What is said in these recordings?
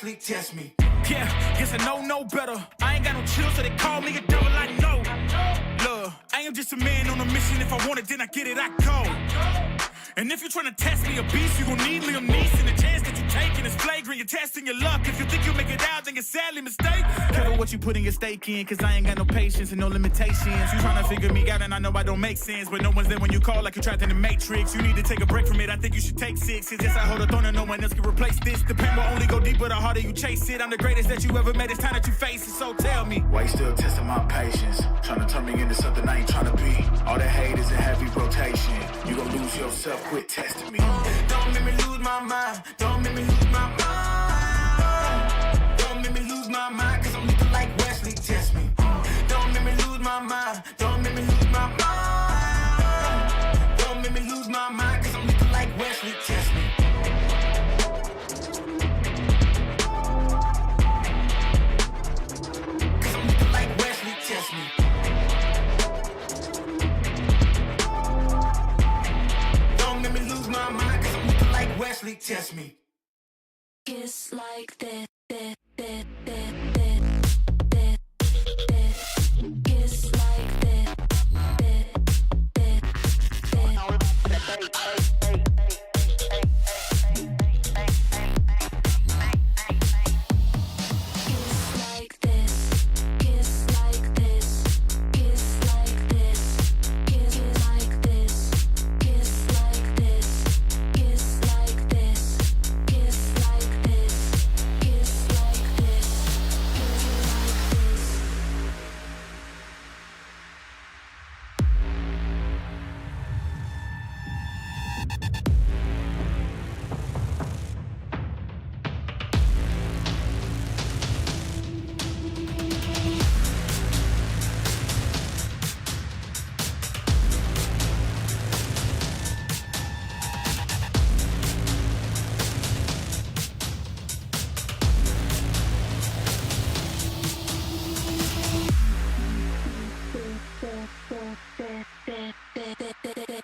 Wesley test me. Yeah, guess I know no better. I ain't got no chill, so they call me a devil. I know. Look, I am just a man on a mission. If I want it, then I get it, I go. And if you're trying to test me a beast, you gon' need Liam Neeson. The chance that you taking is flagrant. You're testing your luck. If you think you'll make it out, then you're sadly mistaken. Careful what you putting your stake in, cause I ain't got no patience and no limitations. You trying to figure me out and I know I don't make sense, but no one's there when you call like you're trapped in the Matrix. You need to take a break from it. I think you should take 6. Cause yes, I hold a throne and no one else can replace this. The pain will only go deeper the harder you chase it. I'm the greatest that you ever met. It's time that you face it. So tell me, why you still testing my patience? Trying to turn me into something I ain't trying to be. All that hate is in heavy rotation. You gon' lose yourself, quit testing me. Don't make me lose my mind. Don't make me lose my mind. Don't make me lose my mind, cause I'm looking like Wesley test me. Don't make me lose my mind. Don't make me lose my mind. Don't make me lose my mind, cause I'm looking like Wesley test me. Cause I'm looking like Wesley test me. Wesley test me. Kiss like that, that, that, that, that, kiss like that, that, that, kiss like this, kiss like this, kiss like this, kiss like this, kiss like this, kiss like this, kiss like this, kiss like this,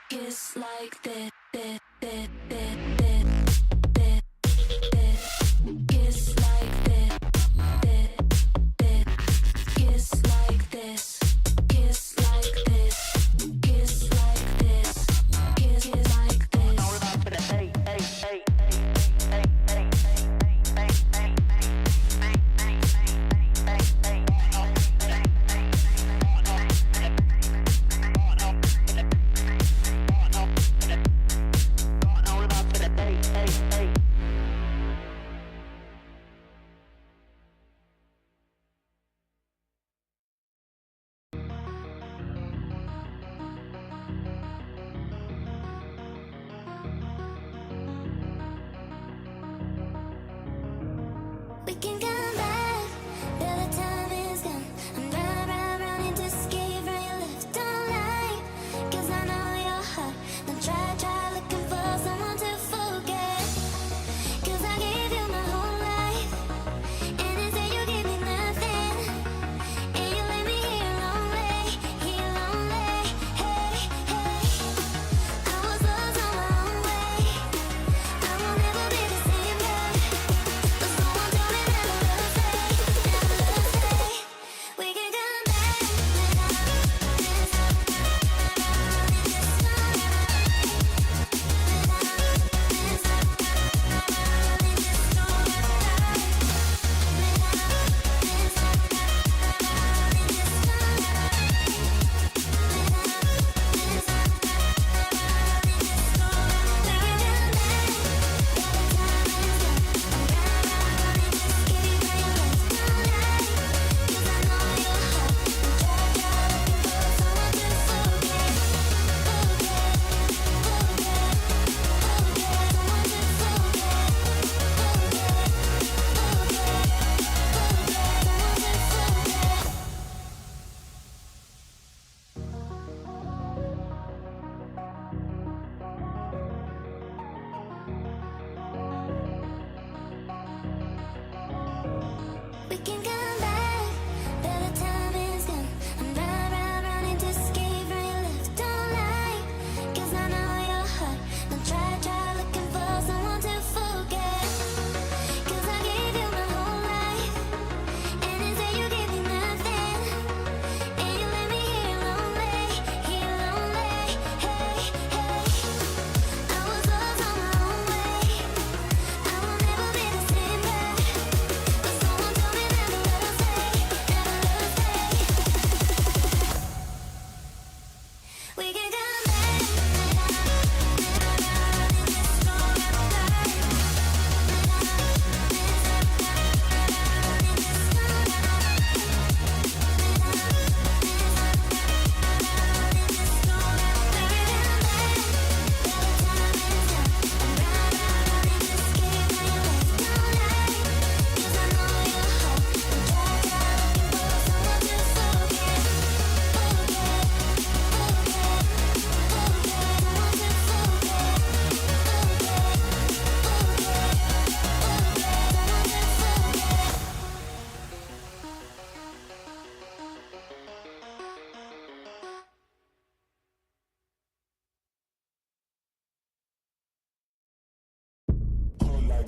kiss like that, that, that, that, that, that, kiss like that, that, that, kiss like this, kiss like this, kiss like this, kiss like this. We can come back, till the time is gone. I'm running to escape from your left, don't lie, cause I know your heart. Don't try looking for someone to forget, cause I gave you my whole life, and instead you gave me nothing, and you left me here lonely, hey, hey. I was lost on my own way, I will never be the same girl, but someone told me never to say.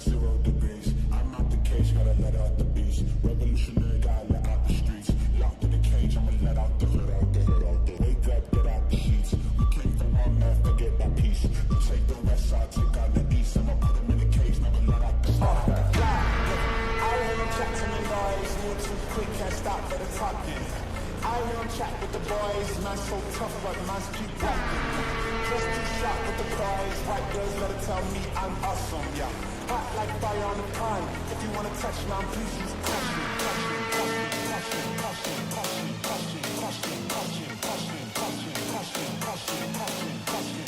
like 0 degrees. I'm out the cage, gotta let out the beast. Revolutionary, gotta let out the streets. Locked in the cage, I'ma let out the wake up, get out the sheets. We came from one man, forget that peace. You take the west side, take out the east. I'ma put them in the cage, never let out the fire. I hear him chat to me noise, move too quick, can't stop for the talking. I hear him chat with the boys, man's so tough, but man's keep rocking. Just too sharp with the prize, white girls let it tell me I'm awesome, yeah. Hot like fire on the pine, if you wanna touch me, I'm please use caution, caution, caution, caution, caution, caution, caution, caution, caution, caution, caution, caution, caution, caution, caution, caution,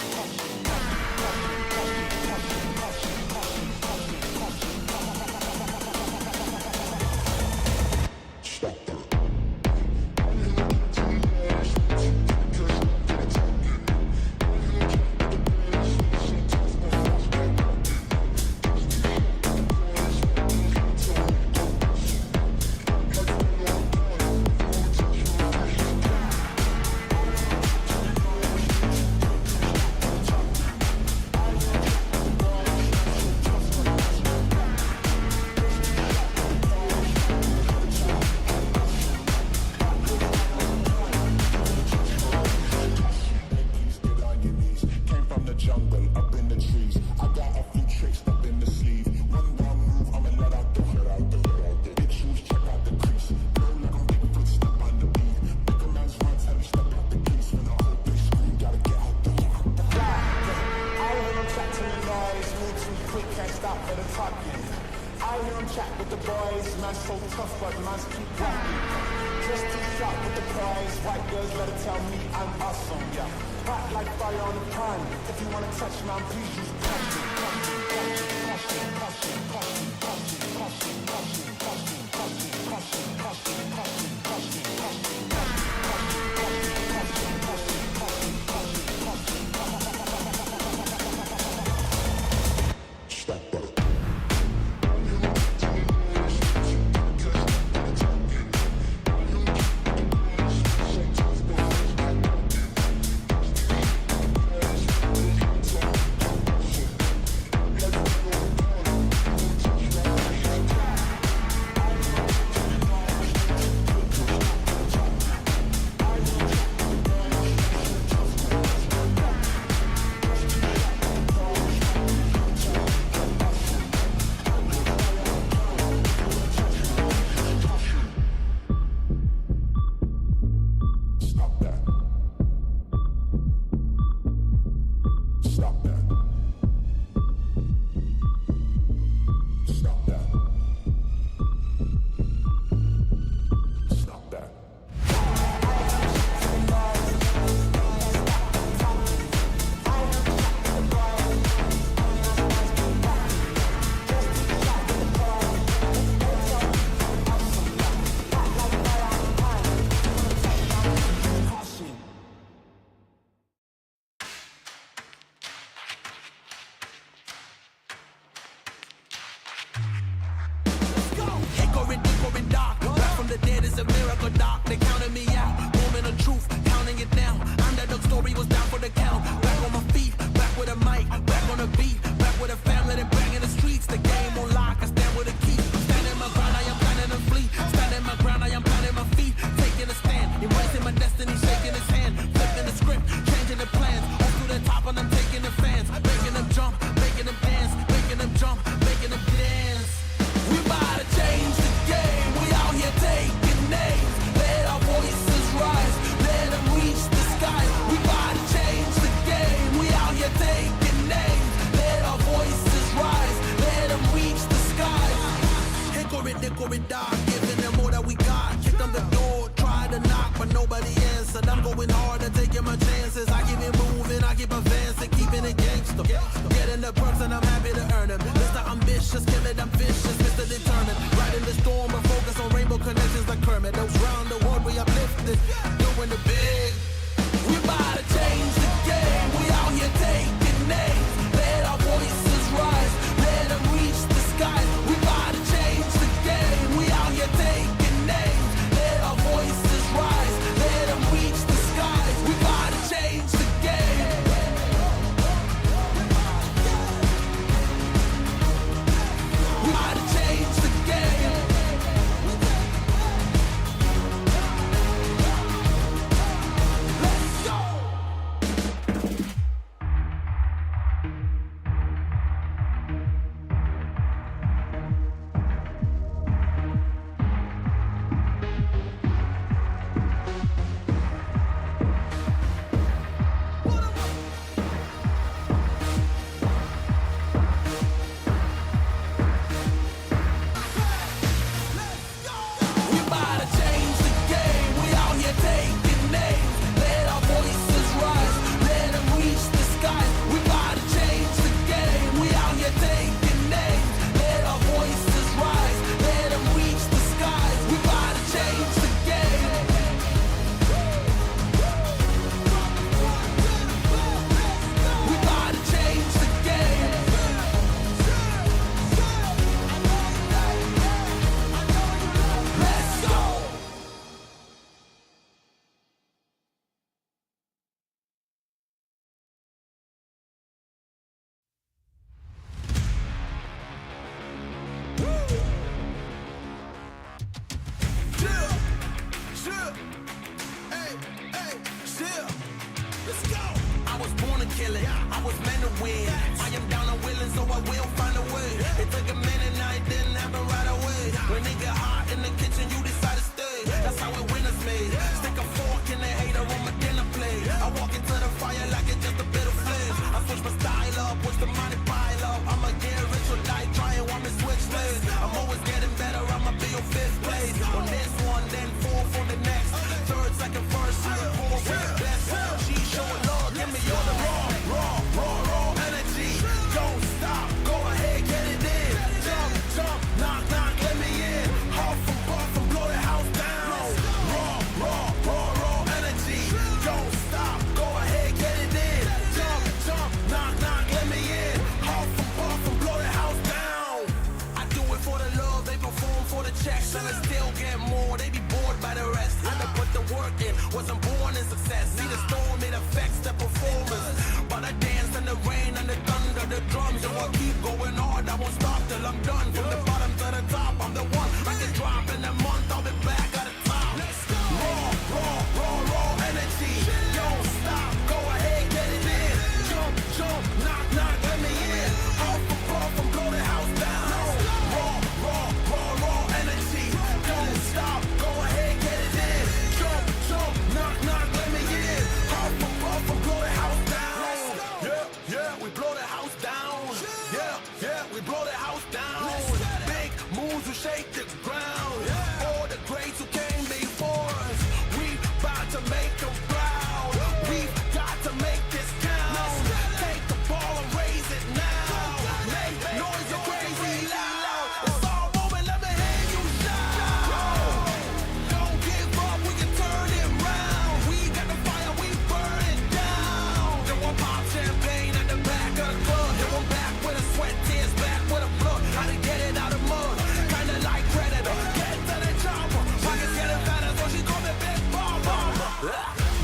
so I will find a way. It took a minute, now it didn't happen right away. When it get hot in the kitchen, you decide to stay. That's how it winners made. Stick a fork in the hater on my dinner plate. I walk into the fire like it's just a bit of flames. I switch my style up, watch the money pile up. I'ma get rich or die trying, want me switch lanes. I'm always getting better, I'ma be on 5th place. On this one, then 4th on the next. 3rd, 2nd, 1st, you the poor with the best. She showing love, give me all the raw energy. Don't stop, go ahead, get it in. Jump, knock, let me in. Huff and puff and blow the house down. Raw energy. Don't stop, go ahead, get it in. Jump, knock, let me in. Huff and puff and blow the house down. I do it for the love, they perform for the checks, and I still get more. They be bored by the rest. I done put the work in, wasn't born in success. See the storm, it affects the performance. But I dance in the rain and the thunder, the drums. So I keep going hard, I won't stop till I'm done. From the bottom to the top, I'm the one. I can drop in a month, I'll be back at the top. Let's go. Raw energy. Don't stop, go ahead, get it in. Jump, knock, let me in. Huff and puff and blow the house down. Raw energy. Don't stop, go ahead, get it in. Jump, knock, let me in. Huff and puff and blow the house down. Yeah, we blow the house down. Yeah, we blow the house down. Big moves will shake the ground. All the greats who came before us, we about to make them proud. We've got to make this count. Take the ball and raise it now. Make noise and crazy loud. It's all moment, let me hear you shout. Don't give up, we can turn it round. We got the fire, we burn it down. Then we'll pop champagne at the back of the club. Then we're back with a sweat, tears back with a blood. How to get it out of mud, kinda like Predator. Get to the chopper, pockets getting fatter, so she call me Big Mama.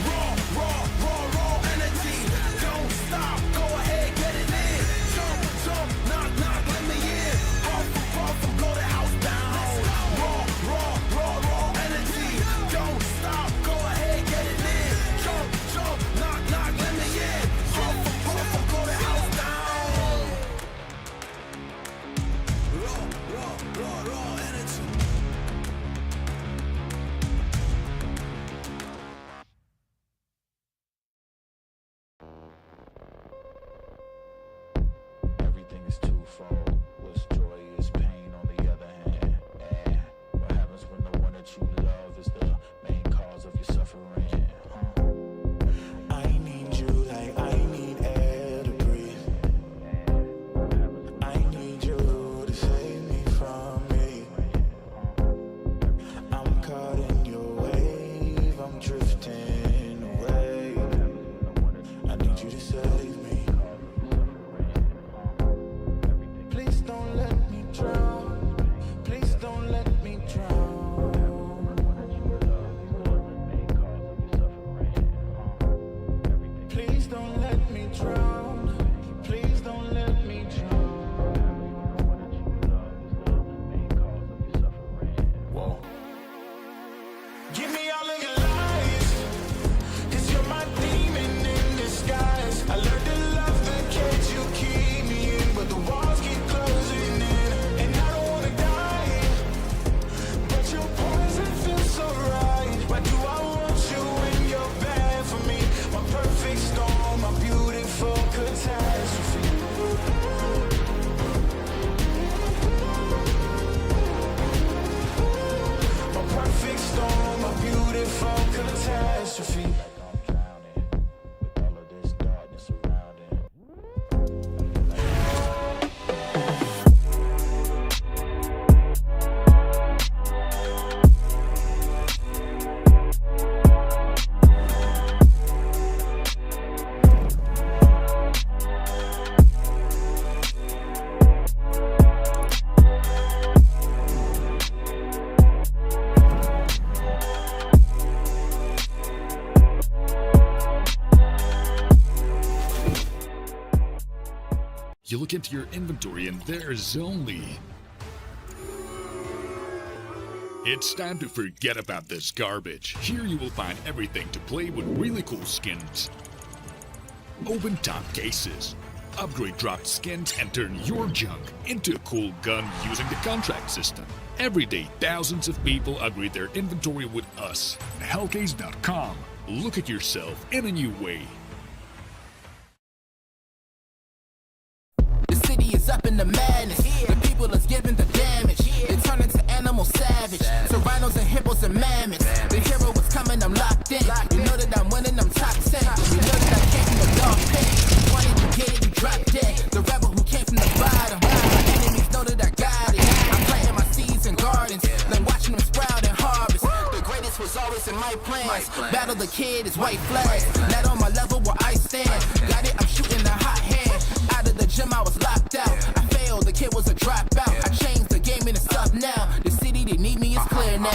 Raw energy. Don't stop, go ahead, get it in. Jump, knock, let me in. Huff and puff and blow the house down. Raw energy. Don't stop, go ahead, get it in. Jump, knock, let me in. Huff and puff and blow the house down. Raw energy. Everything is twofold. What's joy is pain on the other hand. And what happens when the one that you love is the main cause of your suffering? I need you like I need air to breathe. I need you to save me from me. I'm caught in your wave, I'm drifting away. I need you to save me. Please don't let me drown. Please don't let me drown. Please don't let me drown. Please don't let me drown. Whoa. Give me all of your lies, 'cause you're my demon in disguise. I learned to love the cage you keep me in, but the walls keep closing in, and I don't wanna die, but your poison feels so right. Why do I want you when you're bad for me? My perfect storm, my beautiful catastrophe. My perfect storm, my beautiful catastrophe. I'm drowning with all of this darkness surrounding. You look into your inventory and there's only... It's time to forget about this garbage. Here you will find everything to play with really cool skins. Open top cases. Upgrade dropped skins and turn your junk into a cool gun using the contract system. Every day, thousands of people upgrade their inventory with us. Hellcase.com. Look at yourself in a new way. The city is up in the madness. The people is giving the damage. They turn into animal savage. Rhinos and hippos and mammoths. The hero is coming, I'm locked in. You know that I'm winning, I'm top 10. You know that I came from the dog pen. You wanted, you get it, you drop dead. The rebel who came from the bottom. My enemies know that I got it. I'm planting my seeds in gardens, then watching them sprout and harvest. The greatest was always in my plans. Battle the kid is white flags. Not on my level where I stand. Got it, I'm shooting a hot hand. Out of the gym, I was locked out. I failed, the kid was a dropout. I changed the game and it's up now. The city they need me is clear now.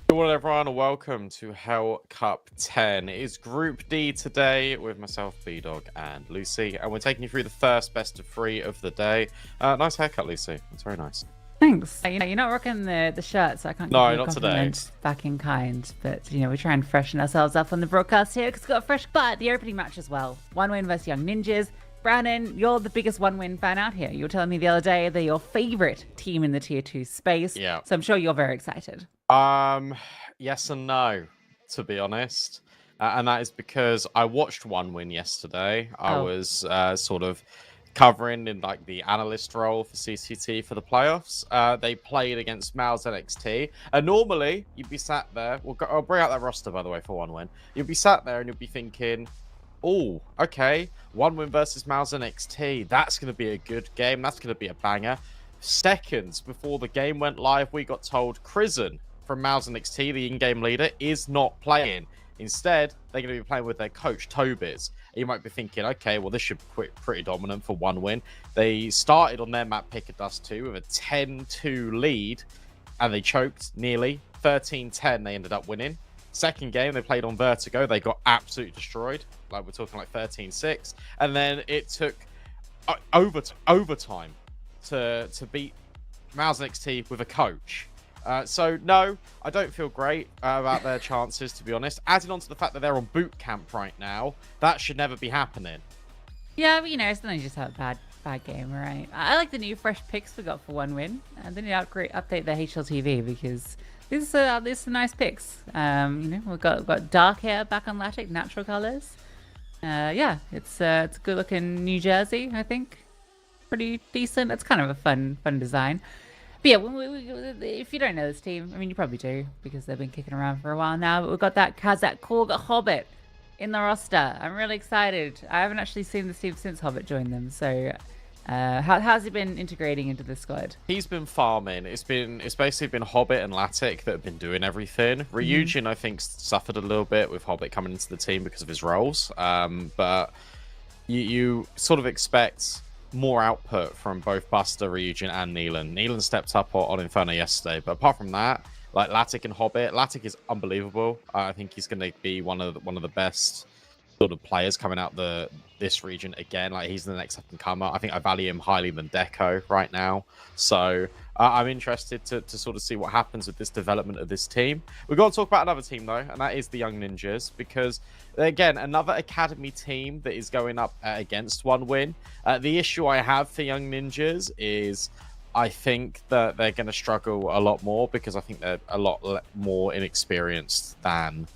Good morning, everyone, and welcome to Hellcup 10. It is Group D today with myself, B-Dog, and Lucy, and we're taking you through the first best of 3 of the day. Nice haircut, Lucy. It's very nice. Thanks. You know, you're not rocking the shirt, so I can't give you a not today. compliment back in kind. But, you know, we try and freshen ourselves up on the broadcast here because we've got a fresh but the opening match as well. 1-win versus Young Ninjas. Brandon, you're the biggest 1-win fan out here. You were telling me the other day they're your favorite team in the Tier 2 space. Yeah. So I'm sure you're very excited. Yes and no, to be honest. And that is because I watched 1-win yesterday. I was sort of covering in like the analyst role for CCT for the playoffs. They played against Mal's NXT, and normally you'd be sat there. I'll bring out that roster, by the way, for 1-win. You'd be sat there and you'd be thinking, oh, okay, 1-win versus Mal's NXT. That's going to be a good game. That's going to be a banger. Seconds before the game went live, we got told Crizzen from Mal's NXT, the in-game leader, is not playing. Instead, they're going to be playing with their coach, Tobiz. You might be thinking, okay, well, this should be pretty dominant for 1-win. They started on their map, Pick a Dust 2, with a 10-2 lead, and they choked nearly. 13-10, they ended up winning. Second game, they played on Vertigo. They got absolutely destroyed. Like, we're talking like 13-6. And then it took overtime to beat Mal's NXT with a coach. So, no, I don't feel great about their chances, to be honest. Adding on to the fact that they're on boot camp right now, that should never be happening. Yeah, but, you know, sometimes you just have a bad game, right? I like the new fresh picks we got for 1-win. And they need to update their HLTV because these are nice picks. You know, we've got dark hair back on Latic, natural colors. Yeah, it's a good looking New Jersey, I think. Pretty decent. It's kind of a fun design. But yeah, if you don't know this team, I mean, you probably do because they've been kicking around for a while now. But we've got that Kazakh Korg Hobbit in the roster. I'm really excited. I haven't actually seen this team since Hobbit joined them. So how's he been integrating into the squad? He's been farming. It's basically been Hobbit and Latic that have been doing everything. Ryujin, I think, suffered a little bit with Hobbit coming into the team because of his roles. But you sort of expect more output from both Buster, Ryujin, and Neelan. Neelan stepped up on Inferno yesterday, but apart from that, like Latic and Hobbit, Latic is unbelievable. I think he's going to be one of the best sort of players coming out this region again. Like, he's the next up and comer. I think I value him highly than Deco right now. So I'm interested to sort of see what happens with this development of this team. We've got to talk about another team though, and that is the Young Ninjas, because again, another academy team that is going up against 1-win. The issue I have for Young Ninjas is I think that they're going to struggle a lot more because I think they're a lot more inexperienced than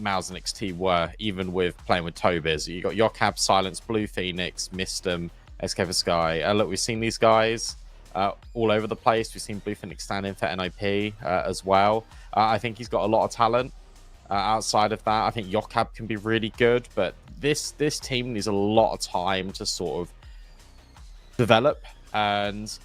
Mal's NXT were, even with playing with Tobiz. You got Yokab, Silence, Blue Phoenix, Mistem, SK for Sky. Look, we've seen these guys all over the place. We've seen Blue Phoenix stand in for NIP as well. I think he's got a lot of talent. Outside of that, I think Yokab can be really good, but this team needs a lot of time to sort of develop, and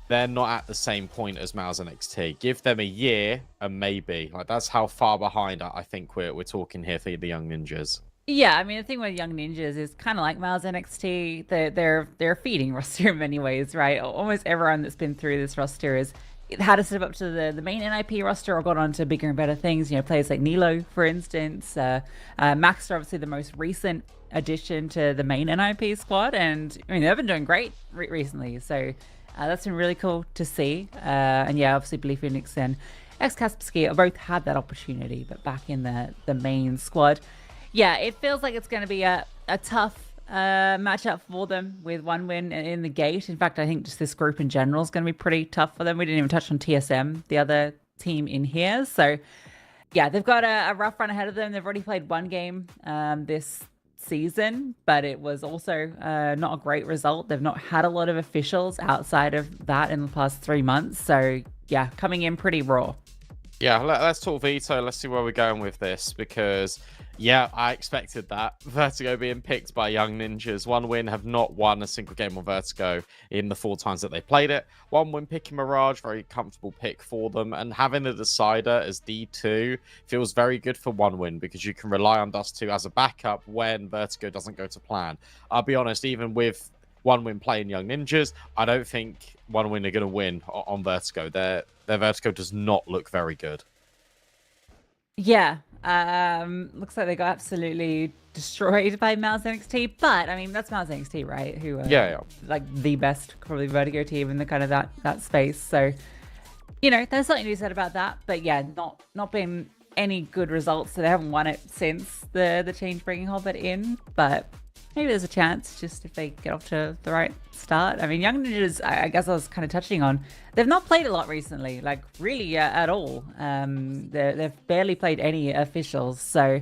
they're not at the same point as Mal's NXT. Give them a year and maybe. Like, that's how far behind I think we're talking here for the Young Ninjas. Yeah, I mean, the thing with Young Ninjas is kind of like Mal's NXT. They're a feeding roster in many ways, right? Almost everyone that's been through this roster has had to step up to the main NIP roster or gone on to bigger and better things. You know, players like Nilo, for instance. Max are obviously the most recent addition to the main NIP squad, and I mean, they've been doing great recently. So That's been really cool to see. And yeah, obviously Blue Phoenix and Kaspersky both had that opportunity, but back in the main squad. Yeah, it feels like it's going to be a tough matchup for them with one win in the gate. In fact, I think just this group in general is going to be pretty tough for them. We didn't even touch on TSM, the other team in here. So yeah, they've got a rough run ahead of them. They've already played one game this season, but it was also not a great result. They've not had a lot of officials outside of that in the past 3 months. So yeah, coming in pretty raw. Yeah, let's talk Veto. Let's see where we're going with this, because yeah, I expected that. Vertigo being picked by Young Ninjas. One win, have not won a single game on Vertigo in the 4 times that they played it. One win picking Mirage, very comfortable pick for them. And having a decider as D2 feels very good for One Win, because you can rely on Dust 2 as a backup when Vertigo doesn't go to plan. I'll be honest, even with One Win playing Young Ninjas, I don't think One Win are going to win on Vertigo. Their Vertigo does not look very good. Yeah, looks like they got absolutely destroyed by Mouse NXT, but I mean that's Mouse NXT, right? Who are yeah. like the best probably Vertigo team in the kind of that space. So you know, there's something to be said about that. But yeah, not been any good results. So they haven't won it since the change bringing Hobbit in, but maybe there's a chance just if they get off to the right start. I mean, Young Ninjas, I guess I was kind of touching on, they've not played a lot recently, like really at all. They've barely played any officials. So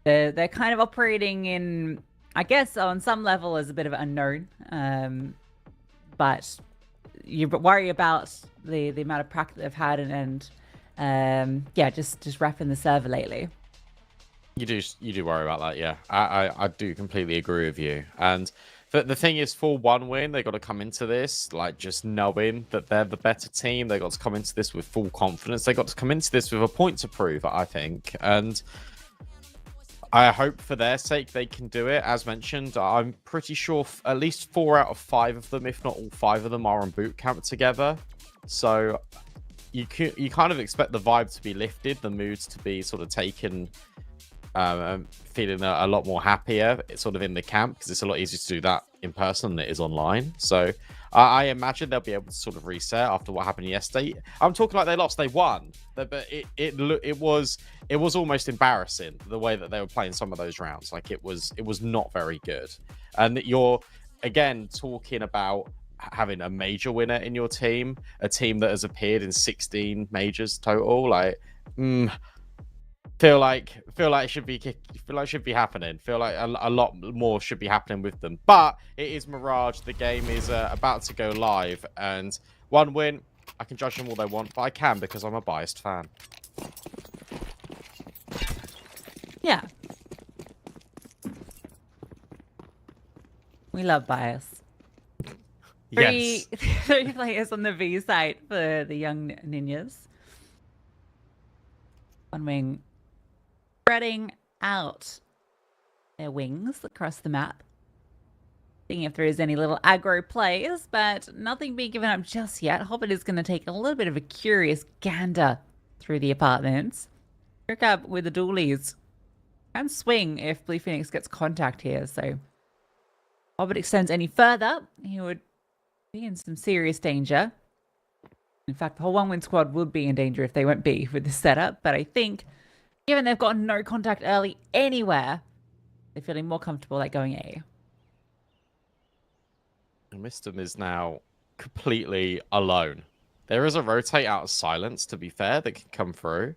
they're kind of operating in, I guess, on some level as a bit of an unknown. But you worry about the amount of practice they've had and yeah, just wrapping the server lately. You do worry about that, yeah. I do completely agree with you. And the thing is, for One Win, they got to come into this like just knowing that they're the better team. They got to come into this with full confidence. They got to come into this with a point to prove, I think. And I hope for their sake they can do it. As mentioned, I'm pretty sure at least 4 out of 5 of them, if not all 5 of them, are on boot camp together. So you kind of expect the vibe to be lifted, the moods to be sort of taken. Feeling a lot more happier. It's sort of in the camp, because it's a lot easier to do that in person than it is online. So I imagine they'll be able to sort of reset after what happened yesterday. I'm talking like they lost, they won, but it was almost embarrassing the way that they were playing some of those rounds. Like it was not very good. And you're again talking about having a major winner in your team, a team that has appeared in 16 majors total. Like feel like it should be happening. Feel like a lot more should be happening with them. But it is Mirage. The game is about to go live, and One Win, I can judge them all they want, but I can because I'm a biased fan. Yeah, we love bias. Yes. Three players on the V site for the Young Ninjas. One Wing spreading out their wings across the map. Seeing if there is any little aggro plays, but nothing being given up just yet. Hobbit is going to take a little bit of a curious gander through the apartments. Hellcup with the dualies can swing if Blue Phoenix gets contact here, so Hobbit extends any further, he would be in some serious danger. In fact, the whole One Win squad would be in danger if they went B with this setup, but I think given they've got no contact early anywhere, they're feeling more comfortable like going A. And Mistum is now completely alone. There is a rotate out of silence, to be fair, that can come through,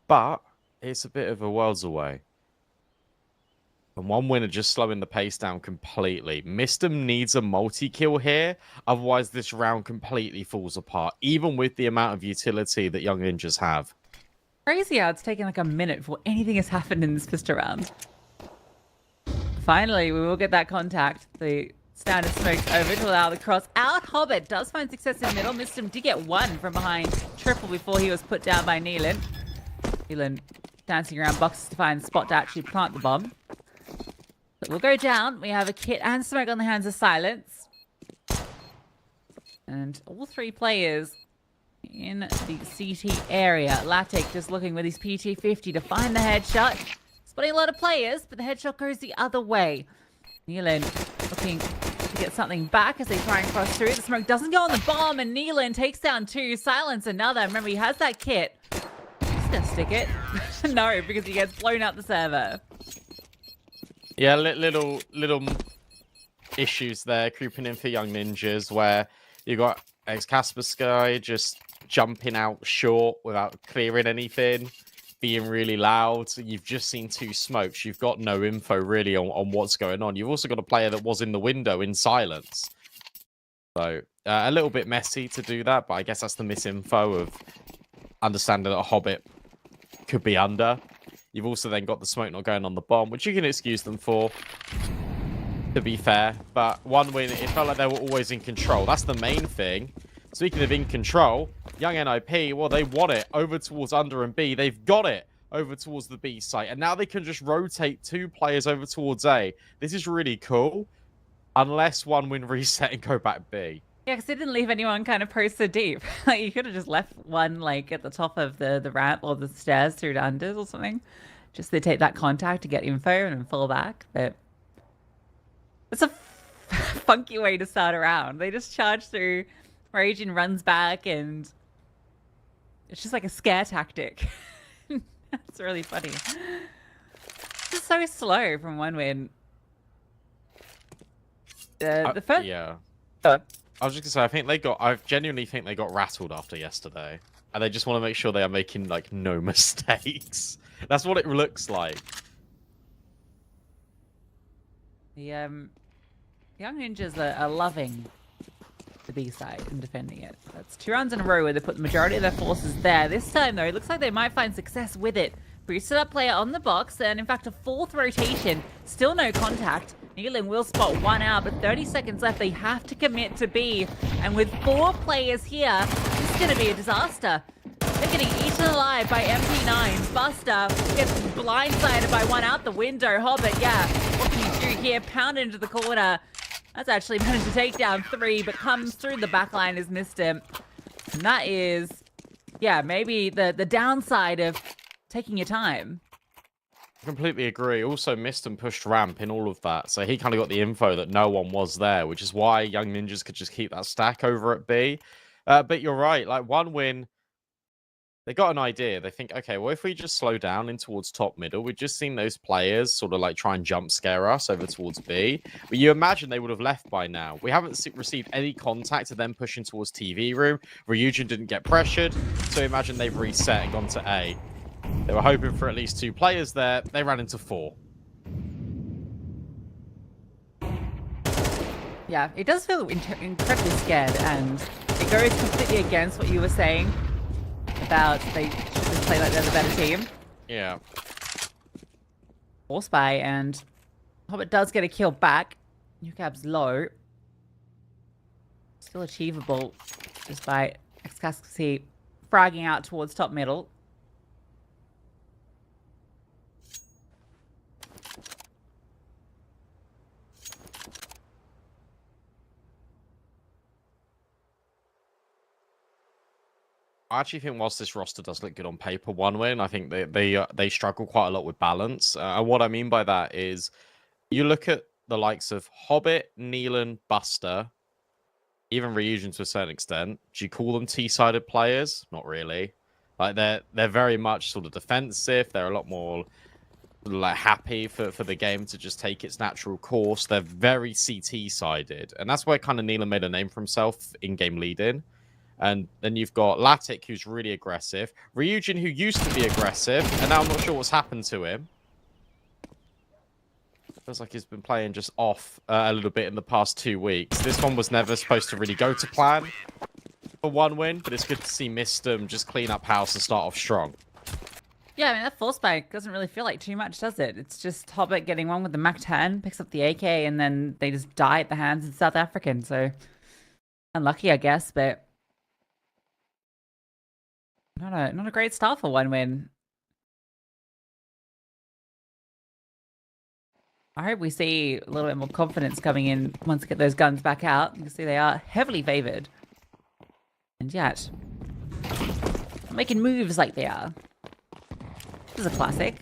but it's a bit of a worlds away. And One Win are just slowing the pace down completely. Mistum needs a multi-kill here, otherwise this round completely falls apart, even with the amount of utility that Young Ninjas have. Crazy how it's taken like a minute before anything has happened in this pistol round. Finally, we will get that contact. The standard smokes over to allow the cross out. Hobbit does find success in middle. Mistum did get one from behind triple before he was put down by Neelan. Neelan dancing around boxes to find a spot to actually plant the bomb. But we'll go down. We have a kit and smoke on the hands of Silence. And all 3 players in the CT area. Latic just looking with his PT50 to find the headshot. Spotting a lot of players, but the headshot goes the other way. Neelan looking to get something back as they try and cross through. The smoke doesn't go on the bomb, and Neelan takes down 2, silence another. Remember, he has that kit. He's gonna stick it. No, because he gets blown out the server. Yeah, little issues there creeping in for Young Ninjas, where you got ex-Casper Sky just jumping out short without clearing anything, being really loud. You've just seen 2 smokes. You've got no info really on what's going on. You've also got a player that was in the window in silence. So a little bit messy to do that, but I guess that's the misinfo of understanding that a Hobbit could be under. You've also then got the smoke not going on the bomb, which you can excuse them for, to be fair. But 1 win, it felt like they were always in control. That's the main thing. Speaking of in control, Young NIP, well, they want it over towards under and B. They've got it over towards the B site. And now they can just rotate 2 players over towards A. This is really cool. Unless 1 win reset and go back B. Yeah, because they didn't leave anyone kind of posted deep. Like, you could have just left one, like, at the top of the ramp or the stairs through to unders or something. Just to take that contact to get info and then fall back. But it's a funky way to start around. They just charge through, Raging runs back, and it's just like a scare tactic. It's really funny. It's just so slow from 1 win. The first... Yeah. I was just gonna say, I genuinely think they got rattled after yesterday, and they just want to make sure they are making like no mistakes. That's what it looks like. The Young Ninjas are loving the B side and defending it. That's 2 rounds in a row where they put the majority of their forces there. This time though, it looks like they might find success with it. Boosted up player on the box, and in fact a 4th rotation. Still no contact. Neelan will spot 1 out, but 30 seconds left. They have to commit to B. And with 4 players here, this is going to be a disaster. They're getting eaten alive by MP9s. Buster gets blindsided by 1 out the window. Hobbit, yeah, what can you do here? Pound into the corner. That's actually managed to take down 3, but comes through the backline, has missed him. And that is, yeah, maybe the downside of taking your time. I completely agree. Also missed and pushed ramp in all of that. So he kind of got the info that no one was there, which is why Young Ninjas could just keep that stack over at B. But you're right. Like 1 win, they got an idea. They think, okay, well, if we just slow down in towards top middle, we've just seen those players sort of like try and jump scare us over towards B. But you imagine they would have left by now. We haven't received any contact of them pushing towards TV room. Ryujin didn't get pressured. So imagine they've reset and gone to A. They were hoping for at least 2 players there. They ran into 4. Yeah, it does feel incredibly scared, and it goes completely against what you were saying about they should just play like they're the better team. Yeah. Force by, and Hobbit does get a kill back. UCAB's low. Still achievable despite Xcascasy fragging out towards top middle. I actually think whilst this roster does look good on paper, 1 win, I think they struggle quite a lot with balance. And what I mean by that is you look at the likes of Hobbit, Neelan, Buster, even Ryujin to a certain extent. Do you call them T-sided players? Not really. Like they're very much sort of defensive. They're a lot more like happy for the game to just take its natural course. They're very CT-sided. And that's where kind of Neelan made a name for himself in game lead-in. And then you've got Latic, who's really aggressive. Ryujin, who used to be aggressive, and now I'm not sure what's happened to him. Feels like he's been playing just off a little bit in the past 2 weeks. This one was never supposed to really go to plan for 1 win, but it's good to see Mistum just clean up house and start off strong. Yeah, I mean, that force spike doesn't really feel like too much, does it? It's just Hobbit getting one with the MAC-10, picks up the AK, and then they just die at the hands of the South African. So, unlucky, I guess, but not a great start for 1 win. I hope we see a little bit more confidence coming in once we get those guns back out. You can see they are heavily favored. And yet, not making moves like they are. This is a classic.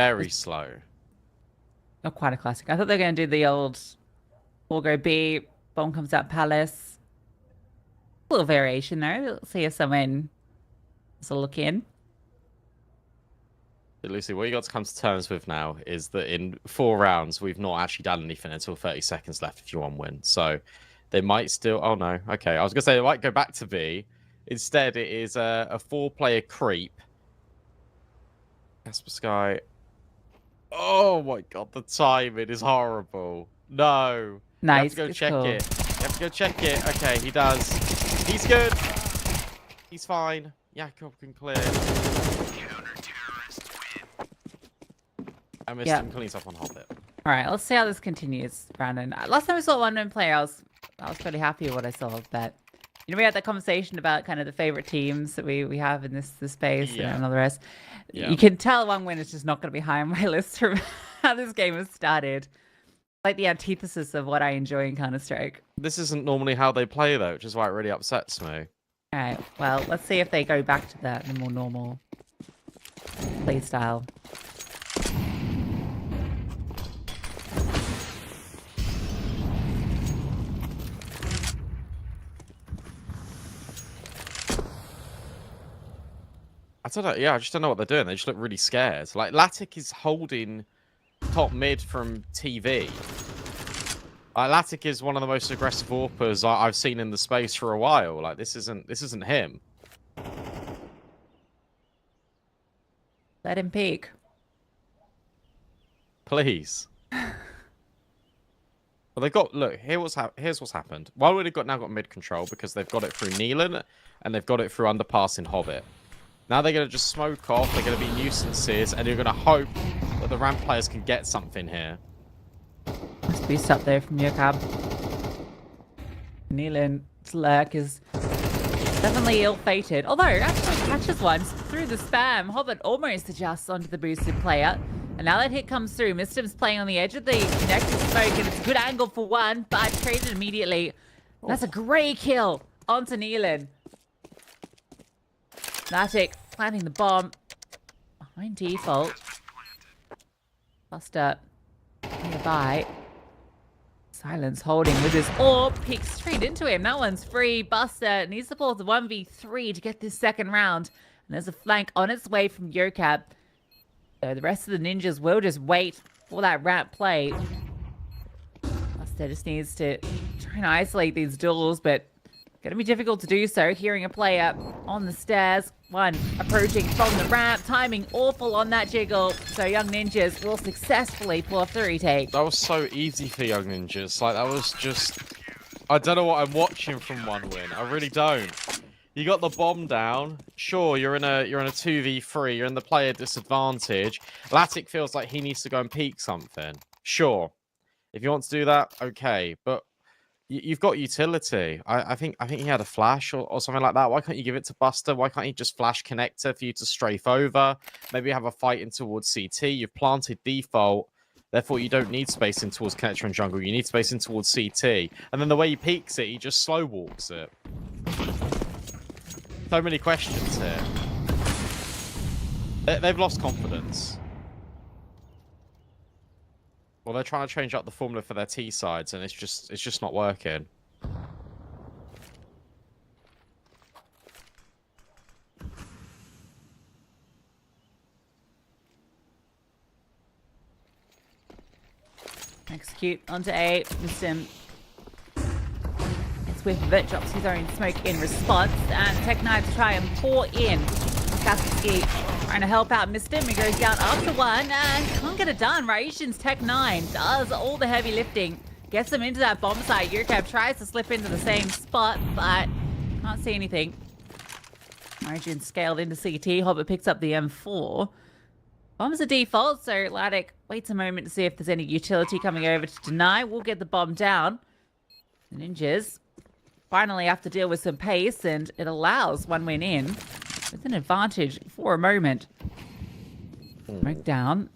very slow. Not quite a classic. I thought they were going to do the old we'll go B, bomb comes out palace. A little variation there. We'll see if someone has a look in. Lucy, what you got to come to terms with now is that in 4 rounds, we've not actually done anything until 30 seconds left if you want to win. So they might still... Oh, no. Okay, I was going to say they might go back to B. Instead, it is a 4-player creep. Casper Sky. Oh, my God. The timing is horrible. No. Nice. You have to go check it. You have to go check it. Okay, he does. He's good. He's fine. Jakob can clear. I missed him cleans up on Hobbit. All right, let's see how this continues, Brandon. Last time we saw one-man play, I was pretty happy with what I saw. But you know, we had that conversation about kind of the favorite teams that we have in this space and all the rest. Yeah. You can tell one win is just not going to be high on my list from how this game has started. Like the antithesis of what I enjoy in Counter-Strike. This isn't normally how they play though, which is why it really upsets me. All right, well, let's see if they go back to that, the more normal play style. I don't know. Yeah, I just don't know what they're doing. They just look really scared. Like, Latic is holding top mid from TV. Latic is one of the most aggressive AWPers I've seen in the space for a while. Like, this isn't him. Let him peek. Please. Well, they've got... Look, here's what's happened. Wildwood have now got mid control because they've got it through Neelan and they've got it through underpassing Hobbit. Now they're going to just smoke off, they're going to be nuisances, and you're going to hope that the ramp players can get something here. Nice boost up there from Jakob. Neelan's lurk is definitely ill-fated. Although, actually catches one through the spam. Hobbit almost adjusts onto the boosted player. And now that hit comes through, Mistim's playing on the edge of the connected smoke, and it's a good angle for one, but traded immediately. That's a great kill onto Neelan. Thematic planting the bomb behind default. Buster nearby. Silence holding with his orb. Peeks straight into him. That one's free. Buster needs to pull the 1v3 to get this second round. And there's a flank on its way from Jakob. So the rest of the ninjas will just wait for that ramp play. Buster just needs to try and isolate these duels, but gonna be difficult to do so. Hearing a player on the stairs. One approaching from the ramp. Timing awful on that jiggle. So Young Ninjas will successfully pull off the retake. That was so easy for Young Ninjas. Like, that was just... I don't know what I'm watching from one win. I really don't. You got the bomb down. Sure, you're in a 2v3. You're in the player disadvantage. Latic feels like he needs to go and peek something. Sure. If you want to do that, okay. But you've got utility. I think he had a flash or something like that. Why can't you give it to Buster? Why can't he just flash connector for you to strafe over? Maybe have a fight in towards CT. You've planted default. Therefore, you don't need space in towards connector and jungle. You need space in towards CT. And then the way he peeks it, he just slow walks it. So many questions here. They've lost confidence. Well, they're trying to change up the formula for their T sides, and it's just not working. Execute onto A. Mistim. It's with it. Drops his own smoke in response. And Tech9 to try and pour in. Kaspersky trying to help out Mistim. He goes down after one and can't get it done. Raishin's Tech9 does all the heavy lifting. Gets them into that bomb site. Jakob tries to slip into the same spot, but can't see anything. Raishin scaled into CT. Hobbit picks up the M4. Bomb's a default, so Latic waits a moment to see if there's any utility coming over to deny. We'll get the bomb down. The Ninjas finally have to deal with some pace, and it allows one win in with an advantage for a moment. Smoke down.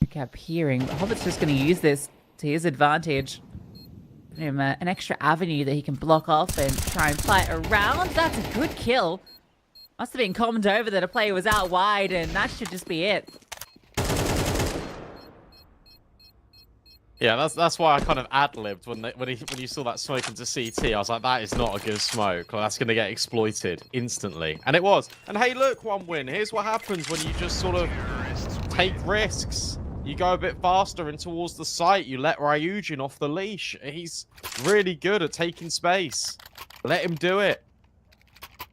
Kept hearing, but Hobbit's just going to use this to his advantage. Give him an extra avenue that he can block off and try and fight around. That's a good kill. Must have been commed over that a player was out wide, and that should just be it. Yeah, that's why I kind of ad-libbed when you saw that smoke into CT. I was like, that is not a good smoke. Like, that's going to get exploited instantly. And it was. And hey, look, 1 win. Here's what happens when you just sort of take risks. You go a bit faster and towards the site. You let Ryujin off the leash. He's really good at taking space. Let him do it.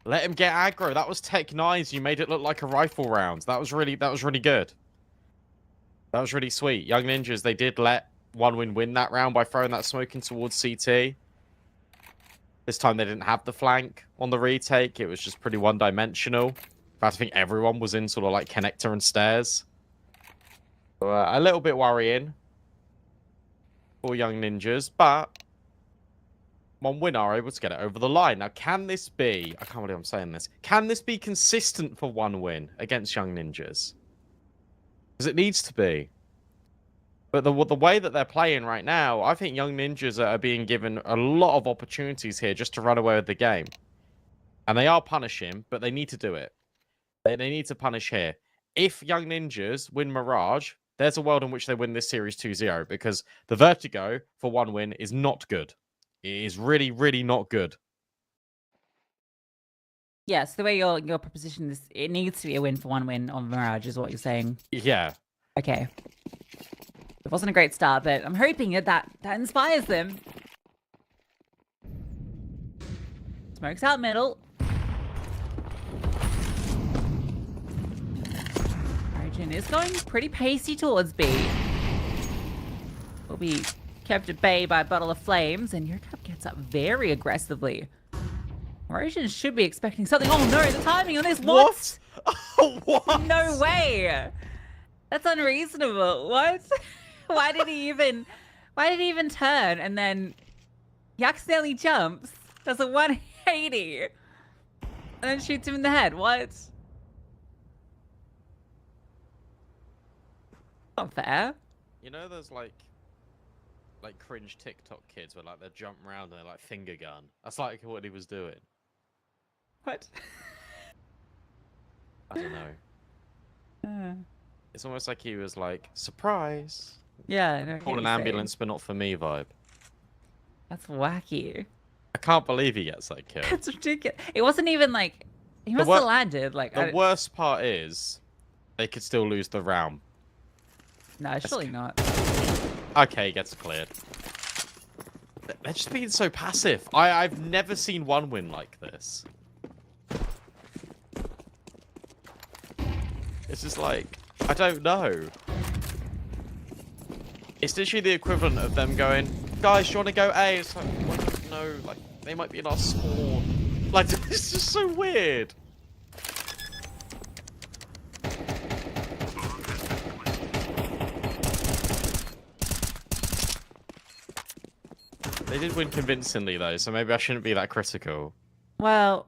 Let him get aggro. That was Tech 9's. You made it look like a rifle round. That was really good. That was really sweet. Young Ninjas, they did let 1 win that round by throwing that smoke in towards CT. This time they didn't have the flank on the retake. It was just pretty one-dimensional. In fact, I think everyone was in sort of like connector and stairs. So, a little bit worrying for Young Ninjas, but 1 win are able to get it over the line. Now, can this be... I can't believe I'm saying this. Can this be consistent for 1 win against Young Ninjas? Because it needs to be. But the way that they're playing right now, I think Young Ninjas are being given a lot of opportunities here just to run away with the game. And they are punishing, but they need to do it. They need to punish here. If Young Ninjas win Mirage, there's a world in which they win this series 2-0, because the vertigo for 1 win is not good. It is really, really not good. Yes, the way your proposition is, it needs to be a win for 1 win on Mirage, is what you're saying. Yeah. Okay. It wasn't a great start, but I'm hoping that inspires them. Smokes out middle. Origin is going pretty pacey towards B. Will be kept at bay by a bottle of flames, and Hellcup gets up very aggressively. Origin should be expecting something. Oh no, the timing on this. What? What? No way. That's unreasonable. What? Why did he even turn? And then he accidentally jumps, does a 180, and then shoots him in the head. What? Not fair. You know, there's like cringe TikTok kids where like they jump around and they like finger gun. That's like what he was doing. What? I don't know. It's almost like he was like, surprise. Yeah, I know. Call an ambulance, but not for me vibe. That's wacky. I can't believe he gets that kill. That's ridiculous. It wasn't even like he must have landed. Like the worst part is they could still lose the round. No, surely not. Okay, he gets cleared. They're just being so passive. I've never seen 1 win like this. It's just like, I don't know. It's literally the equivalent of them going, guys, do you want to go A? It's like, well, no, like, they might be in our spawn. Like, it's just so weird. They did win convincingly, though, so maybe I shouldn't be that critical. Well,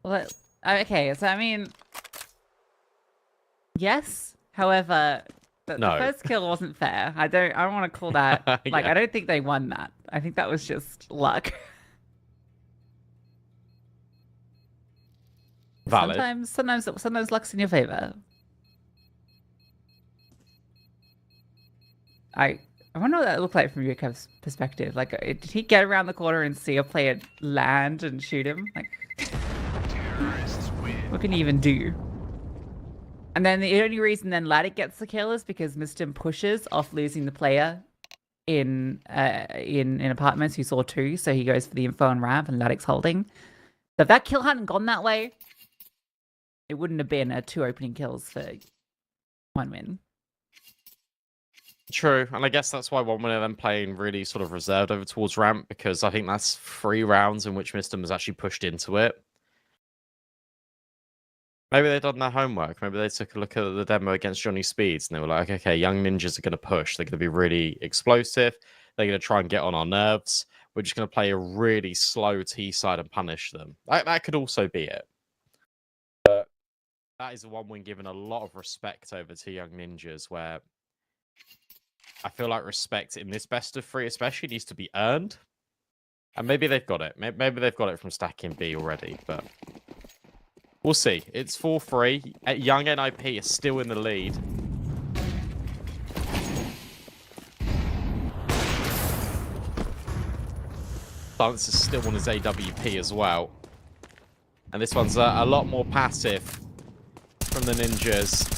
okay, so I mean, yes. However, the first kill wasn't fair. I don't want to call that like Yeah. I don't think they won that. I think that was just luck. Valid. Sometimes luck's in your favor. I wonder what that looked like from Hellcup's perspective. Like, did he get around the corner and see a player land and shoot him? Like, what can he even do? And then the only reason then Laddick gets the kill is because Mistim pushes off losing the player in apartments who saw 2, so he goes for the info and ramp, and Laddick's holding. So if that kill hadn't gone that way, it wouldn't have been 2 opening kills for 1 win. True, and I guess that's why 1 win of them playing really sort of reserved over towards ramp, because I think that's 3 rounds in which Mistim has actually pushed into it. Maybe they've done their homework. Maybe they took a look at the demo against Johnny Speeds, and they were like, okay, Young Ninjas are going to push. They're going to be really explosive. They're going to try and get on our nerves. We're just going to play a really slow T-side and punish them. That could also be it. But that is a 1 win given a lot of respect over to Young Ninjas, where I feel like respect in this best of 3 especially needs to be earned. And maybe they've got it. Maybe they've got it from stacking B already, but we'll see. It's 4-3. Young NIP is still in the lead. Silence is still on his AWP as well. And this one's a lot more passive from the ninjas.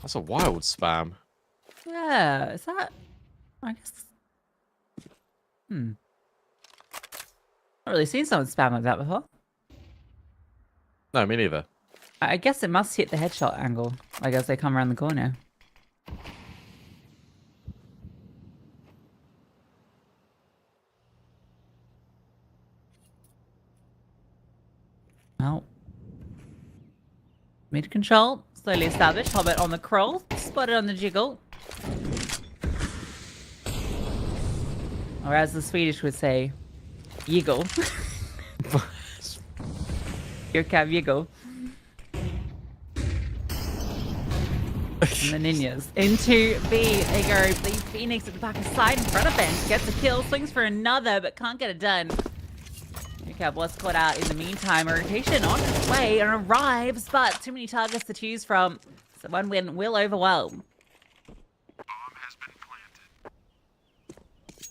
That's a wild spam. Yeah, is that? I guess. Not really seen someone spam like that before. No, me neither. I guess it must hit the headshot angle, like as they come around the corner. Well, mid control, slowly established. Hobbit on the crawl, spotted on the jiggle. Or as the Swedish would say, jiggle. Your cab jiggle. And the ninjas into B. They go. The Phoenix at the back of side in front of bench. Gets a kill, swings for another, but can't get it done. Hellcup was caught out in the meantime. A rotation on its way and arrives, but too many targets to choose from. So one win will overwhelm.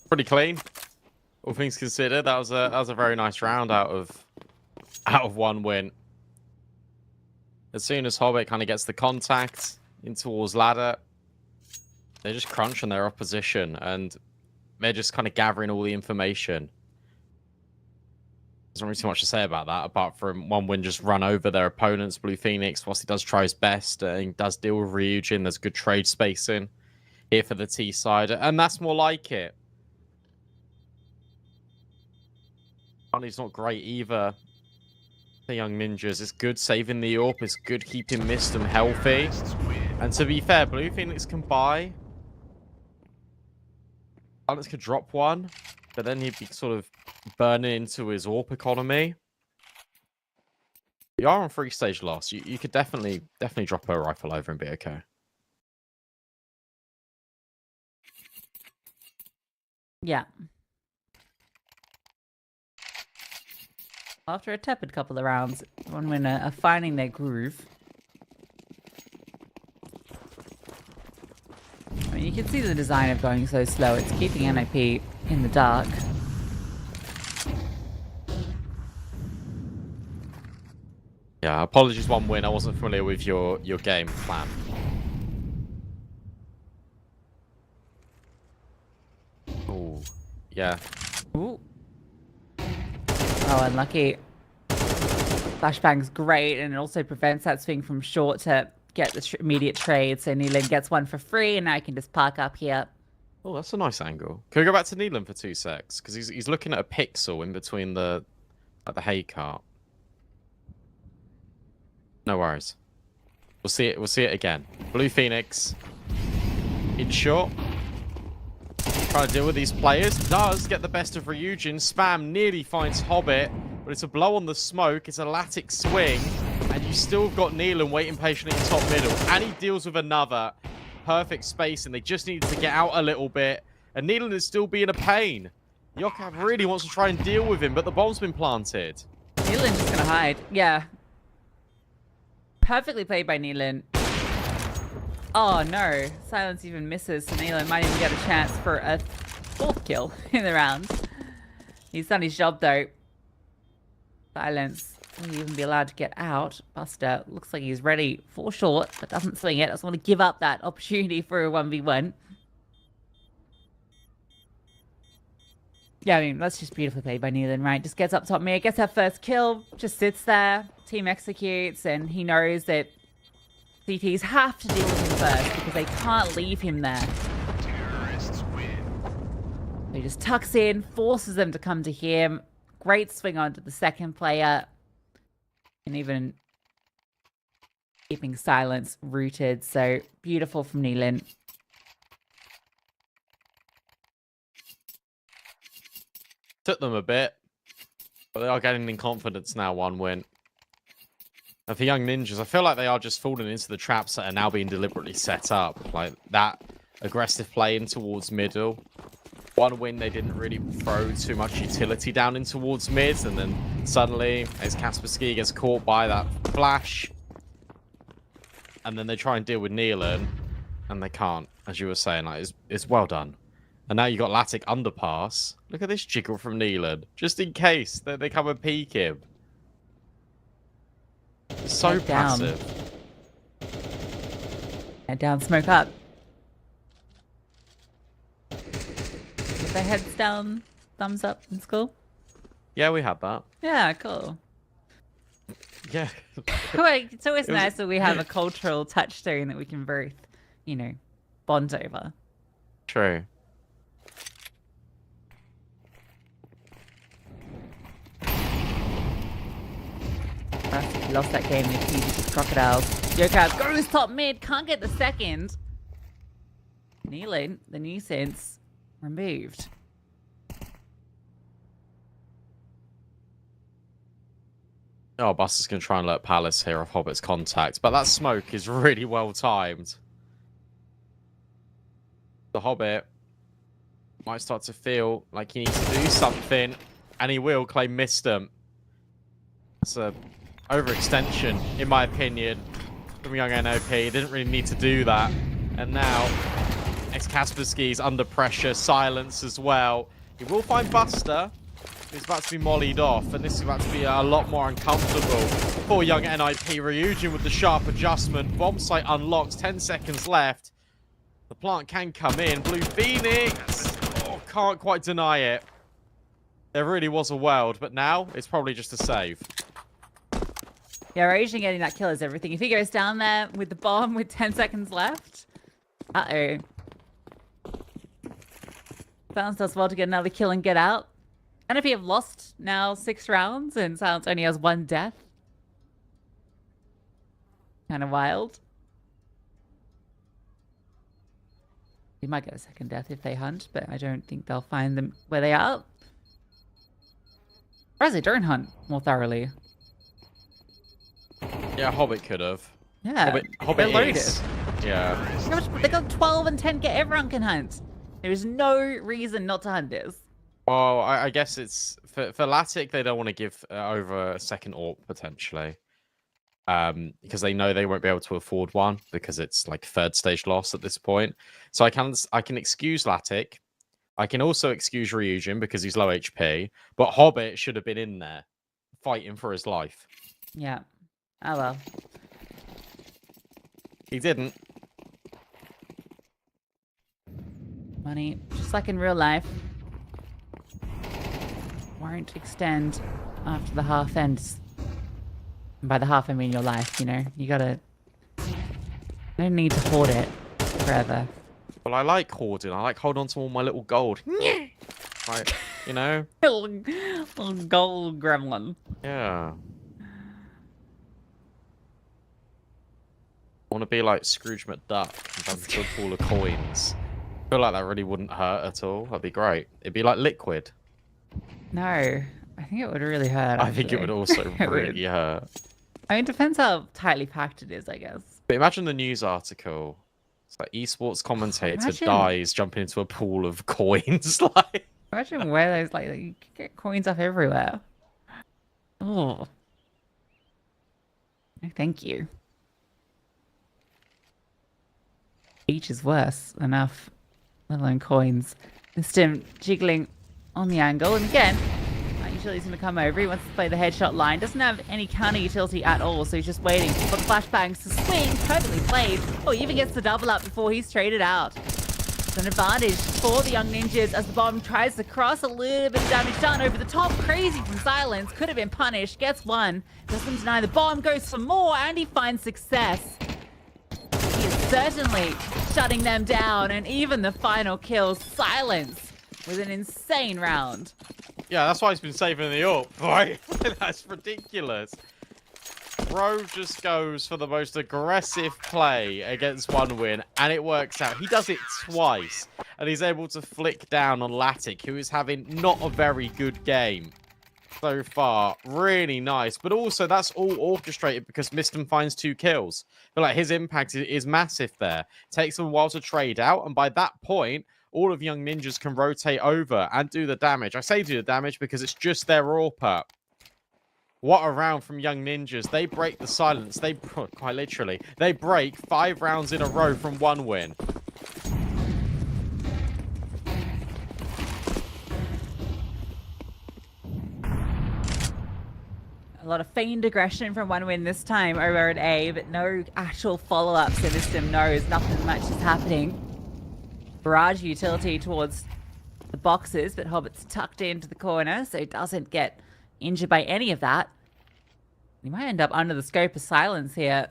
Pretty clean, all things considered. That was a very nice round out of one win. As soon as Hobbit kind of gets the contact in towards ladder, they just crunch on their opposition and they're just kind of gathering all the information. There's not really too much to say about that, apart from one win just run over their opponents. Blue Phoenix, whilst he does try his best, and does deal with Ryujin. There's good trade spacing here for the T side, and that's more like it. Money's not great either. The young ninjas, it's good saving the AWP, it's good keeping Mistum healthy. And to be fair, Blue Phoenix can buy. Alex could drop one, but then he'd be sort of burning into his AWP economy. You are on 3-stage loss. You could definitely drop a rifle over and be okay. Yeah. After a tepid couple of rounds, one winner are finding their groove. I mean, you can see the design of going so slow. It's keeping NIP in the dark. Yeah, apologies, one win. I wasn't familiar with your game plan. Oh, yeah. Ooh. Oh, unlucky. Flashbang's great, and it also prevents that swing from short to get the immediate trade. So Neelan gets one for free, and now he can just park up here. Oh, that's a nice angle. Can we go back to Neelan for 2 secs? Because he's looking at a pixel in between the Hellcup. No worries. We'll see it. We'll see it again. Blue Phoenix in short. Trying to deal with these players. Does get the best of Ryujin. Spam nearly finds Hobbit, but it's a blow on the smoke. It's a Latic swing, and you still got Neelan waiting patiently in top middle, and he deals with another. Perfect space, and they just need to get out a little bit, and Neelan is still being a pain. Hellcup really wants to try and deal with him, but the bomb's been planted. Neelan's just gonna hide. Yeah. Perfectly played by Neelan. Oh no, Silence even misses, so Neelan might even get a chance for a 4th kill in the round. He's done his job though. Silence will even be allowed to get out. Buster looks like he's ready for short, but doesn't swing it. Doesn't want to give up that opportunity for a 1v1. Yeah, I mean, that's just beautifully played by Neelan, right? Just gets up top mid, gets that first kill, just sits there, team executes, and he knows that CTs have to deal with him first because they can't leave him there. He just tucks in, forces them to come to him. Great swing onto the second player. And even keeping Silence rooted. So beautiful from Neelan. Took them a bit, but they are getting in confidence now, one win. And for young ninjas, I feel like they are just falling into the traps that are now being deliberately set up. Like that aggressive play in towards middle. One win, they didn't really throw too much utility down in towards mid, and then suddenly, as Kaspersky gets caught by that flash, and then they try and deal with Neelan, and they can't, as you were saying. Like, it's well done. And now you got Latic underpass. Look at this jiggle from Neelan. Just in case that they come and peek him. So Head down. passive. Head down, smoke up. With their heads down, thumbs up in school. Yeah, we had that. Yeah, cool. Yeah. Well, it's always It was- nice that we have a cultural touchstone that we can both, you know, bond over. True. He lost that game with the Crocodiles. Yokai goes top mid, can't get the second. Neelan, the nuisance, removed. Oh, Buster's going to try and let Palace hear off Hobbit's contact, but that smoke is really well timed. The Hobbit might start to feel like he needs to do something, and he will claim Mistem. It's a overextension, in my opinion, from young NOP. He didn't really need to do that. And now, ex-Kaspersky's under pressure, silence as well. He will find Buster. He's about to be mollied off, and this is about to be a lot more uncomfortable for young NIP. Ryujin with the sharp adjustment. Bomb site unlocks, 10 seconds left. The plant can come in. Blue Phoenix! Oh, can't quite deny it. There really was a world, but now it's probably just a save. Yeah, Ryujin getting that kill is everything. If he goes down there with the bomb with 10 seconds left. Uh-oh. Silence does well to get another kill and get out. And if you have lost now 6 rounds and Silence only has 1 death. Kind of wild. He might get a second death if they hunt, but I don't think they'll find them where they are. Or as they don't hunt more thoroughly. Yeah, Hobbit could have. Yeah, Hobbit they're loaded. is. Yeah. They got 12 and 10 get everyone can hunt. There is no reason not to hunt this. Well, I guess it's for Latic, they don't want to give over a second AWP potentially, because they know they won't be able to afford one because it's like 3rd stage loss at this point. So I can excuse Latic. I can also excuse Ryujin because he's low HP, but Hobbit should have been in there fighting for his life. Yeah. Oh well. He didn't. Money, just like in real life, won't extend after the half ends. And by the half, I mean your life, you know? You gotta... No need to hoard it forever. Well, I like hoarding. I like holding on to all my little gold. Like, you know? Little gold gremlin. Yeah. I want to be like Scrooge McDuck and jump into a pool of coins. I feel like that really wouldn't hurt at all. That'd be great. It'd be like liquid. No, I think it would really hurt. I think it would also It really would. hurt. I mean, depends how tightly packed it is, I guess. But imagine the news article. It's like esports commentator Imagine- dies jumping into a pool of coins. Like, Imagine where those, like, you could get coins off everywhere. Oh. No, thank you. Each is worse enough, let alone coins. Mistem jiggling on the angle, and again, utility's going to come over. He wants to play the headshot line. Doesn't have any counter utility at all, so he's just waiting for the flashbangs to swing. Perfectly played. Oh, he even gets the double up before he's traded out. It's an advantage for the young ninjas as the bomb tries to cross. A little bit of damage done over the top. Crazy from Silence. Could have been punished. Gets one. Doesn't deny the bomb. Goes for more, and he finds success. He is certainly shutting them down, and even the final kill, Silence, with an insane round. yeah, that's why he's been saving the AWP, right? That's ridiculous. Bro just goes for the most aggressive play against one win, and it works out. He does it twice, and he's able to flick down on Latic, who is having not a very good game so far. Really nice, but also that's all orchestrated because Mistem finds 2 kills. But like his impact is massive there. Takes him a while to trade out, and by that point, all of Young Ninjas can rotate over and do the damage. I say do the damage because it's just their AWP. What a round from Young Ninjas. They break the silence. They, quite literally, they break 5 rounds in a row from one win. A lot of feigned aggression from One Win this time over at A, but no actual follow-up, so this sim knows nothing much is happening. Barrage utility towards the boxes, but Hobbit's tucked into the corner, so he doesn't get injured by any of that. He might end up under the scope of Silence here.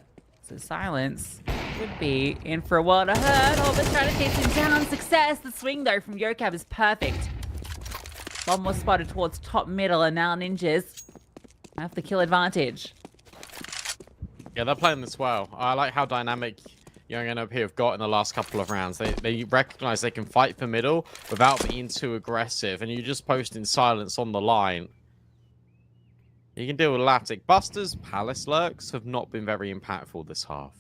So Silence would be in for a world of hurt. Hobbit's trying to chase him down. Success! The swing, though, from Yokab is perfect. One more spotted towards top middle, and now Ninjas have the kill advantage. Yeah, they're playing this well. I like how dynamic Young NOP have got in the last couple of rounds. They recognize they can fight for middle without being too aggressive, and you just posting Silence on the line. You can deal with Latic. Buster's Palace Lurks have not been very impactful this half.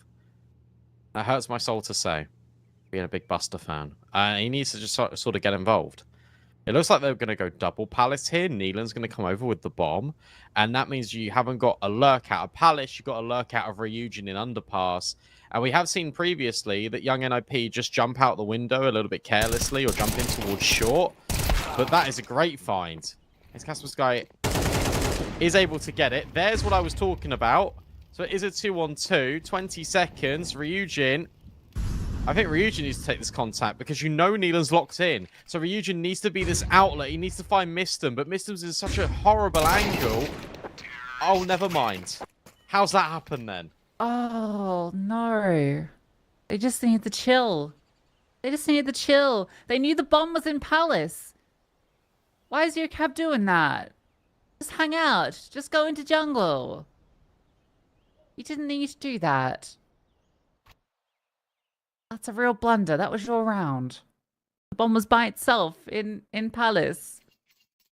That hurts my soul to say, being a big Buster fan. He needs to just sort of get involved. It looks like they're going to go double Palace here. Neelan's going to come over with the bomb. And that means you haven't got a lurk out of Palace. You've got a lurk out of Ryujin in Underpass. And we have seen previously that Young NIP just jump out the window a little bit carelessly or jump in towards short. But that is a great find. This Casper Sky is able to get it. There's what I was talking about. So it is a 2-on-2. 20 seconds. Ryujin. I think Ryujin needs to take this contact because you know Neelan's locked in. So Ryujin needs to be this outlet. He needs to find Mistum, but Mistum's in such a horrible angle. Oh, never mind. How's that happen then? Oh, no. They just need to chill. They just needed to chill. They knew the bomb was in Palace. Why is your cab doing that? Just hang out. Just go into jungle. You didn't need to do that. That's a real blunder. That was your round. The bomb was by itself in Palace.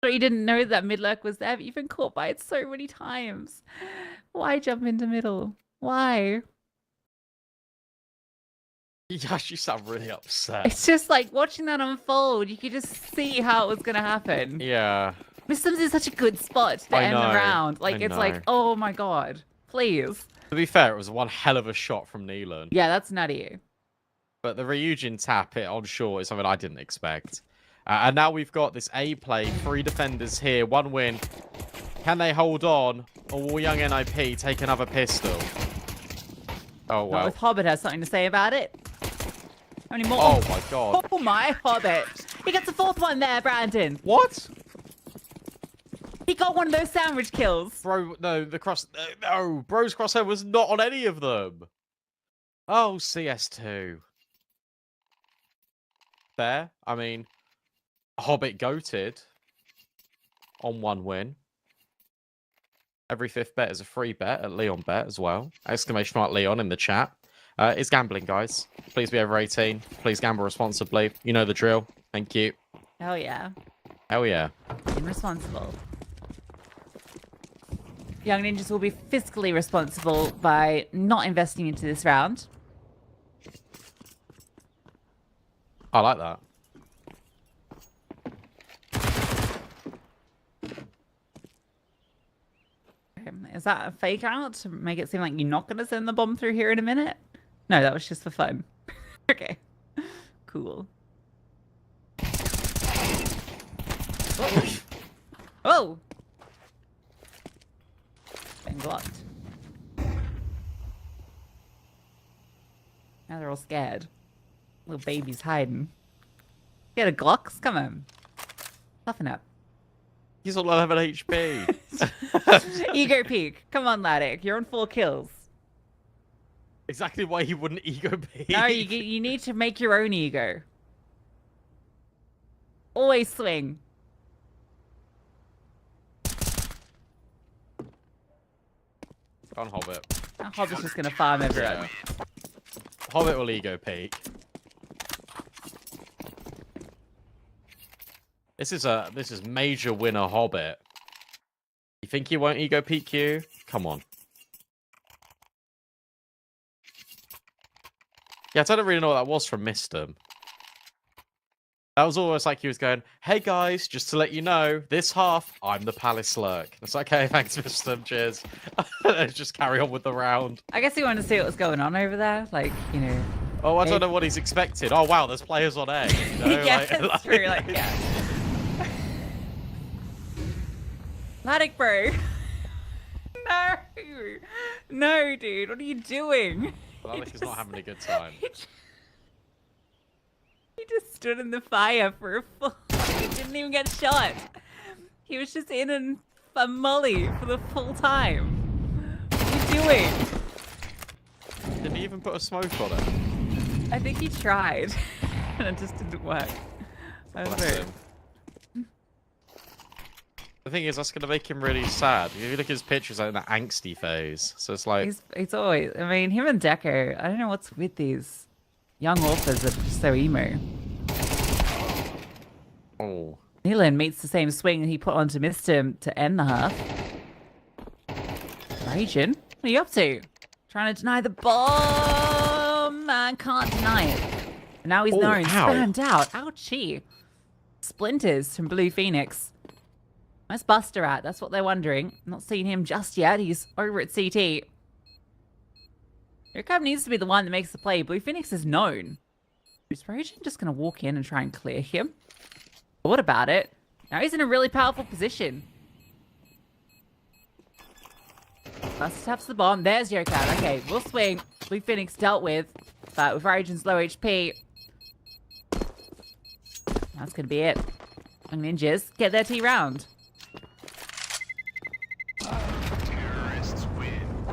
So you didn't know that mid lurk was there, but you've been caught by it so many times. Why jump into middle? Why? You actually sound really upset. It's just like watching that unfold. You could just see how it was going to happen. Yeah. Mistum's in such a good spot to end the round. Like, it's like, oh my god. Please. To be fair, it was one hell of a shot from Neelan. Yeah, that's nutty. But the Ryujin tap it on short is something I didn't expect. And now we've got this A play. 3 defenders here. 1 win. Can they hold on? Or will Young NIP take another pistol? Oh, well. Not if Hobbit has something to say about it. How many more? Oh, my God. Oh, my Hobbit. He gets the 4th one there, Brandon. What? He got one of those sandwich kills. Bro, no, the cross... no, Bro's crosshair was not on any of them. Oh, CS2. There. I mean, Hobbit goated on 1 win. Every 5th bet is a free bet at Leon Bet as well. Exclamation mark Leon in the chat. It's gambling, guys. Please be over 18. Please gamble responsibly. You know the drill. Thank you. Hell yeah. Hell yeah. Being responsible. Young Ninjas will be fiscally responsible by not investing into this round. I like that. Is that a fake out to make it seem like you're not going to send the bomb through here in a minute? No, that was just for fun. Okay. Cool. Oh! Been blocked. Now they're all scared. Little baby's hiding. Get a Glocks? Come on. Toughen up. He's on 11 HP. Ego peak. Come on, Latic. You're on 4 kills. Exactly why he wouldn't ego peak. No, you need to make your own ego. Always swing. On Hobbit. Now Hobbit's just going to farm everyone. Yeah. Hobbit will ego peak. This is major winner Hobbit. You think he won't ego peak you? Come on. Yeah, I don't really know what that was from Mistum. That was almost like he was going, hey guys, just to let you know, this half, I'm the Palace Lurk. It's like, okay, thanks, Mistum, cheers. Just carry on with the round. I guess he wanted to see what was going on over there. Like, you know. Oh, I don't know what he's expected. Oh, wow, there's players on A. You know? Yeah, that's true. Like, yeah. Latic, bro. No! No, dude, what are you doing? Alec is not having a good time. He just stood in the fire for a full... He didn't even get shot. He was just in a molly for the full time. What are you doing? Didn't he even put a smoke on it? I think he tried, and it just didn't work. I don't Bless know. him. The thing is, that's going to make him really sad. If you look at his pictures, like in that angsty phase. So it's like... He's always... I mean, him and Decker, I don't know what's with these young authors that are just so emo. Oh. Nealon meets the same swing he put onto Mister to end the half. Raging, what are you up to? Trying to deny the bomb. Man can't deny it. And now he's known, spammed out. Ouchie. Splinters from Blue Phoenix. Where's Buster at? That's what they're wondering. Not seen him just yet. He's over at CT. Hellcup needs to be the one that makes the play. Blue Phoenix is known. Is Raging just going to walk in and try and clear him? Thought about it. Now he's in a really powerful position. Buster taps the bomb. There's Hellcup. Okay, we'll swing. Blue Phoenix dealt with. But with Raging's low HP, that's going to be it. And Ninjas get their T round.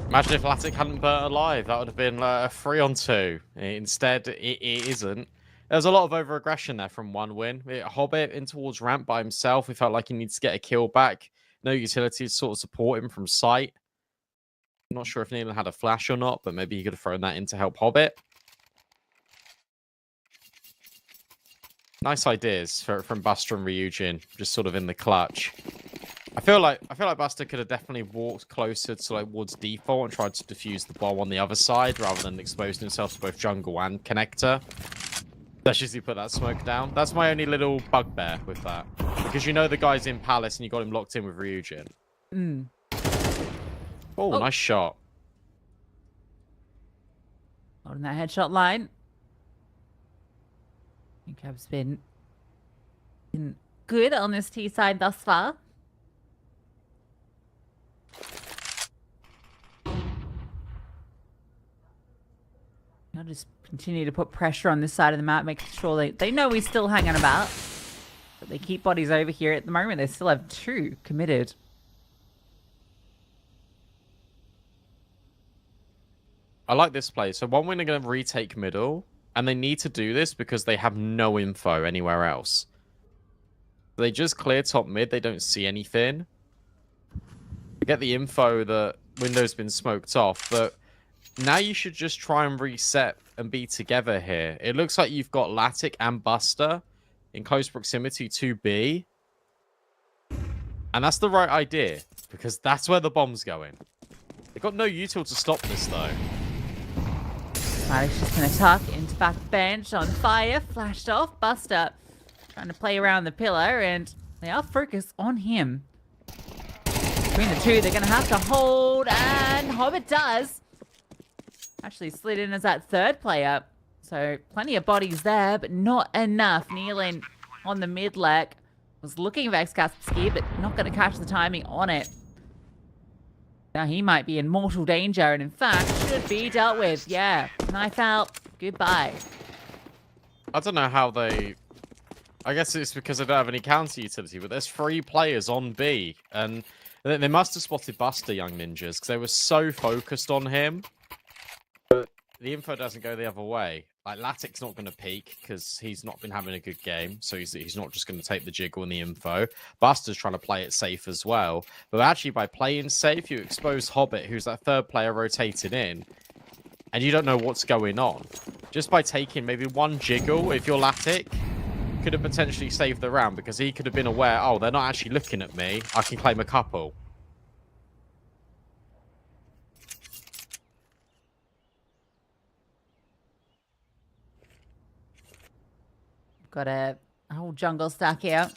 Imagine if Latic hadn't burnt alive. That would have been a 3-on-2. Instead, it isn't. There's a lot of over-aggression there from one win. Hobbit in towards ramp by himself. We felt like he needs to get a kill back. No utility to sort of support him from sight. I'm not sure if Nealon had a flash or not, but maybe he could have thrown that in to help Hobbit. Nice ideas from Buster and Ryujin, just sort of in the clutch. I feel like Buster could have definitely walked closer to like Wood's default and tried to defuse the bomb on the other side rather than exposing himself to both jungle and connector. Especially as he put that smoke down. That's my only little bugbear with that. Because you know the guy's in Palace and you got him locked in with Ryujin. Oh, nice shot. Holding that headshot line. Hellcup's been good on this T side thus far. I'll just continue to put pressure on this side of the map, making sure they know he's still hanging about. But they keep bodies over here at the moment. They still have 2 committed. I like this play. So one win are going to retake middle, and they need to do this because they have no info anywhere else. They just clear top mid. They don't see anything. They get the info that window's been smoked off, but now you should just try and reset and be together here. It looks like you've got Latic and Buster in close proximity to B. And that's the right idea, because that's where the bomb's going. They've got no util to stop this, though. Thematic's just going to tuck into back bench on fire. Flashed off. Buster trying to play around the pillar, and they are focused on him. Between the two, they're going to have to hold, and Hobbit does. Actually slid in as that third player. So plenty of bodies there, but not enough. Nealon on the mid leg was looking for X-Kaspersky, but not going to catch the timing on it. Now he might be in mortal danger, and in fact, should be dealt with. Yeah, knife out. Goodbye. I don't know how they... I guess it's because they don't have any counter utility, but there's 3 players on B, and they must have spotted Buster, Young Ninjas, because they were so focused on him. But the info doesn't go the other way. Like, Latic's not going to peek, because he's not been having a good game, so he's not just going to take the jiggle and the info. Buster's trying to play it safe as well. But actually, by playing safe, you expose Hobbit, who's that third player rotated in, and you don't know what's going on. Just by taking maybe one jiggle, if you're Latic, could have potentially saved the round, because he could have been aware, oh, they're not actually looking at me, I can claim a couple. Got a whole jungle stack here.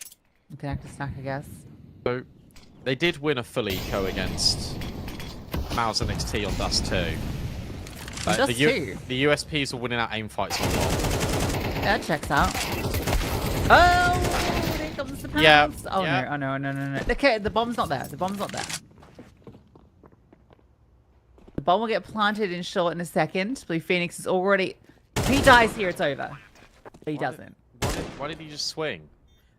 Connector stack, I guess. So, they did win a full eco against Mouse and XT on Dust 2. Like, Dust 2? The USPs were winning out aim fights on one. That checks out. Oh, there comes the pounds. Yeah, Oh, yeah. no. The bomb's not there. The bomb's not there. bomb will get planted in short in a second. Blue Phoenix is already... If he dies here, it's over. But he doesn't. Why did he just swing?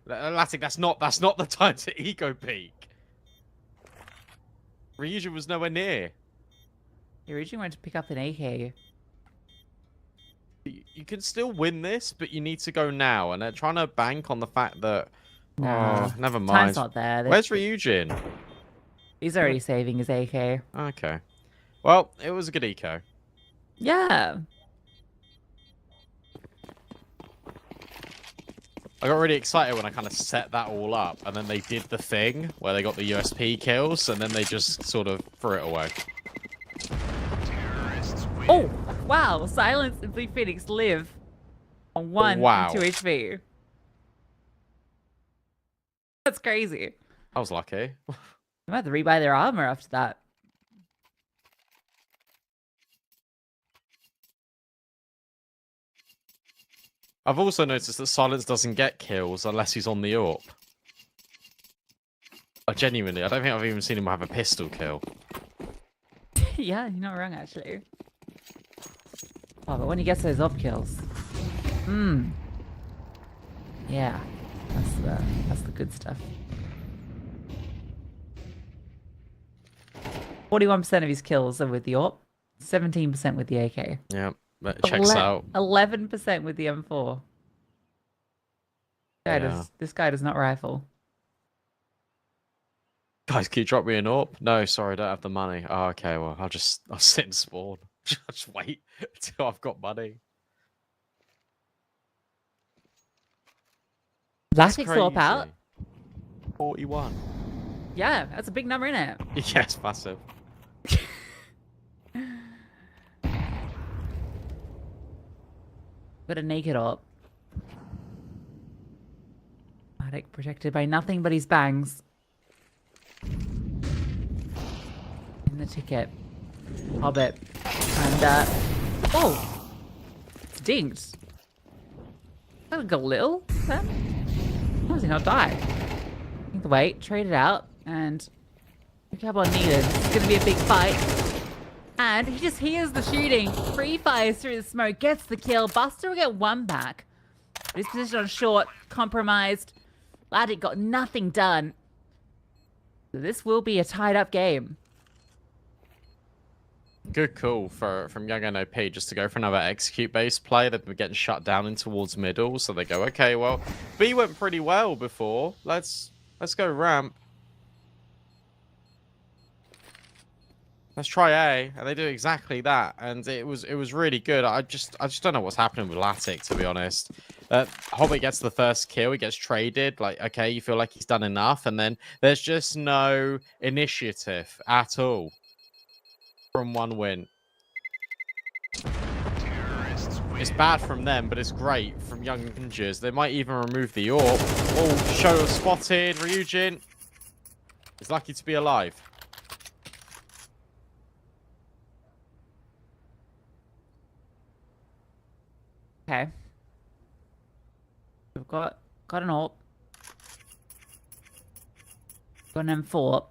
Latic, that's not the time to ego peek. Ryujin was nowhere near. Ryujin went to pick up an AK. You can still win this, but you need to go now. And they're trying to bank on the fact that... Nah, oh, never mind. time's not there. Where's Ryujin? He's already saving his AK. Okay. Well, it was a good eco. Yeah. I got really excited when I kind of set that all up, and then they did the thing where they got the USP kills, and then they just sort of threw it away. Oh, wow. Silence and Blue Phoenix live on 1 Wow. and 2 HP. That's crazy. I was lucky. They might have to rebuy their armor after that. I've also noticed that Silence doesn't get kills unless he's on the AWP. Genuinely, I don't think I've even seen him have a pistol kill. Yeah, you're not wrong, actually. Oh, but when he gets those op kills. Yeah. That's the good stuff. 41% of his kills are with the AWP, 17% with the AK. Yeah, that checks out. 11% with the M4. This guy does not rifle. Guys, can you drop me an AWP? No, sorry, I don't have the money. Oh, okay, well, I'll sit and spawn. I'll just wait until I've got money. Latic swap out. 41. Yeah, that's a big number, isn't it? Yes, massive. Got a naked op. Latic protected by nothing but his bangs. In the ticket. Hobbit. And, oh! It's dinged. That would go little, then. How does he not die? Either way, trade it out, and look how well needed. It's gonna be a big fight. And he just hears the shooting. Free fires through the smoke, gets the kill. Buster will get one back. His position on short, compromised. Latic got nothing done. So this will be a tied up game. Good call from Young NOP just to go for another execute based play. They've been getting shut down in towards middle, so they go, okay, well, B went pretty well before. Let's go ramp. Let's try A, and they do exactly that, and it was really good. I just don't know what's happening with Latic, to be honest. Hobbit gets the first kill, he gets traded. Like, okay, you feel like he's done enough, and then there's just no initiative at all from one win. It's bad from them, but it's great from Young Ninjas. They might even remove the AWP. Oh, show spotted. Ryujin is lucky to be alive. Okay. We've got an AWP. Got an M4.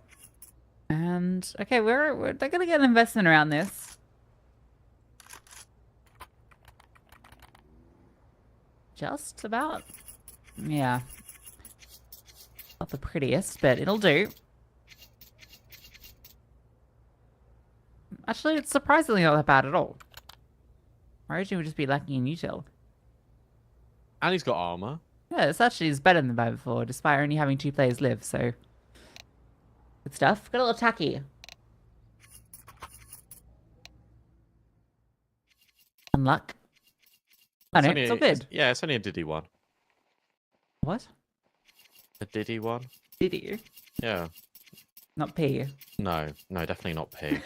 And okay, they're gonna get an investment around this. Just about. Yeah. Not the prettiest, but it'll do. Actually, it's surprisingly not that bad at all. Origin would just be lacking in util. And he's got armor. Yeah, it's actually better than the buy before, despite only having 2 players live, so... Good stuff. Got a little tacky. Unluck. Oh no, it's all good. Yeah, it's only a Diddy one. What? A Diddy one? Did you? Yeah. Not P. No, definitely not P.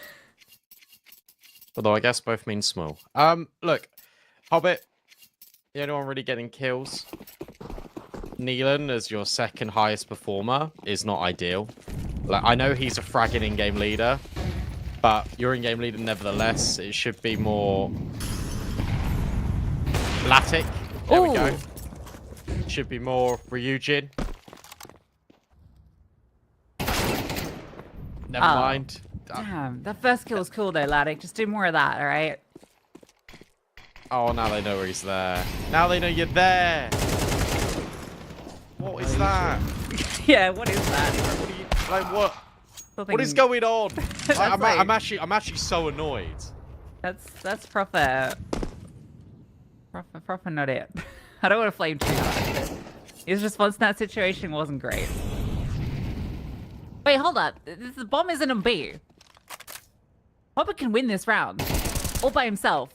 Although I guess both mean small. Look, Hobbit, the only one really getting kills. Neelan as your second highest performer is not ideal. Like, I know he's a fragging in-game leader, but you're in-game leader nevertheless. It should be more Latic. There we go. It should be more Ryujin. Never mind. Damn, that first kill was cool though, Laddick. Just do more of that, all right? Oh, now they know where he's there. Now they know you're there. What is that? Yeah, what is that? What are you, like what? Something- What is going on? I'm like- actually so annoyed. That's proper not it. I don't want to flame too much. His response in that situation wasn't great. Wait, hold up. The bomb isn't on B. Hopper can win this round. All by himself.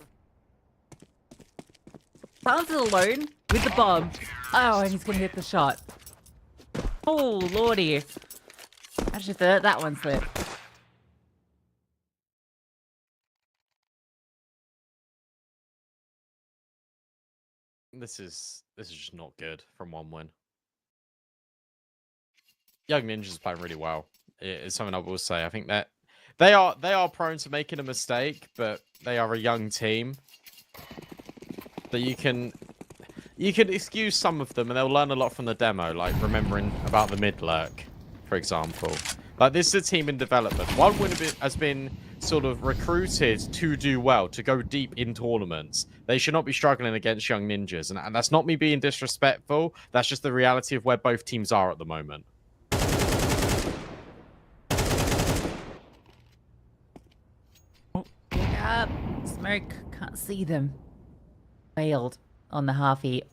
Silence is alone with the bomb. Oh, and he's gonna hit the shot. Oh, lordy. Actually, that one slipped. This is just not good from 1-win. Young Ninjas playing really well. It's something I will say. I think that they are prone to making a mistake, but they are a young team. That you can excuse some of them, and they'll learn a lot from the demo, like remembering about the mid lurk, for example. Like, this is a team in development. 1-win has been sort of recruited to do well, to go deep in tournaments. They should not be struggling against Young Ninjas, and that's not me being disrespectful. That's just the reality of where both teams are at the moment. Yeah, smoke. Can't see them. Failed on the halfie.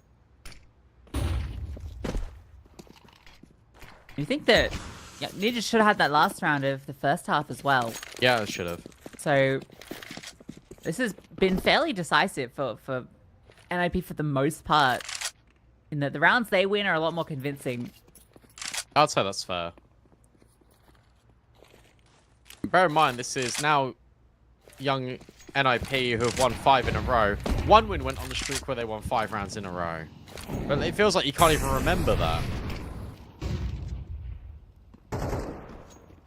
You think that Ninja should have had that last round of the first half as well. Yeah, it should have. So this has been fairly decisive for NIP for the most part. In that the rounds they win are a lot more convincing. I'd say that's fair. Bear in mind, this is now young NIP who have won 5 in a row. 1-win went on the streak where they won 5 rounds in a row. But it feels like you can't even remember that.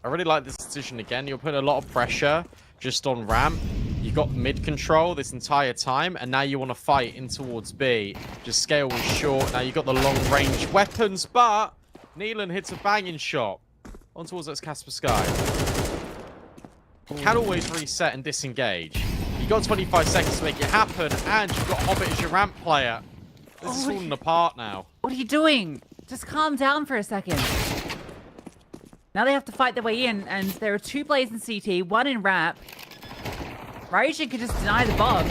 I really like this decision again. You're putting a lot of pressure just on ramp. You got mid control this entire time, and now you want to fight in towards B. Just scale was short. Now you got the long range weapons, but Neelan hits a banging shot on towards that Casper Sky. Can always reset and disengage. You got 25 seconds to make it happen, and you've got Hobbit as your ramp player. This is falling apart now. What are you doing? Just calm down for a second. Now they have to fight their way in, and there are 2 players in CT, 1 in ramp. Ryujin could just deny the bomb.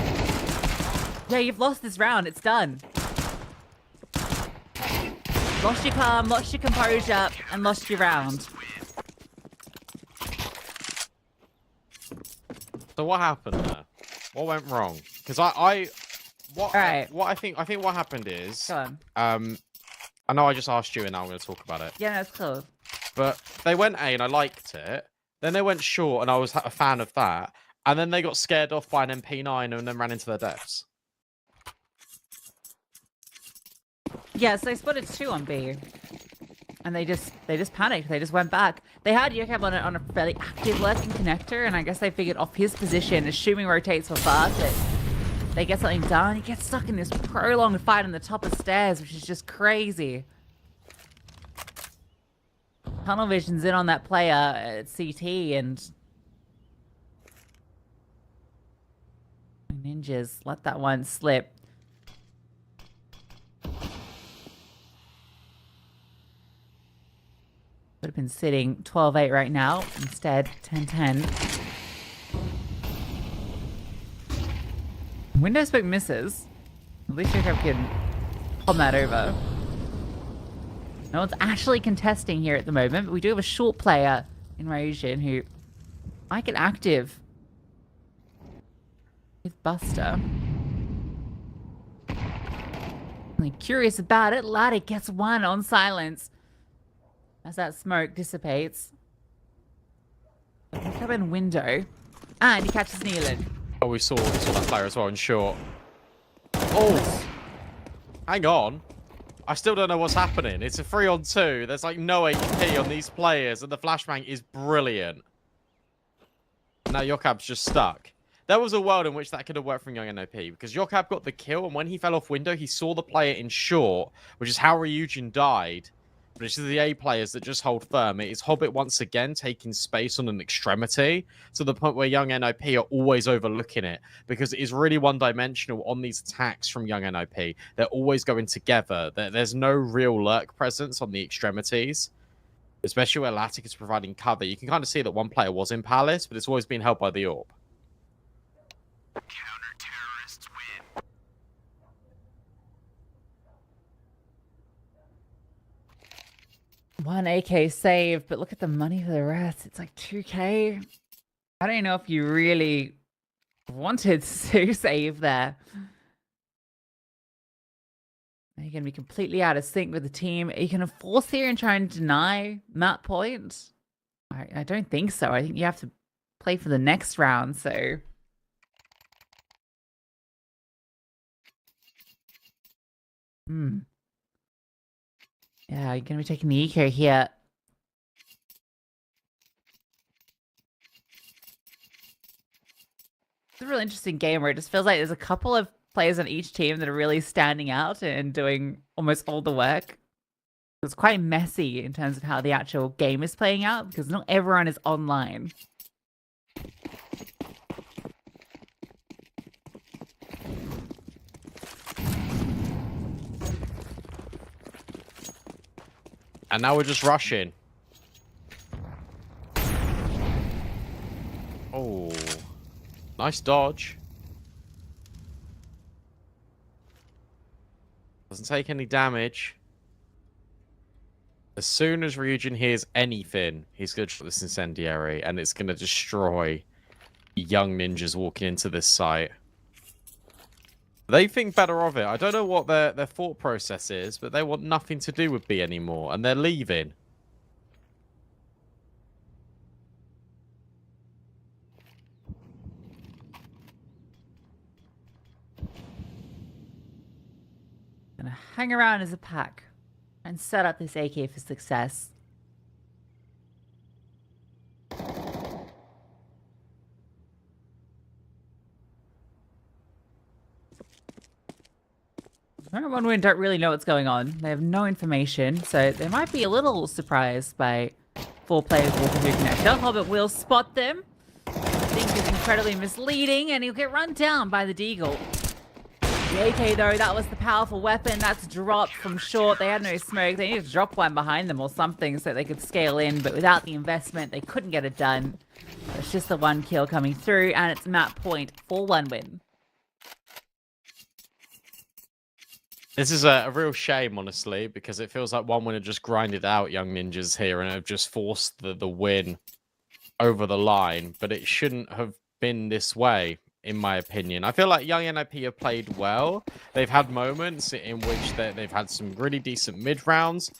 Yeah, you've lost this round. It's done. Lost your calm, lost your composure, and lost your round. So what happened there? What went wrong? Because what I think what happened is, Go on. I know I just asked you, and now I'm going to talk about it. Yeah, that's cool. But they went A, and I liked it. Then they went short, and I was a fan of that. And then they got scared off by an MP9 and then ran into their deaths. Yeah, so they spotted 2 on B. And they just panicked. They just went back. They had Hellcup on a fairly active lurking connector, and I guess they figured off his position, assuming rotates for fast, that they get something done. He gets stuck in this prolonged fight on the top of stairs, which is just crazy. Tunnel vision's in on that player at CT, and Ninjas let that one slip. Would have been sitting 12-8 right now. Instead, 10-10. Window smoke misses. At least Hellcup can palm that over. No one's actually contesting here at the moment, but we do have a short player in Ryujin who might get active with Buster. Really curious about it. Laddick gets 1 on silence as that smoke dissipates. Look up in window, and he catches Neelan. Oh, we saw that player as well in short. Oh, hang on. I still don't know what's happening. It's a 3-on-2. There's like no HP on these players, and the flashbang is brilliant. Now Hellcup's just stuck. There was a world in which that could have worked from Young NOP, because Hellcup got the kill, and when he fell off window, he saw the player in short, which is how Ryujin died. Which is the A players that just hold firm. It is Hobbit once again taking space on an extremity to the point where Young NIP are always overlooking it because it is really one-dimensional on these attacks from Young NIP. They're always going together. There's no real lurk presence on the extremities, especially where Latic is providing cover. You can kind of see that one player was in Palace, but it's always been held by the Orb. Counter-terrorists win. One AK save, but look at the money for the rest. It's like 2K. I don't know if you really wanted to save there. Are you going to be completely out of sync with the team? Are you going to force here and try and deny that point? I don't think so. I think you have to play for the next round, so... Yeah, you're going to be taking the eco here. It's a really interesting game where it just feels like there's a couple of players on each team that are really standing out and doing almost all the work. It's quite messy in terms of how the actual game is playing out because not everyone is online. And now we're just rushing. Oh, nice dodge. Doesn't take any damage. As soon as Ryujin hears anything, he's going to drop this incendiary, and it's going to destroy young ninjas walking into this site. They think better of it. I don't know what their thought process is, but they want nothing to do with B anymore, and they're leaving. Gonna hang around as a pack and set up this AK for success. One Win don't really know what's going on. They have no information, so they might be a little surprised by 4 players walking through connector. Hobbit will spot them. I think is incredibly misleading, and he'll get run down by the Deagle. The AK, though, that was the powerful weapon. That's dropped from short. They had no smoke. They needed to drop one behind them or something so they could scale in, but without the investment, they couldn't get it done. It's just the 1 kill coming through, and it's map point for 1 win. This is a real shame, honestly, because it feels like 1 win had just grinded out Young Ninjas here and have just forced the win over the line, but it shouldn't have been this way, in my opinion. I feel like Young NIP have played well. They've had moments in which they've had some really decent mid-rounds,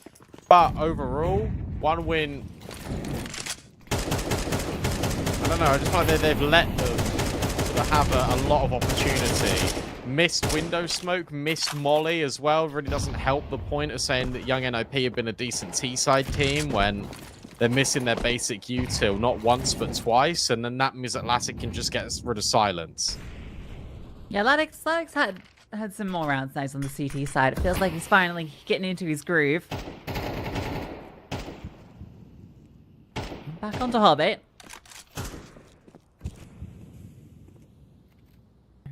but overall, 1 win... I don't know, I just feel like they've let them sort of have a lot of opportunity. Missed window smoke, missed molly as well. Really doesn't help the point of saying that Young NIP have been a decent T-side team when they're missing their basic util not once but twice, and then that means that Latic can just get rid of silence. Yeah, Latic's had some more rounds nice on the CT side. It feels like he's finally getting into his groove. Back onto Hobbit.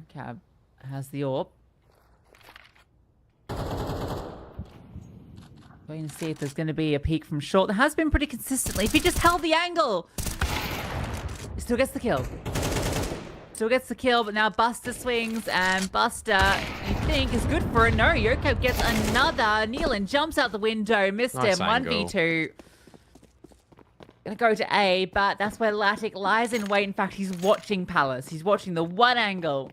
Cab has the orb. Waiting to see if there's going to be a peek from short. There has been pretty consistently. If he just held the angle, he still gets the kill. Still gets the kill, but now Buster swings, and Buster, you think, is good for it. No, Hellcup gets another. Nealon jumps out the window, missed Nice him. angle. 1v2. Gonna go to A, but that's where Latic lies in wait. In fact, he's watching Palace. He's watching the one angle.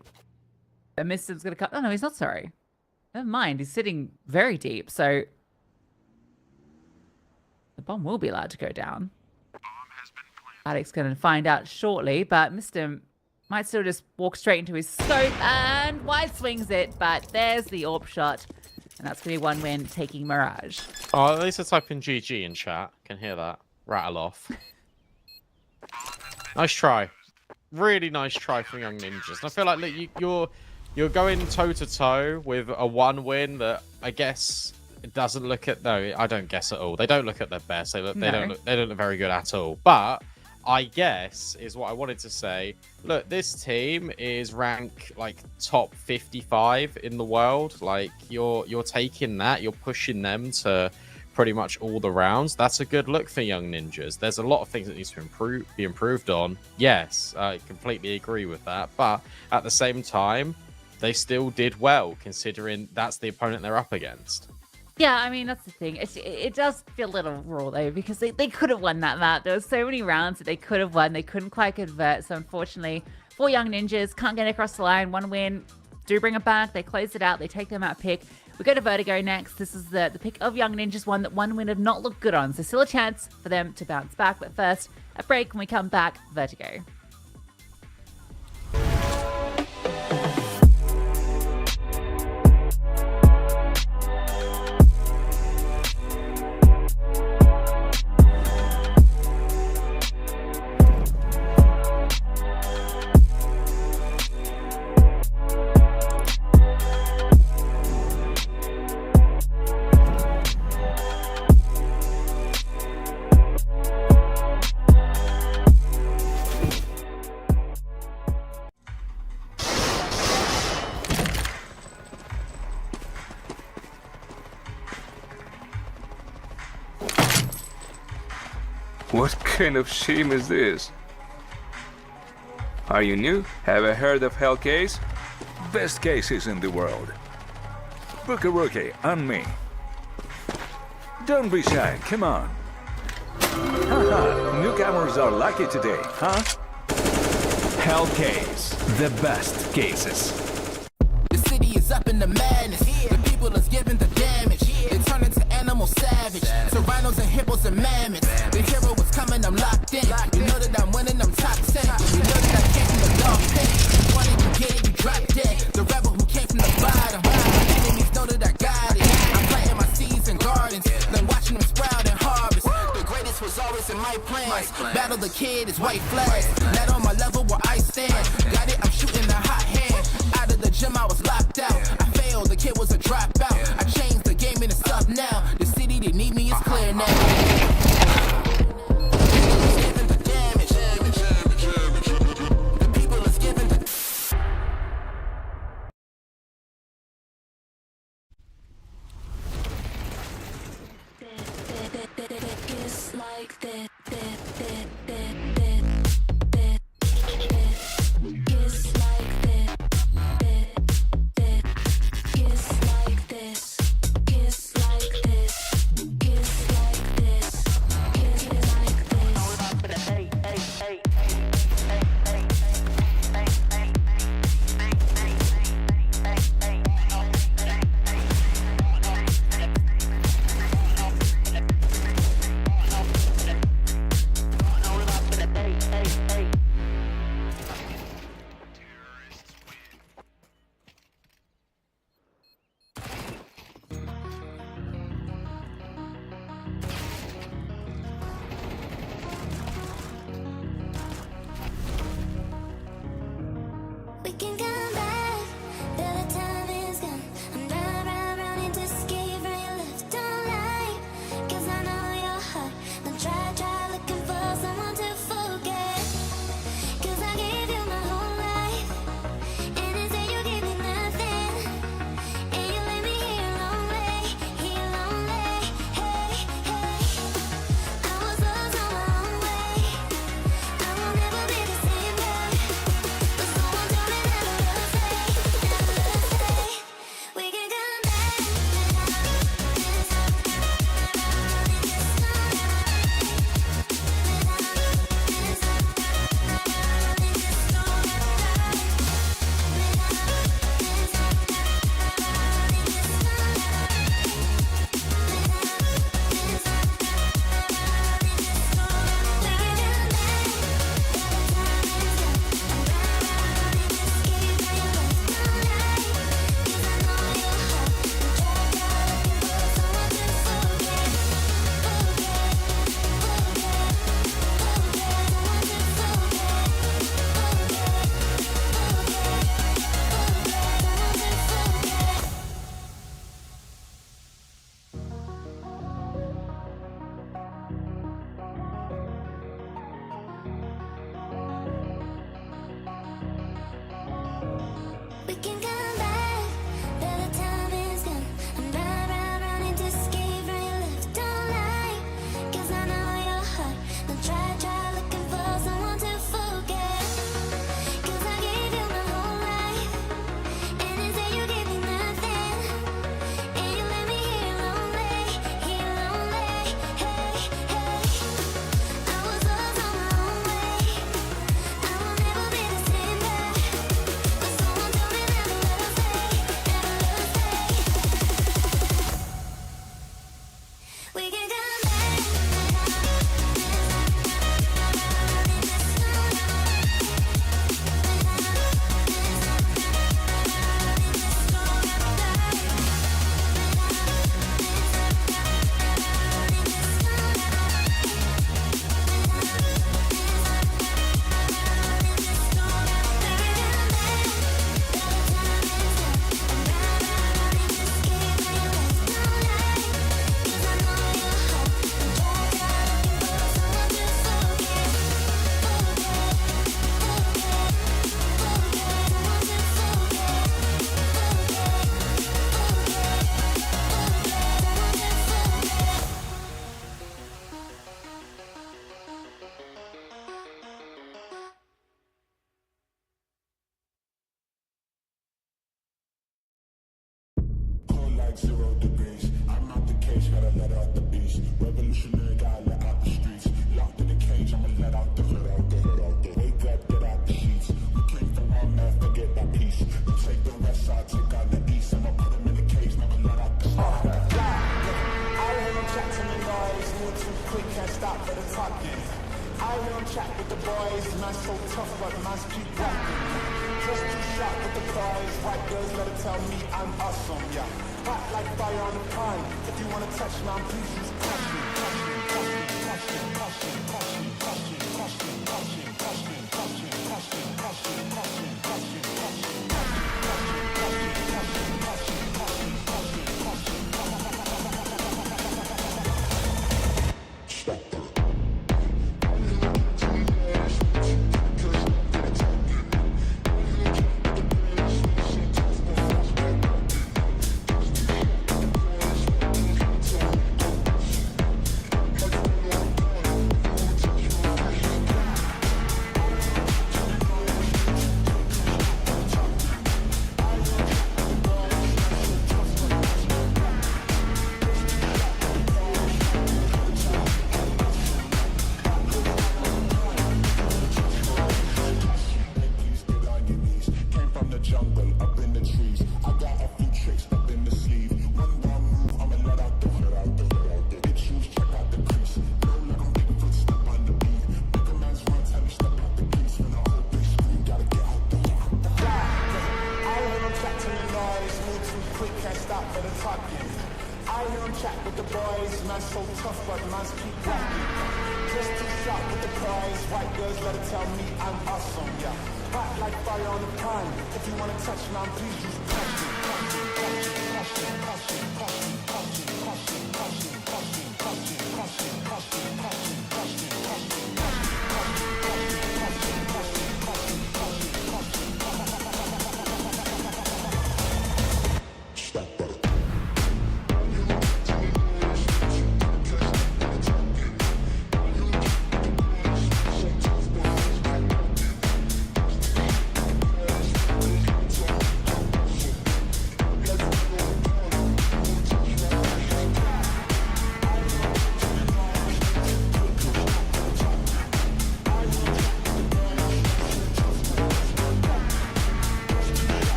And Mistim's gonna come. Oh no, he's not, sorry. Never mind, he's sitting very deep, so the bomb will be allowed to go down. Latic's gonna find out shortly, but Mistim might still just walk straight into his scope and wide swings it, but there's the AWP shot. And that's gonna be 1 win taking Mirage. Oh, at least I type in GG in chat. Can hear that. Rattle off. Nice try. Really nice try from Young Ninjas. And I feel like look, you're going toe-to-toe with a 1 win that I guess It doesn't look at no. I don't guess at all. They don't look at their best. They No. don't look very good at all. But I guess is what I wanted to say. Look, this team is ranked like top 55 in the world. Like you're taking that, you're pushing them to pretty much all the rounds. That's a good look for Young Ninjas. There's a lot of things that needs to be improved on. Yes, I completely agree with that. But at the same time, they still did well considering that's the opponent they're up against. Yeah, I mean, that's the thing. It does feel a little raw, though, because they could have won that map. There were so many rounds that they could have won. They couldn't quite convert. So, unfortunately, for Young Ninjas, can't get across the line. One win. Do bring it back. They close it out. They take their map pick. We go to Vertigo next. This is the pick of Young Ninjas, one that one win have not looked good on. So, still a chance for them to bounce back. But first, a break. When we come back, Vertigo. What kind of shame is this? Are you new? Ever heard of Hellcase? Best cases in the world. Book a rookie and me. Don't be shy, come on. Haha, newcomers are lucky today, huh? Hellcase, the best cases. The city is up in the madness. The people is giving the damage. They turn into animal savage. So rhinos and hippos and mammoths. The hero is coming, I'm locked in. You know that I'm winning, I'm top 10. You know that I came from the dog pit. You wanted to get it, you drop dead. The rebel who came from the bottom. My enemies know that I got it. I'm planting my seeds and gardens. Then watching them sprout and harvest. The greatest was always in my plans. Battle the kid is white flags. Not on my level where I stand. Got it, I'm shooting a hot hand. Out of the gym, I was locked out. I failed, the kid was a dropout. I changed the game and it's up now. The city that need me is clear now. Giving the damage. The people is giving the It's like that. Kiss like this. can come back. Better time is gone. I'm running to escape from your left. Don't lie, 'cause I know your heart. Don't try looking for someone to forget. 'Cause I gave you my whole life, and instead you gave me nothing. And you let me here lonely. Hey, hey. I was lost on my own way. I will never be the same back. But someone told me never let us stay. We can come back. Cold like 0 degrees. I'm out the cage, gotta let out the beast. Revolutionary, gotta let out the streets. Locked in the cage, I'ma let out the hood, out the hood, out the wake up, get out the sheets. We came from one man, forget that peace. You take the west side, take out the east. I'ma put him in the cage, never let out the side. I hear him chat to me noise, move too quick, can't stop for the talking. I hear him chat with the boys, man so tough, but man's keep walking. Just too sharp with the prize, white girls better tell me I'm awesome, yeah. Hot like fire on the pine, if you wanna touch me, I'm please just touch me, touch me, touch me, touch me, touch me, touch me, touch me, touch me, touch me, touch me, touch me, touch me, touch me, touch me, touch me, touch me,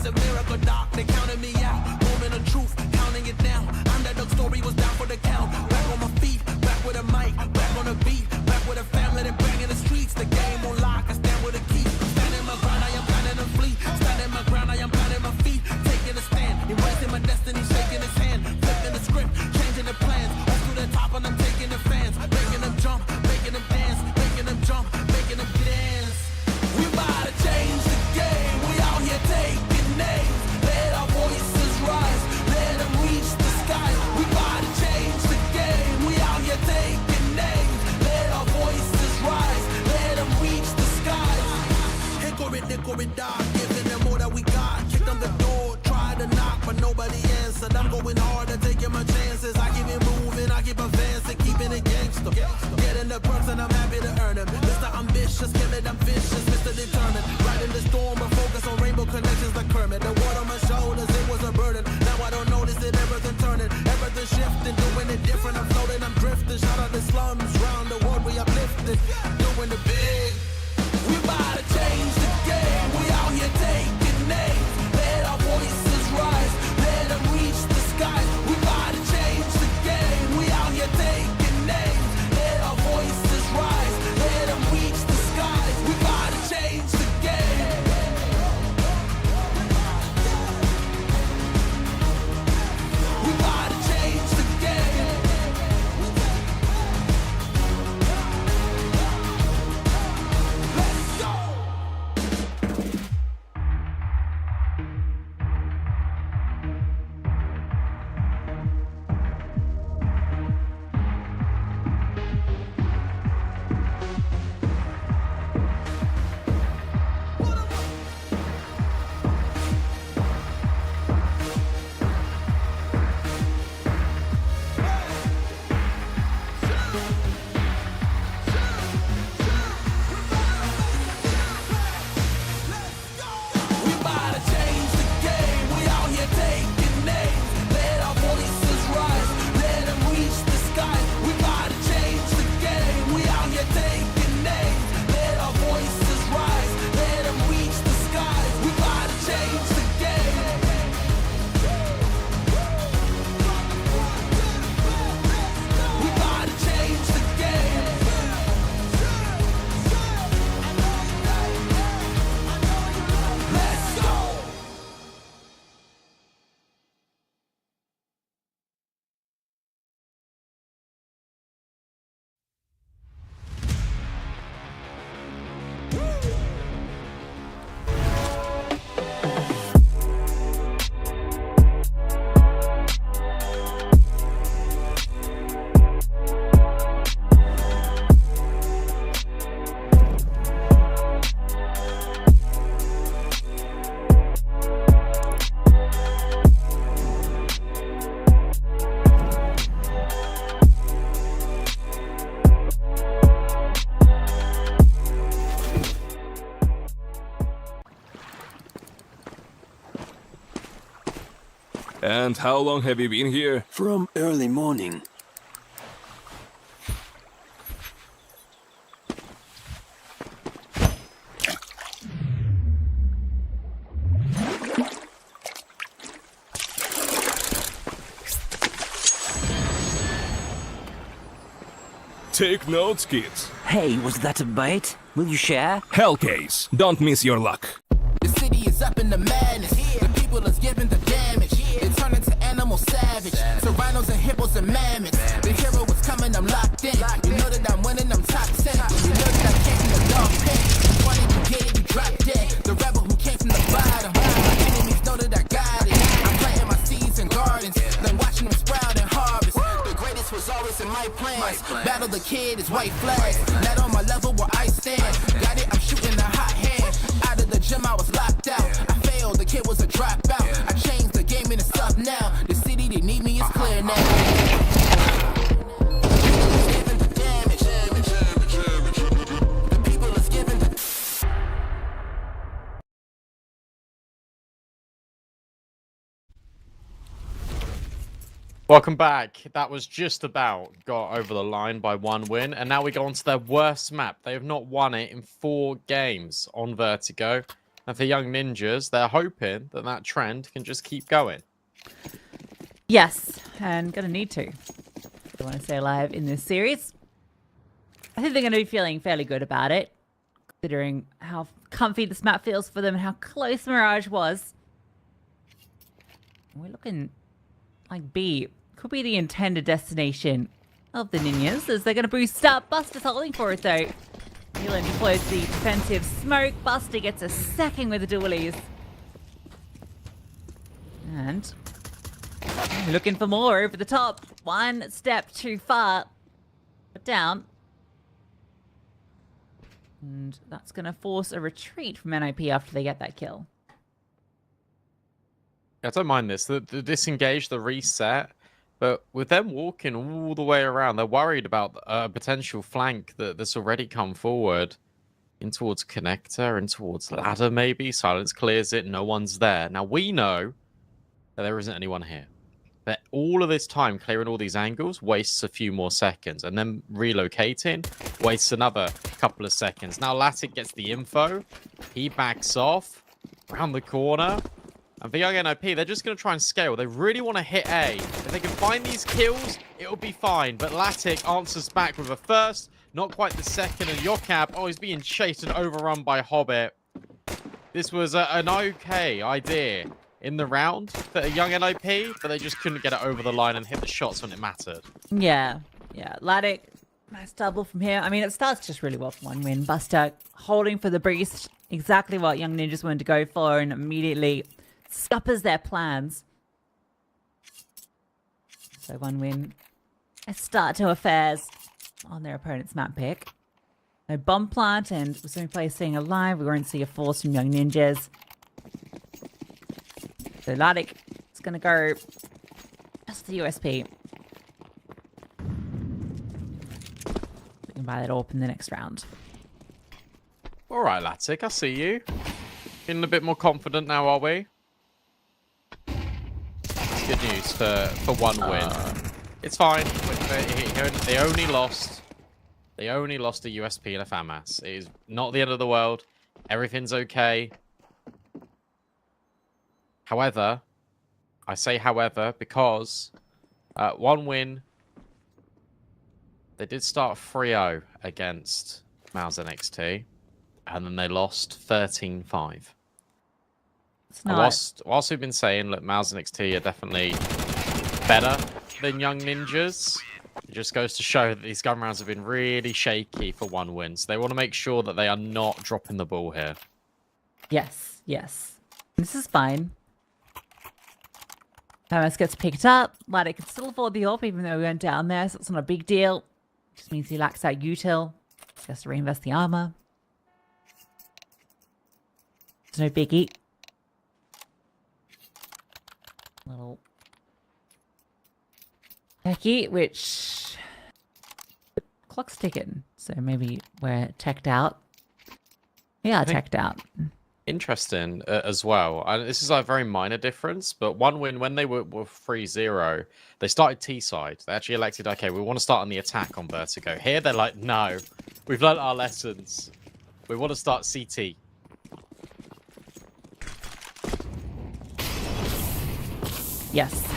It's a miracle, doc, they counted me out. Moment of truth, counting it down. Underdog story was down for the count. Back on my feet, back with a mic, back on a beat, back with a family that bang in the streets. The game on lock, I stand with a key. Standing my ground, I am planning to flee. Standing my ground, I am planting my feet. Taking a stand, embracing my destiny, shaking his hand. Flipping the script, changing the plans. Up to the top and I'm taking the fans. Making them jump, making them dance. Making them jump, making them dance. We about to change the game. We out here taking names. Let our voices rise. Let them reach the sky. We about to change the game. We out here taking names. Let our voices rise. Let them reach the sky. Hickory, dock. Giving them all that we got. Kicked on the door. Tried to knock, but nobody answered. I'm going hard and taking my chances. I keep it moving. I keep advancing. Keeping it gangster. Getting the perks and I'm happy to earn them. Mr. Ambitious, kill it, I'm vicious. Mr. Determined. Riding the storm, but focus on rainbow connections like Kermit. The water on my shoulders, it was a burden. Now I don't notice it, everything turning. Everything shifting, doing it different. I'm floating, I'm drifting. Shout out the slums, round the world we uplifted. Doing the big. We about to change the game. We out here taking names. Let our voices rise. Let them reach the sky. We about to change the game. We out here taking names. Let our voices rise. Let them reach the sky. We about to change the game. We about to change the game. Let's go. We about to change the game. We out here taking names. Let our voices rise. Let them reach the sky. We about to change the game. We out here taking names. Let our voices rise. Let them reach the sky. We about to change the game. We about to change the game. Let's go. And how long have you been here? From early morning. Take notes, kids. Hey, was that a bite? Will you share? Hellcase, don't miss your luck. The city is up in the madness. The people is giving the damage. They turn into animal savage. So rhinos and hippos and mammoths. The hero is coming, I'm locked in. You know that I'm winning, I'm top 10. You know that I came from the dog pen. Funny brigade, you drop dead. The rebel who came from the bottom. My enemies know that I got it. I'm planting my seeds in gardens. Then watching them sprout and harvest. The greatest was always in my plans. Battle the kid is white flag. Not on my level where I stand. Got it, I'm shooting a hot hand. Out of the gym, I was locked out. I failed, the kid was a dropout. I changed the game and it's up now. The city, they need me, it's clear now. Giving the damage. The people is giving the... Welcome back. That was just about got over the line by one win, and now we go on to their worst map. They have not won it in 4 games on Vertigo. And for young ninjas, they're hoping that that trend can just keep going. Yes, and gonna need to. They want to stay alive in this series. I think they're going to be feeling fairly good about it, considering how comfy this map feels for them and how close Mirage was. We're looking like B could be the intended destination of the Ninjas, as they're going to boost up. Buster's holding for it, though. Nealon deploys the defensive smoke. Buster gets a second with the dualies. And we're looking for more over the top. One step too far. But down. And that's going to force a retreat from NIP after they get that kill. I don't mind this. The disengage, the reset. But with them walking all the way around, they're worried about a potential flank that's already come forward. In towards connector, in towards ladder maybe. Silence clears it. No one's there. Now we know that there isn't anyone here. But all of this time clearing all these angles wastes a few more seconds. And then relocating wastes another couple of seconds. Now Latic gets the info. He backs off around the corner. And for young NIP, they're just going to try and scale. They really want to hit A. If they can find these kills, it'll be fine. But Latic answers back with a first. Not quite the second. And Yokab, oh, he's being chased and overrun by Hobbit. This was an okay idea in the round for a young NIP, but they just couldn't get it over the line and hit the shots when it mattered. Yeah. Latic, nice double from here. I mean, it starts just really well for one win. Buster holding for the breast, exactly what young ninjas wanted to go for, and immediately scuppers their plans. So one win. A start to affairs on their opponent's map pick. No bomb plant, and with some players staying alive, we won't see a force from young ninjas. So Latic is going to go just the USP. We can buy that up in the next round. All right, Latic, I see you. Feeling a bit more confident now, are we? It's good news for one win. It's fine. They only lost. They only lost a USP and a FAMAS. It is not the end of the world. Everything's okay. However, I say however because one win, they did start 3-0 against Mouse NXT, and then they lost 13-5. Whilst we've been saying, look, Mouse NXT are definitely better than Young Ninjas, it just goes to show that these gun rounds have been really shaky for one win. So they want to make sure that they are not dropping the ball here. Yes. This is fine. Thomas gets picked up. Latic can still afford the off, even though we went down there, so it's not a big deal. Just means he lacks that util. He has to reinvest the armor. It's no biggie. Little techie, which the clock's ticking, so maybe we're teched out. Yeah, teched out. Interesting as well. This is a very minor difference, but one win when they were 3-0, they started T-side. They actually elected, okay, we want to start on the attack on Vertigo. Here they're like, no, we've learned our lessons. We want to start CT. Yes.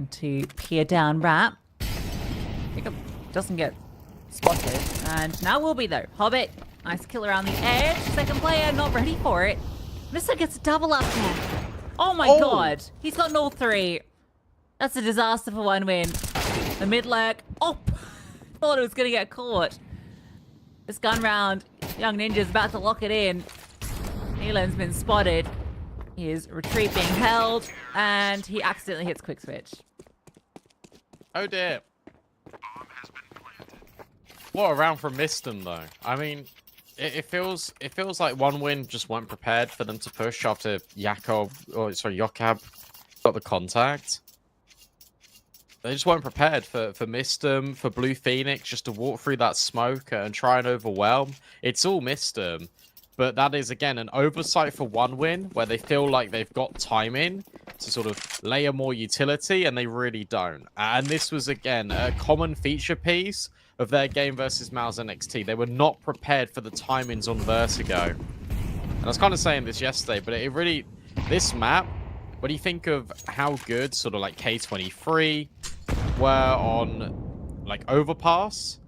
To peer down wrap. Hiccup doesn't get spotted. And now will be though. Hobbit, nice kill around the edge. Second player not ready for it. Mister gets a double up there. Oh my god. He's got an all three. That's a disaster for one win. The mid lurk. Oh, thought it was gonna get caught. This gun round, Young Ninja's about to lock it in. Nealon's been spotted. His retreat being held, and he accidentally hits quick switch. Oh dear. What a round from Miston though. I mean, it feels like one win just weren't prepared for them to push after Yokab got the contact. They just weren't prepared for Miston, for Blue Phoenix just to walk through that smoke and try and overwhelm. It's all Miston. but that is, again, an oversight for one win, where they feel like they've got timing to sort of layer more utility, and they really don't. And this was, again, a common feature piece of their game versus Mouse NXT. They were not prepared for the timings on Vertigo. And I was kind of saying this yesterday, but it really... This map, when you think of how good sort of like K23 were on like Overpass,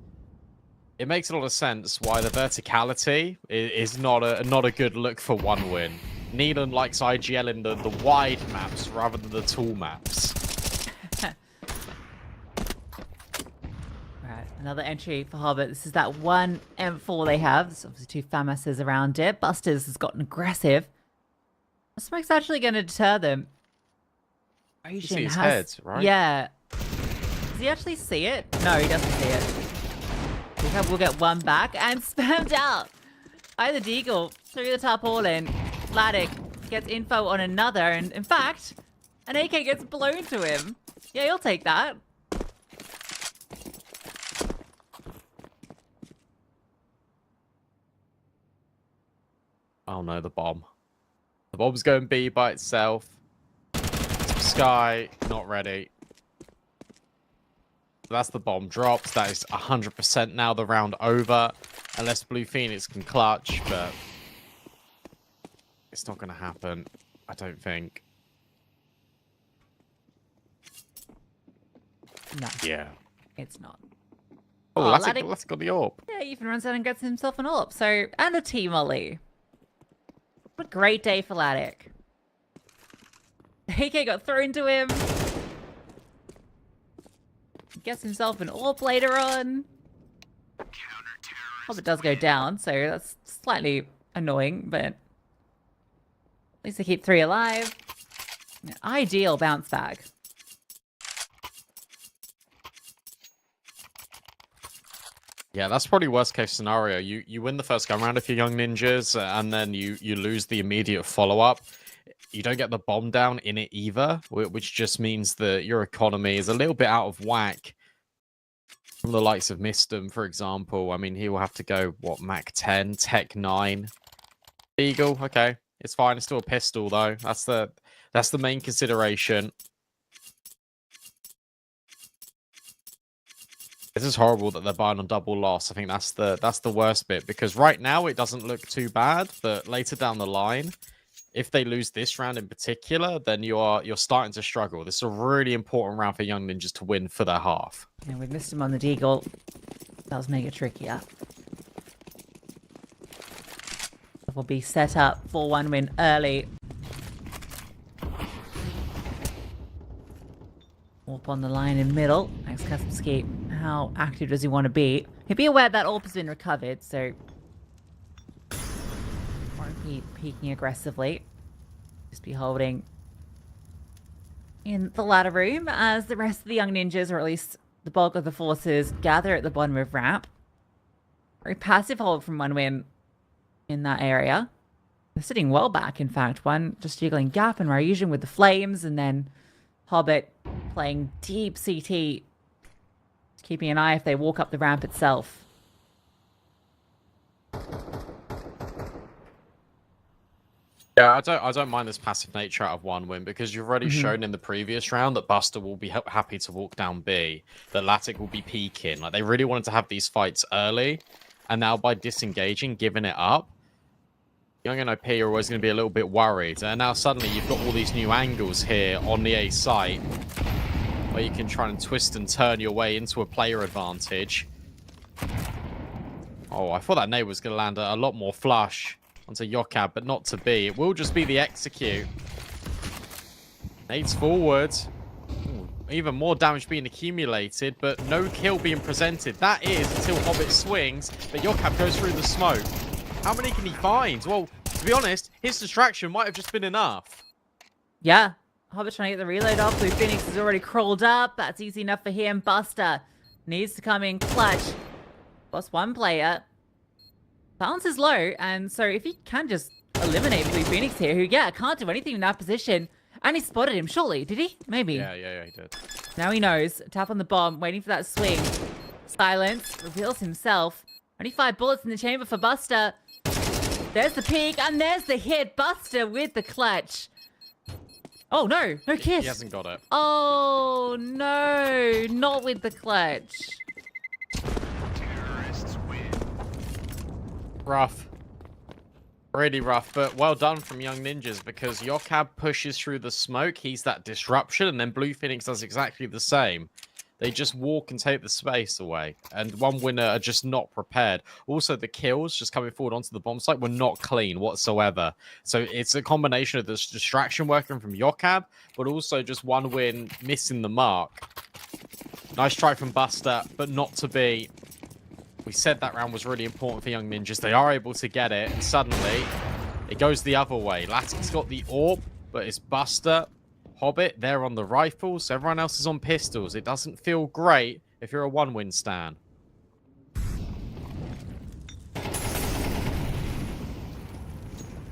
it makes a lot of sense why the verticality is not a good look for one win. Neelan likes IGL in the wide maps rather than the tall maps. Right, another entry for Hobbit. This is that one M4 they have. There's obviously 2 FAMASs around it. Busters has gotten aggressive. The smoke's actually going to deter them. You see his head, right? Yeah. Does he actually see it? No, he doesn't see it. We'll get one back and spammed out. Either Deagle through the tarpaulin. Vladik gets info on another, and in fact, an AK gets blown to him. Yeah, you'll take that. Oh no, the bomb. The bomb's going B by itself. Sky, not ready. That's the bomb drops. That is 100% now the round over. Unless Blue Phoenix can clutch, but it's not going to happen, I don't think. No. Yeah. It's not. Oh, let's go the AWP. Yeah, even runs out and gets himself an AWP. So, and a team ollie. What a great day for Latic. AK got thrown to him. Gets himself an AWP later on. Hope it does go down, so that's slightly annoying, but at least they keep 3 alive. An ideal bounce back. Yeah, that's probably worst case scenario. You win the first gun round if you're Young Ninjas, and then you lose the immediate follow-up. You don't get the bomb down in it either, which just means that your economy is a little bit out of whack from the likes of Mistum, for example. I mean, he will have to go, what, Mac 10, Tech 9. Eagle, okay. It's fine. It's still a pistol, though. That's the main consideration. This is horrible that they're buying on double loss. I think that's the worst bit, because right now it doesn't look too bad, but later down the line, if they lose this round in particular, then you're starting to struggle. This is a really important round for Young Ninjas to win for their half. Yeah, we missed him on the Deagle. That was mega trickier. Will be set up for one win early. AWP on the line in middle. Thanks, Kaspersky. How active does he want to be? He'd be aware that AWP has been recovered, so won't be peeking aggressively. Just be holding in the ladder room as the rest of the Young Ninjas, or at least the bulk of the forces, gather at the bottom of ramp. Very passive hold from one win in that area. They're sitting well back, in fact. One just jiggling Gap and Ryujin with the flames, and then Hobbit playing deep CT, keeping an eye if they walk up the ramp itself. Yeah, I don't mind this passive nature out of one win, because you've already shown in the previous round that Buster will be happy to walk down B, that Latic will be peeking. Like, they really wanted to have these fights early, and now by disengaging, giving it up, Young and OP are always going to be a little bit worried. And now suddenly you've got all these new angles here on the A site, where you can try and twist and turn your way into a player advantage. Oh, I thought that nade was going to land a lot more flush onto Yokab, but not to be. It will just be the execute. Nade's forward. Ooh, even more damage being accumulated, but no kill being presented. That is until Hobbit swings, but Yokab goes through the smoke. How many can he find? Well, to be honest, his distraction might have just been enough. Yeah. Hobbit trying to get the reload off. Blue Phoenix has already crawled up. That's easy enough for him. Buster needs to come in clutch. Lost one player. Balance is low, and so if he can just eliminate Blue Phoenix here, who, yeah, can't do anything in that position, and he spotted him, surely. Did he? Maybe. Yeah, he did. Now he knows. Tap on the bomb, waiting for that swing. Silence, reveals himself. Only 5 bullets in the chamber for Buster. There's the peek, and there's the hit. Buster with the clutch. Oh, no. No kit. He hasn't got it. Oh, no. Not with the clutch. Rough. Really rough, but well done from Young Ninjas because Yokab pushes through the smoke. He's that disruption, and then Blue Phoenix does exactly the same. They just walk and take the space away, and one winner are just not prepared. Also, the kills just coming forward onto the bomb site were not clean whatsoever. So it's a combination of this distraction working from Yokab, but also just one win missing the mark. Nice try from Buster, but not to be. We said that round was really important for Young Ninjas. They are able to get it, and suddenly it goes the other way. Latic's got the orb, but it's Buster, Hobbit, they're on the rifles. Everyone else is on pistols. It doesn't feel great if you're a one-win stan.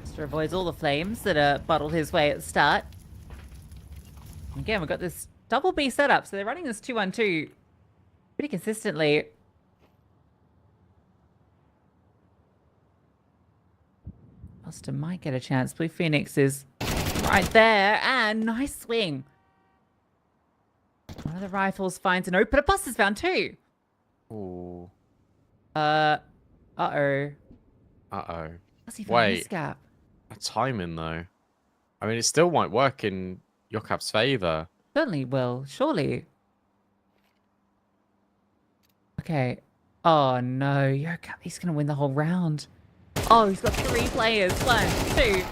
Buster avoids all the flames that bottled his way at the start. Again, we've got this double B setup, so they're running this 2-1-2 pretty consistently. Buster might get a chance. Blue Phoenix is right there, and nice swing. One of the rifles finds an opener. Buster's found two. Ooh. Uh-oh. Uh-oh. What's he found this gap? A timing, though. I mean, it still might work in Yokab's favor. Certainly will, surely. Okay. Oh, no. Yokab, he's going to win the whole round. Oh, he's got 3 players. 1, 2.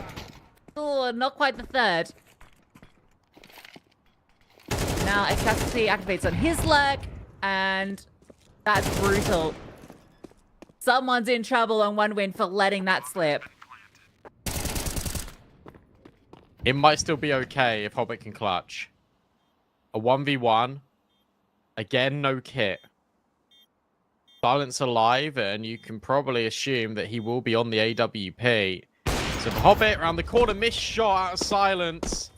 Oh, not quite the third. Now, Excessivity activates on his leg, and that's brutal. Someone's in trouble on one win for letting that slip. It might still be okay if Hobbit can clutch. A 1v1. Again, no kit. Silence alive, and you can probably assume that he will be on the AWP. So the Hobbit around the corner, missed shot out of Silence.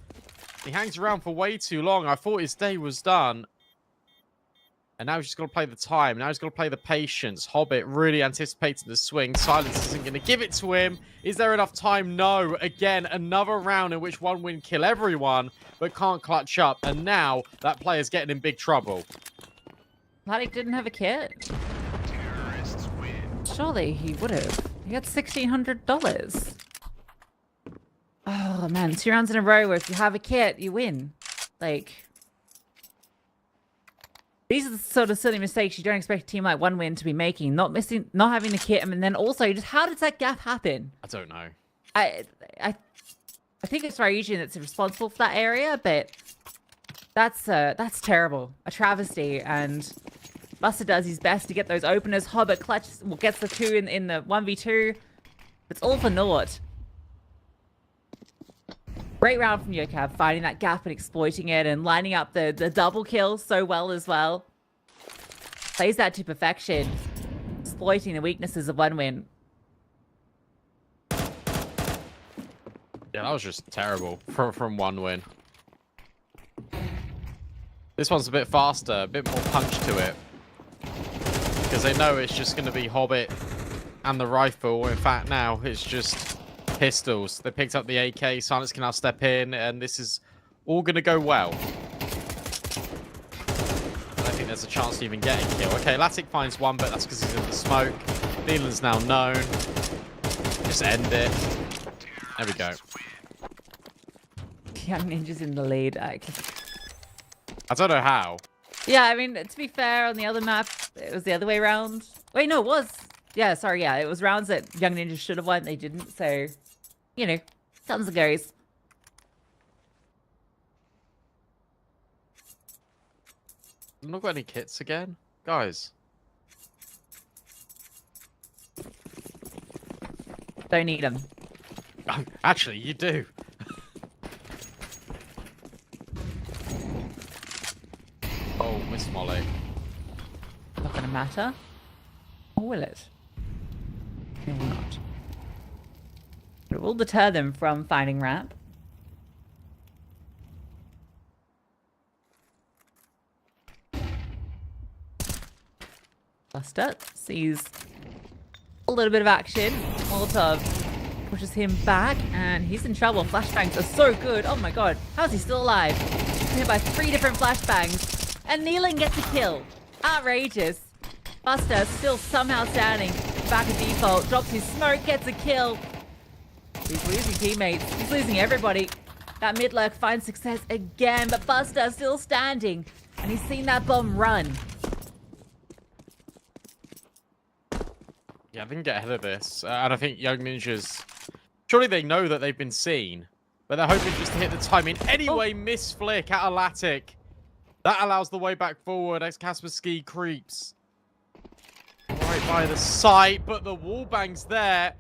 He hangs around for way too long. I thought his day was done. And now he's just got to play the time. Now he's got to play the patience. Hobbit really anticipating the swing. Silence isn't going to give it to him. Is there enough time? No. Again, another round in which one win kill everyone, but can't clutch up. And now that player's getting in big trouble. Thematic didn't have a kit. Surely he would have. He got $1,600. Oh, man. 2 rounds in a row where if you have a kit, you win. Like, these are the sort of silly mistakes you don't expect a team like One Win to be making. Not having the kit, and then also, just how does that gap happen? I don't know. I think it's Ryujin that's responsible for that area, but that's terrible. A travesty, and Buster does his best to get those openers. Hobbit gets the 2 in the 1v2. It's all for naught. Great round from Yokab, finding that gap and exploiting it and lining up the double kills so well as well. Plays that to perfection, exploiting the weaknesses of One Win. Yeah, that was just terrible from One Win. This one's a bit faster, a bit more punch to it. Because they know it's just going to be Hobbit and the rifle. In fact, now it's just pistols. They picked up the AK. Silence can now step in, and this is all going to go well. I don't think there's a chance to even get a kill. Okay, Latic finds one, but that's because he's in the smoke. Leland's now known. Just end it. There we go. Young Ninja's in the lead. I don't know how. Yeah, I mean, to be fair, on the other map, it was the other way around. Wait, no, it was. Yeah, sorry, yeah. It was rounds that Young Ninja should have won. They didn't, so, you know, comes and goes. I've not got any kits again? Guys. Don't need them. Actually, you do. Oh, Miss Molly. Not gonna matter. Or will it? It will not. But it will deter them from finding ramp. Buster sees a little bit of action. Molotov pushes him back, and he's in trouble. Flashbangs are so good. Oh my god, how is he still alive? He's hit by 3 different flashbangs, and Neelan gets a kill. Outrageous. Buster still somehow standing back at default, drops his smoke, gets a kill. He's losing teammates. He's losing everybody. That mid lurk finds success again, but Buster still standing, and he's seen that bomb run. Yeah, they can get ahead of this. And I think Young Ninjas, surely they know that they've been seen, but they're hoping just to hit the timing. Anyway, miss flick out of Latic. That allows the way back forward as Kaspersky creeps. Right by the site, but the wallbang's there.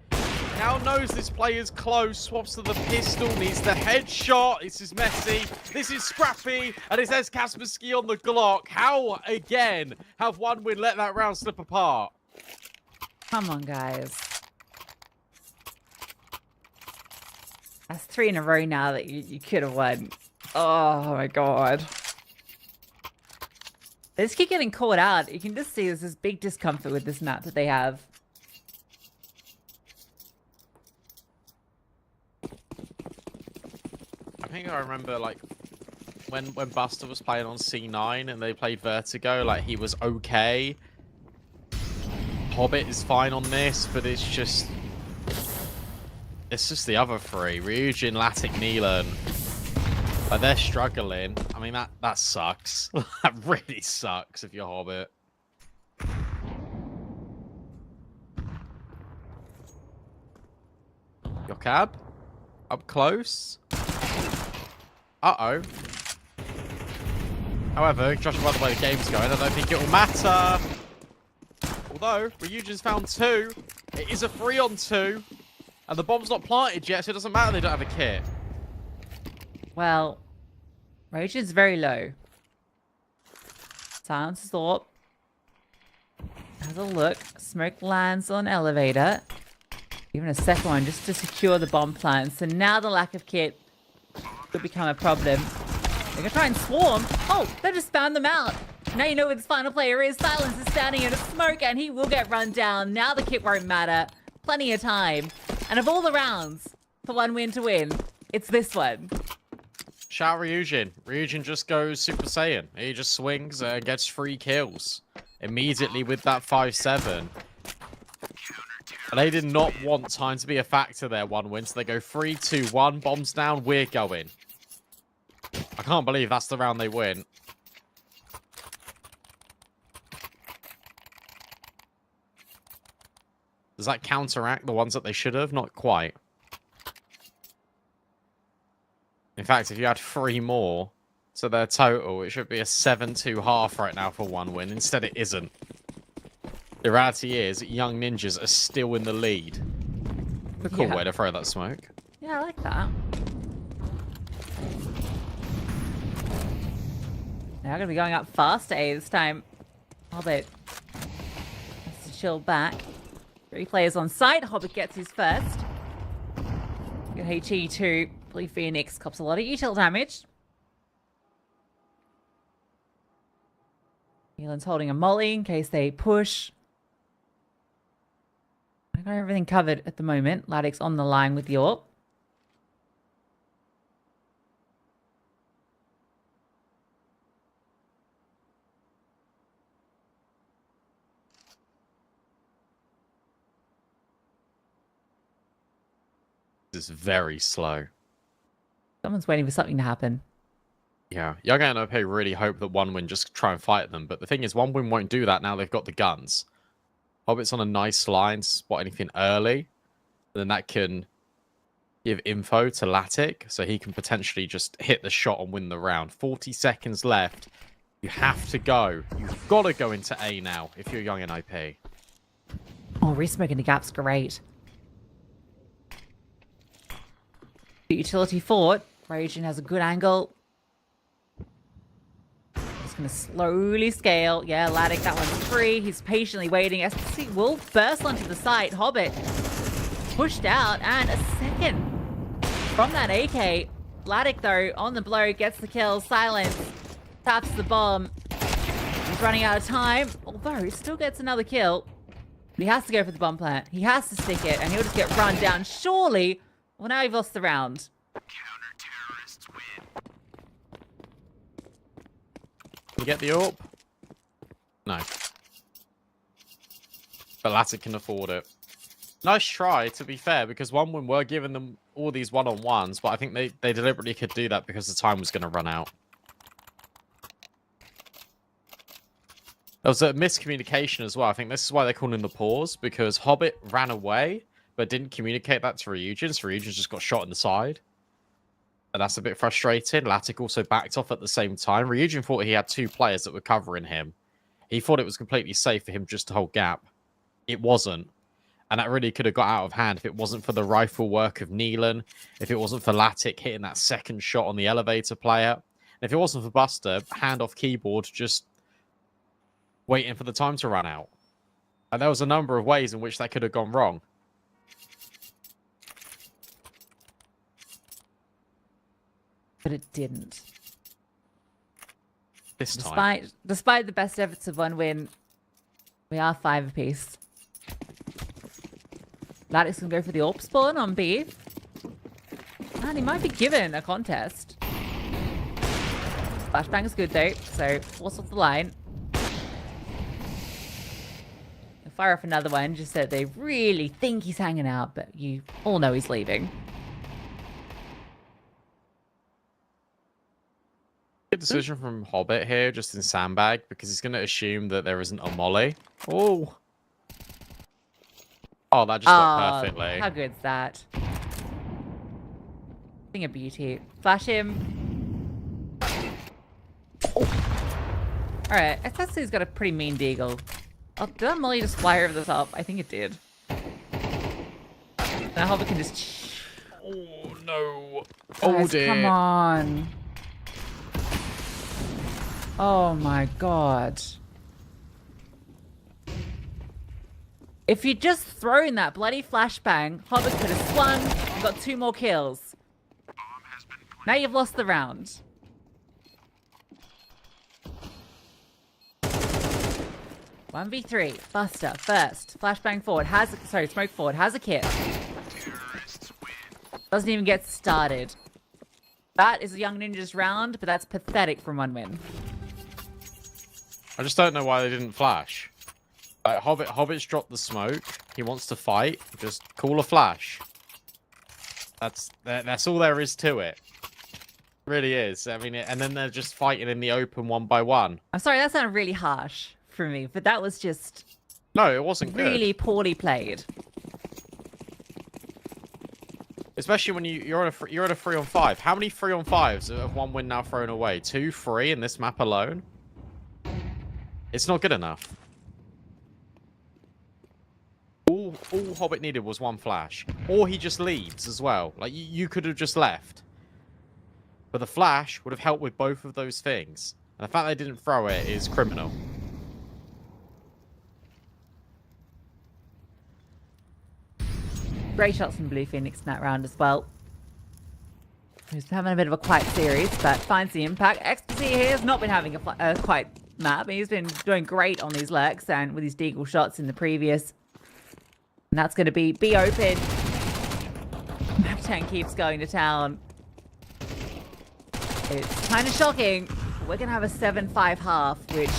Now knows this player's close, swaps to the pistol, needs the headshot. This is messy, this is scrappy, and it says Kaspersky on the Glock. How, again, have OneWin let that round slip apart? Come on, guys. That's 3 in a row now that you could have won. Oh my god. They just keep getting caught out. You can just see there's this big discomfort with this map that they have. I think I remember, like, when Buster was playing on C9 and they played Vertigo, like, he was okay. Hobbit is fine on this, but it's just the other 3. Ryujin, Latic, Neelan. Like, they're struggling. I mean, that sucks. That really sucks if you're Hobbit. Your cab? Up close? Uh-oh. However, judging by the way the game's going, I don't think it will matter. Although, Ryujin's found 2. It is a 3-on-2. And the bomb's not planted yet, so it doesn't matter they don't have a kit. Well, Ryujin's very low. Silence is thought. Has a look. Smoke lands on elevator. Even a second one just to secure the bomb plant. So now the lack of kit could become a problem. They're gonna try and swarm. Oh, they just found them out. Now you know where this final player is. Silence is standing in a smoke, and he will get run down. Now the kit won't matter. Plenty of time. And of all the rounds for OneWin to win, it's this one. Shout Ryujin. Ryujin just goes Super Saiyan. He just swings and gets 3 kills. Immediately with that 5-7. And they did not want time to be a factor there, OneWin. So they go 3, 2, 1. Bombs down. We're going. I can't believe that's the round they win. Does that counteract the ones that they should have? Not quite. In fact, if you had 3 more to their total, it should be a 7-2 half right now for OneWin. Instead, it isn't. The reality is, Young Ninjas are still in the lead. A cool way to throw that smoke. Yeah, I like that. Now going to be going up fast A this time. Hobbit has to chill back. 3 players on site. Hobbit gets his first. Good HE to Blue Phoenix. Cops a lot of util damage. Neelan's holding a molly in case they push. I got everything covered at the moment. Latic's on the line with the AWP. This is very slow. Someone's waiting for something to happen. Yeah, Young and OP really hope that OneWin just try and fight them. But the thing is, OneWin won't do that now they've got the guns. Hobbit's on a nice line to spot anything early. And then that can give info to Latic, so he can potentially just hit the shot and win the round. 40 seconds left. You have to go. You've got to go into A now if you're Young and OP. Oh, resmoking the gap's great. The utility fort. Ryujin has a good angle. Just going to slowly scale. Yeah, Latic, that one's free. He's patiently waiting. SPC will burst onto the site. Hobbit pushed out, and a second from that AK. Latic, though, on the blow, gets the kill. Silence taps the bomb. He's running out of time, although he still gets another kill. He has to go for the bomb plant. He has to stick it, and he'll just get run down. Surely. Well, now he's lost the round. You get the AWP? No. But Latic can afford it. Nice try, to be fair, because OneWin were giving them all these one-on-ones, but I think they deliberately could do that because the time was going to run out. There was a miscommunication as well. I think this is why they're calling the pause, because Hobbit ran away, but didn't communicate that to Ryujin, so Ryujin just got shot in the side. And that's a bit frustrating. Latic also backed off at the same time. Ryujin thought he had two players that were covering him. He thought it was completely safe for him just to hold gap. It wasn't. And that really could have got out of hand if it wasn't for the rifle work of Neelan, if it wasn't for Latic hitting that second shot on the elevator player, and if it wasn't for Buster, hand off keyboard, just waiting for the time to run out. And there was a number of ways in which that could have gone wrong. But it didn't. This time. Despite the best efforts of OneWin, we are 5 apiece. Latic's gonna go for the AWP spawn on B. And he might be given a contest. Flashbang is good though, so force off the line. He'll fire off another one, just so they really think he's hanging out, but you all know he's leaving. Good decision from Hobbit here, just in sandbag, because he's going to assume that there isn't a molly. Oh. Oh, that just worked perfectly. How good's that? Thing of beauty. Flash him. Oh. Alright, SSC's got a pretty mean deagle. Oh, did that molly just fly over the top? I think it did. Now Hobbit can just... Oh, no. Guys, Oh, dear. come on. Oh my god. If you'd just thrown that bloody flashbang, Hobbit could have swung and got 2 more kills. Now you've lost the round. One v 3. Buster first. Flashbang forward. Smoke forward. Has a kit. Doesn't even get started. That is a Young Ninjas round, but that's pathetic from OneWin. I just don't know why they didn't flash. Like, Hobbit's dropped the smoke. He wants to fight. Just call a flash. That's all there is to it. Really is. I mean, and then they're just fighting in the open one by one. I'm sorry, that sounded really harsh for me, but that was just... No, it wasn't good. Really poorly played. Especially when you're on a 3-on-5. How many 3-on-5s have OneWin now thrown away? 2, 3 in this map alone? It's not good enough. All Hobbit needed was one flash. Or he just leaves as well. Like, you could have just left. But the flash would have helped with both of those things. And the fact they didn't throw it is criminal. Great shots from Blue Phoenix in that round as well. He's having a bit of a quiet series, but finds the impact. Ecstasy here has not been having a quiet map. He's been doing great on these lurks and with his deagle shots in the previous. And that's going to be open. Map 10 keeps going to town. It's kind of shocking. We're going to have a 7-5 half, which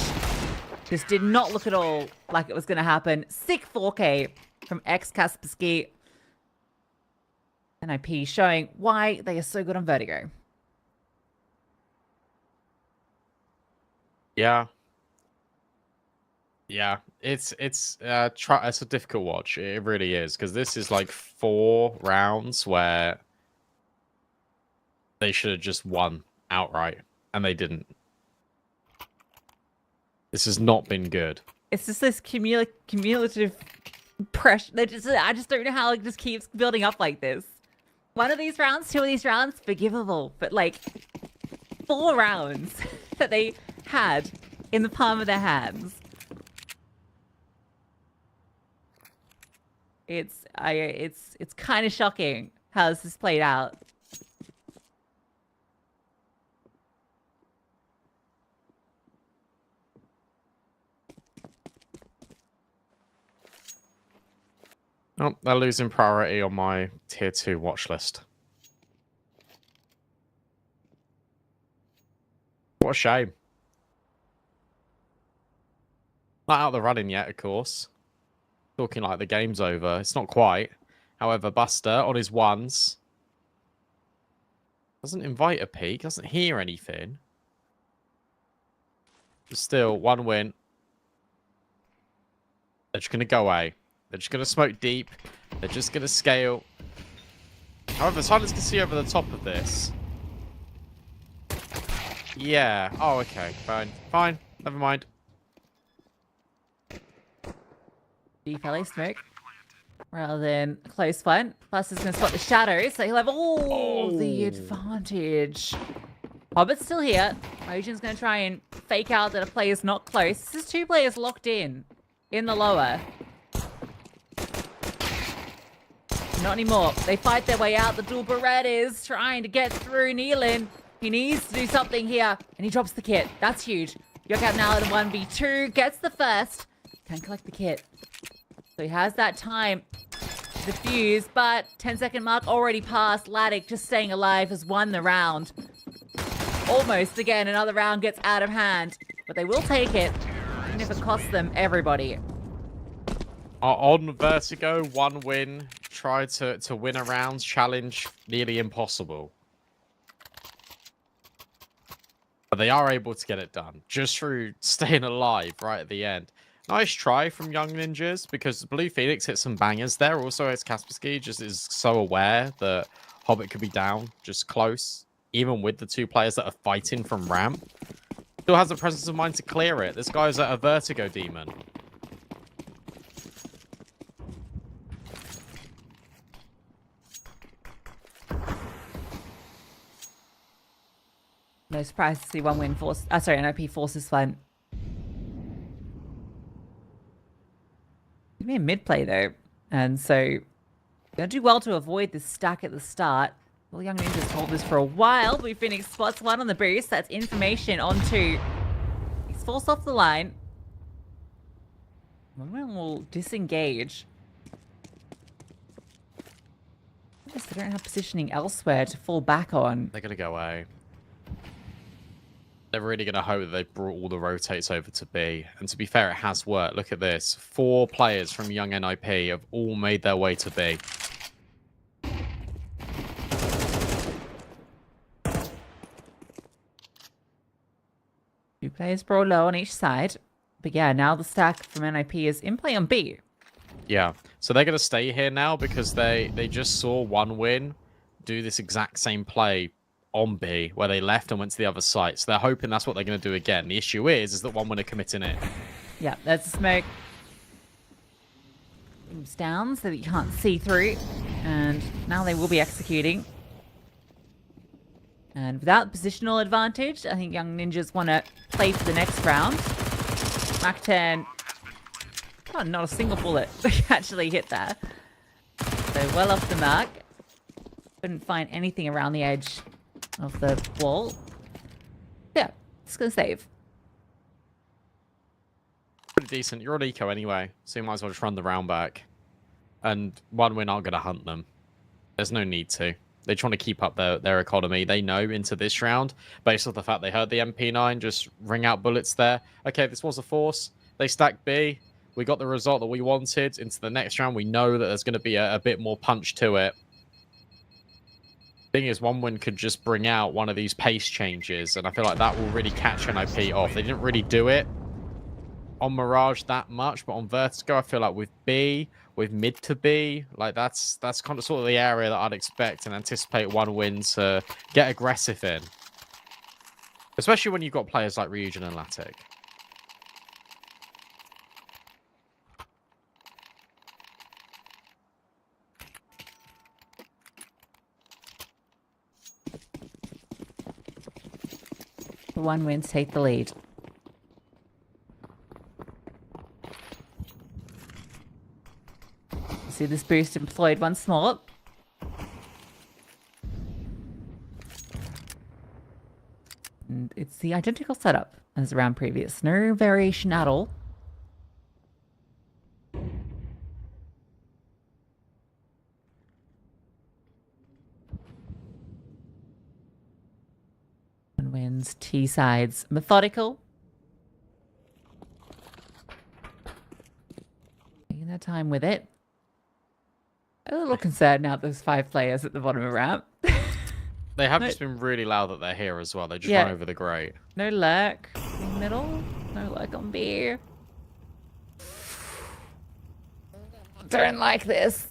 just did not look at all like it was going to happen. Sick 4K from Kaspersky. NIP showing why they are so good on Vertigo. Yeah. Yeah, it's a difficult watch. It really is, because this is like 4 rounds where they should have just won outright, and they didn't. This has not been good. It's just this cumulative pressure. I just don't know how it just keeps building up like this. 1 of these rounds, 2 of these rounds, forgivable. But like 4 rounds that they had in the palm of their hands. It's kind of shocking how this has played out. Oh, they're losing priority on my tier 2 watch list. What a shame. Not out of the running yet, of course. Talking like the game's over. It's not quite. However, Buster on his ones doesn't invite a peek, doesn't hear anything. But still, 1 win. They're just going to go away. They're just going to smoke deep. They're just going to scale. However, Silence can see over the top of this. Yeah. Oh, okay. Fine. Fine. Never mind. Deep LA smoke. Rather than a close one. Plus is going to spot the shadows, so he'll have all the advantage. Hobbit's still here. Mojin's going to try and fake out that a player's not close. This is 2 players locked in the lower. Not anymore. They fight their way out. The dual Barrett is trying to get through Nealon. He needs to do something here, and he drops the kit. That's huge. Yokout now at a 1v2. Gets the first. Can collect the kit. So he has that time to defuse, but 10-second mark already passed. Laddick just staying alive has won the round. Almost again, another round gets out of hand, but they will take it, even if it costs them everybody. On Vertigo, 1 win. Try to win a round. Challenge nearly impossible. But they are able to get it done just through staying alive right at the end. Nice try from Young Ninjas, because Blue Phoenix hit some bangers there. Also, as Kaspersky just is so aware that Hobbit could be down, just close, even with the 2 players that are fighting from ramp. Still has the presence of mind to clear it. This guy's a Vertigo demon. No surprise to see 1 win force. NOP forces one. Give me a mid play though, and so gonna do well to avoid this stack at the start. Well, Young Ninjas hold this for a while. Blue Phoenix spots 1 on the boost. That's information on 2. He's forced off the line. One will disengage. I guess they don't have positioning elsewhere to fall back on. They're gonna go away. They're really going to hope that they've brought all the rotates over to B. And to be fair, it has worked. Look at this. 4 players from Young NIP have all made their way to B. Two players brawl low on each side. But yeah, now the stack from NIP is in play on B. Yeah. So they're going to stay here now because they just saw 1 win do this exact same play on B, where they left and went to the other site. So they're hoping that's what they're going to do again. The issue is that 1 winner committing it. Yeah, that's a smoke. Moves down so that you can't see through. And now they will be executing. And without positional advantage, I think Young Ninjas want to play for the next round. Mac 10. Oh, not a single bullet actually hit there. So well off the mark. Couldn't find anything around the edge of the wall. Yeah, it's gonna save. Pretty decent. You're on eco anyway, so you might as well just run the round back. And 1 win aren't going to hunt them. There's no need to. They're trying to keep up their economy. They know into this round, based on the fact they heard the MP9 just ring out bullets there. Okay, this was a force. They stacked B. We got the result that we wanted. Into the next round, we know that there's going to be a bit more punch to it. Thing is, 1 win could just bring out one of these pace changes, and I feel like that will really catch NIP off. They didn't really do it on Mirage that much, but on Vertigo, I feel like with B, with mid to B, like that's kind of sort of the area that I'd expect and anticipate 1 win to get aggressive in. Especially when you've got players like Ryujin and Latic. The 1 wins take the lead. See this boost employed once more. And it's the identical setup as the round previous. No variation at all. Guns, T-sides. Methodical. Taking their time with it. A little concerned now there's 5 players at the bottom of ramp. They have No. just been really loud that they're here as well. They just Yeah. run over the grate. No lurk in the middle. No lurk on B. Don't like this.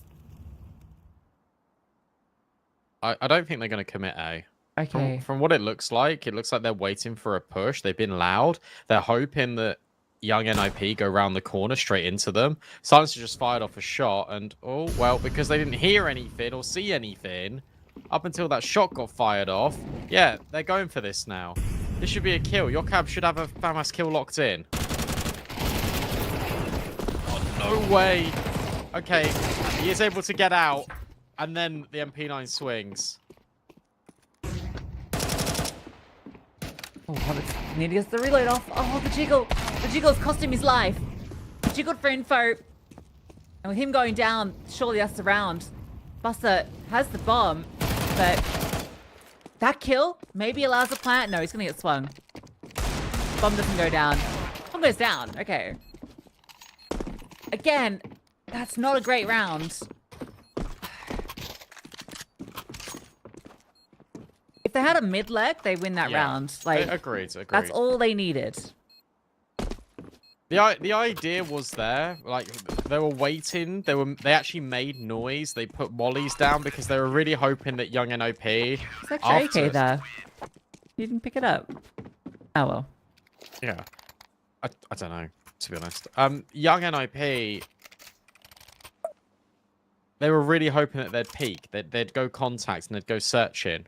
I don't think they're going to commit A. Okay. From what it looks like they're waiting for a push. They've been loud. They're hoping that young NIP go round the corner straight into them. Silencer just fired off a shot, and oh well, because they didn't hear anything or see anything up until that shot got fired off. Yeah, they're going for this now. This should be a kill. Your cab should have a FAMAS kill locked in. Oh, no way. Okay, he is able to get out, and then the MP9 swings. Oh, Hobbit's need to get the reload off. Oh, the jiggle. The jiggle's cost him his life. Jiggled for info. And with him going down, surely that's the round. Buster has the bomb, but that kill maybe allows a plant. No, he's going to get swung. Bomb doesn't go down. Bomb goes down. Okay. Again, that's not a great round. If they had a mid-leg, they win that round. Like, agreed. that's all they needed. The idea was there. Like, they were waiting. They actually made noise. They put mollies down because they were really hoping that young NOP. It's extra AK there. You didn't pick it up. Oh well. Yeah. I don't know, to be honest. Young NIP, they were really hoping that they'd peek. They'd go contact and they'd go searching.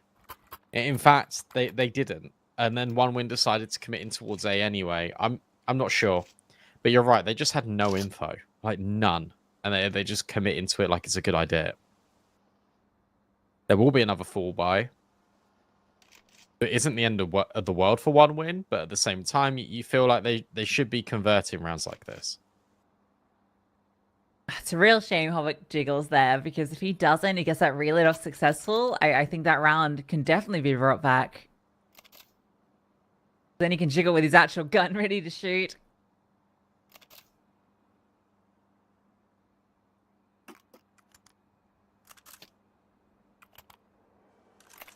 In fact, they didn't. And then OneWin decided to commit in towards A anyway. I'm not sure. But you're right, they just had no info. Like, none. And they just commit into it like it's a good idea. There will be another fall by. It isn't the end of the world for OneWin, but at the same time, you feel like they should be converting rounds like this. It's a real shame Hobbit jiggles there, because if he doesn't, he gets that reload off successful. I think that round can definitely be brought back. Then he can jiggle with his actual gun ready to shoot.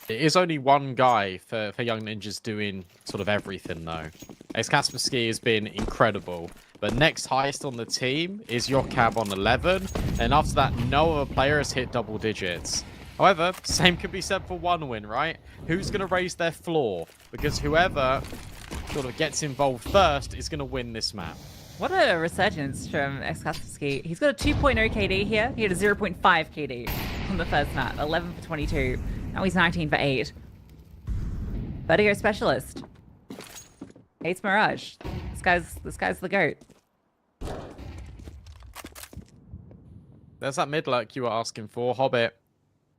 It is only one guy for Young Ninjas doing sort of everything, though. Kaspersky has been incredible. But next highest on the team is your cab on 11. And after that, no other player has hit double digits. However, same can be said for OneWin, right? Who's going to raise their floor? Because whoever sort of gets involved first is going to win this map. What a resurgence from Kaspersky. He's got a 2.0 KD here. He had a 0.5 KD on the first map. 11 for 22. Now he's 19 for 8. Vertigo specialist. Hates Mirage. This guy's the GOAT. There's that mid lurk you were asking for. Hobbit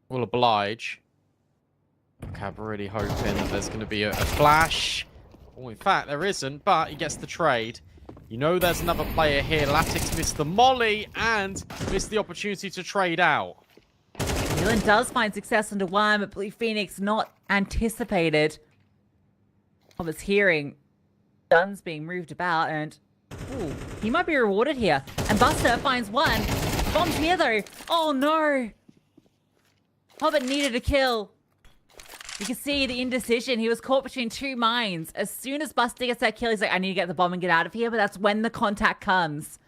will oblige. Okay, I'm really hoping that there's going to be a flash. Oh, in fact, there isn't, but he gets the trade. You know there's another player here. Latix missed the molly and missed the opportunity to trade out. Dylan does find success under one, but Blue Phoenix not anticipated. Hobbit's hearing guns being moved about, and ooh, he might be rewarded here. And Buster finds one. Bomb's here though. Oh no. Hobbit needed a kill. You can see the indecision. He was caught between two minds. As soon as Buster gets that kill, he's like, I need to get the bomb and get out of here. But that's when the contact comes.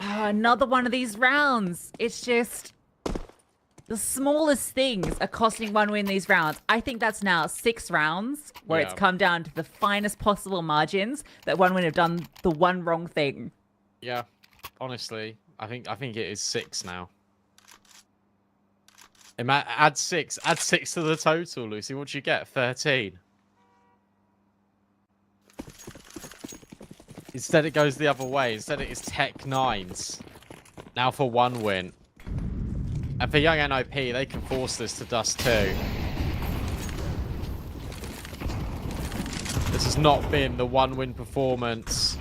Oh, another one of these rounds. It's just the smallest things are costing OneWin these rounds. I think that's now 6 rounds where it's come down to the finest possible margins that OneWin have done the one wrong thing. Yeah, honestly, I think it is 6 now. Add 6 to the total, Lucy. What do you get? 13. Instead, it goes the other way. Instead, it is Tech 9s. Now for OneWin. And for young NIP, they can force this to dust too. This has not been the OneWin performance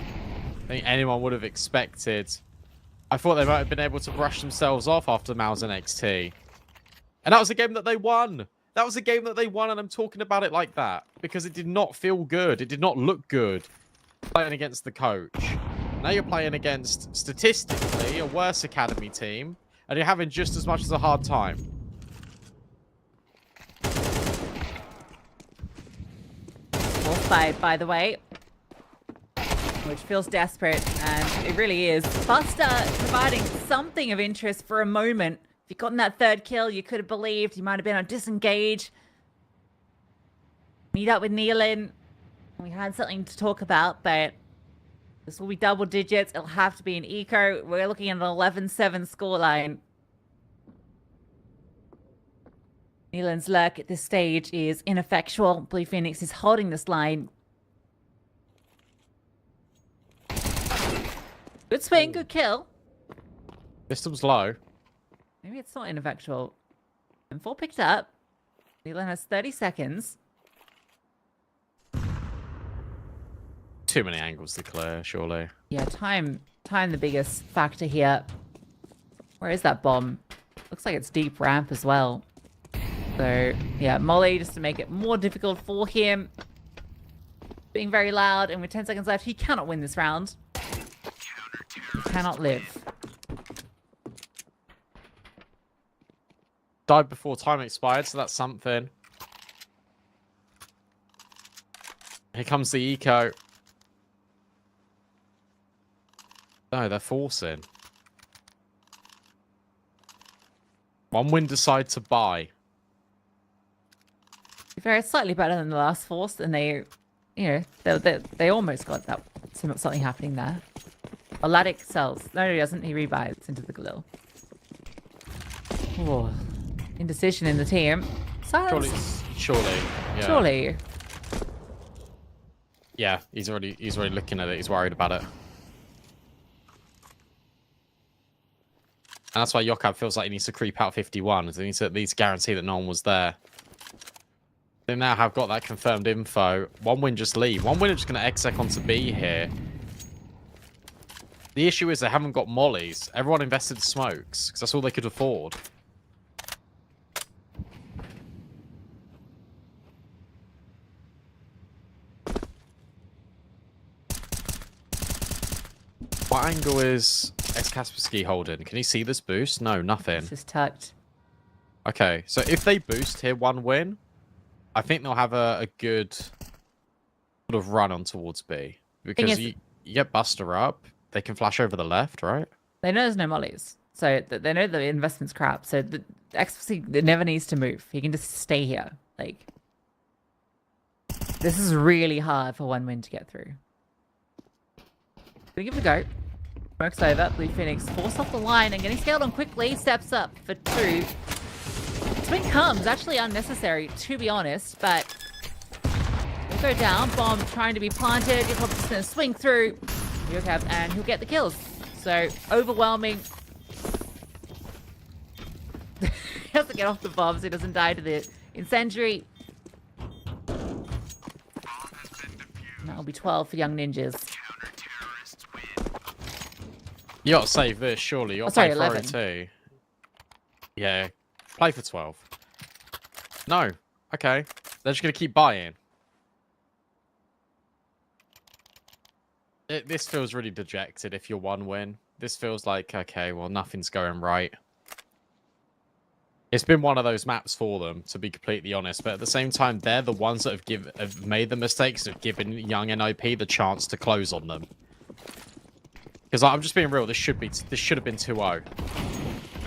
I think anyone would have expected. I thought they might have been able to brush themselves off after Mouse and XT. And that was a game that they won. That was a game that they won, and I'm talking about it like that because it did not feel good. It did not look good playing against the coach. Now you're playing against, statistically, a worse academy team, and you're having just as much as a hard time. Fourth fight, by the way, which feels desperate, and it really is. Buster providing something of interest for a moment. If you'd gotten that third kill, you could have believed. You might have been on disengage. Meet up with Nealon. We had something to talk about, but this will be double digits. It'll have to be an eco. We're looking at an 11-7 scoreline. Nealon's lurk at this stage is ineffectual. Blue Phoenix is holding this line. Good swing, good kill. System's low. Maybe it's not ineffectual. And 4 picked up. Nealon has 30 seconds. Too many angles to clear, surely. Yeah, time the biggest factor here. Where is that bomb? Looks like it's deep ramp as well. So, yeah, Molly, just to make it more difficult for him. Being very loud, and with 10 seconds left, he cannot win this round. He cannot live. Died before time expired, so that's something. Here comes the eco. No, they're forcing. One win decide to buy. Very slightly better than the last force, and they almost got that something happening there. Olatic sells. No, he doesn't. He rebuys into the Galil. Oh, indecision in the team. Silence. Surely. Yeah. Surely. Yeah, he's already looking at it. He's worried about it. And that's why Yokab feels like he needs to creep out 51. He needs to at least guarantee that no one was there. They now have got that confirmed info. One win just leave. One win are just going to exec onto B here. The issue is they haven't got mollies. Everyone invested smokes because that's all they could afford. What angle is Kaspersky holding? Can you see this boost? No, nothing. It's just tucked. Okay, so if they boost here one win, I think they'll have a good sort of run on towards B. Because you get Buster up, they can flash over the left, right? They know there's no mollies. So they know the investment's crap. So the XFC never needs to move. He can just stay here. Like, this is really hard for one win to get through. Gonna give it a go. Smokes over. Blue Phoenix forced off the line and getting scaled on quickly. Steps up for 2. Swing comes. Actually unnecessary, to be honest, but we'll go down. Bomb trying to be planted. He's just going to swing through. Yokab, and he'll get the kills. So, overwhelming. He has to get off the bomb so he doesn't die to the incendiary. And that'll be 12 for Young Ninjas. You gotta save this, surely. You're sorry, playing for 11. too. Yeah, play for 12. No. Okay. They're just gonna keep buying. This feels really dejected if you're one win. This feels like, okay, well, nothing's going right. It's been one of those maps for them, to be completely honest. But at the same time, they're the ones that have made the mistakes of giving young NOP the chance to close on them. Because I'm just being real, this should have been 2-0. Could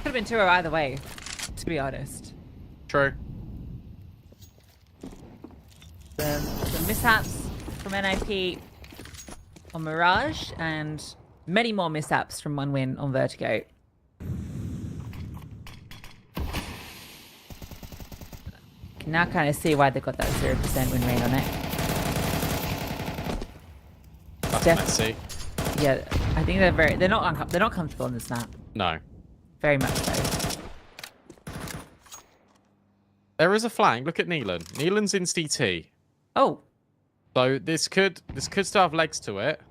have been 2-0 either way, to be honest. True. Some mishaps from NIP on Mirage, and many more mishaps from one win on Vertigo. Can now kind of see why they got that 0% win rate on it. That's messy. Yeah, I think they're not comfortable on this map. No. Very much so. There is a flank. Look at Nealon. Nealon's in CT. Oh. So this could still have legs to it.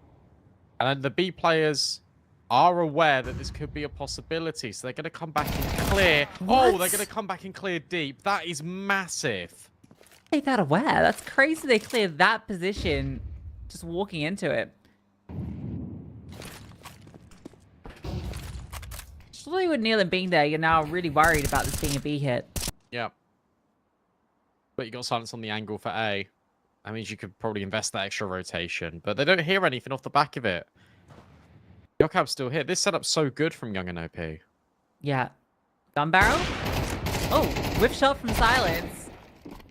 And the B players are aware that this could be a possibility, so they're going to come back in clear. What? Oh, they're going to come back and clear deep. That is massive. Take that aware. That's crazy they cleared that position just walking into it. Surely with Neil and being there, you're now really worried about this being a B hit. Yep. But you got silence on the angle for A. That means you could probably invest that extra rotation. But they don't hear anything off the back of it. Hellcup's still here. This setup's so good from Young and OP. Yeah. Gun barrel? Oh, whip shot from silence.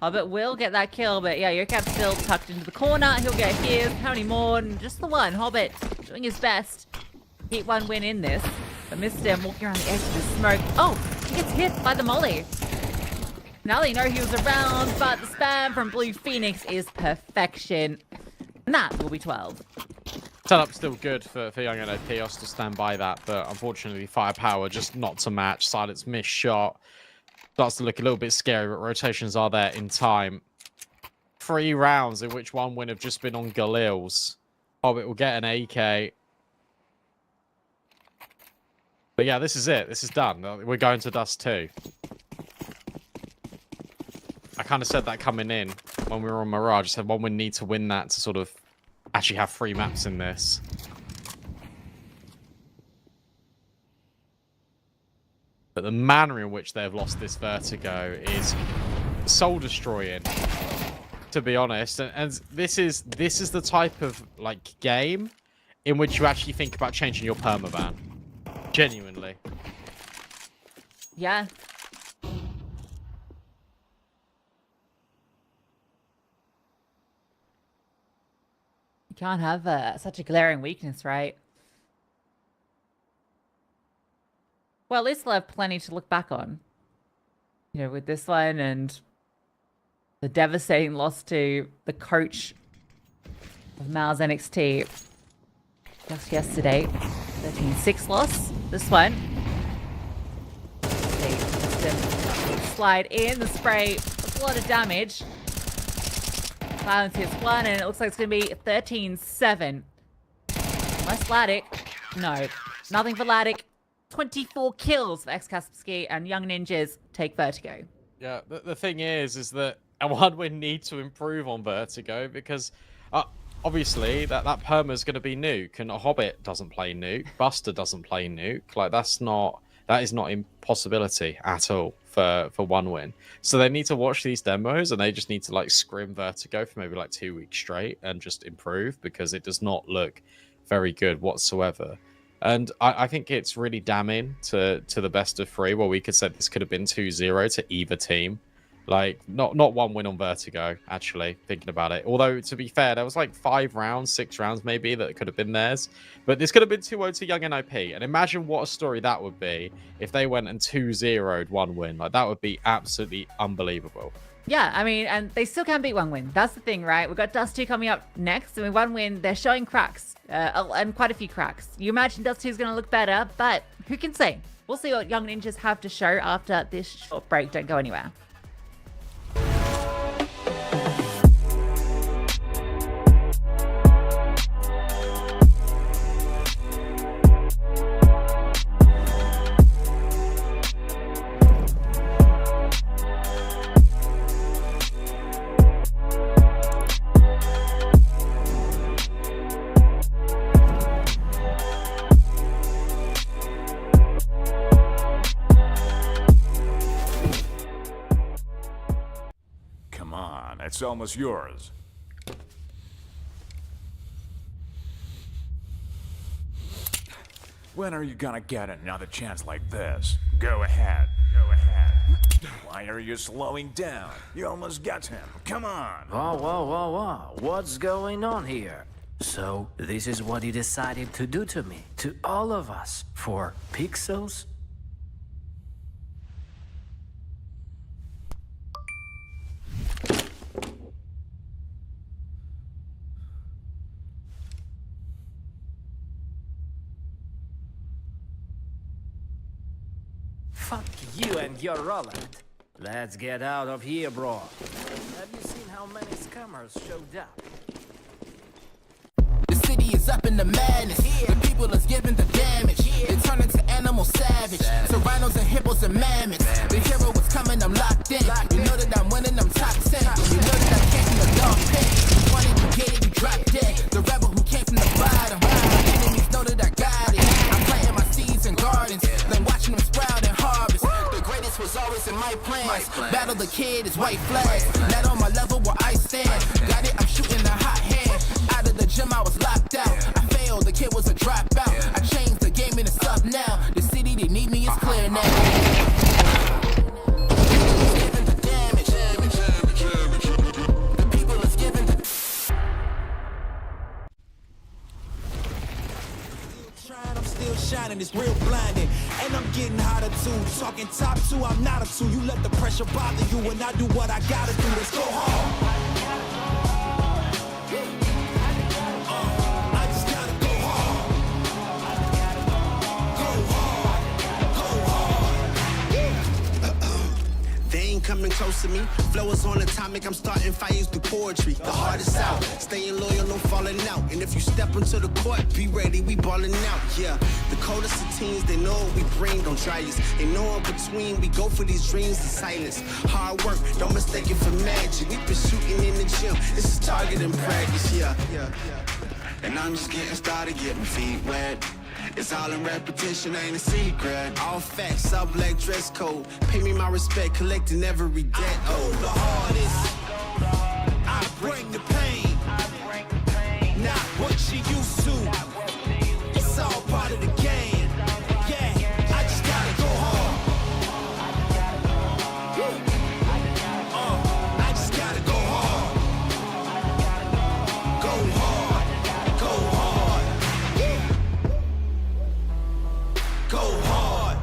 Hobbit will get that kill, but yeah, Hellcup's still tucked into the corner. He'll get his. How many more? Just the one. Hobbit doing his best. Keep one win in this. But Mr. walking around the edge of the smoke. Oh, he gets hit by the molly. Now they know he was around, but the spam from Blue Phoenix is perfection. And that will be 12. Setup's still good for Young and OP. I'll still stand by that, but unfortunately, firepower just not to match. Silence missed shot. Starts to look a little bit scary, but rotations are there in time. 3 rounds in which 1 win have just been on Galil's. Hobbit will get an AK. But yeah, this is it. This is done. We're going to Dust 2. I kind of said that coming in when we were on Mirage. I said 1 win need to win that to sort of actually have 3 maps in this. But the manner in which they have lost this Vertigo is soul destroying, to be honest. And this is the type of like game in which you actually think about changing your permaban. Genuinely. Yeah. You can't have such a glaring weakness, right? Well, at least they'll have plenty to look back on. You know, with this one and the devastating loss to the coach of Mal's NXT just yesterday. 13-6 loss. This one. Slide in the spray. That's a lot of damage. Silence hits 1, and it looks like it's going to be 13-7. Unless Vladik. No. Nothing for Vladik. 24 kills for X-Kaspersky, and Young Ninjas take Vertigo. Yeah, the thing is that one would need to improve on Vertigo because obviously that perma is going to be Nuke, and a Hobbit doesn't play Nuke, Buster doesn't play Nuke. Like that is not impossibility at all for 1 win. So they need to watch these demos and they just need to like scrim Vertigo for maybe like 2 weeks straight and just improve because it does not look very good whatsoever. And I think it's really damning to the best of 3 where we could say this could have been 2-0 to either team. Like, not 1 win on Vertigo, actually, thinking about it. Although, to be fair, there was like 5 rounds, 6 rounds maybe that could have been theirs. But this could have been 2-0 to Young NOP. And imagine what a story that would be if they went and 2-0'd 1 win. Like, that would be absolutely unbelievable. Yeah, I mean, and they still can't beat 1 win. That's the thing, right? We've got Dust 2 coming up next, and with 1 win, they're showing cracks, and quite a few cracks. You imagine Dust 2 is going to look better, but who can say? We'll see what Young Ninjas have to show after this short break. Don't go anywhere. It's almost yours. When are you gonna get another chance like this? Go ahead. Go ahead. Why are you slowing down? You almost got him. Come on. Whoa, whoa, whoa, whoa. What's going on here? So, this is what he decided to do to me, to all of us, for pixels? Fuck you and your Roland. Let's get out of here, bro. Have you seen how many scammers showed up? The city is up in the madness. The people is giving the damage. They turn into animal animal savage. So rhinos and hippos and mammoths. The hero was coming, I'm locked in. You know that I'm winning, I'm top 10. You know that I came from the dog pit. You wanted to get it, you dropped dead. The rebel who came from the bottom. My enemies know that I got it. I'm planting my seeds in gardens, then watching them sprout and harvest. The greatest was always in my plans. Battle the kid is white flags. Not on my level where I stand. Got it, I'm shooting a hot hand. Out of the gym, I was locked out. I failed, the kid was a dropout. I changed the game and it's up now. The city, they need me, it's clear now. Shining, it's real blinding, and I'm getting hotter too. Talking top two, I'm not a two. You let the pressure bother you, and I do what I gotta do. Let's go hard. I just gotta go hard. Go hard. Go hard. They ain't coming close to me. Flow is on atomic. I'm starting fires through poetry. The hardest out. Staying loyal, no falling out. And if you step into the court, be ready. We balling out. Yeah. The coldest of teens, they know what we bring, don't try us. They know in between, we go for these dreams in silence. Hard work, don't mistake it for magic. We been shooting in the gym, this is target and practice, yeah. And I'm just getting started, getting feet wet. It's all in repetition, ain't a secret. All facts, all black dress code. Pay me my respect, collecting every debt. Oh, the hardest, I bring the pain. Not what you used to. It's all part of the game. Yeah, I just gotta go hard. I just gotta go hard. Go hard. Go hard. Go hard.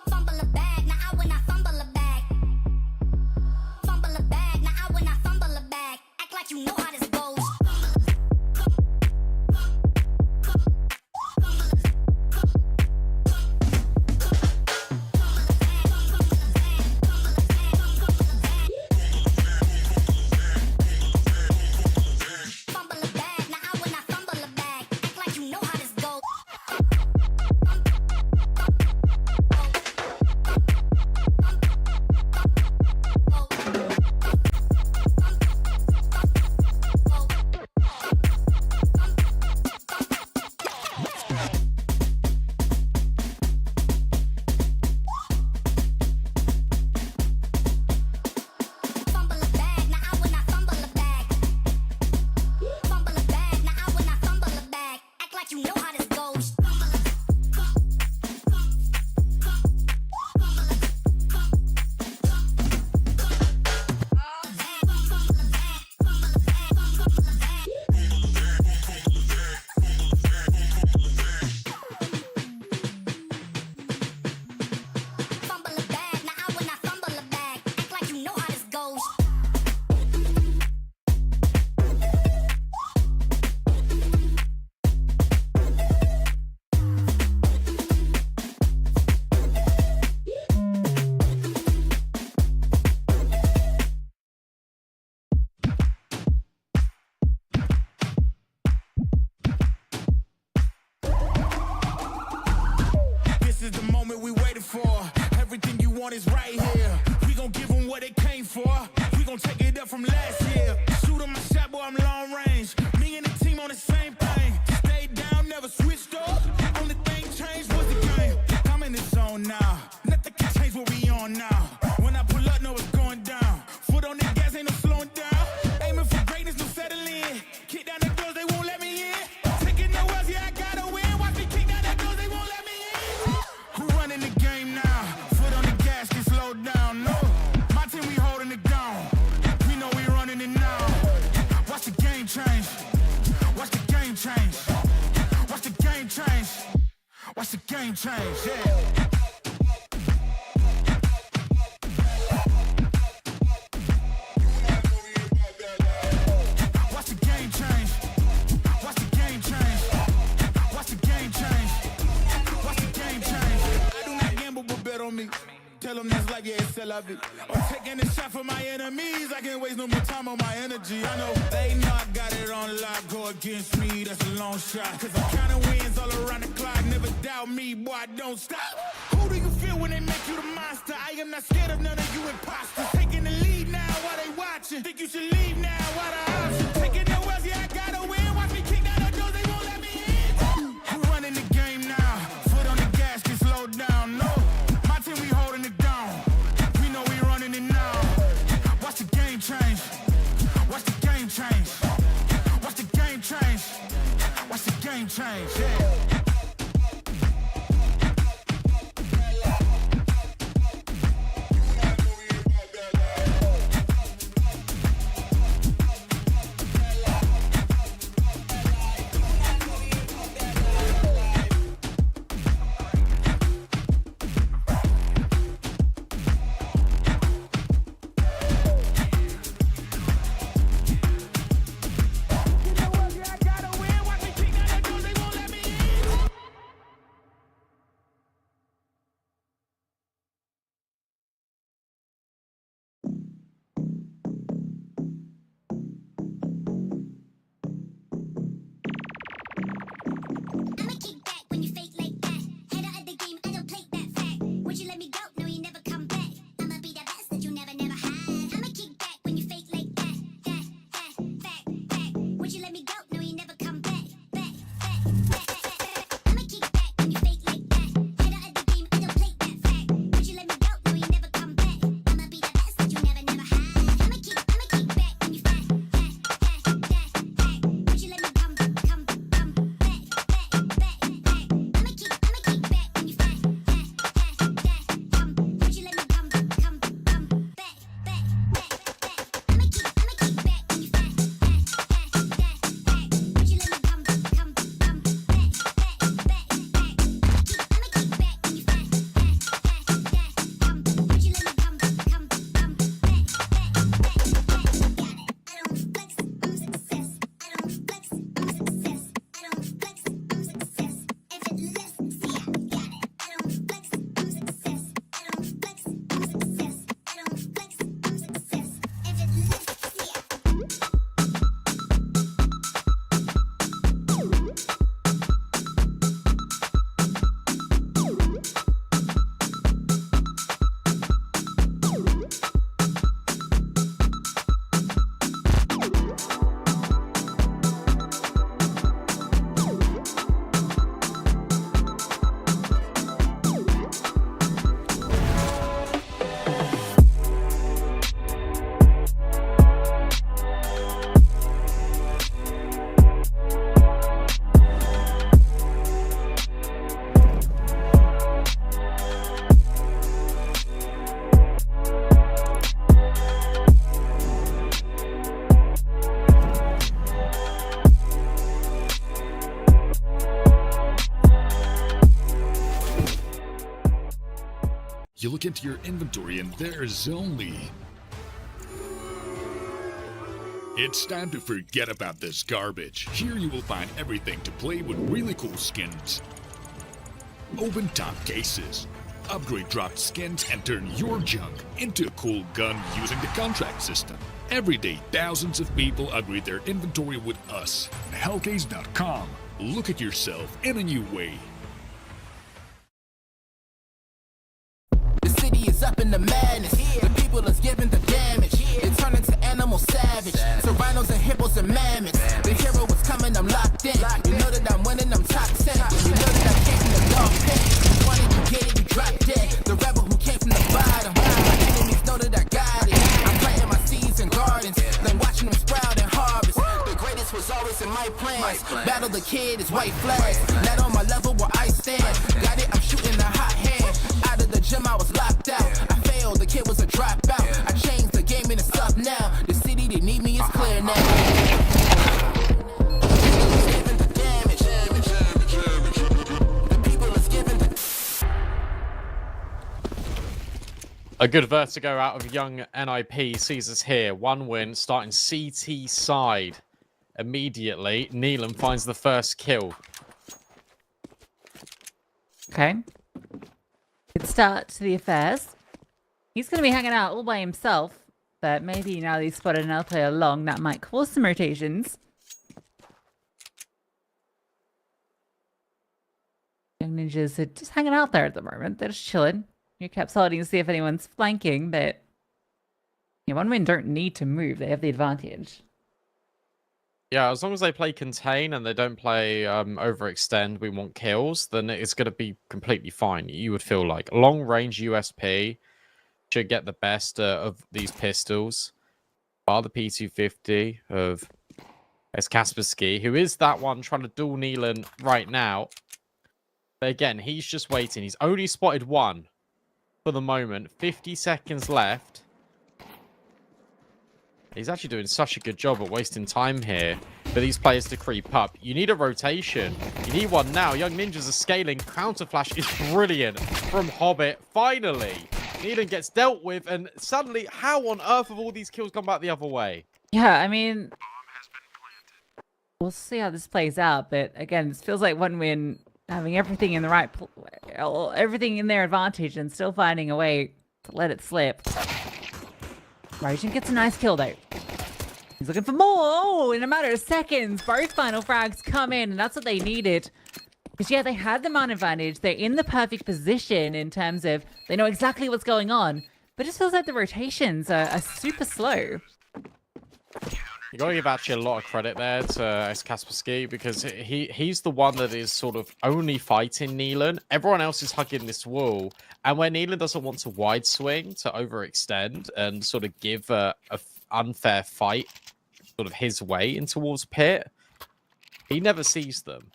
Fumble a bag, now I when I fumble a bag. Fumble a bag, now I when I fumble a bag. Act like you know how this goes. Fumble a bag, now I when I fumble a bag. Act like you know how this goes. is right here. We gon' give them what they came for. We gon' take it up from last year. Shoot 'em my shot, boy, I'm long range. Me and the team on the same thing. Stayed down, never switched up. Only thing changed was the game. I'm in the zone now. Nothing can change what we on now. When I pull up, know it's going down. Foot on the gas, ain't no slowing down. Aiming for greatness, no settling. Kick down the doors, they won't let me in. Taking no L's, yeah, I gotta win. Watch me kick down the doors, they won't let me in. Who running the game now? Foot on the gas, can slow down. No, my team, we holding it down. We know we running it now. Watch the game change. Watch the game change. Watch the game change. Watch the game change, yeah. Tell them that's life, yeah, it's still of it. I'm taking a shot for my enemies. I can't waste no more time on my energy. I know they know I got it on lock. Go against me, that's a long shot. Cause I'm counting wins all around the clock. Never doubt me, boy, I don't stop. Who do you feel when they make you the monster? I am not scared of none of you imposters. Taking the lead now while they watching. Think you should leave now while the option. Taking no L's, yeah, I gotta win. Watch me kick down the doors, they won't let me in. Who running the game now? Foot on the gas, can slow down, no. My team, we holding it down. We know we running it now. Watch the game change. Watch the game change. Watch the game change. Watch the game change, yeah. You look into your inventory and there's only... It's time to forget about this garbage. Here you will find everything to play with really cool skins. Open top cases. Upgrade dropped skins and turn your junk into a cool gun using the contract system. Every day, thousands of upgrade their inventory with us. Hellcase.com. Look at yourself in a new way. The city is up up in the madness. The people is giving the damage. They turn into animal savage. So rhinos and hippos and mammoths. The hero was coming, I'm locked in. You know that I'm winning, I'm top 10. You know that I came from the dog pit. You wanted, you get it, you drop dead. The rebel who came from the bottom. My enemies know that I got it. I'm planting my seeds and gardens. Then watching them sprout and harvest. The greatest was always in my plans. Battle the kid is white flags. Not on my level where I stand. Got it, I'm shooting a hot hand. Out of the gym, I was locked out. I failed, the kid was a dropout. I changed the game and it's up now. The city, they need me, it's clear now. A good vertigo out of young NIP sees us here. 1 win, starting CT side. Immediately, Neelan finds the first kill. Okay. Good start to the affairs. He's going to be hanging out all by himself, but maybe now that he's spotted another player along, that might cause some rotations. Young ninjas are just hanging out there at the moment. They're just chilling. You kept holding to see if anyone's flanking, but yeah, 1 win don't need to move. They have the advantage. Yeah, as long as they play contain and they don't play overextend, we want kills, then it's going to be completely fine. You would feel like long range USP should get the best of these pistols. Bar the P250 of Kaspersky, who is that one trying to duel Neelan right now. But again, he's just waiting. He's only spotted one for the moment. 50 seconds left. He's actually doing such a good job at wasting time here for these players to creep up. You need a rotation. You need one now. Young Ninjas are scaling. Counter flash is brilliant from Hobbit. Finally, Neelan gets dealt with, and suddenly, how on earth have all these kills come back the other way? Yeah, I mean, we'll see how this plays out. But again, it feels like 1 win having everything in the right, everything in their advantage, and still finding a way to let it slip. Rojin gets a nice kill though. He's looking for more. Oh, in a matter of seconds, both final frags come in, and that's what they needed. Because yeah, they had the man advantage. They're in the perfect position in terms of they know exactly what's going on. But it just feels like the rotations are super slow. You gotta give actually a lot of credit there to Kaspersky, because he's the one that is sort of only fighting Neelan. Everyone else is hugging this wall, and when Neelan doesn't want to wide swing to overextend and sort of give a unfair fight sort of his way in towards pit, he never sees them.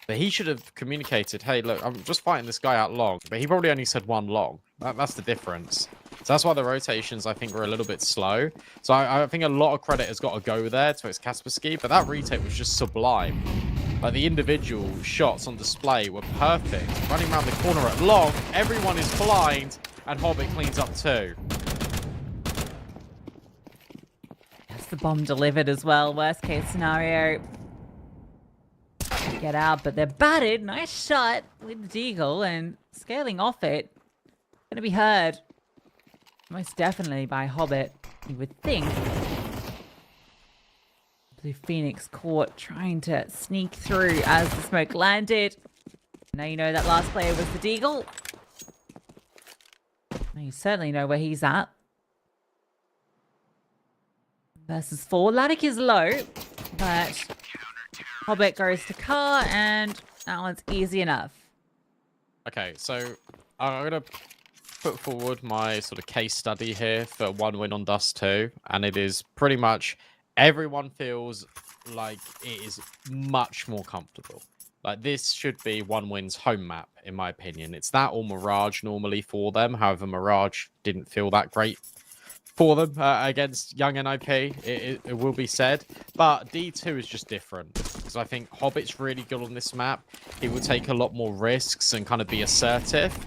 But he should have communicated, hey, look, I'm just fighting this guy out long. But he probably only said 1 long. That's the difference. So that's why the rotations, I think, were a little bit slow. So I think a lot of credit has got to go there to Kaspersky, but that retake was just sublime. Like, the individual shots on display were perfect. Running around the corner at long, everyone is blind, and Hobbit cleans up too. That's the bomb delivered as well. Worst case scenario. Get out, but they're battered. Nice shot with the Deagle, and scaling off it. Gonna be heard. Most definitely by Hobbit, you would think. Blue Phoenix caught trying to sneak through as the smoke landed. Now you know that last player was the Deagle. Now you certainly know where he's at. Versus 4. Laddick is low, but Hobbit goes to car, and that one's easy enough. Okay, so I'm going to put forward my sort of case study here for 1 win on Dust 2, and it is pretty much everyone feels like it is much more comfortable. Like, this should be 1 win's home map, in my opinion. It's that or Mirage normally for them. However, Mirage didn't feel that great for them against young NIP, it will be said. But D2 is just different, because I think Hobbit's really good on this map. He will take a lot more risks and kind of be assertive.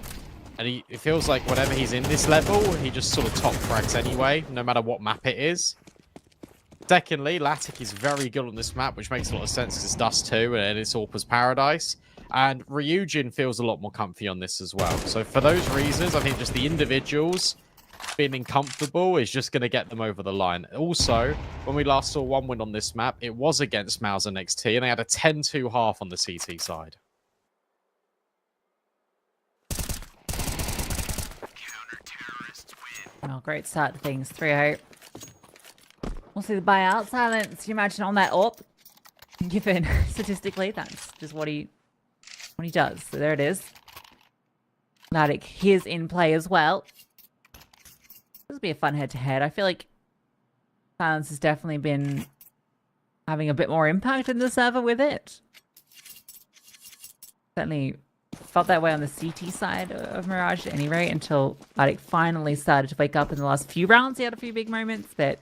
And it feels like whenever he's in this level, he just sort of top frags anyway, no matter what map it is. Secondly, Laddick is very good on this map, which makes a lot of sense because it's Dust 2 and it's Orpa's Paradise. And Ryujin feels a lot more comfy on this as well. So for those reasons, I think just the individuals feeling comfortable is just going to get them over the line. Also, when we last saw 1 win on this map, it was against Mouse and XT, and they had a 10-2 half on the CT side. Oh, great start to things. 3-0. We'll see the buyout. Silence. You imagine on that AWP, given statistically, that's just what he does. So there it is. Thematic, here's in play as well. This will be a fun head-to-head. I feel like Silence has definitely been having a bit more impact in the server with it. Certainly felt that way on the CT side of Mirage at any rate, until Thematic finally started to wake up in the last few rounds. He had a few big moments, but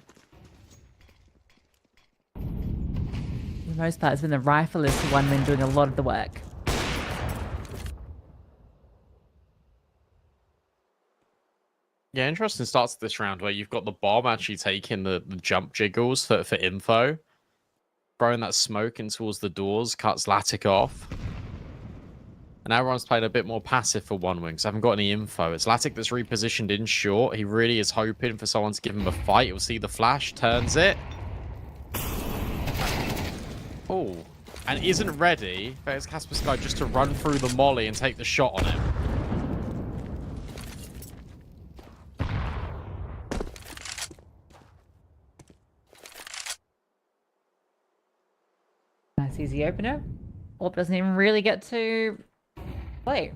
for the most part, it's been the riflers who won been doing a lot of the work. Yeah, interesting starts to this round where you've got the bomb actually taking the jump jiggles for info. Throwing that smoke in towards the doors, cuts Latic off. And everyone's playing a bit more passive for one wing, because I haven't got any info. It's Latic that's repositioned in short. He really is hoping for someone to give him a fight. He'll see the flash, turns it. Oh, and isn't ready for his Casper Sky just to run through the molly and take the shot on him. Nice easy opener. AWP doesn't even really get to play.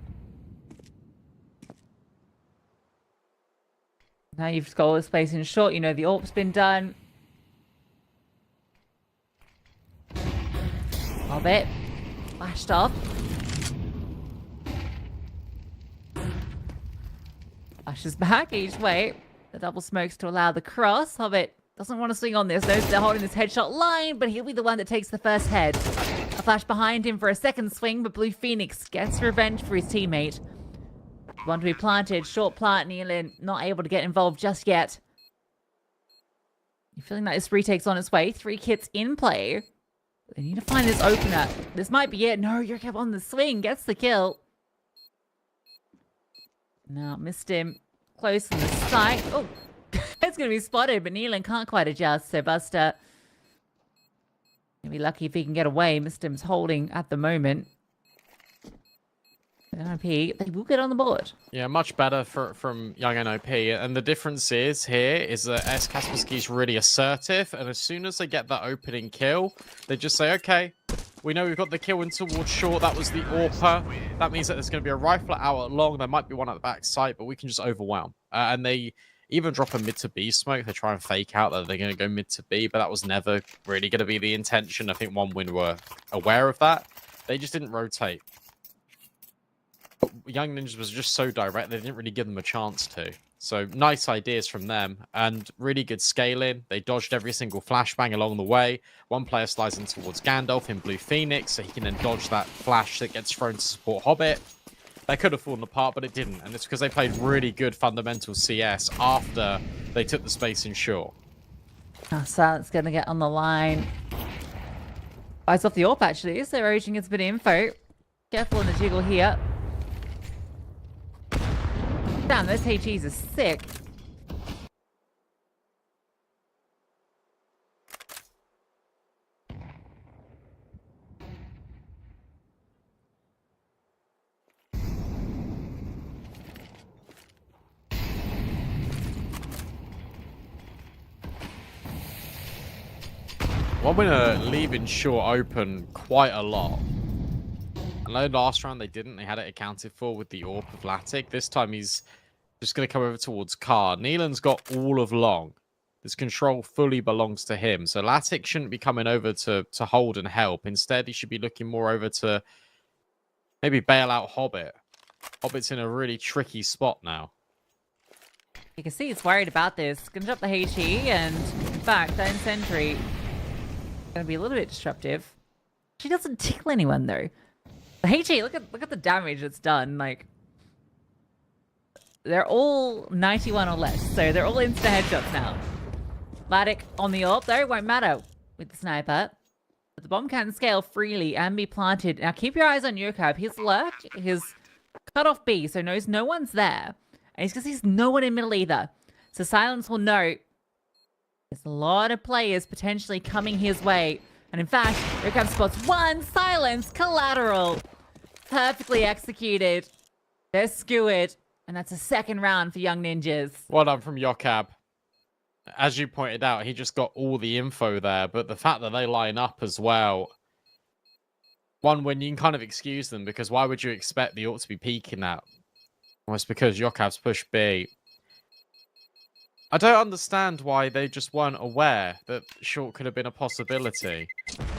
Now you've just got all the space in short. You know the AWP's been done. Of it. Flashed off. Flashes back each way. The double smokes to allow the cross. Hobbit doesn't want to swing on this. Knows they're holding this headshot line, but he'll be the one that takes the first head. A flash behind him for a second swing, but Blue Phoenix gets revenge for his teammate. One to be planted. Short plant. Nealon not able to get involved just yet. You're feeling that this retake's on its way. 3 kits in play. They need to find this opener. This might be it. No, you're kept on the swing. Gets the kill. No, missed him. Close in the sight. Oh, it's going to be spotted, but Nealon can't quite adjust. So Buster gonna be lucky if he can get away. Missed him's holding at the moment. NOP, they will get on the board. Yeah, much better from young NOP. And the difference is here is that S. Kaspersky's really assertive. And as soon as they get that opening kill, they just say, okay, we know we've got the kill in towards short. That was the AWPer. That means that there's going to be a rifle out long. There might be one at the back side, but we can just overwhelm. And they even drop a mid to B smoke. They try and fake out that they're going to go mid to B, but that was never really going to be the intention. I think one win were aware of that. They just didn't rotate. Young Ninjas was just so direct, they didn't really give them a chance to. So nice ideas from them and really good scaling. They dodged every single flashbang along the way. One player slides in towards Gandalf in Blue Phoenix, so he can then dodge that flash that gets thrown to support Hobbit. That could have fallen apart, but it didn't. And it's because they played really good fundamental CS after they took the space in short. Silence going to get on the line. Eyes off the AWP, actually. So Raging gets a bit of info. Careful in the jiggle here. Damn, those HEs are sick. One winner leaving short open quite a lot. I know last round they didn't. They had it accounted for with the AWP of Latic. This time he's just going to come over towards Car. Nealon's got all of long. This control fully belongs to him. So Latic shouldn't be coming over to hold and help. Instead, he should be looking more over to maybe bail out Hobbit. Hobbit's in a really tricky spot now. You can see he's worried about this. Gonna drop the HE, and in fact, that sentry gonna be a little bit disruptive. She doesn't tickle anyone though. The HE, look at the damage it's done. Like, they're all 91 or less, so they're all insta headshots now. Latic on the AWP though, won't matter with the sniper. But the bomb can scale freely and be planted. Now keep your eyes on Hellcup. He's lurked, he's cut off B, so knows no one's there. And he's because he's no one in middle either. So Silence will know there's a lot of players potentially coming his way. And in fact, Hellcup spots one. Silence, collateral. Perfectly executed. They're skewered. And that's a second round for Young Ninjas. Well done from Yokab. As you pointed out, he just got all the info there, but the fact that they line up as well, one win, you can kind of excuse them, because why would you expect the AWP to be peeking at? Well, it's because Yokab's pushed B. I don't understand why they just weren't aware that short could have been a possibility.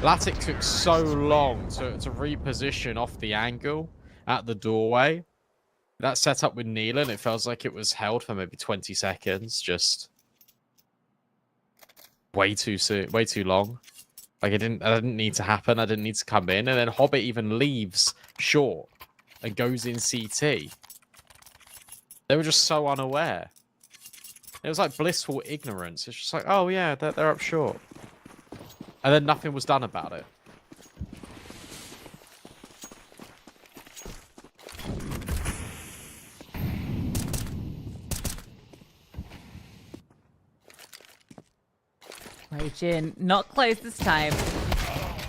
Latic took so long to reposition off the angle at the doorway. That setup with Neelan, it feels like it was held for maybe 20 seconds, just way too soon, way too long. Like that didn't need to happen. I didn't need to come in, and then Hobbit even leaves short and goes in CT. They were just so unaware. It was like blissful ignorance. It's just like, oh yeah, they're up short, and then nothing was done about it. Jin, not close this time.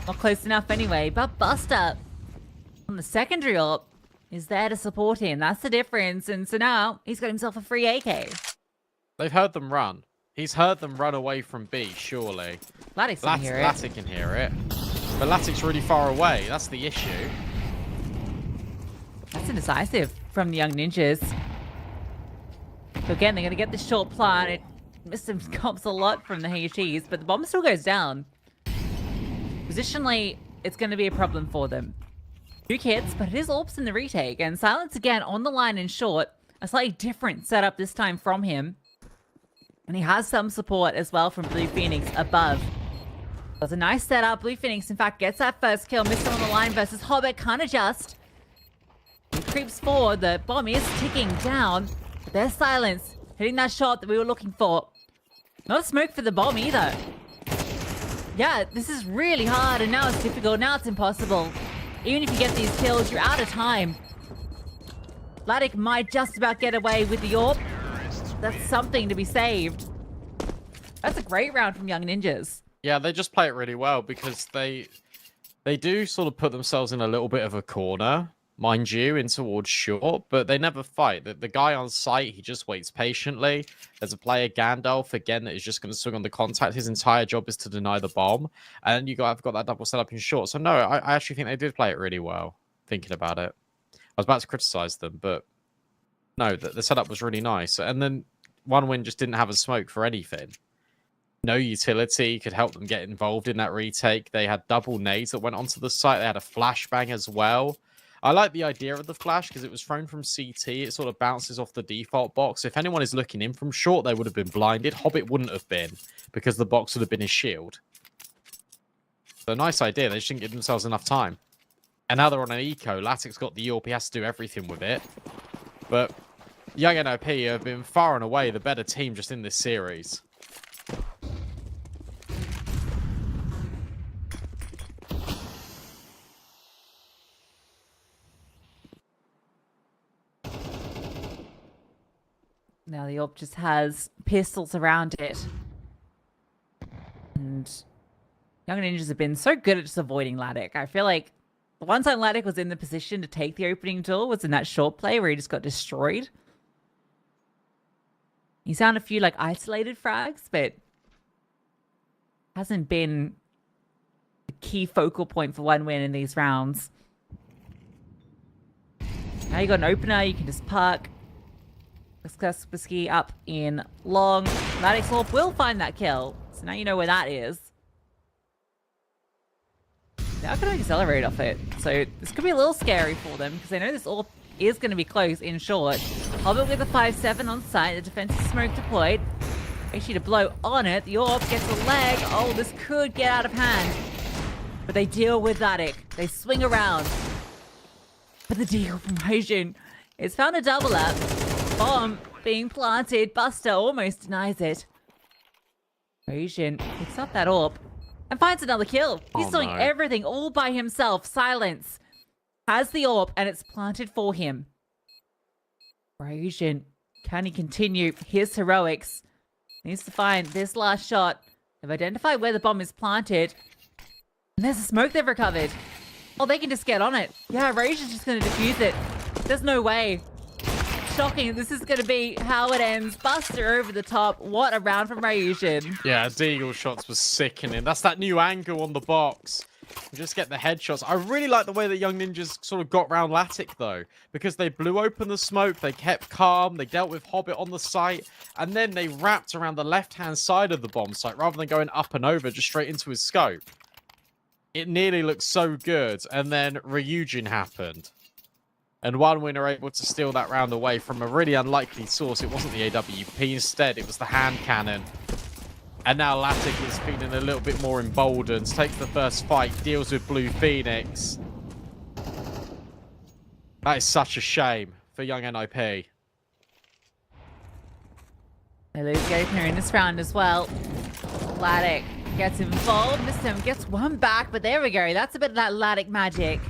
Not close enough anyway, but Buster on the secondary AWP is there to support him. That's the difference. And so now he's got himself a free AK. They've heard them run. He's heard them run away from B, surely. Latic can hear it. Latic can hear it. But Latic's really far away. That's the issue. That's indecisive from the Young Ninjas. So again, they're going to get the short plant. It missed some comps a lot from the HEs, but the bomb still goes down. Positionally, it's going to be a problem for them. 2 hits, but it is AWPs in the retake. And Silence again on the line in short. A slightly different setup this time from him. And he has some support as well from Blue Phoenix above. That's a nice setup. Blue Phoenix, in fact, gets that first kill. Missed him on the line versus Hobbit. Can't adjust. He creeps forward. The bomb is ticking down. But there's Silence hitting that shot that we were looking for. Not a smoke for the bomb either. Yeah, this is really hard, and now it's difficult. Now it's impossible. Even if you get these kills, you're out of time. Latic might just about get away with the AWP. That's something to be saved. That's a great round from Young Ninjas. Yeah, they just play it really well, because they do sort of put themselves in a little bit of a corner, mind you, in towards short, but they never fight. The guy on site, he just waits patiently. There's a player, Gandalf, again, that is just going to swing on the contact. His entire job is to deny the bomb. And I've got that double setup in short. So no, I actually think they did play it really well, thinking about it. I was about to criticize them, but no, the setup was really nice. And then One Win just didn't have a smoke for anything. No utility could help them get involved in that retake. They had double nades that went onto the site. They had a flashbang as well. I like the idea of the flash because it was thrown from CT. It sort of bounces off the default box. If anyone is looking in from short, they would have been blinded. Hobbit wouldn't have been, because the box would have been his shield. So nice idea. They just didn't give themselves enough time. And now they're on an eco. Latic's got the AWP. He has to do everything with it. But Young NOP have been far and away the better team just in this series. Now the AWP just has pistols around it. And Young Ninjas have been so good at just avoiding Latic. I feel like the one time Latic was in the position to take the opening door was in that short play where he just got destroyed. He's found a few like isolated frags, but hasn't been the key focal point for One Win in these rounds. Now you got an opener, you can just park. Kaspersky up in long. Latic's AWP will find that kill. So now you know where that is. Now can I accelerate off it? So this could be a little scary for them because they know this AWP is going to be close in short. Hobbit with a 5-7 on site. The defensive smoke deployed. Actually to blow on it. The AWP gets a leg. Oh, this could get out of hand. But they deal with Latic. They swing around. But the deal from Hojin is found a double up. Bomb being planted. Buster almost denies it. Asian picks up that AWP and finds another kill. He's doing everything all by himself. Silence has the AWP and it's planted for him. Asian, can he continue his heroics? Needs to find this last shot. They've identified where the bomb is planted. And there's a smoke they've recovered. Oh, they can just get on it. Yeah, Asian's just going to defuse it. There's no way. shocking. This is going to be how it ends. Buster over the top. What a round from Ryujin. Yeah, Deagle shots was sickening. That's that new angle on the box. Just get the headshots. I really like the way that Young Ninjas sort of got round Latic, though, because they blew open the smoke, they kept calm, they dealt with Hobbit on the site, and then they wrapped around the left-hand side of the bomb site rather than going up and over just straight into his scope. It nearly looked so good, and then Ryujin happened. And OneWin are able to steal that round away from a really unlikely source. It wasn't the AWP, instead it was the hand cannon. And now Latic is feeling a little bit more emboldened. Takes the first fight, deals with Blue Phoenix. That is such a shame for young NIP. They lose the opener in this round as well. Latic gets involved. This time gets one back, but there we go. That's a bit of that Latic magic.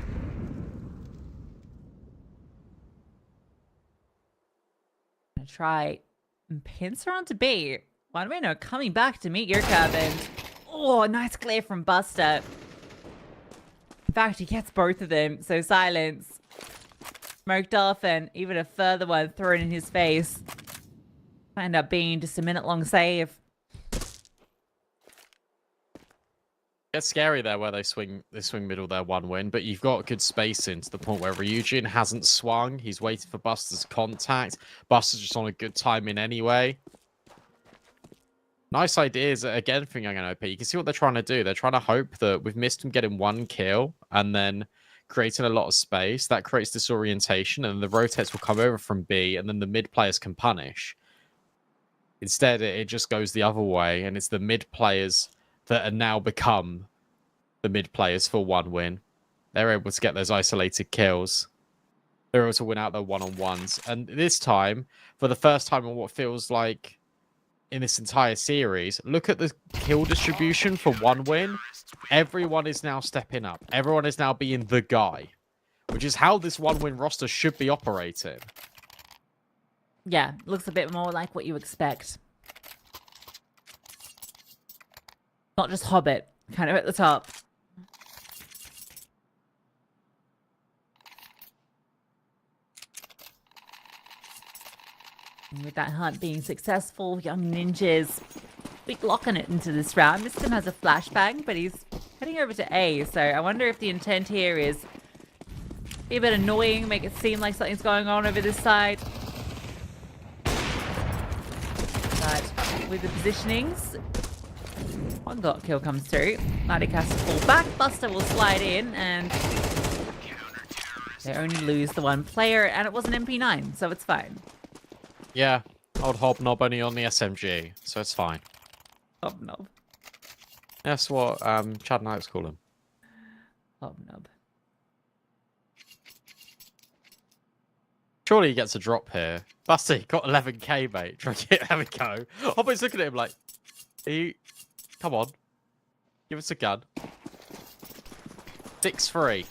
Gonna try and pincer onto B. OneWin coming back to meet your cabin. Oh, nice clear from Buster. In fact, he gets both of them, so silence. Smoked off, and even a further one thrown in his face. End up being just a minute-long save. It's scary there where they swing middle there, OneWin, but you've got good spacing to the point where Ryujin hasn't swung. He's waiting for Buster's contact. Buster's just on a good timing anyway. Nice ideas again from Young NOP. You can see what they're trying to do. They're trying to hope that with Mistum getting one kill and then creating a lot of space, that creates disorientation, and the rotates will come over from B, and then the mid players can punish. Instead, it just goes the other way, and it's the mid players that are now become the mid players for OneWin. They're able to get those isolated kills. They're able to win out their one-on-ones. And this time, for the first time in what feels like in this entire series, look at the kill distribution for OneWin. Everyone is now stepping up. Everyone is now being the guy, which is how this OneWin roster should be operating. Yeah, looks a bit more like what you expect. Not just Hobbit, kind of at the top. And with that hunt being successful, Young Ninjas be locking it into this round. Mistum has a flashbang, but he's heading over to A, so I wonder if the intent here is be a bit annoying, make it seem like something's going on over this side. But with the positionings, one got kill comes through. Latic has to fall back. Buster will slide in, and they only lose the one player, and it was an MP9, so it's fine. Yeah, old Hobnob only on the SMG, so it's fine. Hobnob. That's what Chad and Alex call him. Hobnob. Surely he gets a drop here. Buster got 11k, mate. Try to have a go. Hobbit's looking at him like, come on. Give us a gun. 6-3.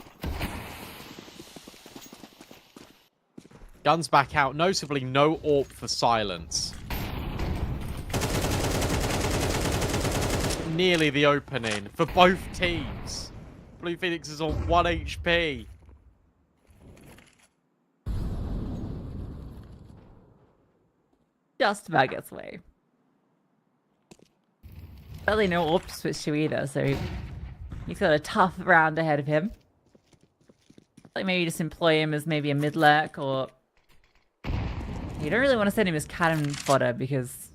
Guns back out. Notably, no AWP for silence. Nearly the opening for both teams. Blue Phoenix is on 1 HP. Just about gets away. Probably no AWP switch to either, so he's got a tough round ahead of him. Like maybe just employ him as maybe a mid-lurk, or you don't really want to send him as cannon fodder because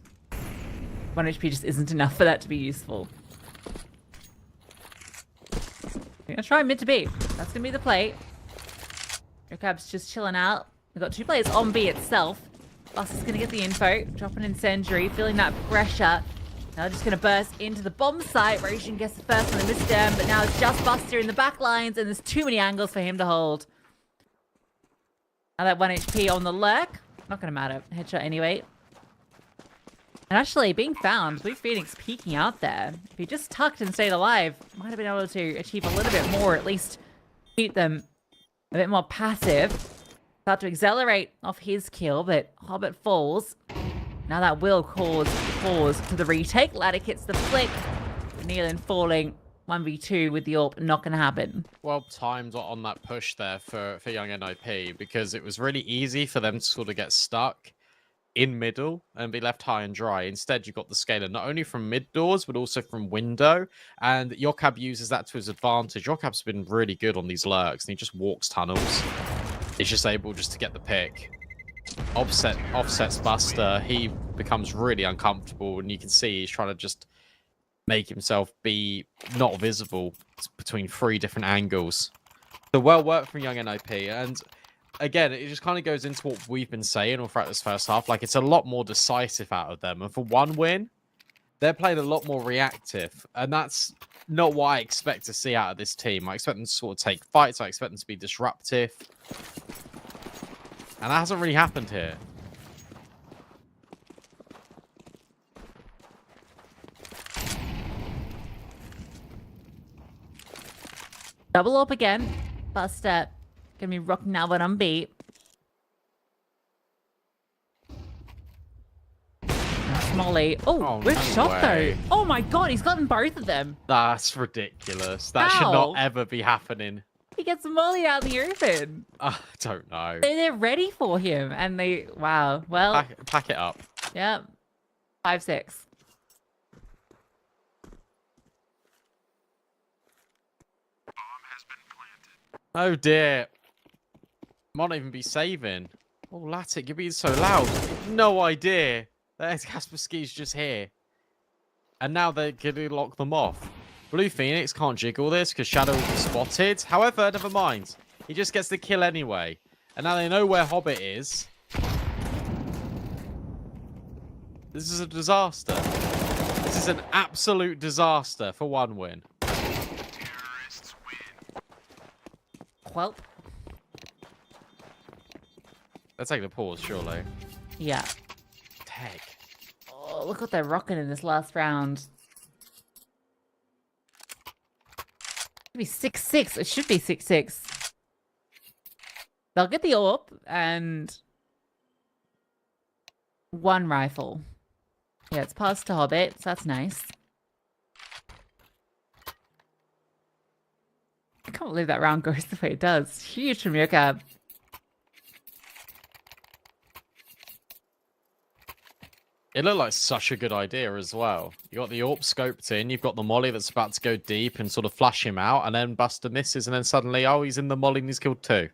1 HP just isn't enough for that to be useful. I'm gonna try mid to B. That's gonna be the play. Hellcup's just chilling out. We've got 2 players on B itself. Buster's gonna get the info, drop an incendiary, feeling that pressure. Now just gonna burst into the bomb site. Ryujin gets the first one, the misdown, but now it's just Buster in the back lines, and there's too many angles for him to hold. Now that 1 HP on the lurk, not gonna matter. Headshot anyway. And actually, being found, Blue Phoenix peeking out there. If he just tucked and stayed alive, might have been able to achieve a little bit more, at least keep them a bit more passive. About to accelerate off his kill, but Hobbit falls. Now that will cause pause to the retake. Latic hits the flick. Nealon falling 1v2 with the AWP, not going to happen. Well timed on that push there for young NIP, because it was really easy for them to sort of get stuck in middle and be left high and dry. Instead, you got the scaler not only from mid doors, but also from window. And Yokab uses that to his advantage. Yokab's been really good on these lurks, and he just walks tunnels. He's just able just to get the pick. Offsets Buster. He becomes really uncomfortable, and you can see he's trying to just make himself be not visible between 3 different angles. So well worked from young NIP, and again, it just kind of goes into what we've been saying all throughout this first half. Like, it's a lot more decisive out of them. And for one win, they're playing a lot more reactive. And that's not what I expect to see out of this team. I expect them to sort of take fights. I expect them to be disruptive. And that hasn't really happened here. Double up again. Buster. Gonna be rocking now but unbeat. Molly. Oh, good shot though. Oh my god, he's gotten both of them. That's ridiculous. That should not ever be happening. He gets Molly out in the open. I don't know. They're ready for him, and they wow. Well, pack it up. Yep. 5-6. Oh dear. Might not even be saving. Oh, Latic, you're being so loud. No idea. There's Kaspersky's just here. And now they're going to lock them off. Blue Phoenix can't jiggle this because Shadow will be spotted. However, never mind. He just gets the kill anyway. And now they know where Hobbit is. This is a disaster. This is an absolute disaster for one win. Well. Let's take the pause, surely. Yeah. Tech. Oh, look what they're rocking in this last round. It'll be 6-6. It should be 6-6. They'll get the AWP and 1 rifle. Yeah, it's passed to Hobbit, so that's nice. I can't believe that round goes the way it does. Huge from Yokab. It looked like such a good idea as well. You got the AWP scoped in, you've got the molly that's about to go deep and sort of flash him out, and then Buster misses, and then suddenly, oh, he's in the molly and he's killed 2.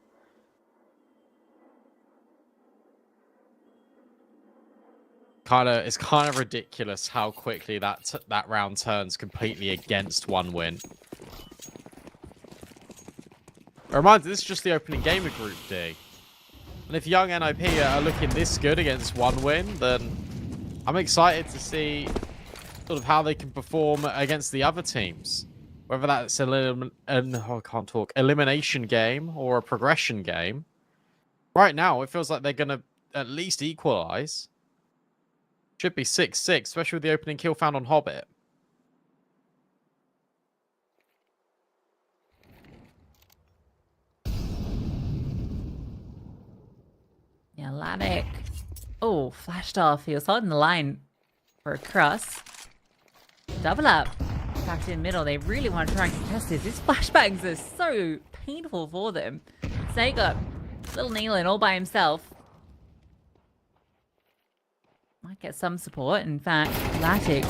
It's kind of ridiculous how quickly that round turns completely against one win. A reminder, this is just the opening game of Group D. And if young NIP are looking this good against one win, then I'm excited to see sort of how they can perform against the other teams. Whether that's elimination game or a progression game. Right now, it feels like they're going to at least equalize. Should be 6-6, especially with the opening kill found on Hobbit. Yeah, Latic. Oh, flashed off. He was holding the line for a cross. Double up. Back in middle. They really want to try and contest this. These flashbangs are so painful for them. Snake up. Little Nealon all by himself. Might get some support. In fact, Latic.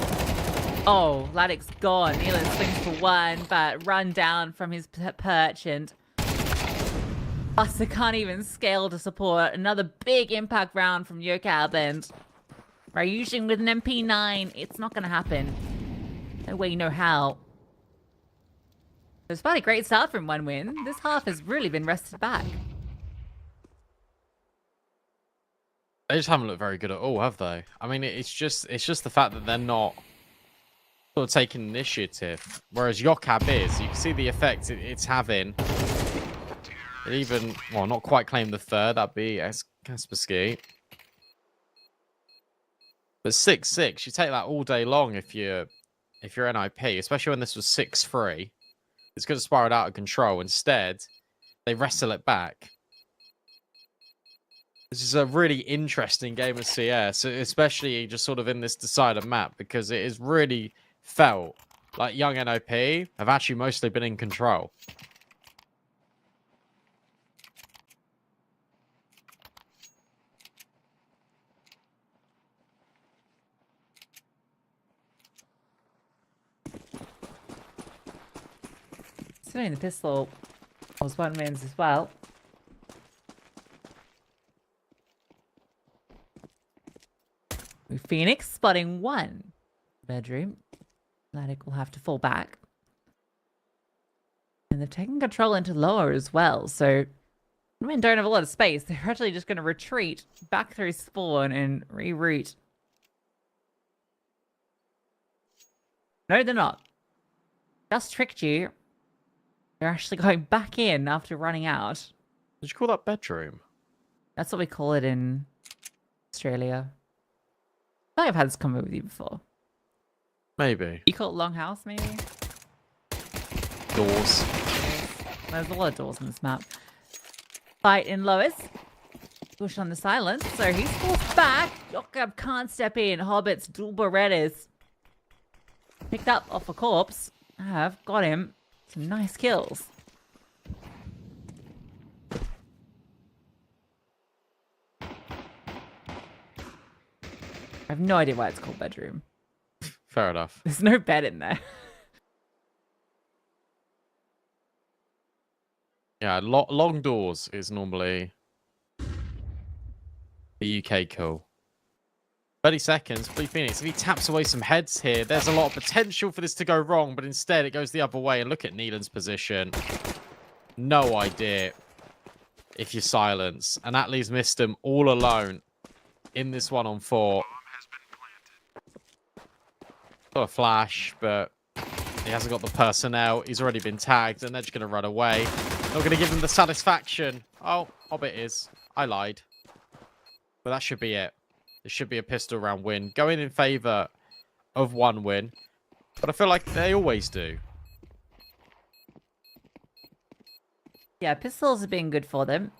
Oh, Latic's gone. Nealon swings for 1, but run down from his perch, and Buster can't even scale to support. Another big impact round from Yokab, and Ryujin with an MP9. It's not going to happen. No way, no how. Despite a great start from one win, this half has really been rested back. They just haven't looked very good at all, have they? I mean, it's just the fact that they're not sort of taking initiative, whereas Yokab is. You can see the effect it's having. It even, well, not quite claimed the third. That'd be Kaspersky. But 6-6, you take that all day long if you're NIP, especially when this was 6-3. It's going to spiral out of control. Instead, they wrestle it back. This is a really interesting game of CS, especially just sort of in this decider map, because it is really felt like young NOP, have actually mostly been in control. Assuming the pistol was 1 wins as well. With Phoenix spotting 1 bedroom. Thematic will have to fall back. And they've taken control into lower as well, so women don't have a lot of space. They're actually just going to retreat back through spawn and reroute. No, they're not. Just tricked you. They're actually going back in after running out. Did you call that bedroom? That's what we call it in Australia. I think I've had this comment with you before. Maybe. You call it longhouse, maybe? Doors. There's a lot of doors on this map. Fight in Lois. Push on the silence, so he's forced back. Hellcup can't step in. Hobbit's dual Berettas. Picked up off a corpse. Have got him. Some nice kills. I have no idea why it's called bedroom. Fair enough. There's no bed in there. Yeah, long doors is normally the UK call. 30 seconds, Blue Phoenix. If he taps away some heads here, there's a lot of potential for this to go wrong, but instead it goes the other way. And look at Neelan's position. No idea if you silence. And that leaves Mistum all alone in this 1-on-4. Got a flash, but he hasn't got the personnel. He's already been tagged, and they're just going to run away. Not going to give him the satisfaction. Oh, Hobbit is. I lied. But that should be it. There should be a pistol round win. Going in favor of 1 win. But I feel like they always do. Yeah, pistols have been good for them.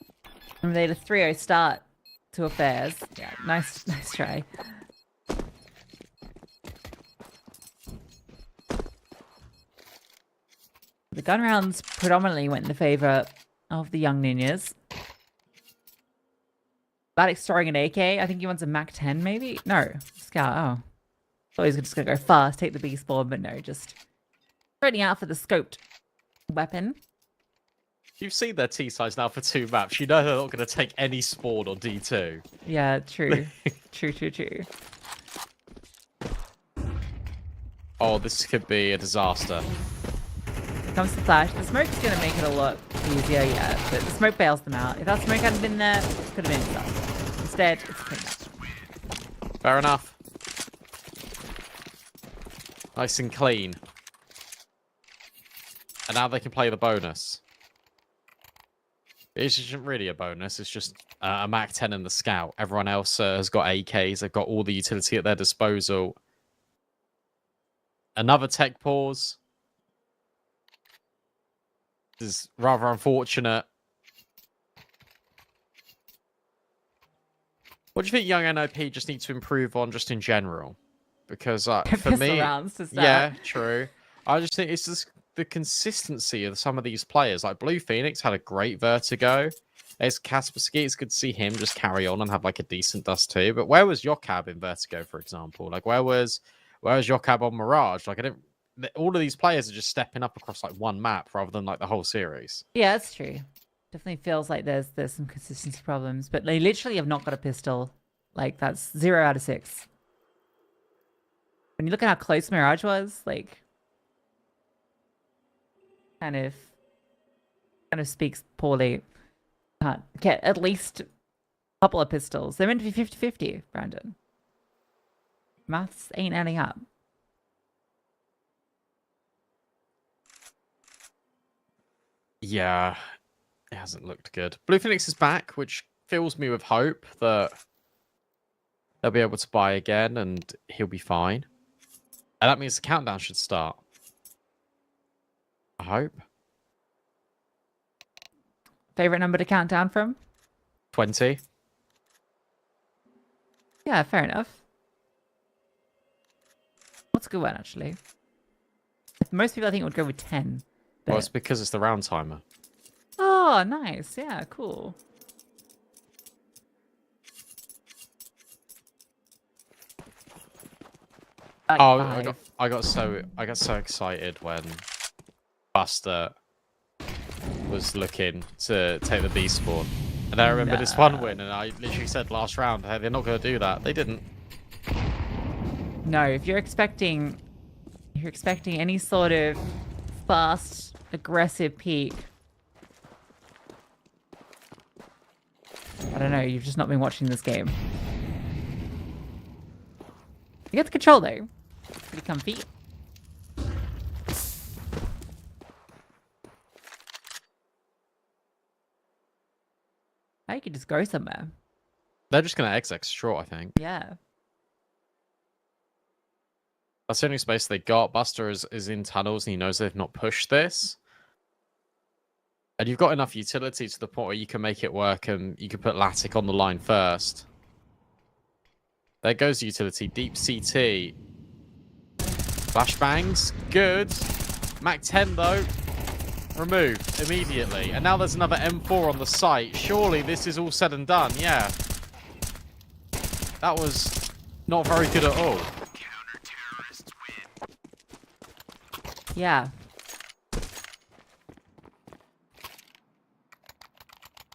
And they had a 3-0 start to affairs. Yeah, nice try. The gun rounds predominantly went in the favor of the young ninjas. Thematic storing an AK. I think he wants a Mac 10 maybe? No. Scout. Oh. Thought he was just going to go fast, take the B spawn, but no, just ready out for the scoped weapon. You've seen their T size now for 2 maps. You know they're not going to take any spawn on D2. Yeah, true. True. Oh, this could be a disaster. Here comes the flash. The smoke's going to make it a lot easier, yeah, but the smoke bails them out. If that smoke hadn't been there, it could have been disaster. Instead, it's cleaned up. Fair enough. Nice and clean. And now they can play the bonus. It isn't really a bonus. It's just a Mac 10 and the Scout. Everyone else has got AKs. They've got all the utility at their disposal. Another tech pause. This is rather unfortunate. What do you think young NOP just need to improve on just in general? Because for me, yeah, true. I just think it's just the consistency of some of these players. Like Blue Phoenix had a great vertigo. There's Kaspersky. It's good to see him just carry on and have like a decent dust too. But where was Hellcup in vertigo, for example? Like where was Hellcup on Mirage? Like I didn't. All of these players are just stepping up across like 1 map rather than like the whole series. Yeah, that's true. Definitely feels like there's some consistency problems, but they literally have not got a pistol. Like that's 0 out of 6. When you look at how close Mirage was, like kind of speaks poorly. Can't get at least a couple of pistols. They're meant to be 50-50, Brandon. Maths ain't adding up. Yeah, it hasn't looked good. Blue Phoenix is back, which fills me with hope that they'll be able to buy again and he'll be fine. And that means the countdown should start. I hope. Favorite number to count down from? 20. Yeah, fair enough. What's a good one, actually? most people I think would go with 10. Well, But... it's because it's the round timer. Oh, nice. Yeah, cool. Like Oh, 5. I got so excited when Buster was looking to take the B spawn. And I remember this one win, and I literally said last round, hey, they're not going to do that. They didn't. No, if you're expecting any sort of fast, aggressive peak, I don't know, you've just not been watching this game. You get the control though. Pretty comfy. I could just go somewhere. They're just going to XX short, I think. Yeah. That's the only space they got. Buster is in tunnels, and he knows they've not pushed this. And you've got enough utility to the point where you can make it work, and you can put Latic on the line first. There goes the utility. Deep CT. Flashbangs. Good. Mac 10, though. Removed immediately. And now there's another M4 on the site. Surely this is all said and done. Yeah. That was not very good at all. Yeah.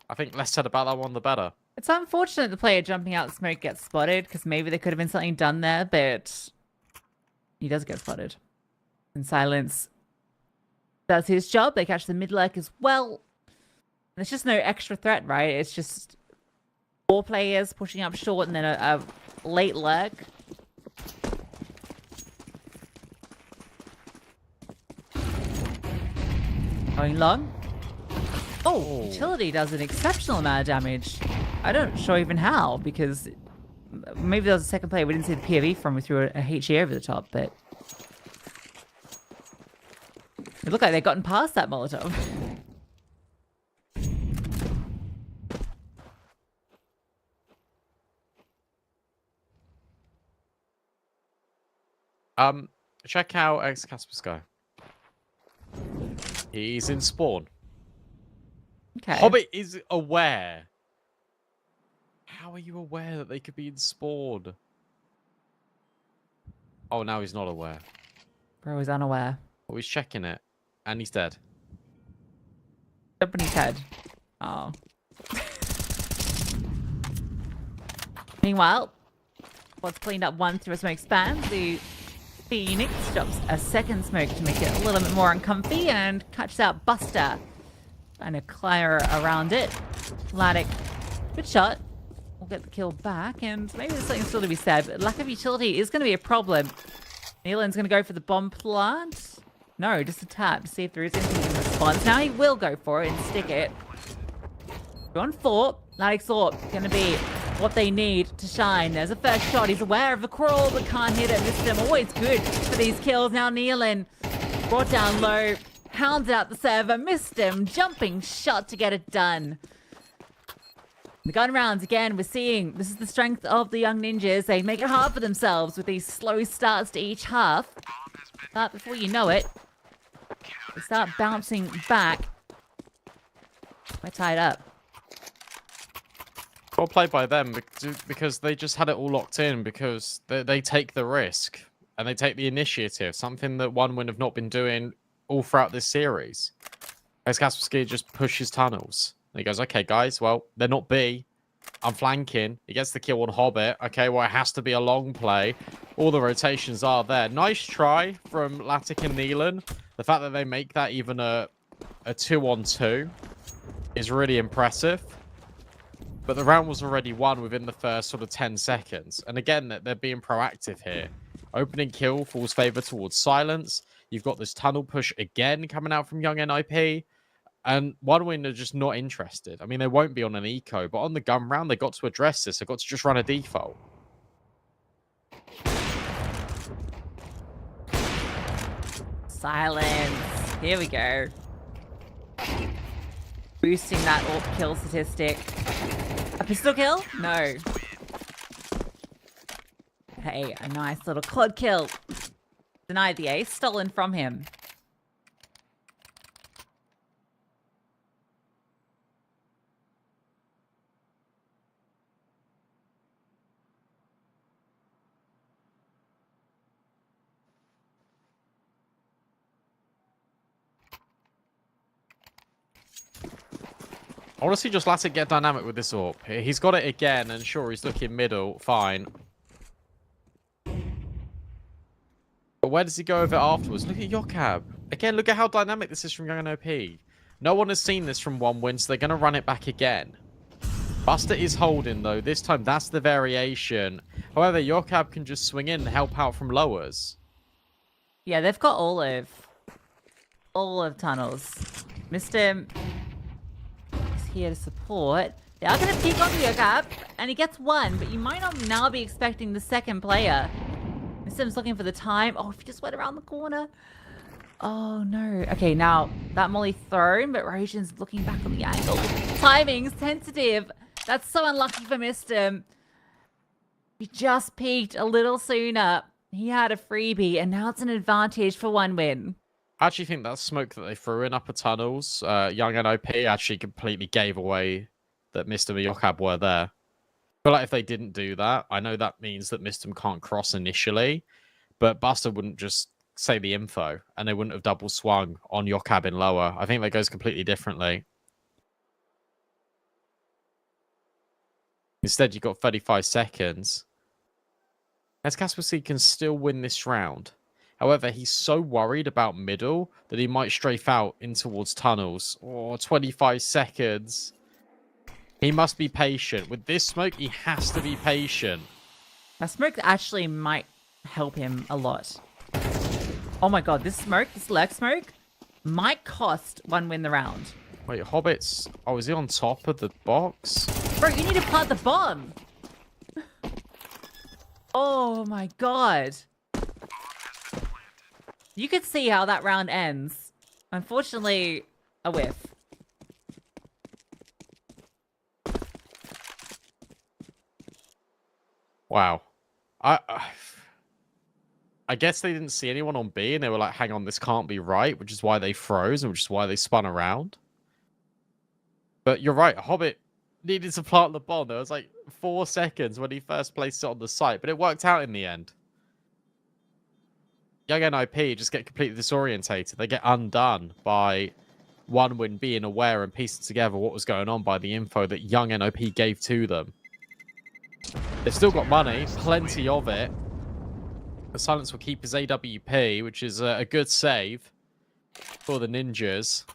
I think less said about that one, the better. It's unfortunate the player jumping out smoke gets spotted, because maybe there could have been something done there, but he does get spotted. And Silence does his job. They catch the mid lurk as well. There's just no extra threat, right? It's just 4 players pushing up short and then a late lurk. Going long. Oh, utility does an exceptional amount of damage. I don't sure even how, because maybe there was a second player we didn't see the POV from. We threw a HE over the top, but it looked like they'd gotten past that Molotov. Check out X Casper's go. He's in spawn. Okay. Hobbit is aware. How are you aware that they could be in spawn? Oh, now he's not aware. Bro is unaware. Oh, he's checking it. And he's dead. Jumping his head. Oh. Meanwhile, what's cleaned up one through a smoke span, the Phoenix drops a second smoke to make it a little bit more uncomfy and catches out Buster. And a clear around it. Latic, good shot. We'll get the kill back, and maybe there's something still to be said, but lack of utility is going to be a problem. Nealon's going to go for the bomb plant. No, just a tap to see if there is anything in response. Now he will go for it and stick it. 2-on-4. Latic's AWP going to be what they need to shine. There's a first shot. He's aware of the crawl, but can't hit it. Missed him. Always good for these kills. Now Nealon brought down low. Hounds out the server. Missed him. Jumping shot to get it done. The gun rounds again, we're seeing this is the strength of the young ninjas. They make it hard for themselves with these slow starts to each half. But before you know it, they start bouncing back. We're tied up. Well played by them, because they just had it all locked in, because they take the risk and they take the initiative, something that OneWin have not been doing all throughout this series. As Kaspersky just pushes tunnels. And he goes, okay, guys, well, they're not B. I'm flanking. He gets the kill on Hobbit. Okay, well, it has to be a long play. All the rotations are there. Nice try from Latic and Nealon. The fact that they make that even a 2-on-2 is really impressive. But the round was already won within the first sort of 10 seconds. And again, they're being proactive here. Opening kill falls favor towards Silence. You've got this tunnel push again coming out from Young NIP. And OneWin are just not interested. I mean, they won't be on an eco, but on the gun round, they got to address this. They got to just run a default. Silence. Here we go. Boosting that AWP kill statistic. A pistol kill? No. Hey, a nice little quad kill. Denied the ace, stolen from him. Honestly, just let it get dynamic with this AWP. He's got it again, and sure, he's looking middle. Fine. But where does he go with it afterwards? Look at Yokab. Again, look at how dynamic this is from Young and OP. No one has seen this from 1 win, so they're going to run it back again. Buster is holding, though. This time, that's the variation. However, Yokab can just swing in and help out from lowers. Yeah, they've got all of tunnels. Mr. is here to support. They are going to peek onto Yokab, and he gets one, but you might not now be expecting the second player. Sim's looking for the time. Oh, if he just went around the corner. Oh, no. Okay, now that molly thrown, but Roshan's looking back on the angle. Timing's tentative. That's so unlucky for Mr. He just peaked a little sooner. He had a freebie, and now it's an advantage for 1 win. I actually think that smoke that they threw in upper tunnels, Young and OP actually completely gave away that Mr. and Yokab were there. I feel like if they didn't do that, I know that means that Mistum can't cross initially, but Buster wouldn't just say the info, and they wouldn't have double swung on Yokab in lower. I think that goes completely differently. Instead, you've got 35 seconds. As Kaspersky can still win this round. However, he's so worried about middle that he might strafe out in towards tunnels. Oh, 25 seconds. He must be patient. With this smoke, he has to be patient. That smoke actually might help him a lot. Oh my god, this smoke, this lurk smoke, might cost 1 win the round. Wait, Hobbits... Oh, is he on top of the box? Bro, you need to plant the bomb. Oh my god. You could see how that round ends. Unfortunately, a whiff. Wow. I guess they didn't see anyone on B, and they were like, hang on, this can't be right, which is why they froze, and which is why they spun around. But you're right, Hobbit needed to plant the bomb. There was like 4 seconds when he first placed it on the site, but it worked out in the end. Young NIP just get completely disorientated. They get undone by 1 win being aware and piecing together what was going on by the info that Young NOP gave to them. They've still got money, plenty of it. The silence will keep his AWP, which is a good save for the ninjas.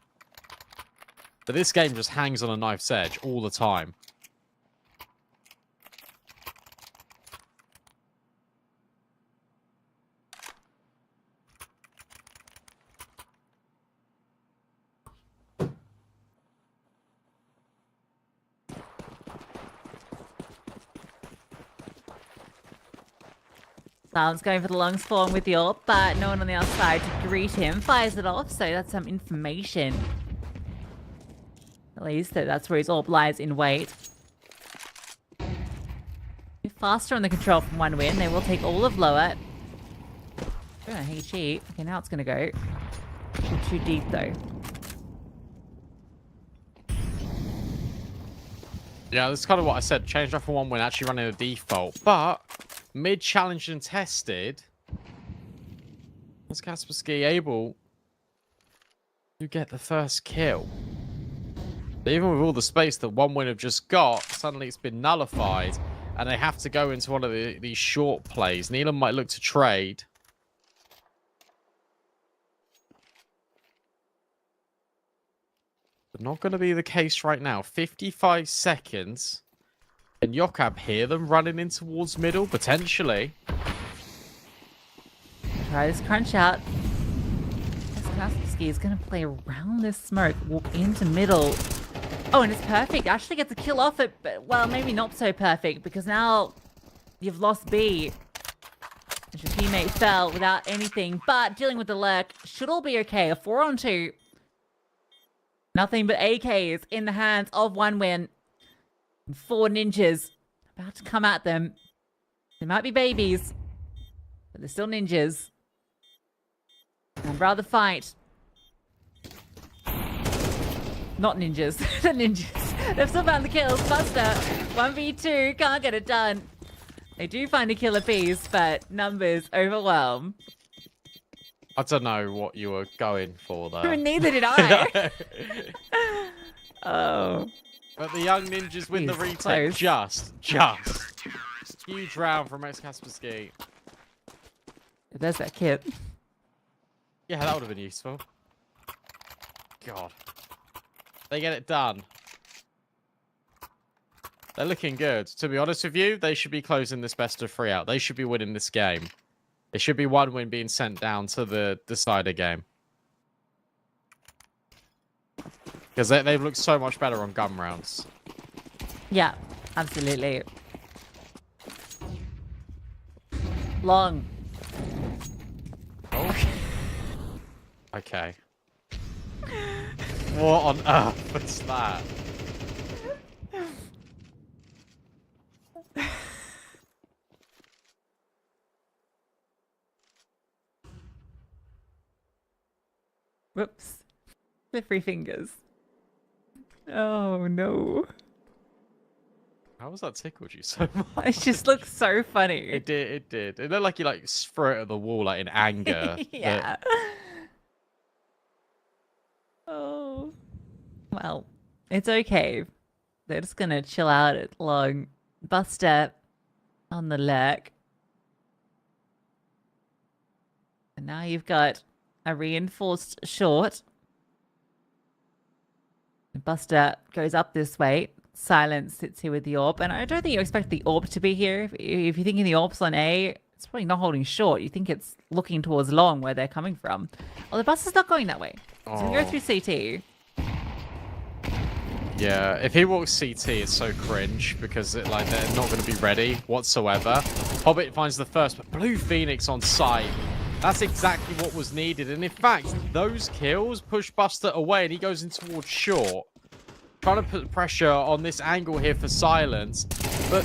But this game just hangs on a knife's edge all the time. Silence going for the long spawn with the AWP, but no one on the outside to greet him. Fires it off, so that's some information. At least that's where his AWP lies in wait. Bit faster on the control from 1 win. They will take all of lower. Oh, hey, cheat. Okay, now it's going to go. Too deep, though. Yeah, that's kind of what I said. Changed up for 1 win, actually running a default. But mid-challenge and tested, was Kaspersky able to get the first kill? But even with all the space that 1 win have just got, suddenly it's been nullified, and they have to go into one of these short plays. Neelam might look to trade. But not going to be the case right now. 55 seconds. Can Yokab hear them running in towards middle? Potentially. Try this crunch out. Kaspersky is going to play around this smoke, walk into middle. Oh, and it's perfect. Actually gets a kill off it, but, well, maybe not so perfect, because now you've lost B. And your teammate fell without anything, but dealing with the lurk should all be okay. A 4-on-2. Nothing but AKs in the hands of 1 win. And 4 ninjas about to come at them. They might be babies, but they're still ninjas. I'd rather fight. Not ninjas. The ninjas. They've still found the kills. Buster. 1v2. Can't get it done. They do find a killer piece, but numbers overwhelm. I don't know what you were going for there. Neither did I. Oh. But the young ninjas win the He's retake. close. Just. Huge round from Max Kaspersky. There's that kit. Yeah, that would have been useful. God. They get it done. They're looking good. To be honest with you, they should be closing this best of 3 out. They should be winning this game. It should be 1 win being sent down to the decider game. Because they've looked so much better on gun rounds. Yeah, absolutely. Long. Okay. What on earth was that? Whoops. Slippery fingers. Oh no. How was that tickled you so much? It just looks so funny. It did, it did. It looked like you like threw it at the wall like in anger. Yeah. Oh. Well, it's okay. They're just gonna chill out at long. Buster on the lurk. And now you've got a reinforced short. Buster goes up this way. Silence sits here with the AWP. And I don't think you expect the AWP to be here. If you're thinking the AWP's on A, it's probably not holding short. You think it's looking towards long where they're coming from. Oh, the Buster's not going that way. He's going to go through CT. Yeah, if he walks CT, it's so cringe because they're not going to be ready whatsoever. Hobbit finds the first, but Blue Phoenix on site. That's exactly what was needed. And in fact, those kills push Buster away and he goes in towards short. Trying to put pressure on this angle here for silence. But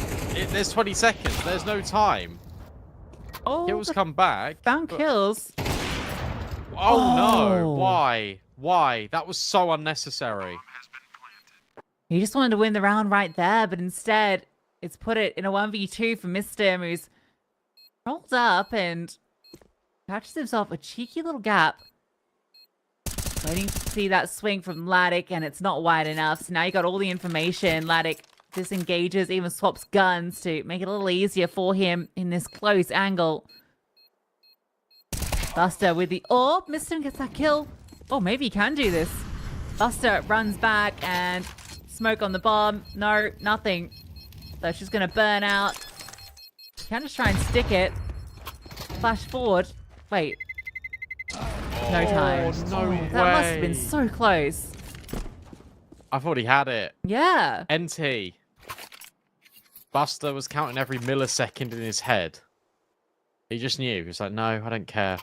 there's 20 seconds. There's no time. Oh, Kills come back. Found kills. Oh no. Why? Why? That was so unnecessary. He just wanted to win the round right there, but instead, it's put it in a 1v2 for Mr. who's rolled up and catches himself a cheeky little gap. Waiting to see that swing from Laddick, and it's not wide enough. So now you got all the information. Laddick disengages, even swaps guns to make it a little easier for him in this close angle. Buster with the AWP. Mr. gets that kill. Oh, maybe he can do this. Buster runs back and smoke on the bomb. No, nothing. So she's going to burn out. Can just try and stick it. Flash forward. Wait. No time. No way. That must have been so close. I thought he had it. Yeah. NT. Buster was counting every millisecond in his head. He just knew. He was like, no, I don't care.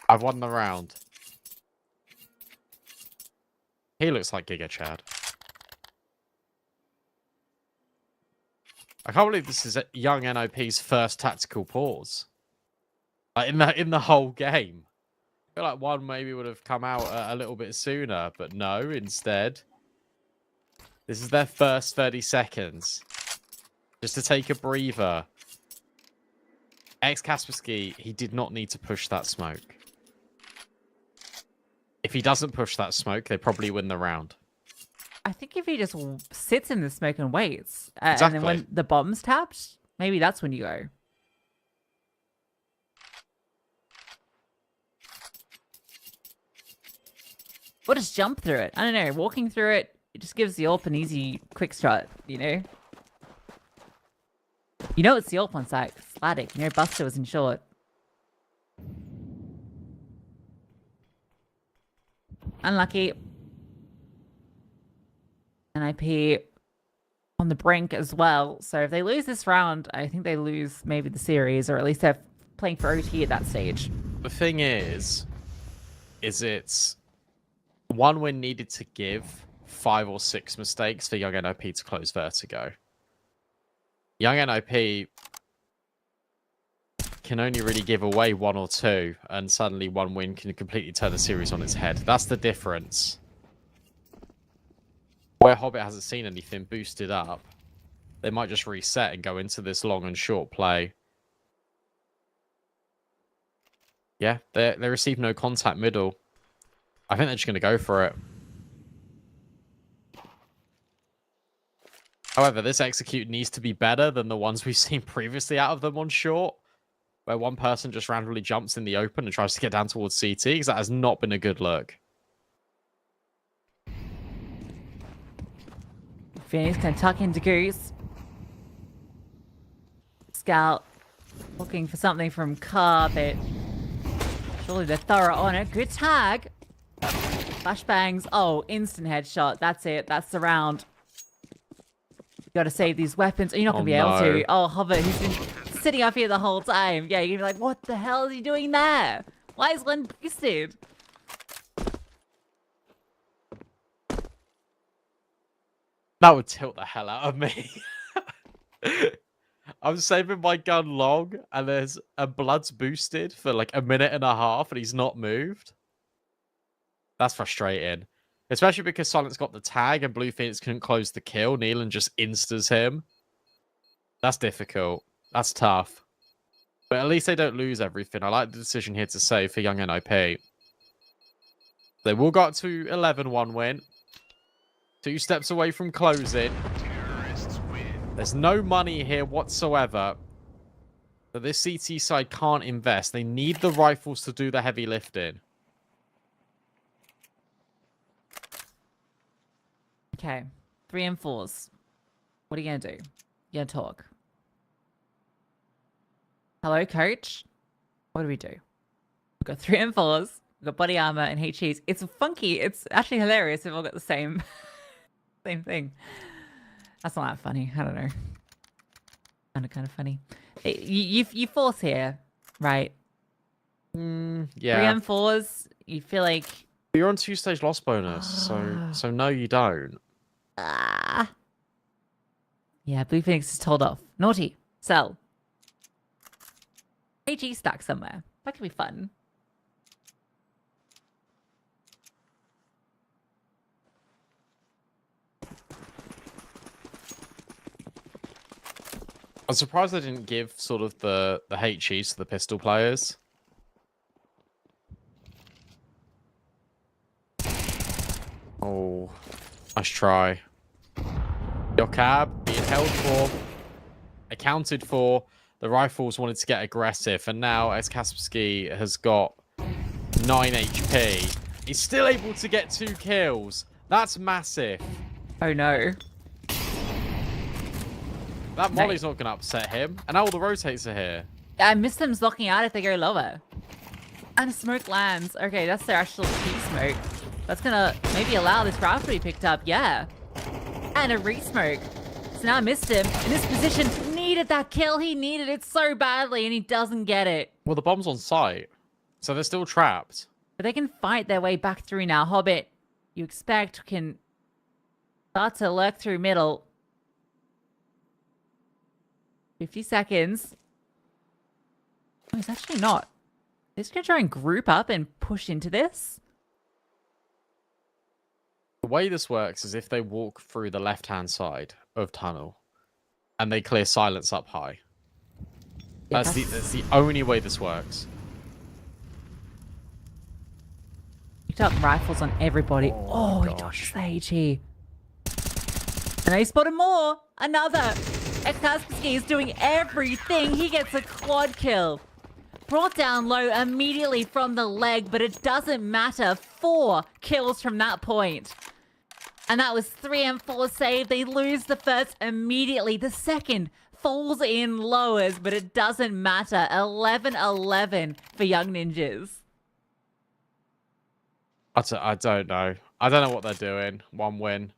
I've won the round. He looks like Giga Chad. I can't believe this is young NOP's first tactical pause. Like in the whole game. I feel like one maybe would have come out a little bit sooner, but no, instead. This is their first 30 seconds. Just to take a breather. Kaspersky, he did not need to push that smoke. If he doesn't push that smoke, they probably win the round. I think if he just sits in the smoke and waits, Exactly. and then when the bomb's tapped, maybe that's when you go. Or just jump through it. I don't know. Walking through it, it just gives the AWP an easy, quick strut, you know? You know it's the AWP on site. Laddick. You know Buster was in short. Unlucky. NIP on the brink as well. So if they lose this round, I think they lose maybe the series, or at least they're playing for OT at that stage. The thing is it's one win needed to give 5 or 6 mistakes for young NOP to close Vertigo. Young NOP can only really give away 1 or 2, and suddenly 1 win can completely turn the series on its head. That's the difference. Where Hobbit hasn't seen anything boosted up, they might just reset and go into this long and short play. Yeah, they receive no contact middle. I think they're just going to go for it. However, this execute needs to be better than the ones we've seen previously out of them on short, where one person just randomly jumps in the open and tries to get down towards CT, because that has not been a good look. Phoenix can tuck into Goose. Scout looking for something from Car, but surely they're thorough on it. Good tag. Flashbangs. Oh, instant headshot. That's it. That's the round. You gotta save these weapons. You're not gonna be able to. Oh, Hobbit, who's been sitting up here the whole time. Yeah, you're gonna be like, what the hell is he doing there? Why is Len boosted? That would tilt the hell out of me. I'm saving my gun long, and there's a blood's boosted for like a minute and a half, and he's not moved. That's frustrating. Especially because Silence got the tag, and Blue Phoenix couldn't close the kill. Nealon just instas him. That's difficult. That's tough. But at least they don't lose everything. I like the decision here to save for Young NOP. They will go up to 11-1 win. 2 steps away from closing. There's no money here whatsoever. But this CT side can't invest. They need the rifles to do the heavy lifting. Okay. 3 and 4s. What are you gonna do? You're gonna talk. Hello, coach. What do we do? We've got 3 and 4s. We've got body armor and HEs. It's funky. It's actually hilarious. We've all got the same thing. That's not that funny. I don't know. Kind of funny. You force here, right? Yeah. 3 and 4s. You feel like you're on 2-stage loss bonus, so no, you don't. Yeah, Blue Phoenix is told off. Naughty. Sell. HE stack somewhere. That could be fun. I'm surprised they didn't give sort of the HEs to the pistol players. Oh, nice try. Your cab being held for, accounted for. The rifles wanted to get aggressive, and now as Kaspersky has got 9 HP, he's still able to get 2 kills. That's massive. Oh no. That molly's not going to upset him. And now all the rotates are here. I miss them locking out if they go lower. And a smoke lands. Okay, that's their actual key smoke. That's going to maybe allow this round to be picked up. Yeah. And a re-smoke. So now I missed him. In this position, needed that kill. He needed it so badly, and he doesn't get it. Well, the bomb's on site. So they're still trapped. But they can fight their way back through now. Hobbit, you expect, can start to lurk through middle. 50 seconds. Oh, he's actually not. He's going to try and group up and push into this. The way this works is if they walk through the left-hand side of tunnel and they clear Silence up high. Yeah, That's the only way this works. Picked up rifles on everybody. Oh, he dodges the HE. And he spotted more. Another. Kaspersky is doing everything. He gets a quad kill. Brought down low immediately from the leg, but it doesn't matter. 4 kills from that point. And that was 3 and 4 save. They lose the first immediately. The second falls in lowers, but it doesn't matter. 11-11 for Young Ninjas. I don't know. I don't know what they're doing. 1 win.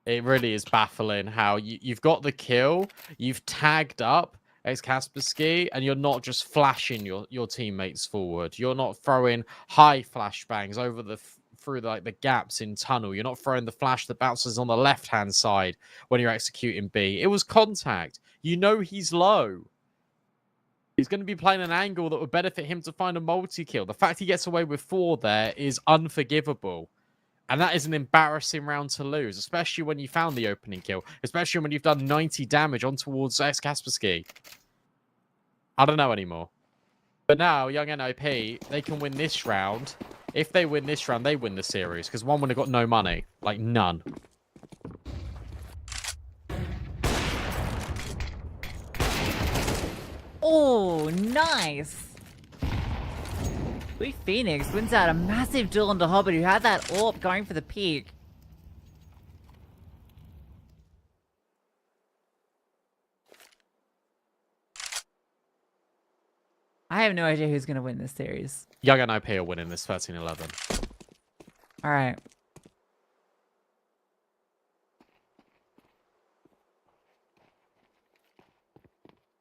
It really is baffling how you've got the kill, you've tagged up Kaspersky, and you're not just flashing your teammates forward. You're not throwing high flashbangs over through the gaps in tunnel. You're not throwing the flash that bounces on the left-hand side when you're executing B. It was contact. You know he's low. He's going to be playing an angle that would benefit him to find a multi-kill. The fact he gets away with 4 there is unforgivable. And that is an embarrassing round to lose, especially when you found the opening kill, especially when you've done 90 damage on towards Kaspersky. I don't know anymore. But now, Young NOP, they can win this round. If they win this round, they win the series, because 1 would have got no money. Like, none. Oh, nice. Blue Phoenix wins out a massive duel onto Hobbit, who had that AWP going for the peak. I have no idea who's going to win this series. Young and OP are winning this 13-11. All right.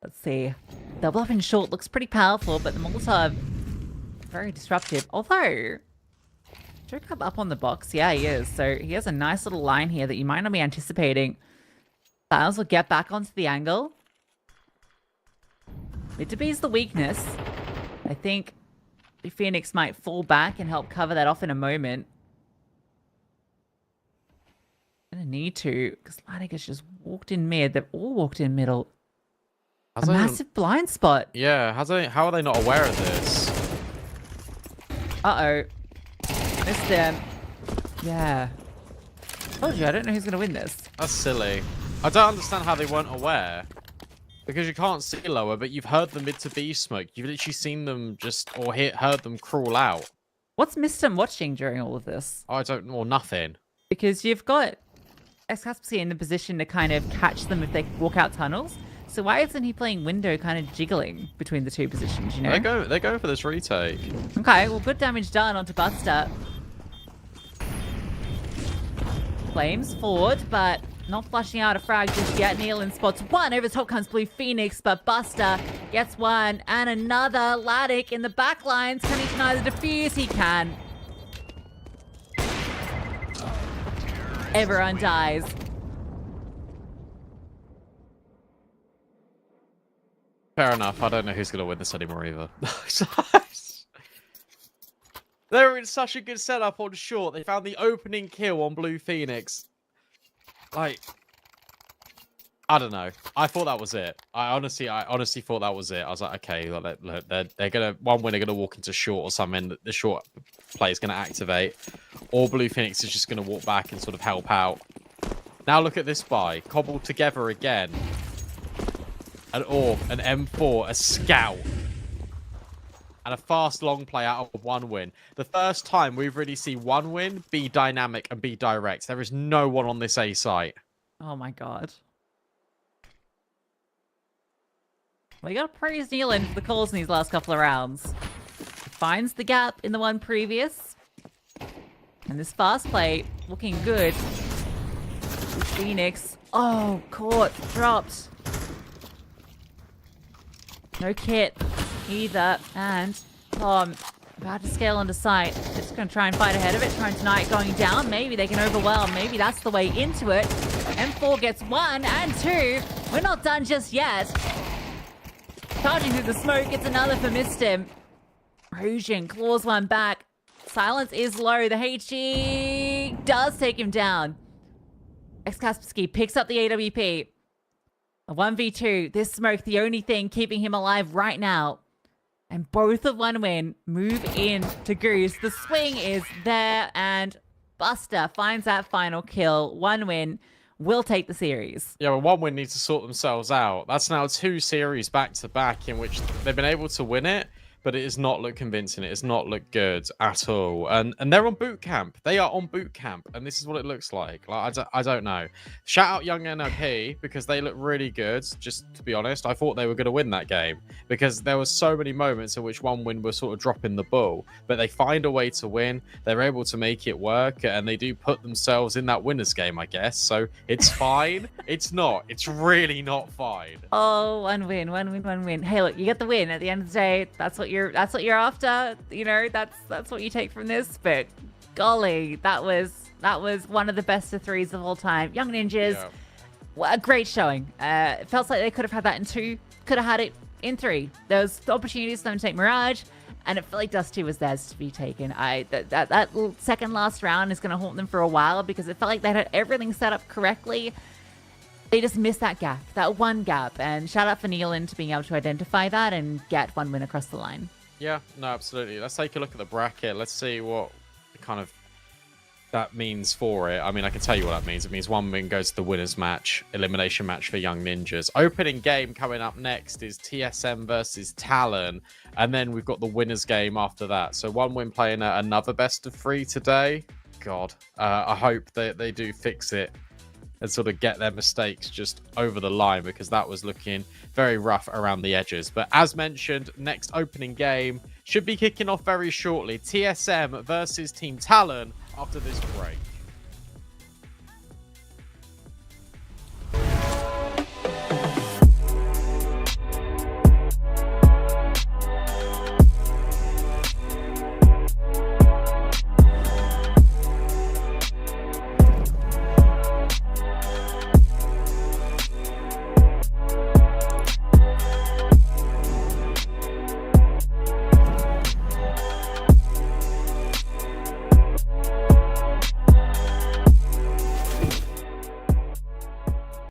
Let's see. Double up in short looks pretty powerful, but the Molotov very disruptive. Although, Hellcup up on the box, yeah, he is. So he has a nice little line here that you might not be anticipating. Styles will get back onto the angle. Mid to B is the weakness. I think the Phoenix might fall back and help cover that off in a moment. Gonna need to, because Thematic has just walked in mid. They've all walked in middle. A massive blind spot. Yeah, how are they not aware of this? Uh-oh. Missed him. Yeah. Told you, I don't know who's gonna win this. That's silly. I don't understand how they weren't aware. Because you can't see lower, but you've heard the mid to B smoke. You've literally seen them heard them crawl out. What's missed him watching during all of this? I don't know, nothing. Because you've got Xcaspsky in the position to kind of catch them if they walk out tunnels. So why isn't he playing window, kind of jiggling between the two positions, you know? They're going for this retake. Okay, well, good damage done onto Buster. Flames forward, but not flushing out a frag just yet. Nealon spots one. Over the top comes Blue Phoenix, but Buster gets one and another. Laddick in the back lines. Can he deny the defuse? He can. Everyone dies. Fair enough. I don't know who's going to win this anymore either. They're in such a good setup on short. They found the opening kill on Blue Phoenix. Like, I don't know. I thought that was it. I honestly thought that was it. I was like, okay, look, they're gonna one winner gonna walk into short or something. The short play is gonna activate, or Blue Phoenix is just gonna walk back and sort of help out. Now look at this buy, cobbled together again. An AWP, an M4, a scout, and a fast long play out of one win. The first time we've really seen one win be dynamic and be direct. There is no one on this A site. Oh my god. We got to praise Nealon for the calls in these last couple of rounds. He finds the gap in the one previous. And this fast play looking good. Phoenix. Oh, caught. Dropped. No kit either. And Tom about to scale onto sight. Just going to try and fight ahead of it. Trying to deny it going down. Maybe they can overwhelm. Maybe that's the way into it. M4 gets 1 and 2. We're not done just yet. Charging through the smoke. It's another for missed him. Rosian claws one back. Silence is low. The HG does take him down. Xcaspsky picks up the AWP. A 1v2. This smoke, the only thing keeping him alive right now. And both of one win move in to Goose. The swing is there, and Buster finds that final kill. One win will take the series. Yeah, well, one win needs to sort themselves out. That's now 2 series back to back in which they've been able to win it, but it has not looked convincing. It has not looked good at all. And they're on boot camp. They are on boot camp, and this is what it looks like. I don't know. Shout out Young NOP because they look really good. Just to be honest, I thought they were going to win that game because there were so many moments in which one win was sort of dropping the ball, but they find a way to win. They're able to make it work, and they do put themselves in that winner's game, I guess. So it's fine. It's not. It's really not fine. Oh, one win. Hey, look, you get the win at the end of the day. That's what you're after. You know, that's what you take from this. But golly, that was one of the best of 3s of all time. Young Ninjas, Yeah. Well, a great showing. It felt like they could have had that in 2, could have had it in 3. There was opportunities for them to take Mirage, and it felt like Dust 2 was theirs to be taken. That second last round is going to haunt them for a while because it felt like they had everything set up correctly. They just missed that gap, that one gap. And shout out for Nealon to being able to identify that and get one win across the line. Yeah, no, absolutely. Let's take a look at the bracket. Let's see what kind of that means for it. I mean, I can tell you what that means. It means one win goes to the winners match, elimination match for Young Ninjas. Opening game coming up next is TSM versus Talon, and then we've got the winners game after that. So one win playing another best of 3 today. God, I hope that they do fix it and sort of get their mistakes just over the line, because that was looking very rough around the edges. But as mentioned, next opening game should be kicking off very shortly. TSM versus Team Talon after this break.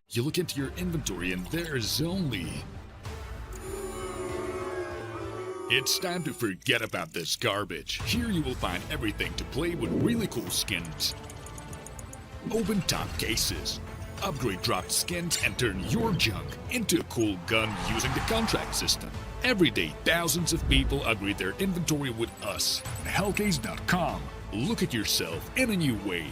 You look into your inventory and there's only... It's time to forget about this garbage. Here you will find everything to play with really cool skins. Open top cases. Upgrade dropped skins and turn your junk into a cool gun using the contract system. Every day, thousands of people upgrade their inventory with us. Hellcase.com. Look at yourself in a new way.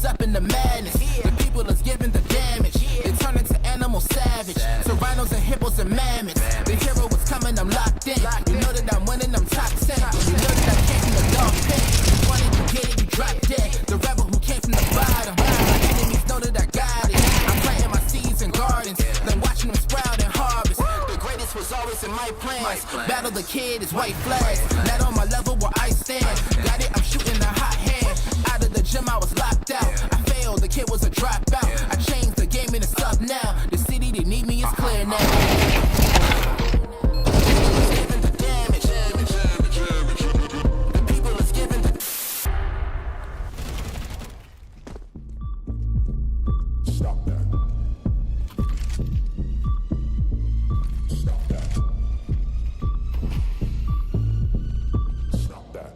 Up in the madness, the people is giving the damage. They turn into animal savage, so rhinos and hippos and mammoths. The hero is coming, I'm locked in. You know that I'm winning, I'm top 10. You know that I came from the dog pen. You wanted to get it, you drop dead. The rebel who came from the bottom. My enemies know that I got it. I'm planting my seeds in gardens, then watching them sprout and harvest. The greatest was always in my plans. Battle the kid is white flags. Not on my level where I stand. Got it, I'm shooting a hot hand. Out of the gym, I was locked out. I failed, the kid was a dropout. I changed the game and it's up now. The city, they need me, it's clear now. The damage. The people is giving the... Stop that. Stop that. Stop that.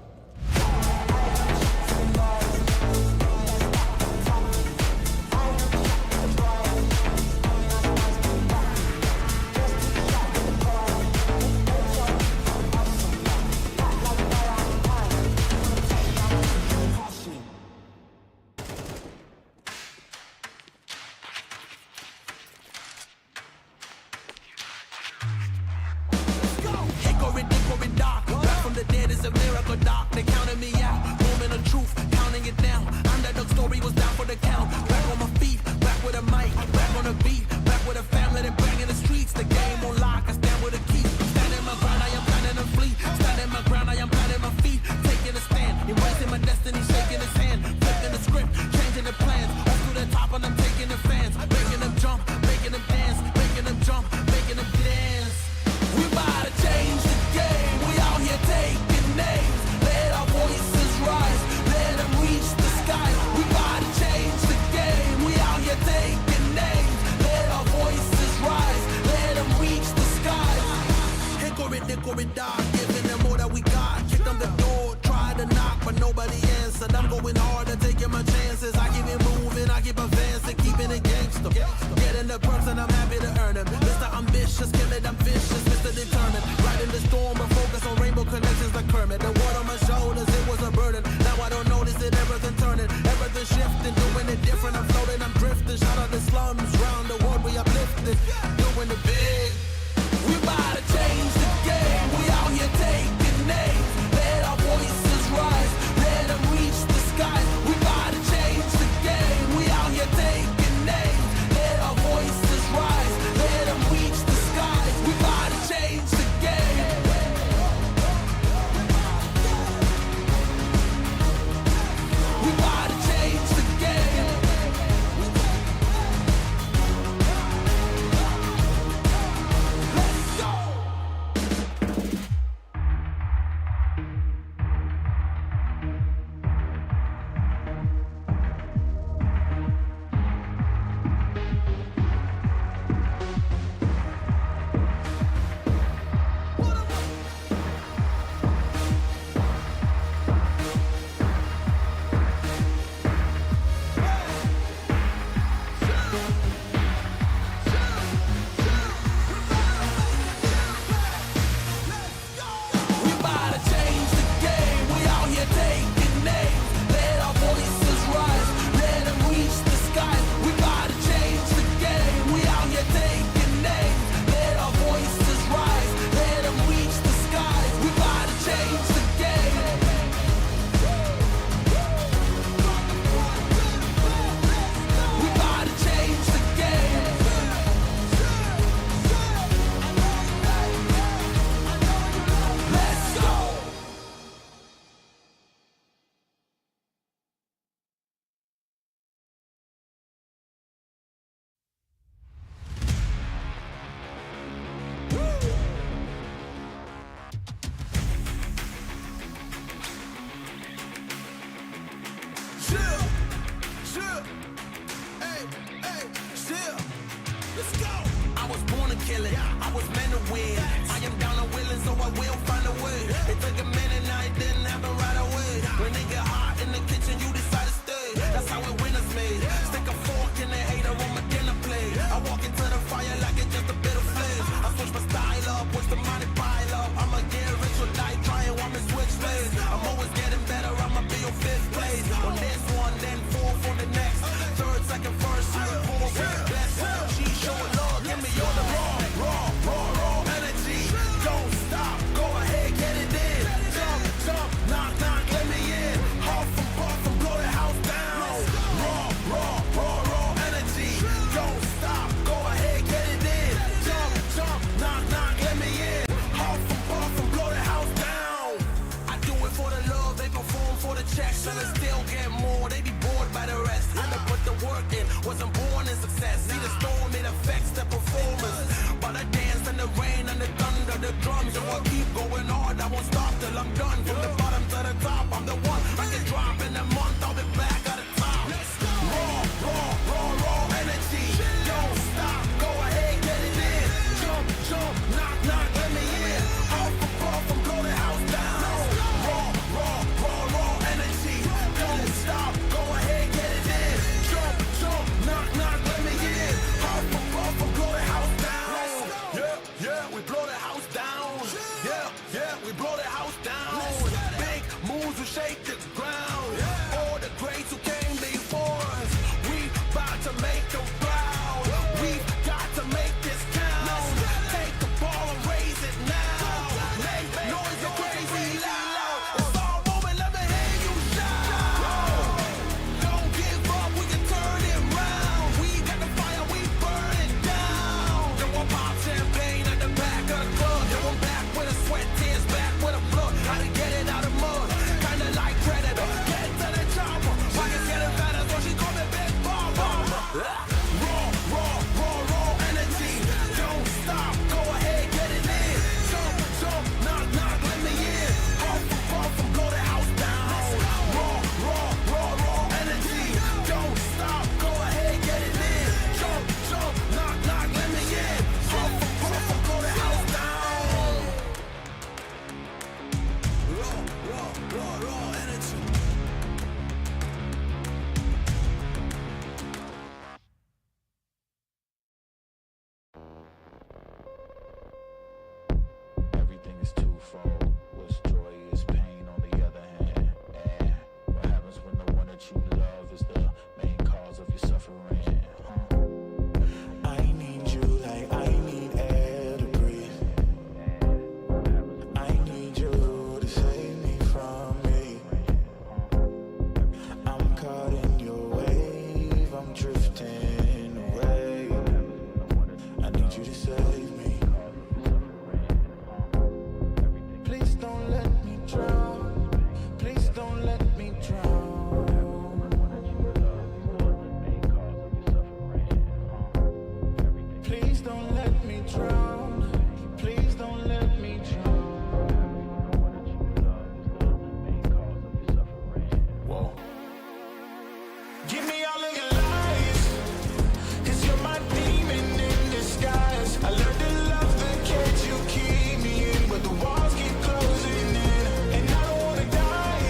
Dark. Back from the dead is a miracle, doc. They counted me out. Moment of truth, counting it down. Underdog story was down for the count. Back on my feet, back with a mic, back on the beat, back with a family that bang in the streets. The game on lock, I stand with a key. Standing my ground, I am planning to flee. Standing my ground, I am planting my feet. Taking a stand, embracing my destiny, shaking his hand. Flipping the script, changing the plans. Up to the top and I'm taking the fans. Making them jump, making them dance. Making them jump, making them dance. We about to change the game. We out here taking names. Let our voices rise. Let them reach the sky. We about to change the game. We out here taking names. Let our voices rise. Let them reach the sky. Hickory, dock. Giving them all that we got. Kick on the door. Try to knock, but nobody answered. I'm going hard and taking my chances. I keep it moving. I keep advancing. Keeping it gangster. Getting the perks and I'm happy to earn them. Mr. Ambitious, kill it, I'm vicious. Mr. Determined. Riding the storm, but focus on rainbow connections like Kermit. The water on my shoulders, it was a burden. Now I don't notice it, everything turning. Everything shifting, doing it different. I'm floating, I'm drifting. Shout out the slums, round the world we uplifted. Doing it big. We about to change the game. We out here taking names. Let our voices rise. Let them reach the sky. We about to change the game. We out here taking names. Let our voices rise. Let them reach the sky. We about to change the game. We about to change the game. Let's go. I was born to kill it. I was meant to win. I am down and willing, so I will find a way. It took a minute, now it didn't happen right away. When it get hot in the kitchen, you decide to stay. That's how it winners made. Stick a fork in the hater on my dinner plate. I walk into the fire like it's just a bit of flames. I switch my style up, watch the money pile up. I'ma get rich or die trying, want me switch lanes. I'm always getting better, I'ma be on 5th place. On this one, then 4th on the next. 3rd, 2nd, 1st, 3rd, 4th, bless. She showing love, give me all the raw energy. Don't stop, go ahead, get it in. Jump, jump, knock, knock, let me in. Huff and puff and blow the house down. Raw energy. Don't stop, go ahead, get it in. Jump, jump, knock, knock, let me in. Huff and puff and blow the house down. I do it for the love, they perform for the checks, and I still get more. They be bored by the rest. I done put the work in, wasn't born in success. See the storm, it affects the performance. But I dance in the rain and the thunder, the drums, and I keep going hard. I won't stop till I'm done. From the bottom to the top, I'm the one. I can drop in a month, I'll be back at the top. Raw energy. Don't stop, go ahead, get it in. Jump, jump, knock, knock, let me in. Huff and puff and blow the house down. Raw energy. Don't stop, go ahead, get it in. Jump, jump, knock, knock, let me in. Huff and puff and blow the house down. Yeah, we blow the house down. Yeah, we blow the house down. Big moves will shake the ground. All the greats who came before us, we about to make them proud. We've got to make this count. Take the ball and raise it now. Make noise and crazy loud. It's all moment, let me hear you shout. Don't give up, we can turn it round. We got the fire, we burn it down. Yo, I'm pop champagne at the back of the club. Yo, I'm back with a sweat, tears, back with a blood. How to get it out of mud, kinda like Predator. Get to the chopper, pockets getting fatter, so she call me Big Mama. Raw energy. Don't stop, go ahead, get it in. Jump, jump, knock, knock, let me in. Huff and puff and blow the house down. Raw energy. Don't stop, go ahead, get it in. Jump, jump, knock, knock, let me in. Huff and puff and blow the house down. Raw energy. Everything is twofold. What's joy is pain on the other hand. And what happens when the one that you love is the main cause of your suffering? I need you like I need air to breathe. I need you to save me from me. I'm caught in your wave, I'm drifting away. I need you to save me. Please don't let me drown. Please don't let me drown. Please don't let me drown. Please don't let me drown. Whoa. Give me all of your lies, 'cause you're my demon in disguise. I learned to love the cage you keep me in, but the walls keep closing in. And I don't wanna die,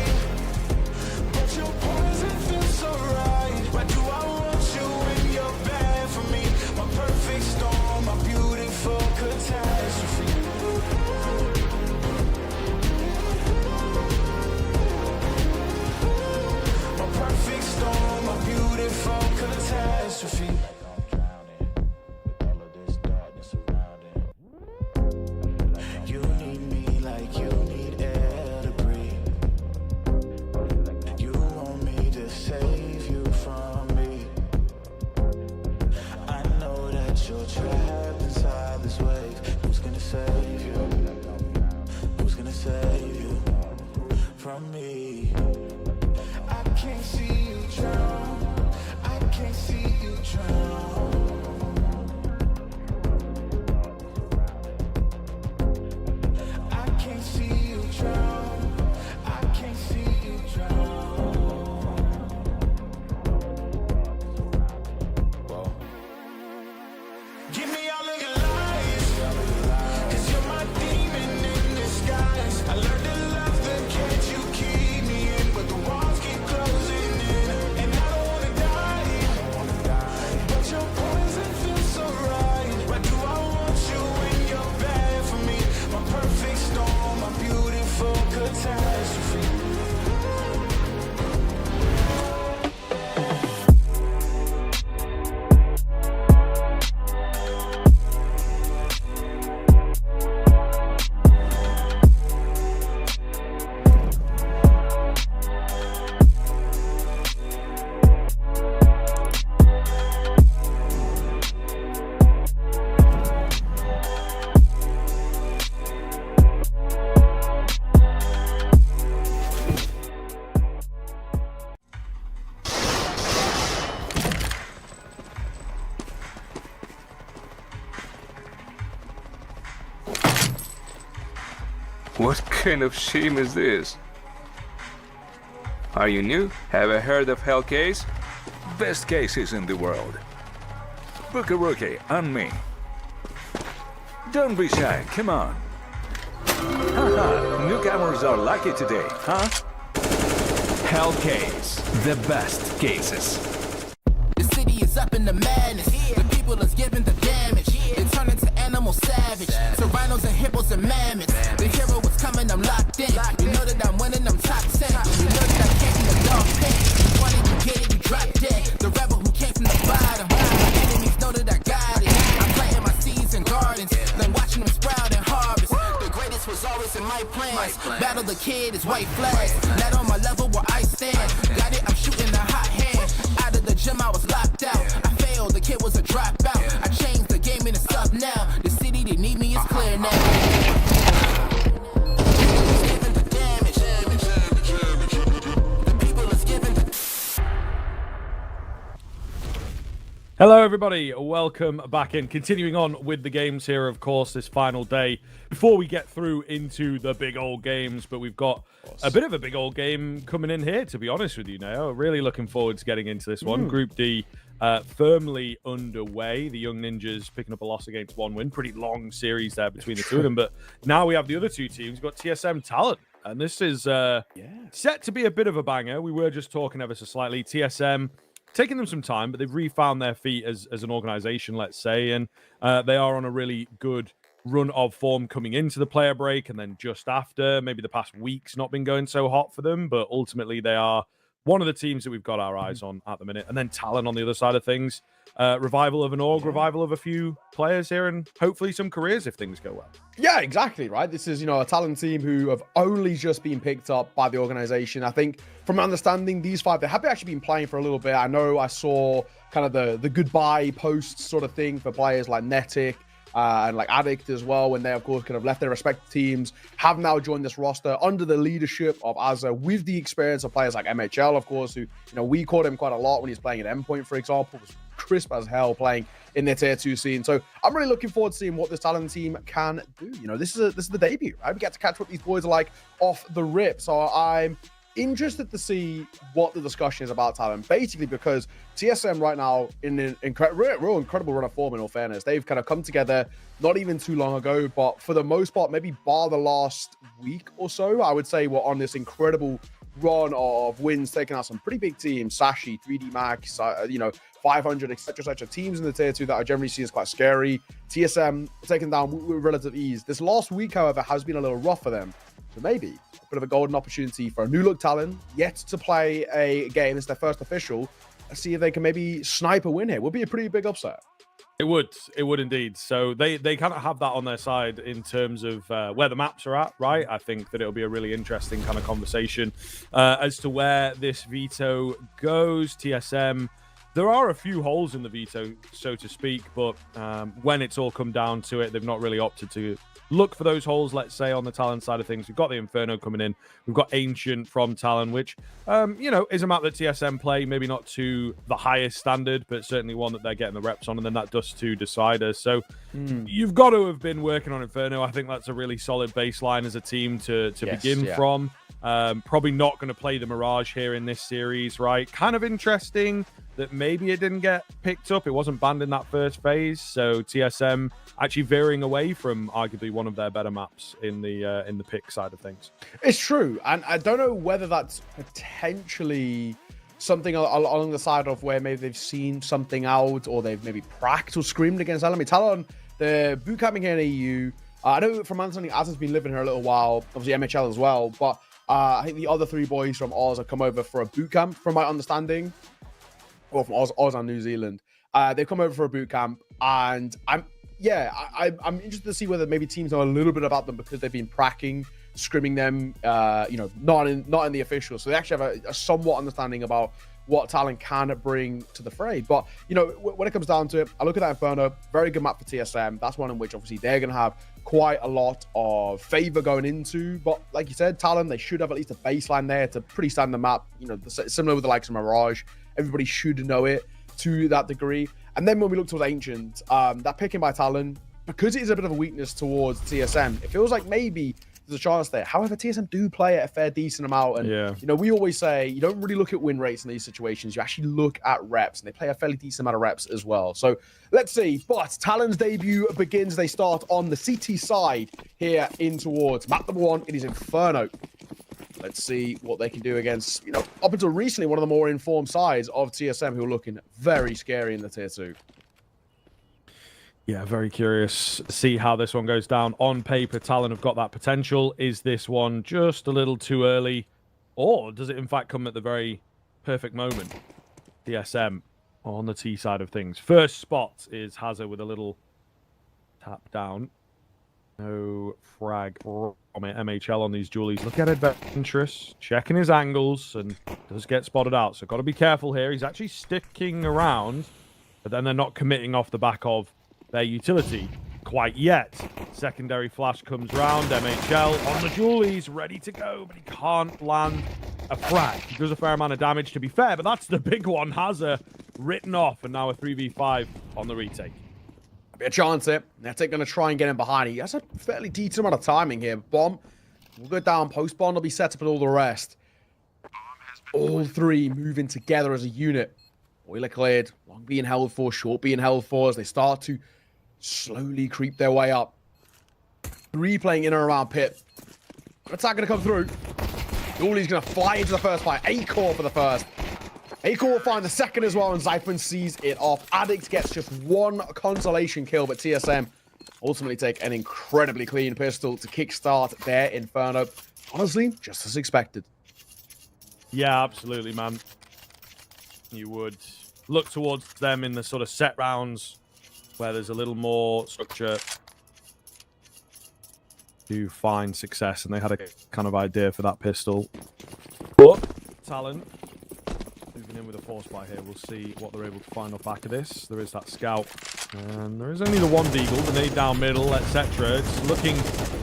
but your poison feels so right. Why do I want you when you're bad for me? My perfect storm, my beautiful catastrophe. My perfect storm, my beautiful catastrophe. Like I'm drowning with all of this darkness surrounding. You need me like you need air to breathe. You want me to save you from me. I know that you're trapped inside this wave. Who's gonna save you? Who's gonna save you from me? I can't see you drown. I can't see you drown. I can't see you drown. I can't see you drown. Whoa. Give me all of your lies, 'cause you're my demon in disguise. I learned to love the cage you keep me in, but the walls keep closing in, and I don't wanna die, but your poison feels so right. Why do I want you when you're bad for me? My perfect storm, my beautiful catastrophe. What kind of shame is this? Are you new? Have you heard of Hellcase? Best cases in the world. Book a rookie on me. Don't be shy, come on. Haha, newcomers are lucky today, huh? Hellcase, the best cases. The city is up in the madness. The people is giving the damage. They turn into animal savage. So rhinos and hippos and mammoths. The hero is coming, I'm locked in. You know that I'm winning, I'm top 10. You know that I can't be a dog pen. You want it, you get it, you drop dead. The rebel who came from the bottom. My enemies know that I got it. I'm planting my seeds in gardens. Then watching them sprout and harvest. The greatest was always in my plans. Battle the kid is white flags. Not on my level where I stand. Got it, I'm shooting a hot hand. Out of the gym, I was locked out. I failed, the kid was a dropout. I changed the game and it's up now. The city, they need me, it's clear now. Hello everybody, welcome back in. Continuing on with the games here, of course, this final day before we get through into the big old games, but we've got a bit of a big old game coming in here, to be honest with you now. Really looking forward to getting into this one. Group D firmly underway. The Young Ninjas picking up a loss against one win. Pretty long series there between the two of them, but now we have the other two teams. We've got TSM Talon, and this is set to be a bit of a banger. We were just talking ever so slightly. TSM taking them some time, but they've refound their feet as an organization, let's say, and they are on a really good run of form coming into the player break, and then just after. Maybe the past week's not been going so hot for them, but ultimately they are one of the teams that we've got our eyes on at the minute. And then Talon on the other side of things. Revival of an org, revival of a few players here, and hopefully some careers if things go well. Yeah, exactly, right? This is, a Talon team who have only just been picked up by the organization. I think from my understanding, these five, they have actually been playing for a little bit. I know I saw kind of the goodbye posts sort of thing for players like Netic, and like Addict as well, when they, of course, kind of left their respective teams, have now joined this roster under the leadership of Azza, with the experience of players like MHL, of course, who, we caught him quite a lot when he's playing at Endpoint, for example. Was crisp as hell playing in their tier 2 scene. So I'm really looking forward to seeing what this Talon team can do. This is the debut, right? We get to catch what these boys are like off the rip. So I'm interested to see what the discussion is about Talon, basically because TSM right now in an real incredible run of form, in all fairness. They've kind of come together not even too long ago, but for the most part, maybe bar the last week or so, I would say we're on this incredible run of wins, taking out some pretty big teams, Sashi, 3D Max, 500, etc. Teams in the tier 2 that are generally seen as quite scary. TSM taken down with relative ease. This last week, however, has been a little rough for them. So maybe a bit of a golden opportunity for a new look Talon, yet to play a game. It's their first official. Let's see if they can maybe snipe a win here. Would be a pretty big upset. It would indeed. So they kind of have that on their side in terms of where the maps are at, right? I think that it'll be a really interesting kind of conversation as to where this veto goes. TSM, there are a few holes in the veto, so to speak, but when it's all come down to it, they've not really opted to look for those holes, let's say, on the Talon side of things. We've got the Inferno coming in. We've got Ancient from Talon, which, is a map that TSM play, maybe not to the highest standard, but certainly one that they're getting the reps on, and then that Dust 2 Decider. So you've got to have been working on Inferno. I think that's a really solid baseline as a team to begin from. Probably not going to play the Mirage here in this series, right? Kind of interesting that maybe it didn't get picked up. It wasn't banned in that first phase, so TSM actually veering away from arguably one of their better maps in the pick side of things. It's true, and I don't know whether that's potentially something along the side of where maybe they've seen something out, or they've maybe pracked or screamed against Talon. Talon, they're boot camping here in EU. I know from my understanding, Az's been living here a little while, obviously MHL as well, but I think the other 3 boys from Oz have come over for a boot camp, from my understanding, or from Oz and New Zealand. They've come over for a boot camp, and I'm interested to see whether maybe teams know a little bit about them because they've been pracking, scrimming them, not in the officials. So they actually have a somewhat understanding about what Talon can bring to the fray. But, when it comes down to it, I look at that Inferno, very good map for TSM. That's one in which, obviously, they're going to have quite a lot of favor going into. But, like you said, Talon, they should have at least a baseline there. It's a pretty standard map, similar with the likes of Mirage. Everybody should know it to that degree. And then when we look towards Ancient, that picking by Talon, because it is a bit of a weakness towards TSM, it feels like maybe there's a chance there. However, TSM do play at a fair decent amount. And, we always say you don't really look at win rates in these situations. You actually look at reps, and they play a fairly decent amount of reps as well. So let's see. But Talon's debut begins. They start on the CT side here in towards map number 1. It is Inferno. Let's see what they can do against, up until recently, one of the more informed sides of TSM, who are looking very scary in the tier 2. Yeah, very curious to see how this one goes down. On paper, Talon have got that potential. Is this one just a little too early? Or does it in fact come at the very perfect moment? TSM on the T side of things. First spot is Hazard with a little tap down. No frag from MHL on these Julies. Look at Adventurous, checking his angles, and does get spotted out. So got to be careful here. He's actually sticking around, but then they're not committing off the back of their utility quite yet. Secondary flash comes round. MHL on the Julies, ready to go, but he can't land a frag. He does a fair amount of damage, to be fair, but that's the big one. Hazard written off, and now a 3v5 on the retake. Be a chance here. Thematic going to try and get him behind. He has a fairly decent amount of timing here. Bomb will go down. Post bomb will be set up and all the rest. All 3 moving together as a unit. Boiler cleared. Long being held for, short being held for as they start to slowly creep their way up. 3 playing in and around pit. Attack going to come through. Dooley's going to fly into the first fight. A-core for the first. A-core will find the second as well, and Zyphon sees it off. Addict gets just 1 consolation kill, but TSM ultimately take an incredibly clean pistol to kickstart their Inferno. Honestly, just as expected. Yeah, absolutely, man. You would look towards them in the sort of set rounds where there's a little more structure to find success, and they had a kind of idea for that pistol. But Talon moving in with a force buy here. We'll see what they're able to find off back of this. There is that scout, and there is only the 1 deagle, the nade down middle, etc. It's looking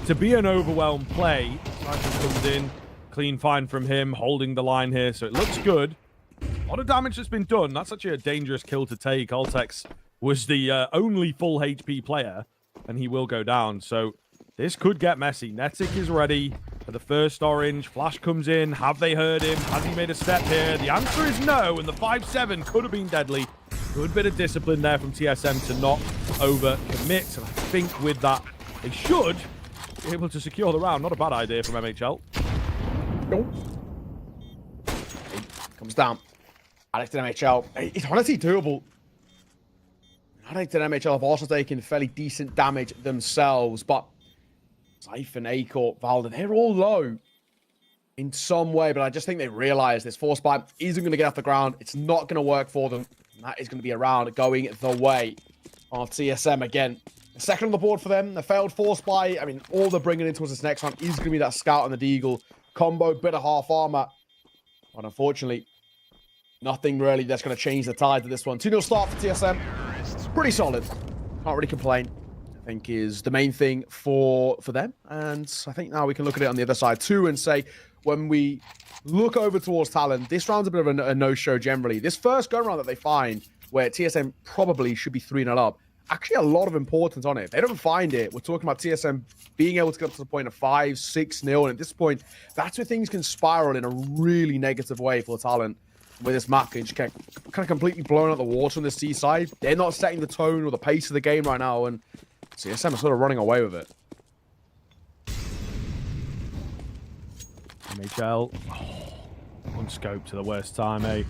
to be an overwhelmed play. Cypher comes in, clean find from him, holding the line here, so it looks good. A lot of damage that's been done. That's actually a dangerous kill to take. Altex was the only full HP player, and he will go down. So this could get messy. Netic is ready for the first orange. Flash comes in. Have they heard him? Has he made a step here? The answer is no, and the 5-7 could have been deadly. Good bit of discipline there from TSM to not over-commit. And I think with that, they should be able to secure the round. Not a bad idea from MHL. Nope. Comes down. Alex and MHL. It's honestly doable. Alex and MHL have also taken fairly decent damage themselves, but Siphon, A-Corp, Valden, they're all low in some way, but I just think they realize this force buy isn't going to get off the ground. It's not going to work for them. And that is going to be a round going the way of TSM again. The second on the board for them, the failed force buy. I mean, all they're bringing in towards this next round is going to be that scout and the deagle combo, bit of half armor. But unfortunately, nothing really that's going to change the tide of this one. 2-0 start for TSM. Pretty solid. Can't really complain. I think is the main thing for them. And I think now we can look at it on the other side too and say, when we look over towards Talon, this round's a bit of a no-show generally. This first go-round that they find, where TSM probably should be 3-0 up, actually a lot of importance on it. If they don't find it, we're talking about TSM being able to get up to the point of 5-6-0. And at this point, that's where things can spiral in a really negative way for Talon. with this map and just kind of completely blown out the water on the seaside. They're not setting the tone or the pace of the game right now, and CSM is sort of running away with it. MHL. Unscoped to the worst time, eh?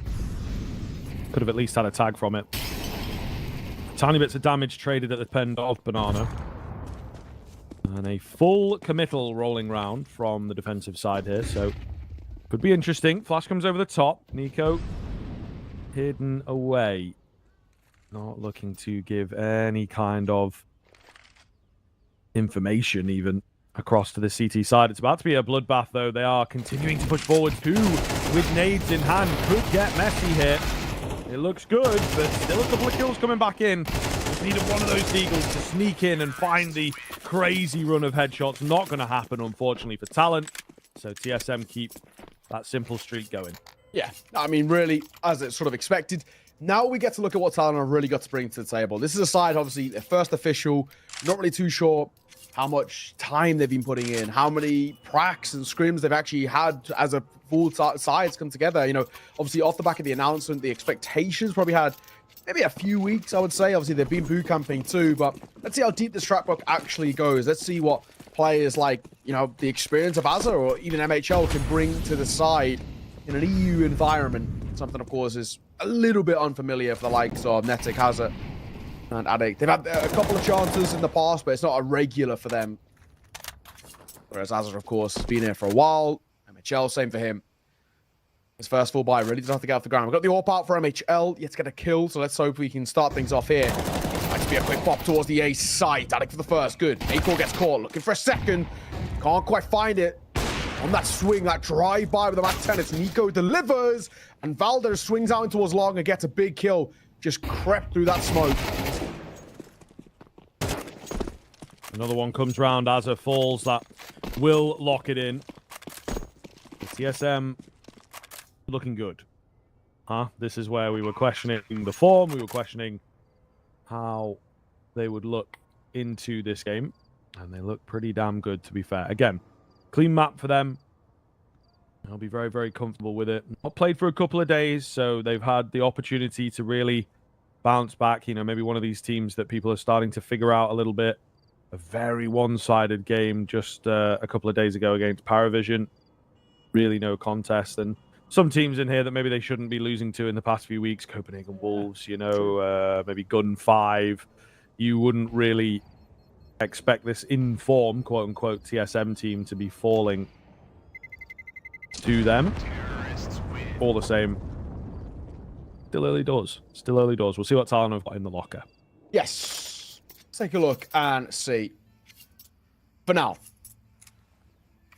Could have at least had a tag from it. Tiny bits of damage traded at the end of Banana. And a full committal rolling round from the defensive side here, so could be interesting. Flash comes over the top. Nico hidden away. Not looking to give any kind of information even across to the CT side. It's about to be a bloodbath, though. They are continuing to push forward. Two with nades in hand. Could get messy here. It looks good, but still a couple of kills coming back in. Just needed one of those Eagles to sneak in and find the crazy run of headshots. Not going to happen, unfortunately, for Talent. So TSM keep that simple streak going. Yeah, I mean, really, as it's sort of expected. Now we get to look at what Talent have really got to bring to the table. This is a side, obviously, their first official. Not really too sure how much time they've been putting in, how many pracs and scrims they've actually had as a full sides come together. You know, obviously off the back of the announcement, the expectations probably had maybe a few weeks, I would say. Obviously, they've been boot camping too, but let's see how deep this track book actually goes. Let's see what players like, you know, the experience of Azza or even MHL can bring to the side in an EU environment. Something, of course, is a little bit unfamiliar for the likes of Netic, Hazard, and Addict. They've had a couple of chances in the past, but it's not a regular for them. Whereas Hazard, of course, has been here for a while. MHL, same for him. His first full buy really doesn't have to get off the ground. We've got the AWP out for MHL. Yet to get a kill, so let's hope we can start things off here. Might just be a quick pop towards the A site. Addict for the first. Good. A4 gets caught. Looking for a second. Can't quite find it. On that swing, that drive-by with the Mac 10, it's Nico delivers. And Valder swings out in towards long and gets a big kill. Just crept through that smoke. Another one comes round as it falls. That will lock it in. The TSM looking good. Huh? This is where we were questioning the form. We were questioning how they would look into this game. And they look pretty damn good, to be fair. Again, clean map for them. I'll be very, very comfortable with it. Not played for a couple of days, so they've had the opportunity to really bounce back. You know, maybe one of these teams that people are starting to figure out a little bit. A very one-sided game just a couple of days ago against Paravision. Really no contest. And some teams in here that maybe they shouldn't be losing to in the past few weeks. Copenhagen Wolves, you know, maybe Gun 5. You wouldn't really expect this in-form, quote-unquote, TSM team to be falling to them. All the same. Still early doors. Still early doors. We'll see what Talon have got in the locker. Yes. Let's take a look and see. For now.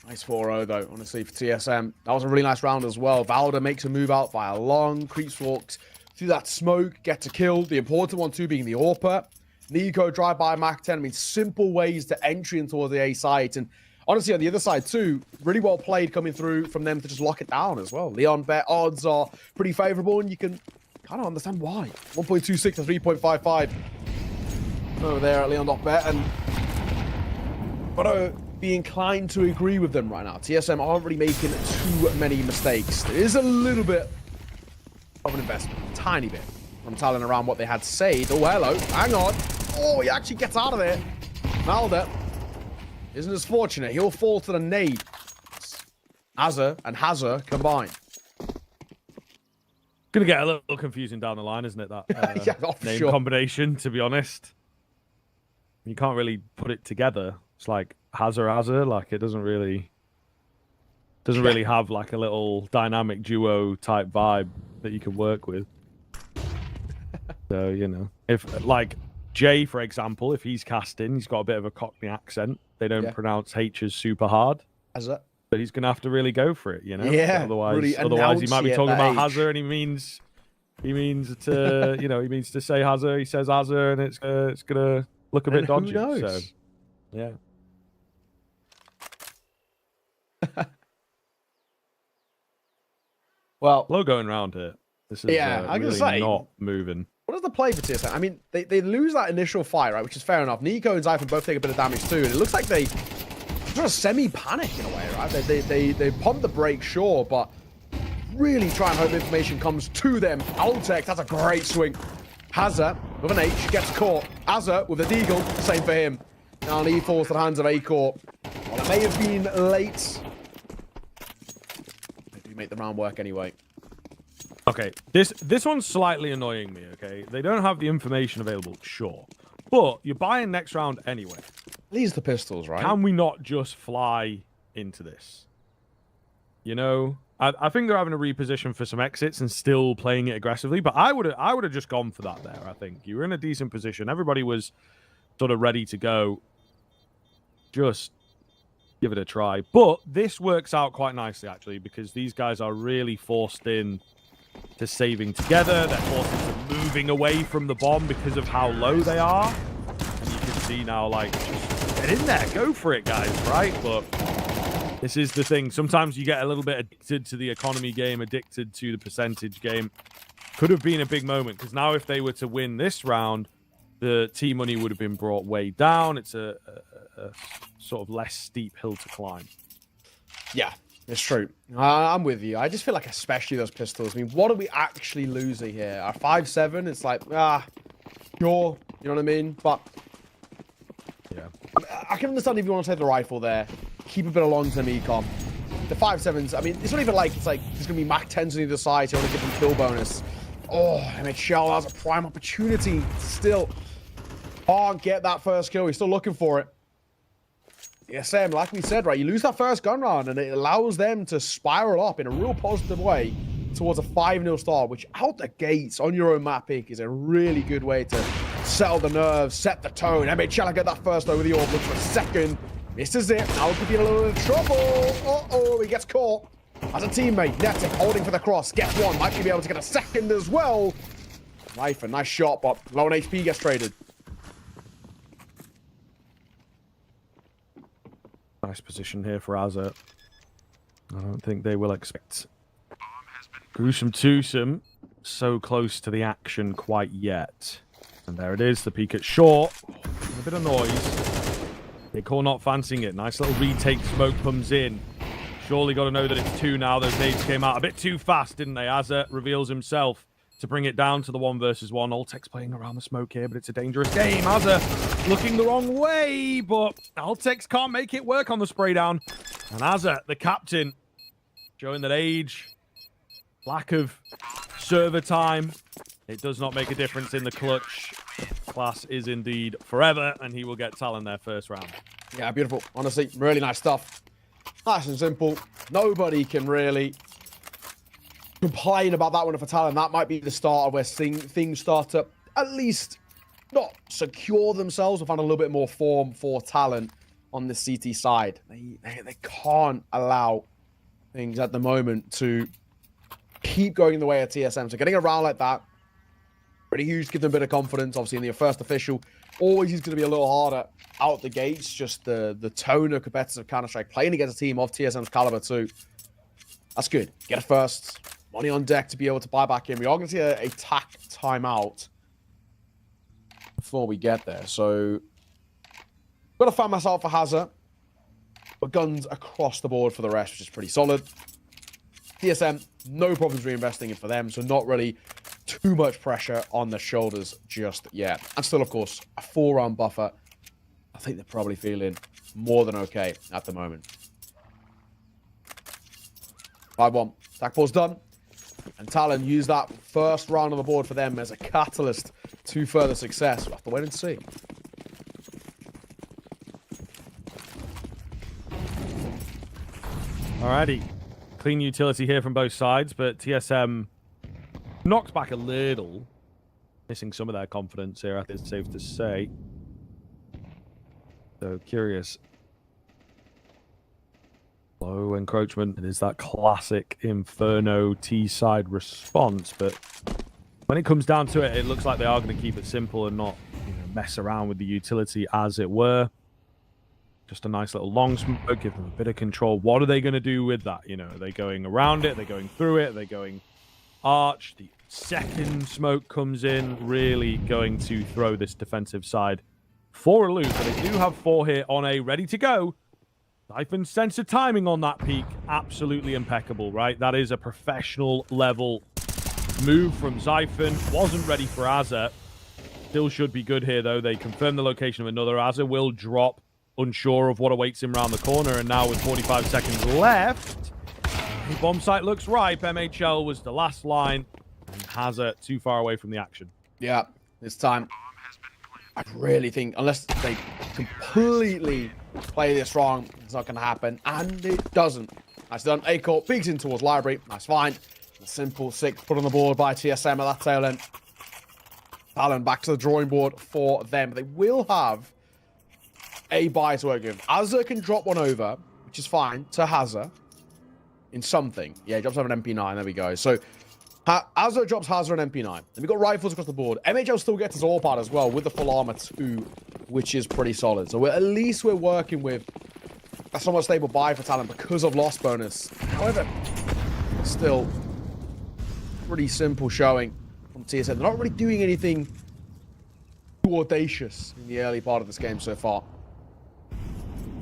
Nice 4-0, though, honestly, for TSM. That was a really nice round as well. Valder makes a move out via long. Creeps walks through that smoke, gets a kill. The important one, too, being the AWP. Nico drive-by Mac 10. I mean, simple ways to entry into the A site. And honestly, on the other side, too, really well played coming through from them to just lock it down as well. Leon bet odds are pretty favorable, and you can kind of understand why. 1.26 to 3.55 over there at Leon.bet, and gotta be inclined to agree with them right now. TSM aren't really making too many mistakes. There is a little bit of an investment, a tiny bit, from Talon around what they had to say. Oh, hello, hang on. Oh, he actually gets out of there. Malda isn't as fortunate. He'll fall to the nade. Azza and Hazza combined. Gonna get a little confusing down the line, isn't it? That yeah, name sure. combination, to be honest. You can't really put it together. It's like Hazza, like it doesn't really have like a little dynamic duo type vibe that you can work with. So, you know, if like Jay, for example, if he's casting, he's got a bit of a Cockney accent. They don't pronounce H's super hard. Hazza. But he's gonna have to really go for it, you know. Yeah. Otherwise he might be talking about Hazza, and he means to, you know, he means to say Hazza. He says Hazza, and it's gonna look a bit dodgy. Who knows? So, yeah. Well, low going round here. This is I'm really gonna say, not moving. what does the play for TSM? I mean, they lose that initial fight, right, which is fair enough. Nico and Zyphon both take a bit of damage too, and it looks like they sort of semi-panic in a way, right? They pump the brake, sure, but really try and hope information comes to them. Altec, that's a great swing. Hazza with an H gets caught. Hazza with a deagle, same for him. Now he falls to the hands of Acorp. Well, it may have been late. They do make the round work anyway. Okay, this one's slightly annoying me, okay? They don't have the information available, sure. But you're buying next round anyway. These are the pistols, right? Can we not just fly into this? You know? I think they're having to reposition for some exits and still playing it aggressively, but I would have just gone for that there, I think. You were in a decent position. Everybody was sort of ready to go. Just give it a try. But this works out quite nicely, actually, because these guys are really forced in to saving together. They're forced into moving away from the bomb because of how low they are. And you can see now, like, just get in there. Go for it, guys, right? But this is the thing. Sometimes you get a little bit addicted to the economy game, addicted to the percentage game. Could have been a big moment, because now if they were to win this round, the team money would have been brought way down. It's a sort of less steep hill to climb. Yeah, it's true. I'm with you. I just feel like, especially those pistols. I mean, what are we actually losing here? Our 5.7, it's like, sure. You know what I mean? But yeah, I can understand if you want to take the rifle there. Keep a bit of long-term econ. The 5.7s, I mean, it's not even like it's like there's going to be Mach 10s on either side, so you want to give them kill bonus. Oh, MHL has a prime opportunity. Still can't get that first kill. He's still looking for it. Yeah, Sam, like we said, right, you lose that first gun round, and it allows them to spiral up in a real positive way towards a 5-0 start, which out the gates on your own map pick is a really good way to settle the nerves, set the tone. MHL get that first over the orb, looks for a second. Misses it. Now could be in a little bit of trouble. Uh-oh, he gets caught. As a teammate, Netic holding for the cross. Gets one. Might be able to get a second as well. Lifer, nice shot, but low on HP gets traded. Nice position here for Azza. I don't think they will expect gruesome twosome so close to the action quite yet. And there it is, the peek at short. A bit of noise. Nicole not fancying it. Nice little retake smoke comes in. Surely got to know that it's 2 now. Those nades came out a bit too fast, didn't they? Azza reveals himself to bring it down to the 1 versus 1. Altec's playing around the smoke here, but it's a dangerous game. Azza looking the wrong way, but Altec's can't make it work on the spray down. And Azza, the captain, showing that age, lack of server time, it does not make a difference in the clutch. Class is indeed forever, and he will get Talon their first round. Yeah, beautiful. Honestly, really nice stuff. Nice and simple. Nobody can really complain about that one for Talon. That might be the start of where things start to at least not secure themselves, or find a little bit more form for Talon on the CT side. They can't allow things at the moment to keep going the way of TSM. So getting a round like that, pretty huge to give them a bit of confidence. Obviously, in your first official, always is going to be a little harder out the gates. Just the tone of competitive Counter-Strike, playing against a team of TSM's caliber too. That's good. Get a first. Money on deck to be able to buy back in. We are going to see a tack timeout before we get there. So, got to find myself for Hazard. But guns across the board for the rest, which is pretty solid. TSM, no problems reinvesting it for them. So, not really too much pressure on the shoulders just yet. And still, of course, a 4-round buffer. I think they're probably feeling more than okay at the moment. 5-1. Attack pause done. And Talon used that first round on the board for them as a catalyst to further success. We'll have to wait and see. Alrighty. Clean utility here from both sides, but TSM knocked back a little. Missing some of their confidence here, I think it's safe to say. So, curious. Low encroachment. It is that classic Inferno T-side response, but when it comes down to it, it looks like they are going to keep it simple and not mess around with the utility, as it were. Just a nice little long smoke, give them a bit of control. What are they going to do with that? Are they going around it? Are they going through it? Are they going arch? The second smoke comes in, really going to throw this defensive side for a loop. But they do have 4 here on A, ready to go. Siphon's sense of timing on that peak, absolutely impeccable, right? That is a professional level move from Siphon. Wasn't ready for Azza. Still should be good here, though. They confirm the location of another. Azza will drop, unsure of what awaits him around the corner. And now with 45 seconds left, the bomb site looks ripe. MHL was the last line. And Hazza too far away from the action. Yeah, this time. I really think, unless they completely play this wrong, it's not going to happen. And it doesn't. Nice done. A-Corp peeks in towards Library. Nice find. A simple 6 put on the board by TSM at that tail end. Talon back to the drawing board for them. They will have a buy to work with. Azza can drop one over, which is fine, to Hazza in something. Yeah, he drops over an MP9. There we go. So Azza drops Hazza an MP9. Then we've got rifles across the board. MHL still gets his AWP out as well with the full armor too, which is pretty solid. So at least we're working with a somewhat stable buy for Talon because of loss bonus. However, still pretty simple showing from TSM. They're not really doing anything too audacious in the early part of this game so far.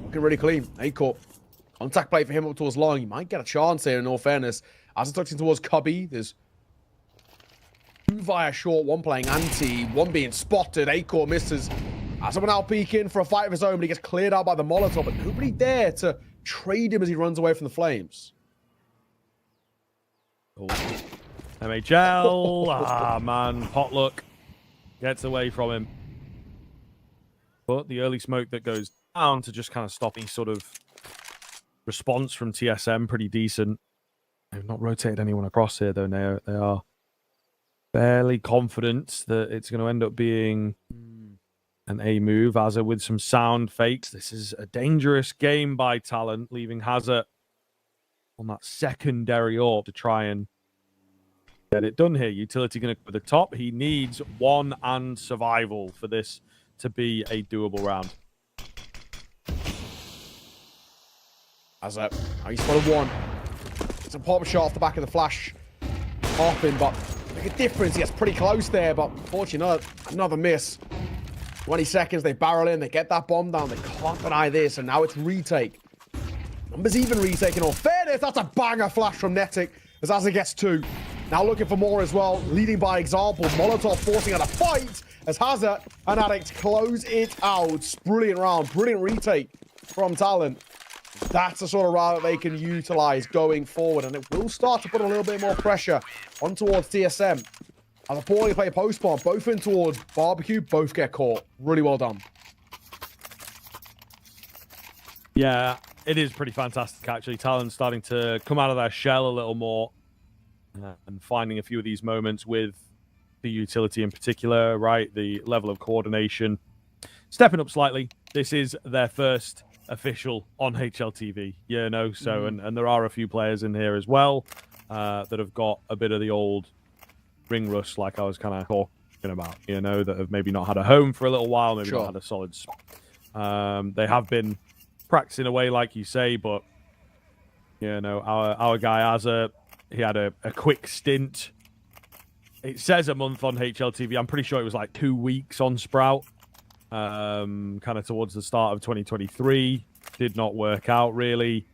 Looking really clean. A-Corp. Contact play for him up towards long. He might get a chance here in all fairness. As it tucks in towards Cubby, there's two via short, one playing anti, one being spotted. A-Corp misses. Someone out peeking for a fight of his own, but he gets cleared out by the Molotov, but nobody there to trade him as he runs away from the flames. Oh. MHL. Ah, man. Potluck gets away from him. But the early smoke that goes down to just kind of stop any sort of response from TSM, pretty decent. They've not rotated anyone across here, though. They are fairly confident that it's going to end up being an A move. Hazza with some sound fakes. This is a dangerous game by Talon, leaving Hazza on that secondary AWP to try and get it done here. Utility going to go to the top. He needs 1 and survival for this to be a doable round. Hazza, he spotted 1. It's a pop shot off the back of the flash. Hopping, but make a difference. He gets pretty close there, but unfortunately, another miss. 20 seconds, they barrel in, they get that bomb down. They can't deny this, and now it's retake. Numbers even retake in all fairness. That's a banger flash from Netic as Azza gets 2. Now looking for more as well, leading by example. Molotov forcing out a fight as Hazza and Addict close it out. Brilliant round, brilliant retake from Talon. That's the sort of route that they can utilize going forward, and it will start to put a little bit more pressure on towards TSM. As a poorly played post-bomb, both in towards Barbecue, both get caught. Really well done. Yeah, it is pretty fantastic, actually. Talon's starting to come out of their shell a little more and finding a few of these moments with the utility in particular, right? The level of coordination stepping up slightly. This is their first official on HLTV, you know, so and there are a few players in here as well that have got a bit of the old ring rust, like I was kind of talking about, you know, that have maybe not had a home for a little while, maybe not had a solid spot. They have been practicing away, like you say, but you know, our guy Azza, he had a quick stint. It says a month on HLTV. I'm pretty sure it was like 2 weeks on Sprout. Kind of towards the start of 2023. Did not work out, really.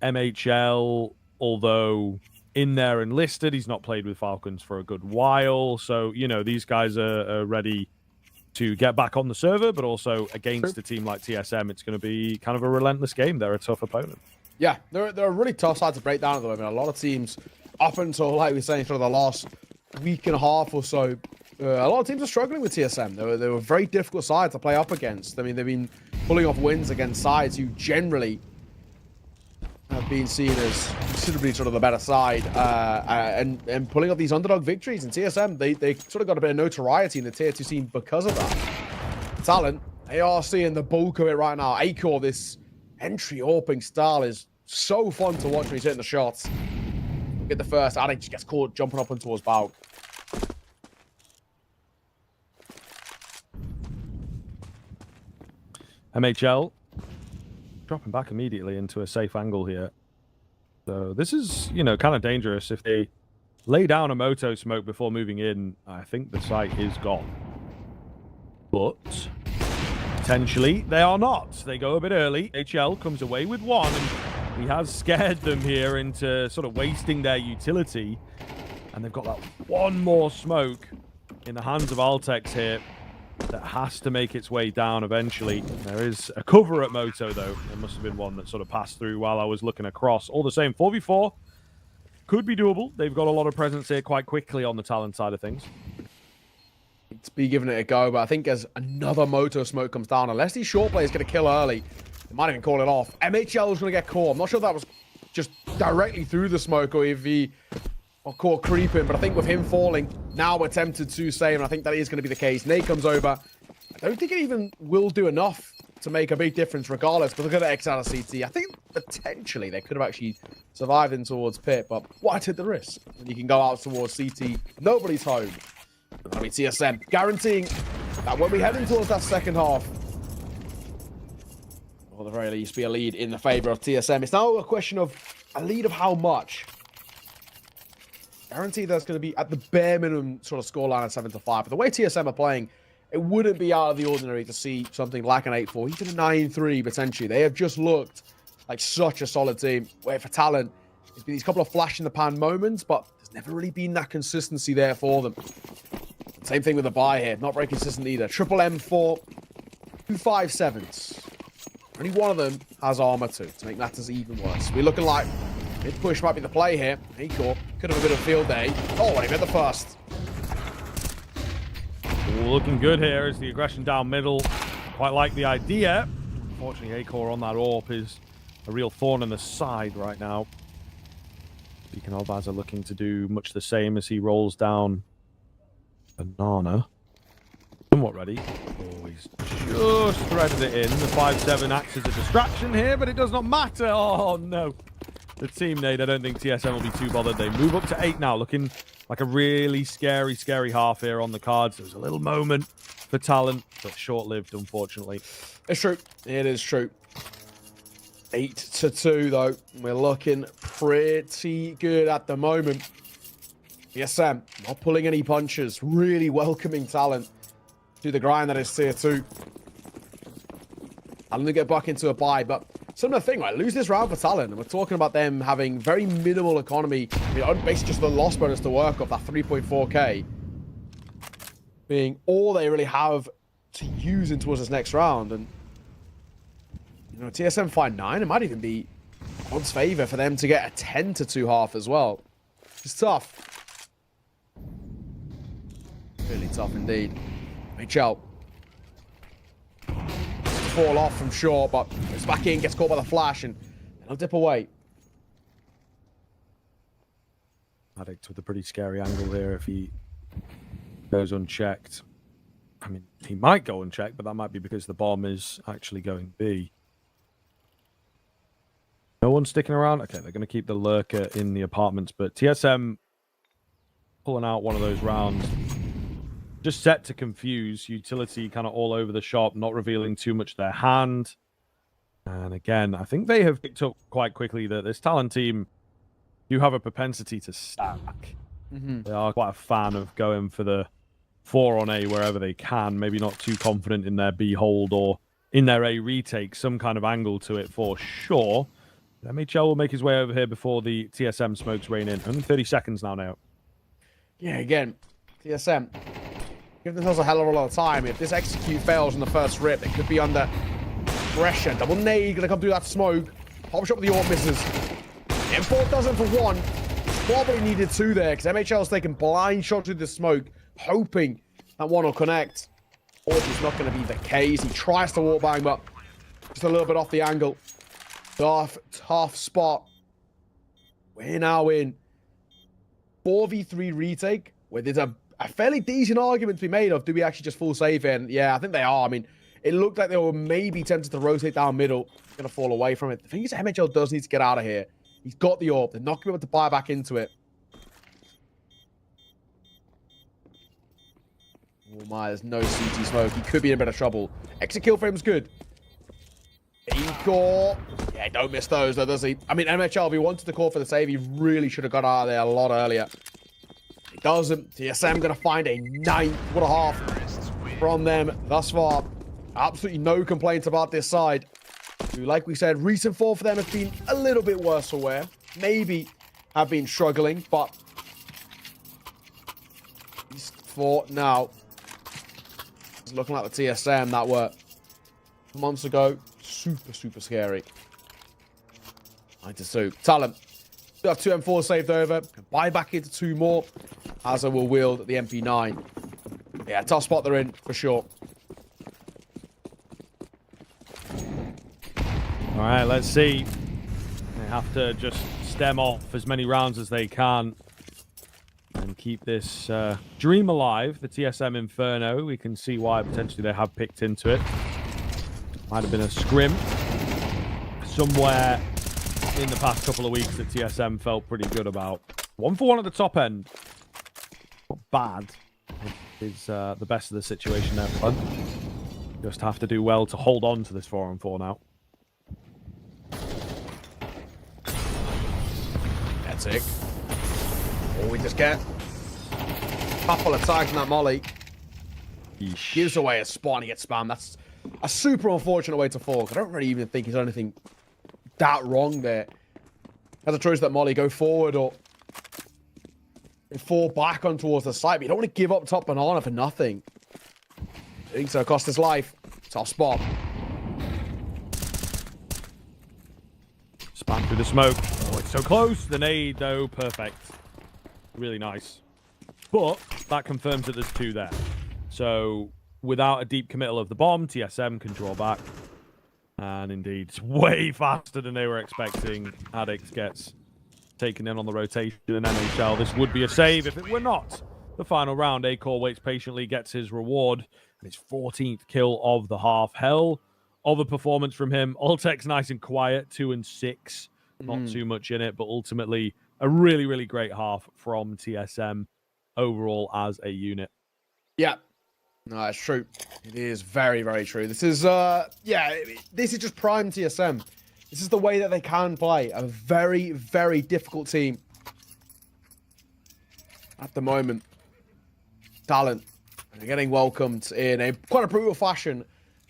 MHL, although in there enlisted, he's not played with Falcons for a good while. So, you know, these guys are ready to get back on the server, but also against a team like TSM, it's going to be kind of a relentless game. They're a tough opponent. Yeah, they're a really tough side to break down at the moment. A lot of teams, up until, like we were saying, sort of the last week and a half or so, a lot of teams are struggling with TSM. They were a very difficult side to play up against. I mean, they've been pulling off wins against sides who generally have been seen as considerably sort of the better side, and pulling off these underdog victories. And TSM, they sort of got a bit of notoriety in the tier 2 scene because of that. Talent, they are seeing the bulk of it right now. A-Corp, this entry AWPing style is so fun to watch when he's hitting the shots. Get the first, Addict just gets caught jumping up and towards Bauk. MHL dropping back immediately into a safe angle here. So this is, you know, kind of dangerous. If they lay down a moto smoke before moving in, I think the site is gone. But Potentially, they are not. They go a bit early. HL comes away with one, and he has scared them here into sort of wasting their utility. And they've got that one more smoke in the hands of Altex here that has to make its way down eventually. There is a cover at Moto, though. There must have been one that sort of passed through while I was looking across. All the same, 4v4 could be doable. They've got a lot of presence here quite quickly on the talent side of things. To be giving it a go, but I think as another Moto smoke comes down, unless these short players going to kill early, they might even call it off. MHL is going to get caught. I'm not sure if that was just directly through the smoke or if he got caught creeping, but I think with him falling, now we're tempted to save, and I think that is going to be the case. Nate comes over. I don't think it even will do enough to make a big difference regardless, but look at the X out of CT. I think potentially they could have actually survived in towards Pit, but why take the risk? When you can go out towards CT, nobody's home. I mean, TSM guaranteeing that when we head in towards that second half, or at the very least be a lead in the favor of TSM. It's now a question of a lead of how much. Guarantee there's going to be at the bare minimum sort of scoreline at 7-5. But the way TSM are playing, it wouldn't be out of the ordinary to see something like an 8-4, even a 9-3 potentially. They have just looked like such a solid team. Where for talent, there's been these couple of flash in the pan moments, but there's never really been that consistency there for them. Same thing with the buy here, not very consistent either. Triple M4, 257s. Only one of them has armor too, to make matters even worse. We're looking like mid push might be the play here. Acor could have a bit of field day. Oh, he made the first. Looking good here is the aggression down middle. Quite like the idea. Unfortunately, Acor on that AWP is a real thorn in the side right now. Beacon Albaz are looking to do much the same as he rolls down Banana. Somewhat ready. Oh, he's just threaded it in. The 5-7 acts as a distraction here, but it does not matter. Oh, no. The team nade, I don't think TSM will be too bothered. They move up to 8 now, looking like a really scary half here on the cards. There was a little moment for talent, but short-lived, unfortunately. It's true. It is true. 8-2, though. We're looking pretty good at the moment. TSM, not pulling any punches. Really welcoming talent to the grind that is tier 2. I'm going to get back into a buy, but similar thing, right? Lose this round for talent, and we're talking about them having very minimal economy. I mean, basically just the loss bonus to work off, that 3.4k being all they really have to use in towards this next round. And you know, TSM find 9. It might even be odds favor for them to get a 10-2 half as well. It's tough. Really tough indeed. HL fall off from short, but it's back in, gets caught by the flash, and they'll dip away. Addict with a pretty scary angle here if he goes unchecked. I mean, he might go unchecked, but that might be because the bomb is actually going B. No one sticking around? Okay, they're going to keep the lurker in the apartments, but TSM pulling out one of those rounds. Just set to confuse. Utility kind of all over the shop, not revealing too much their hand. And again, I think they have picked up quite quickly that this talent team do have a propensity to stack. They are quite a fan of going for the 4 on A wherever they can. Maybe not too confident in their B hold or in their A retake. Some kind of angle to it for sure. MHL will make his way over here before the TSM smokes rain in. Only 30 seconds now. Yeah, again, TSM give themselves a hell of a lot of time. If this execute fails in the first rip, they could be under pressure. Double nade gonna come through that smoke. Pop shot with the AWP misses. M4 doesn't for 1. Probably needed 2 there because MHL's taking blind shots through the smoke, hoping that 1 will connect. Fortunately, it's not going to be the case. He tries to walk bang, but just a little bit off the angle. Tough spot. We're now in 4v3 retake, where there's a fairly decent argument to be made of, do we actually just full save here? And yeah, I think they are. I mean, it looked like they were maybe tempted to rotate down middle. Going to fall away from it. The thing is, MHL does need to get out of here. He's got the AWP. They're not going to be able to buy back into it. Oh my, there's no CT smoke. He could be in a bit of trouble. Exit kill frame's good. Acor. Yeah, don't miss those though, does he? I mean, MHL, if he wanted to call for the save, he really should have got out of there a lot earlier. He doesn't. TSM going to find a 9. What a half from them thus far. Absolutely no complaints about this side. Who, like we said, recent form for them has been a little bit worse for wear. Maybe have been struggling, but for now, it's looking like the TSM that were months ago. Super, super scary. 9-2. Talent. We have 2 M4 saved over. Can buy back into 2 more. Hazard will wield the MP9. Yeah, tough spot they're in, for sure. All right, let's see. They have to just stem off as many rounds as they can and keep this dream alive. The TSM Inferno, we can see why potentially they have picked into it. Might have been a scrim somewhere in the past couple of weeks that TSM felt pretty good about. 1 for 1 at the top end. Not bad. Is the best of the situation there. But just have to do well to hold on to this 4-on-4 now. That's it. All we just get. Couple of tags in that molly. Yeesh. Gives away a spawn, he gets spammed. That's a super unfortunate way to fall. I don't really even think he's done anything that wrong there. Has a choice that molly go forward or fall back on towards the side, but you don't want to give up top banana for nothing. I think so. Cost his life. Tough spot. Spam through the smoke. Oh, it's so close. The nade, though, perfect. Really nice. But that confirms that there's 2 there. So without a deep committal of the bomb, TSM can draw back. And indeed, it's way faster than they were expecting. Addict gets taken in on the rotation in NHL. This would be a save if it were not the final round. Acor waits patiently, gets his reward. And his 14th kill of the half. Hell of a performance from him. Ultek's nice and quiet, 2 and 6. Not too much in it, but ultimately a really, really great half from TSM overall as a unit. Yeah. No, it's true. It is very, very true. This is, this is just prime TSM. This is the way that they can play. A very, very difficult team at the moment. Talent. And they're getting welcomed in a quite a brutal fashion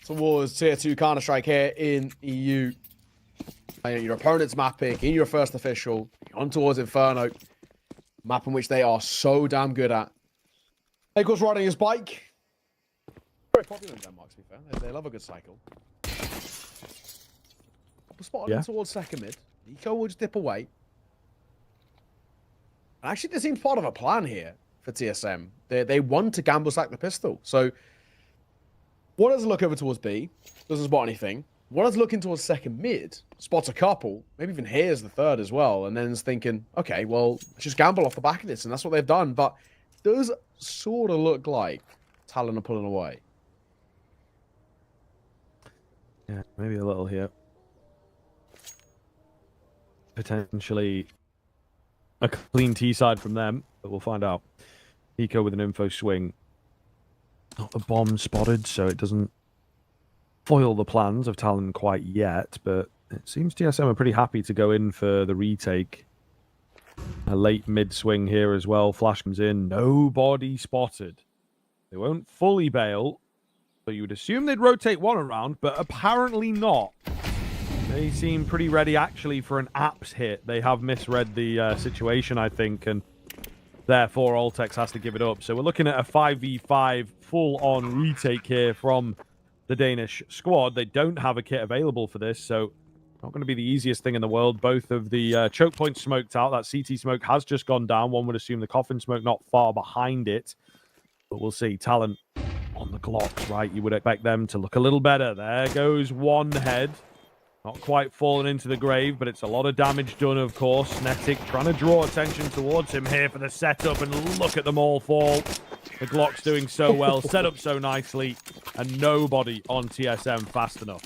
towards Tier 2 Counter-Strike here in EU. Your opponent's map pick in your first official. On towards Inferno. Map in which they are so damn good at. Acor's riding his bike. Very popular in Denmark, to be fair. They love a good cycle. Spotted in towards second mid. Nico will just dip away. Actually, there seems part of a plan here for TSM. They want to gamble stack the pistol. So, one does look over towards B. Doesn't spot anything. One is looking towards second mid. Spots a couple. Maybe even hears the third as well. And then is thinking, okay, well, let's just gamble off the back of this. And that's what they've done. But it does sort of look like Talon are pulling away. Yeah, maybe a little here. Potentially a clean T side from them, but we'll find out. Eco with an info swing. Not a bomb spotted, so it doesn't foil the plans of Talon quite yet, but it seems TSM are pretty happy to go in for the retake. A late mid swing here as well. Flash comes in. Nobody spotted. They won't fully bail, but you would assume they'd rotate one around, but apparently not. They seem pretty ready, actually, for an apps hit. They have misread the situation, I think, and therefore Ultex has to give it up. So we're looking at a 5v5 full-on retake here from the Danish squad. They don't have a kit available for this, so not going to be the easiest thing in the world. Both of the choke points smoked out. That CT smoke has just gone down. One would assume the coffin smoke not far behind it, but we'll see. Talent on the Glocks, right? You would expect them to look a little better. There goes one head. Not quite fallen into the grave, but it's a lot of damage done, of course. Thematic trying to draw attention towards him here for the setup, and look at them all fall. The Glock's doing so well, set up so nicely, and nobody on TSM fast enough.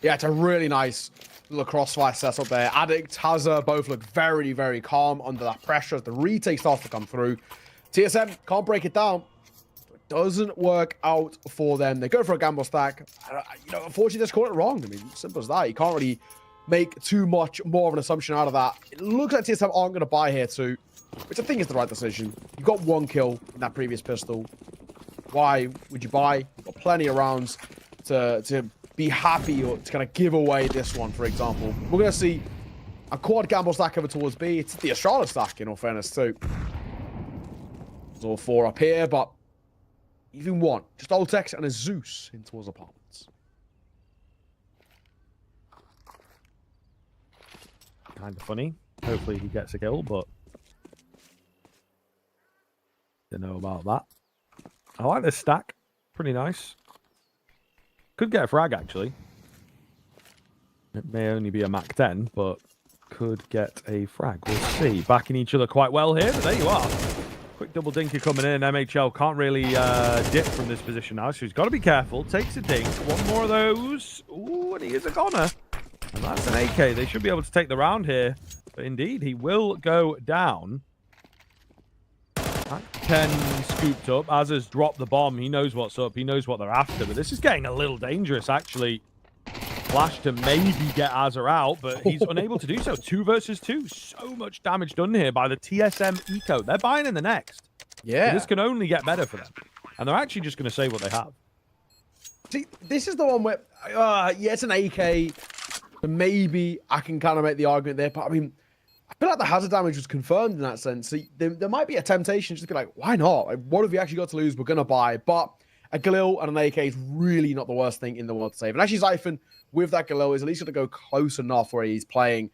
Yeah, it's a really nice little crossfire setup there. Addict, Hazard both look very, very calm under that pressure as the retake starts to come through. TSM can't break it down. Doesn't work out for them. They go for a gamble stack. Unfortunately, they just caught it wrong. I mean, simple as that. You can't really make too much more of an assumption out of that. It looks like TSM aren't going to buy here too, which I think is the right decision. You got one kill in that previous pistol. Why would you buy? You've got plenty of rounds to be happy or to kind of give away this one, for example. We're going to see a quad gamble stack over towards B. It's the Astrala stack, in all fairness, too. There's all 4 up here, but even 1. Just Ultex and a Zeus in towards apartments. Kind of funny. Hopefully he gets a kill, but don't know about that. I like this stack. Pretty nice. Could get a frag, actually. It may only be a Mac 10, but could get a frag. We'll see. Backing each other quite well here, but there you are. Quick double dinker coming in. MHL can't really dip from this position now, so he's got to be careful. Takes a dink. 1 more of those. Ooh, and he is a goner. And that's an AK. They should be able to take the round here. But indeed, he will go down. Mac 10 scooped up. Azza's dropped the bomb. He knows what's up. He knows what they're after. But this is getting a little dangerous, actually. Flash to maybe get Azza out, but he's unable to do so. 2 versus 2. So much damage done here by the TSM Eco. They're buying in the next. Yeah. So this can only get better for them. And they're actually just going to say what they have. See, this is the one where, yeah, it's an AK. Maybe I can kind of make the argument there, but I mean, I feel like the hazard damage was confirmed in that sense. So there might be a temptation just to be like, why not? Like, what have we actually got to lose? We're going to buy. But a Galil and an AK is really not the worst thing in the world to save. And actually, Zyphon, with that Galil, is at least going to go close enough where he's playing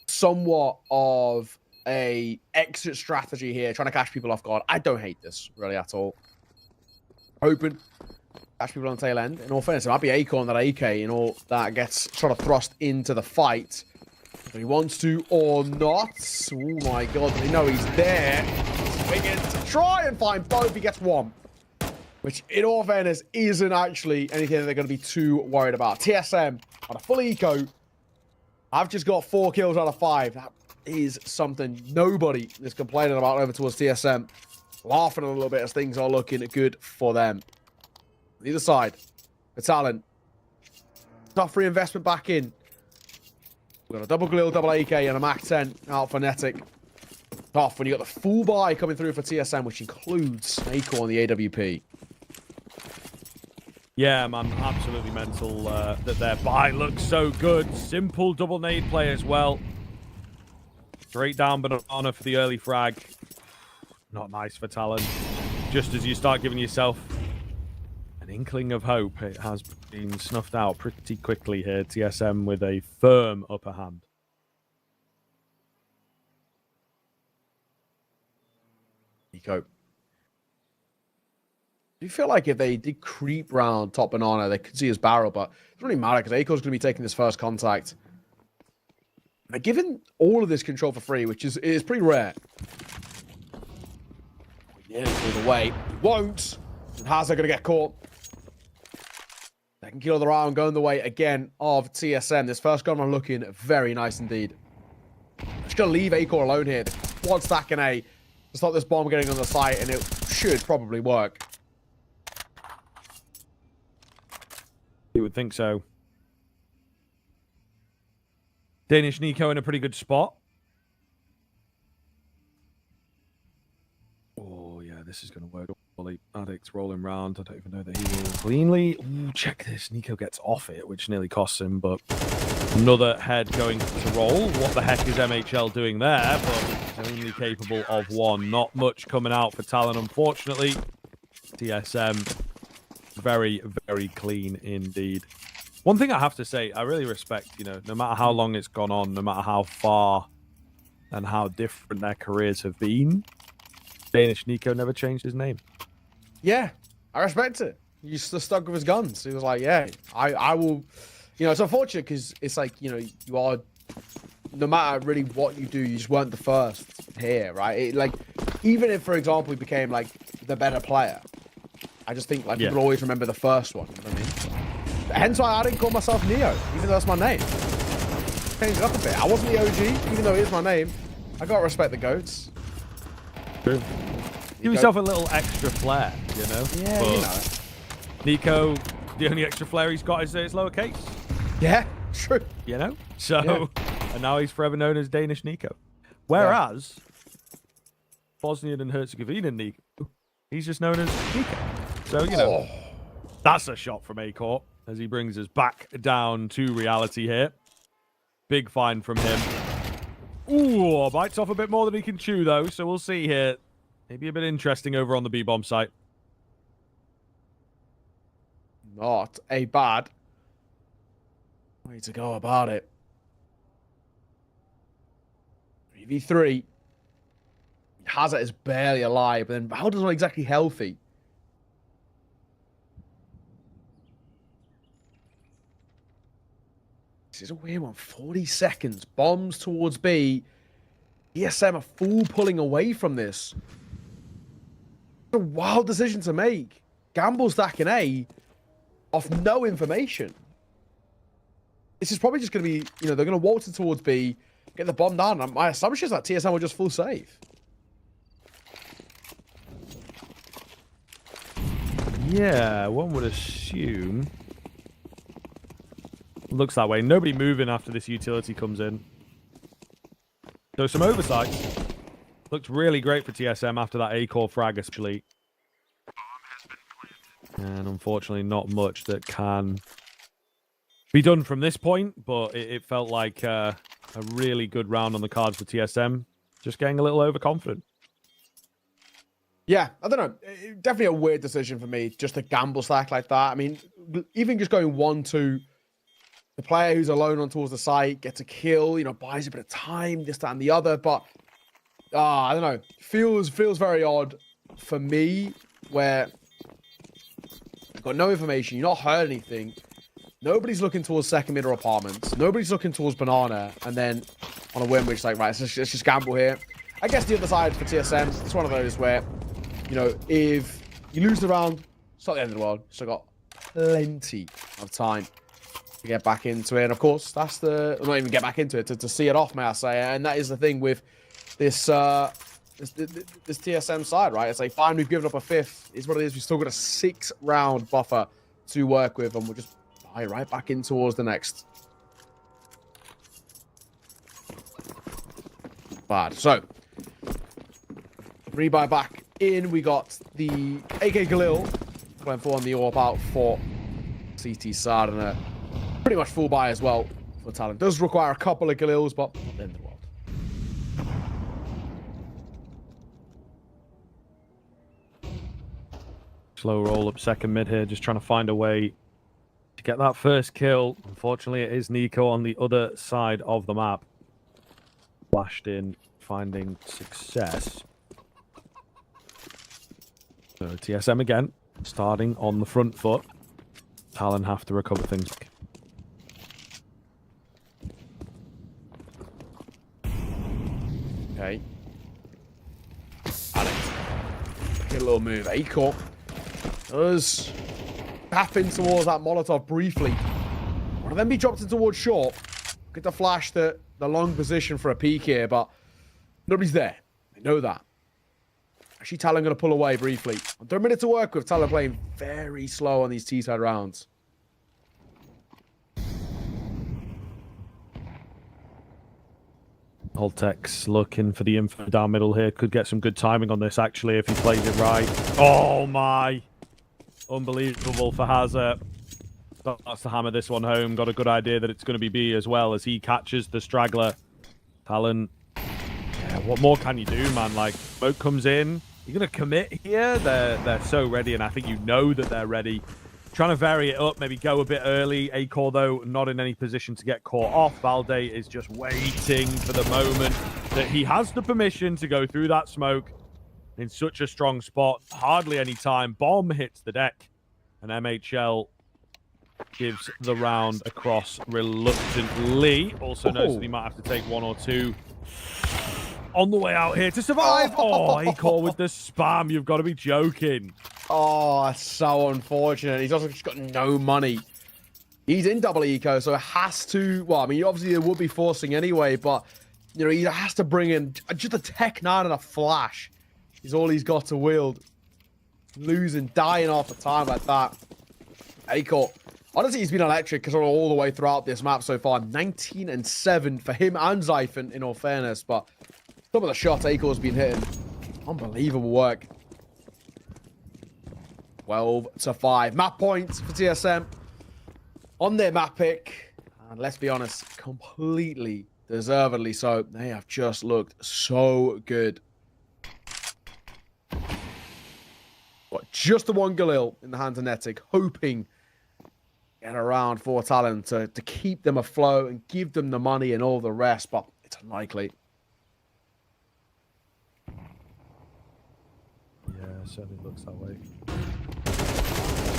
somewhat of a exit strategy here, trying to catch people off guard. I don't hate this, really, at all. Hoping catch people on the tail end. In all fairness, it might be Acorn that AK and all that gets sort of thrust into the fight. If he wants to or not. Oh my god, they know he's there. Swinging to try and find both. He gets 1. Which, in all fairness, isn't actually anything they're going to be too worried about. TSM on a full eco. I've just got 4 kills out of 5. That is something nobody is complaining about over towards TSM. Laughing a little bit as things are looking good for them. Either side, the talent. Tough reinvestment back in. We've got a double Galil, double AK, and a Mac 10 out for Netic. Tough when you got the full buy coming through for TSM, which includes Acorn, the AWP. Yeah, man, absolutely mental that their buy looks so good. Simple double nade play as well. Straight down banana for the early frag. Not nice for Talon. Just as you start giving yourself an inkling of hope, it has been snuffed out pretty quickly here. TSM with a firm upper hand. Eco. Do you feel like if they did creep round top banana, they could see his barrel, but it doesn't really matter because Acor's going to be taking this first contact. They're given all of this control for free, which is pretty rare. Yeah, pulled away. He won't. And Hazard going to get caught. Second kill of the round going the way again of TSM. This first gun run looking very nice indeed. Just going to leave Acor alone here. The quad stack in A. To stop this bomb getting on the site, and it should probably work. You would think so. Danish Nico in a pretty good spot. Oh, yeah, this is going to work. Addict's rolling round. I don't even know that he will cleanly. Ooh, check this. Nico gets off it, which nearly costs him, but another head going to roll. What the heck is MHL doing there? But only capable of 1. Not much coming out for Talon, unfortunately. TSM, very, very clean indeed. One thing I have to say, I really respect, no matter how long it's gone on, no matter how far and how different their careers have been, Danish Nico never changed his name. Yeah, I respect it. He's just stuck with his guns. He was like, yeah, I will. It's unfortunate because it's like, you are, no matter really what you do, you just weren't the first here, right? Even if, for example, he became like the better player, I just think people always remember the first one. You know what I mean? Hence why I didn't call myself Neo, even though that's my name. Changed it up a bit. I wasn't the OG, even though it is my name. I gotta respect the GOATs. True. Give yourself a little extra flair, Yeah, but Nico, the only extra flair he's got is it's lowercase. Yeah, true. So, and now he's forever known as Danish Nico. Whereas, Bosnian and Herzegovina Nico, he's just known as Nico. So, that's a shot from Acor. as he brings us back down to reality here. Big find from him. Ooh, bites off a bit more than he can chew, though, so we'll see here. Maybe a bit interesting over on the B-bomb site. Not a bad way to go about it. 3v3. Hazard is barely alive, but then Balder's not exactly healthy. This is a weird one. 40 seconds. Bombs towards B. ESM are full pulling away from this. It's a wild decision to make. Gamble stacking A off no information. This is probably just going to be, they're going to waltz it towards B, get the bomb down. My assumption is that TSM will just full save. Yeah, one would assume. Looks that way. Nobody moving after this utility comes in. So some oversights. Looked really great for TSM after that A-core frag, especially. And unfortunately, not much that can be done from this point, but it felt like a really good round on the cards for TSM. Just getting a little overconfident. Yeah, I don't know. Definitely a weird decision for me, just to gamble stack like that. I mean, even just going 1-2, the player who's alone on towards the site gets a kill, buys a bit of time, this, that, and the other. But, I don't know. Feels very odd for me, where you've got no information, you're not heard anything. Nobody's looking towards second mid or apartments. Nobody's looking towards banana. And then on a win, which is like, right, let's just gamble here. I guess the other side for TSM, it's one of those where, if you lose the round, it's not the end of the world. Still got plenty of time to get back into it. And of course, that's the, well, not even get back into it, to see it off, may I say. And that is the thing with this this TSM side, right? It's like, fine, we've given up a fifth. It's what it is. We've still got a 6-round buffer to work with, and we'll just buy right back in towards the next. Bad. So, rebuy back in. We got the AK Galil playing for on the AWP out for CT side, and a pretty much full buy as well for Talon. Does require a couple of Galils, but not the end of the world. Slow roll up second mid here, just trying to find a way to get that first kill. Unfortunately, it is Nico on the other side of the map. Flashed in, finding success. So TSM again, starting on the front foot. Talon have to recover things. Okay. Alex. Get a little move. A-Corp does tap in towards that Molotov briefly. One of them be dropped in towards short. Get the flash the long position for a peek here, but nobody's there. They know that. Actually, Talon going to pull away briefly. Under a minute to work with. Talon playing very slow on these T-side rounds. Oltex looking for the info down middle here. Could get some good timing on this, actually, if he plays it right. Oh, my. Unbelievable for Hazard. Starts to hammer this one home. Got a good idea that it's going to be B as well as he catches the straggler. Talon. Yeah, what more can you do, man? Like, smoke comes in. You're going to commit here. They're so ready, and I think you know that they're ready. Trying to vary it up, maybe go a bit early. A-Core, though, not in any position to get caught off. Valde is just waiting for the moment that he has the permission to go through that smoke in such a strong spot. Hardly any time. Bomb hits the deck, and MHL gives the round across reluctantly. Also knows that he might have to take 1 or 2 on the way out here to survive. Oh, A-Core with the spam. You've got to be joking. Oh, that's so unfortunate. He's also just got no money. He's in double eco, so it has to... Well, I mean, obviously, they would be forcing anyway, but, he has to bring in just a Tech 9 and a flash is all he's got to wield. Losing, dying off the time like that. A-Core. Honestly, he's been electric all the way throughout this map so far. 19 and 7 for him and Zyphon, in all fairness, but some of the shots A-Core's been hitting. Unbelievable work. 12 to 5. Map points for TSM. on their map pick. And let's be honest, completely deservedly so. They have just looked so good. What, just the one Galil in the hands of Netic, hoping get around for Talon to keep them afloat and give them the money and all the rest, but it's unlikely. Yeah, certainly looks that way.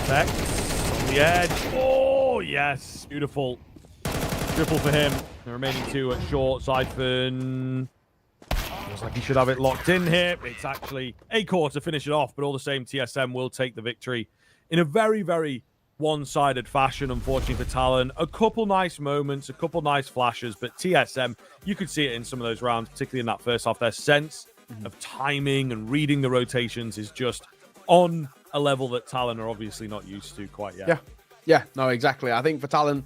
Vex on the edge. Oh, yes. Beautiful. Triple for him. The remaining two at short. Zyphon feels like he should have it locked in here. It's actually A-Core to finish it off, but all the same, TSM will take the victory in a very, very one-sided fashion, unfortunately for Talon. A couple nice moments, a couple nice flashes, but TSM, you could see it in some of those rounds, particularly in that first half. Their sense of timing and reading the rotations is just on a level that Talon are obviously not used to quite yet. Yeah, no, exactly. I think for Talon,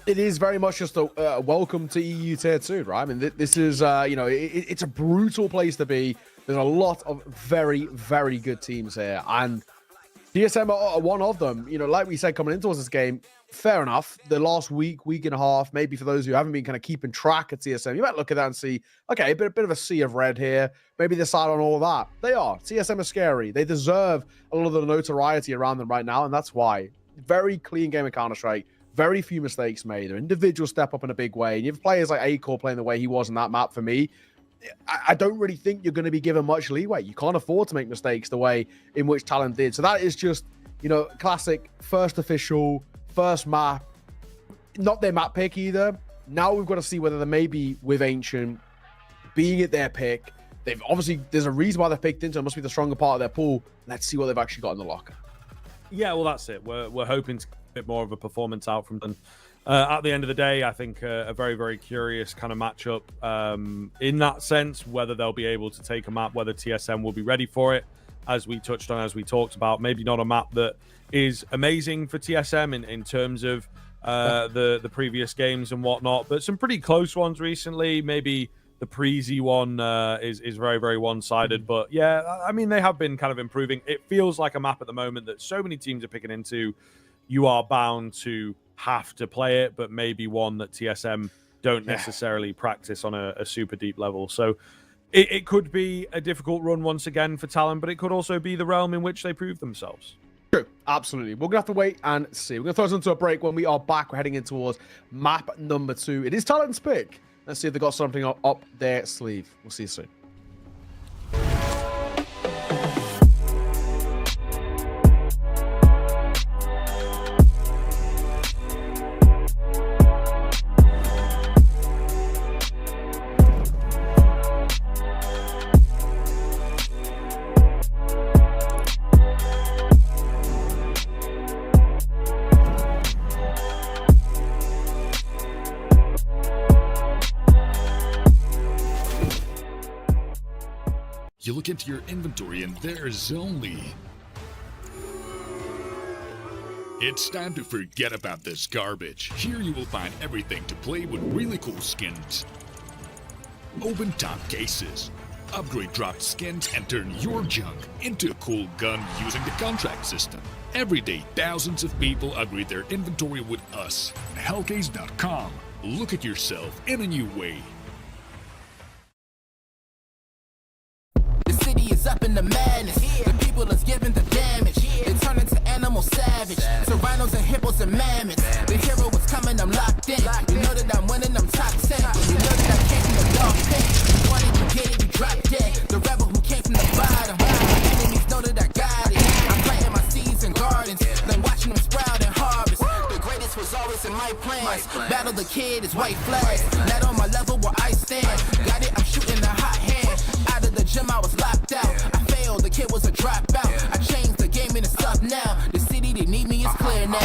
it is very much just a welcome to EU Tier 2, right? I mean, this is, it's a brutal place to be. There's a lot of very, very good teams here, and TSM are one of them. You know, like we said coming into this game, fair enough. The last week and a half, maybe for those who haven't been kind of keeping track of TSM, you might look at that and see, okay, a bit of a sea of red here. Maybe they decide on all of that. They are. TSM are scary. They deserve a lot of the notoriety around them right now, and that's why. Very clean game of Counter-Strike. Very few mistakes made. Their individuals step up in a big way. And you have players like A-Core playing the way he was in that map for me. I don't really think you're going to be given much leeway. You can't afford to make mistakes the way in which Talon did. So that is just, classic first official, first map. Not their map pick either. Now we've got to see whether they may be with Ancient, being at their pick. They've obviously, there's a reason why they're picked into. It must be the stronger part of their pool. Let's see what they've actually got in the locker. Yeah, well, that's it. We're hoping to get a bit more of a performance out from them. At the end of the day, I think a very, very curious kind of matchup in that sense, whether they'll be able to take a map, whether TSM will be ready for it, as we touched on, as we talked about. Maybe not a map that is amazing for TSM in terms of the previous games and whatnot, but some pretty close ones recently. Maybe the Preezy one is very, very one-sided, but yeah, I mean, they have been kind of improving. It feels like a map at the moment that so many teams are picking into. You are bound to have to play it, but maybe one that TSM don't necessarily practice on a super deep level. So it could be a difficult run once again for Talon, but it could also be the realm in which they prove themselves. True, absolutely. We're gonna have to wait and see. We're gonna throw us into a break. When we are back, we're heading in towards map number 2. It is Talon's pick. Let's see if they got something up their sleeve. We'll see you soon. You look into your inventory and there's only... It's time to forget about this garbage. Here you will find everything to play with really cool skins. Open top cases. Upgrade dropped skins and turn your junk into a cool gun using the contract system. Every day, thousands of people upgrade their inventory with us. Hellcase.com. Look at yourself in a new way. Up in the madness, the people is giving the damage. They turn into animal savage, rhinos and hippos and mammoths. The hero is coming, I'm locked in. You know that I'm winning, I'm top 10. You know that I came from the dog pit. You wanted, you get it, you drop dead. The rebel who came from the bottom. My enemies know that I got it. I'm planting my seeds in gardens, then watching them sprout and harvest. The greatest was always in my plans. Battle the kid is white flag. Not on my level where I stand. Got it, I'm shooting a hot hand. Out of the gym, I was locked out. I failed, the kid was a dropout. I changed the game and it's up now. The city that need me is clear now.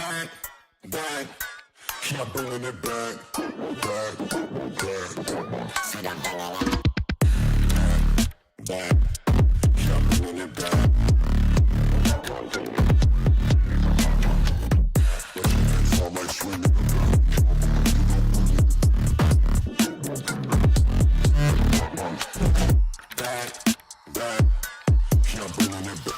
Back, back, keep bringing it back, back, back. See that banging it. Back, keep bringing it back. All my swinging back, back, keep bringing it back.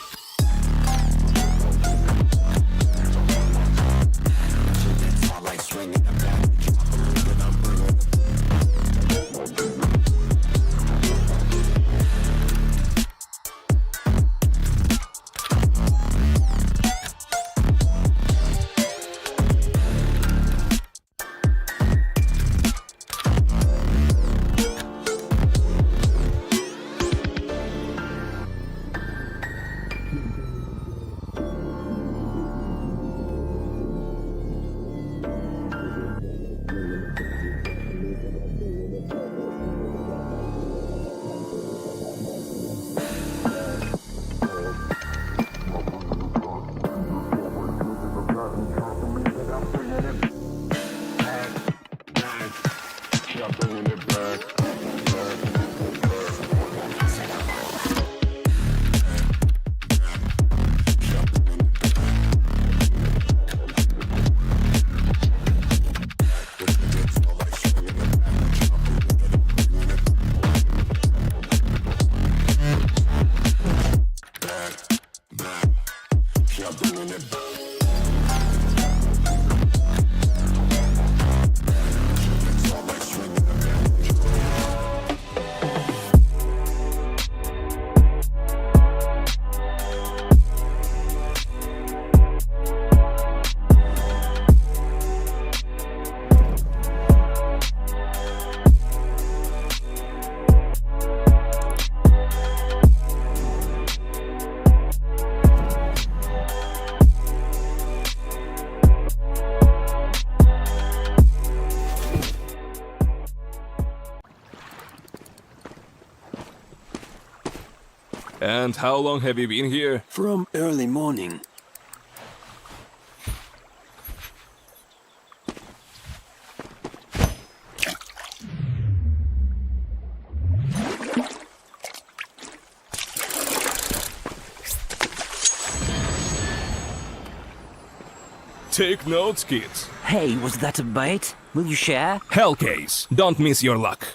And how long have you been here? From early morning. Take notes, kids. Hey, was that a bait? Will you share? Hellcase, don't miss your luck.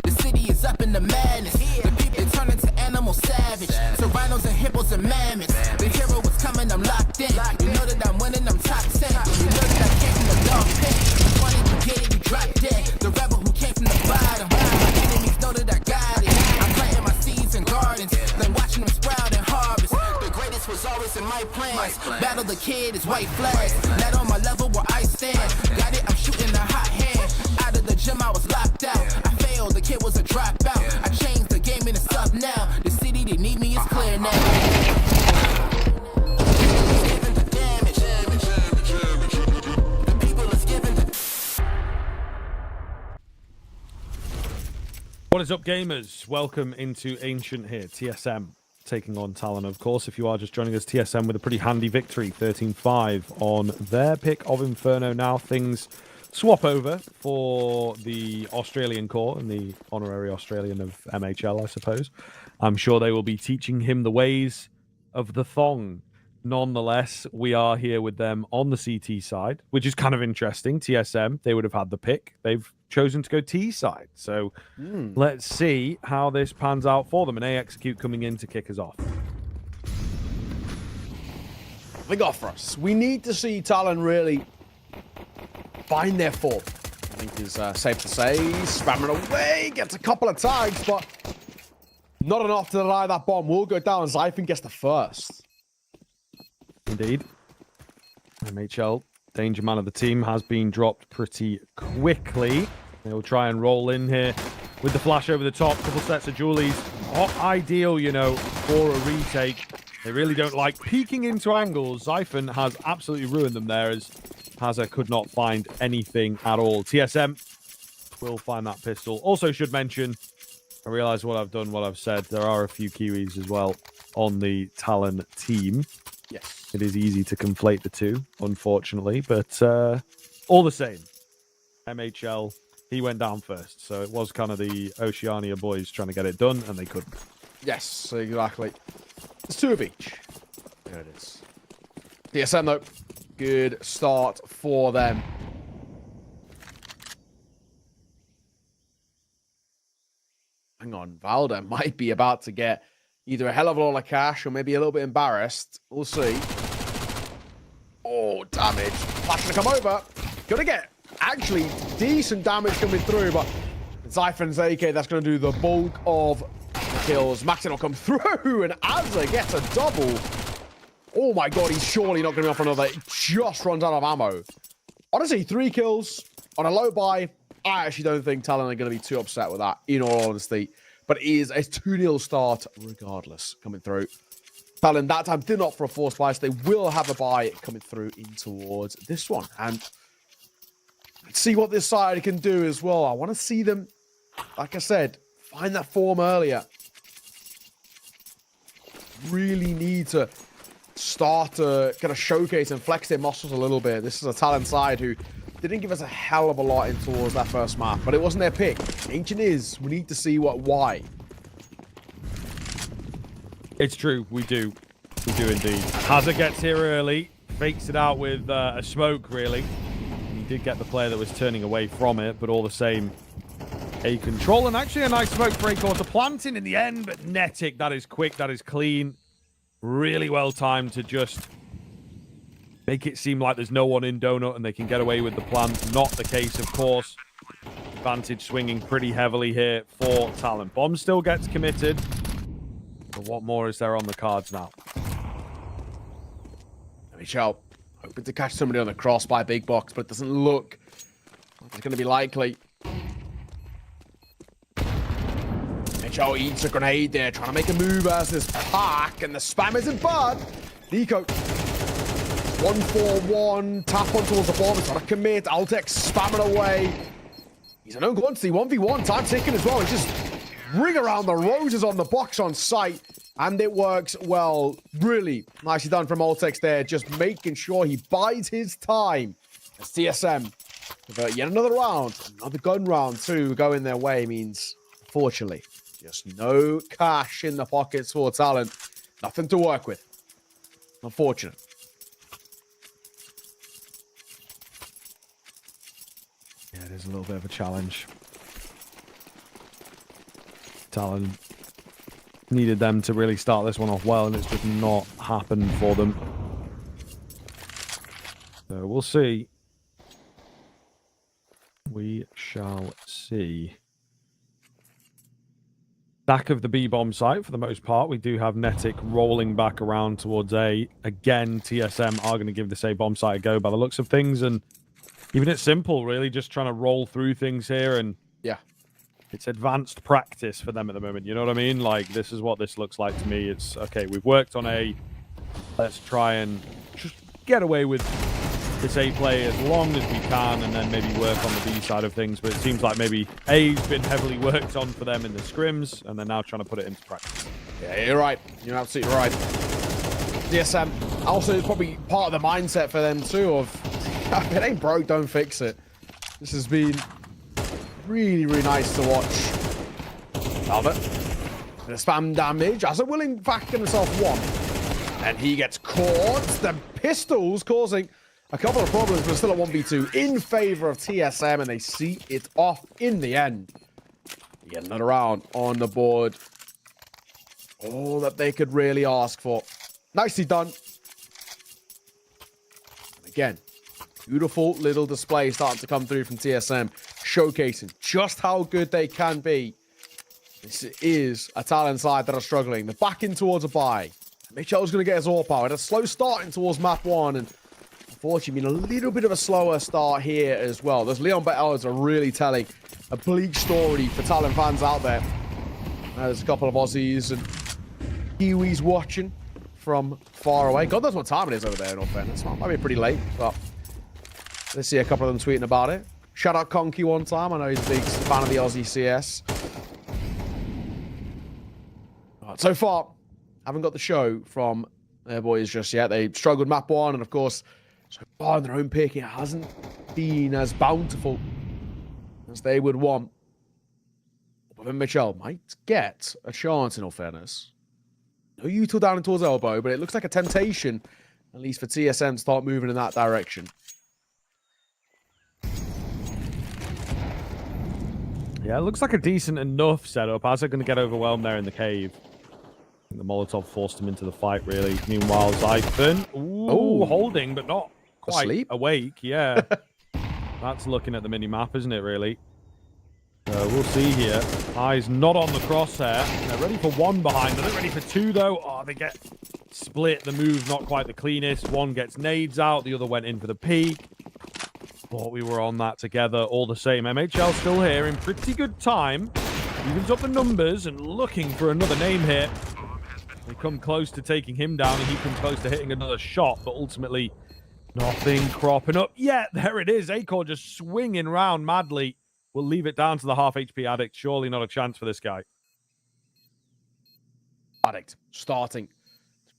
The city is up in the madness. The people turn into animal savage. So rhinos and hippos and mammoths. The hero was coming, I'm locked in. You know that I'm winning, I'm top 10. You know that I came from the dog pit. Funny, you get it, you drop dead. The rebel who came from the bottom. My enemies know that I got it. I'm planting my seeds in gardens. Then watching them sprout and harvest. The greatest was always in my plans. Battle the kid is white flags. Not on my level where I stand. Got it, I'm shooting a hot hand. Out of the gym, I was locked out. I failed, the kid was a dropout. I changed the game and it's up now. The city, they need me, it's clear now. What is up, gamers? Welcome into Ancient here. TSM taking on Talon, of course. If you are just joining us, TSM with a pretty handy victory, 13-5 on their pick of Inferno. Now things swap over for the Australian core and the honorary Australian of MHL, I suppose. I'm sure they will be teaching him the ways of the thong. Nonetheless, we are here with them on the CT side, which is kind of interesting. TSM, they would have had the pick. They've chosen to go T side. So let's see how this pans out for them. And Execute coming in to kick us off. Big off for us. We need to see Talon really find their form. I think is safe to say. Spamming away, gets a couple of tags, but not enough to deny that bomb will go down. Zyphon gets the first. Indeed. MHL, danger man of the team, has been dropped pretty quickly. They'll try and roll in here with the flash over the top. Couple sets of Julies. Not ideal, you know, for a retake. They really don't like peeking into angles. Zyphon has absolutely ruined them there as Hazza could not find anything at all. TSM will find that pistol. Also should mention, I realize what I've done, what I've said. There are a few Kiwis as well on the Talon team. Yes. It is easy to conflate the two, unfortunately, but all the same, MHL, he went down first, so it was kind of the Oceania boys trying to get it done, and they couldn't. Yes, exactly. It's 2 of each. There it is. DSM, though, good start for them. Hang on, Valda might be about to get either a hell of a lot of cash or maybe a little bit embarrassed. We'll see. Oh, damage. Flash to come over. Gonna get actually decent damage coming through, but Zyphon's AK, that's gonna do the bulk of the kills. Maxin will come through, and Azza gets a double. Oh my god, he's surely not gonna be off another. He just runs out of ammo. Honestly, 3 kills on a low buy. I actually don't think Talon are going to be too upset with that, in all honesty. But it is a 2-0 start, regardless, coming through. Talon that time did not for a forced buy, so they will have a buy coming through in towards this one. And let's see what this side can do as well. I want to see them, like I said, find that form earlier. Really need to start to kind of showcase and flex their muscles a little bit. This is a Talon side who didn't give us a hell of a lot in towards that first map, but it wasn't their pick. Ancient is. We need to see why. It's true. We do. We do indeed. Hazard gets here early, fakes it out with a smoke, really. He did get the player that was turning away from it, but all the same, a control and actually a nice smoke break to planting in the end, but Netic, that is quick, that is clean. Really well timed to just make it seem like there's no one in Donut and they can get away with the plant. Not the case, of course. Advantage swinging pretty heavily here for Talon. Bomb still gets committed. But what more is there on the cards now? Michelle, hoping to catch somebody on the cross by Big Box, but it doesn't look like it's going to be likely. Michelle eats a grenade there, trying to make a move as this pack, and the spam isn't bad. Nico 1-4-1, tap on towards the bomb, it's not a commit, Altex spamming away. He's an own quantity, 1v1, time ticking as well. He's just ring around the roses on the box on sight, and it works well. Really nicely done from Altex there, just making sure he bides his time. As TSM, with yet another round, another gun round too, going their way means, unfortunately, just no cash in the pockets for Talon. Nothing to work with. Unfortunate. Yeah, it is a little bit of a challenge. Talon needed them to really start this one off well, and it's just not happened for them. So we'll see. We shall see. Back of the B-bomb site for the most part. We do have Netic rolling back around towards A. Again, TSM are going to give this A bomb site a go by the looks of things, and even it's simple, really, just trying to roll through things here, and yeah, it's advanced practice for them at the moment. You know what I mean? Like, this is what this looks like to me. It's, okay, we've worked on A. Let's try and just get away with this A play as long as we can, and then maybe work on the B side of things. But it seems like maybe A's been heavily worked on for them in the scrims, and they're now trying to put it into practice. Yeah, you're right. You're absolutely right. DSM also is probably part of the mindset for them too of, if it ain't broke, don't fix it. This has been really, really nice to watch. Albert, the spam damage, as it will in fact get himself one. And he gets caught. The pistols causing a couple of problems, but still at 1v2 in favor of TSM, and they see it off in the end. Get another round on the board. All that they could really ask for. Nicely done. And again, beautiful little display starting to come through from TSM, showcasing just how good they can be. This is a Talon side that are struggling. They're back in towards a buy. Michel's going to get his ore power. A slow start in towards map 1, and unfortunately, been a little bit of a slower start here as well. Those Leon Battles are really telling a bleak story for Talon fans out there. There's a couple of Aussies and Kiwis watching from far away. God knows what time it is over there, in all fairness. Well, might be pretty late, but let's see a couple of them tweeting about it. Shout out Conky one time. I know he's a big fan of the Aussie CS. Right, so far, haven't got the show from their boys just yet. They struggled map 1, and of course, so far in their own pick, it hasn't been as bountiful as they would want. But then Mitchell might get a chance, in all fairness. No util down towards elbow, but it looks like a temptation, at least for TSM, to start moving in that direction. Yeah, it looks like a decent enough setup. As they're going to get overwhelmed there in the cave. The Molotov forced him into the fight, really. Meanwhile, Zyphon, holding, but not quite awake. Yeah. That's looking at the mini-map, isn't it, really? So we'll see here. Eyes not on the crosshair. They're ready for 1 behind. They're not ready for 2, though. Oh, they get split. The move not quite the cleanest. One gets nades out. The other went in for the peak. Thought we were on that together all the same. MHL still here in pretty good time. Evens up the numbers and looking for another name here. They come close to taking him down, and he comes close to hitting another shot, but ultimately nothing cropping up yet. There it is. Acor just swinging round madly. We'll leave it down to the half HP Addict. Surely not a chance for this guy. Addict starting to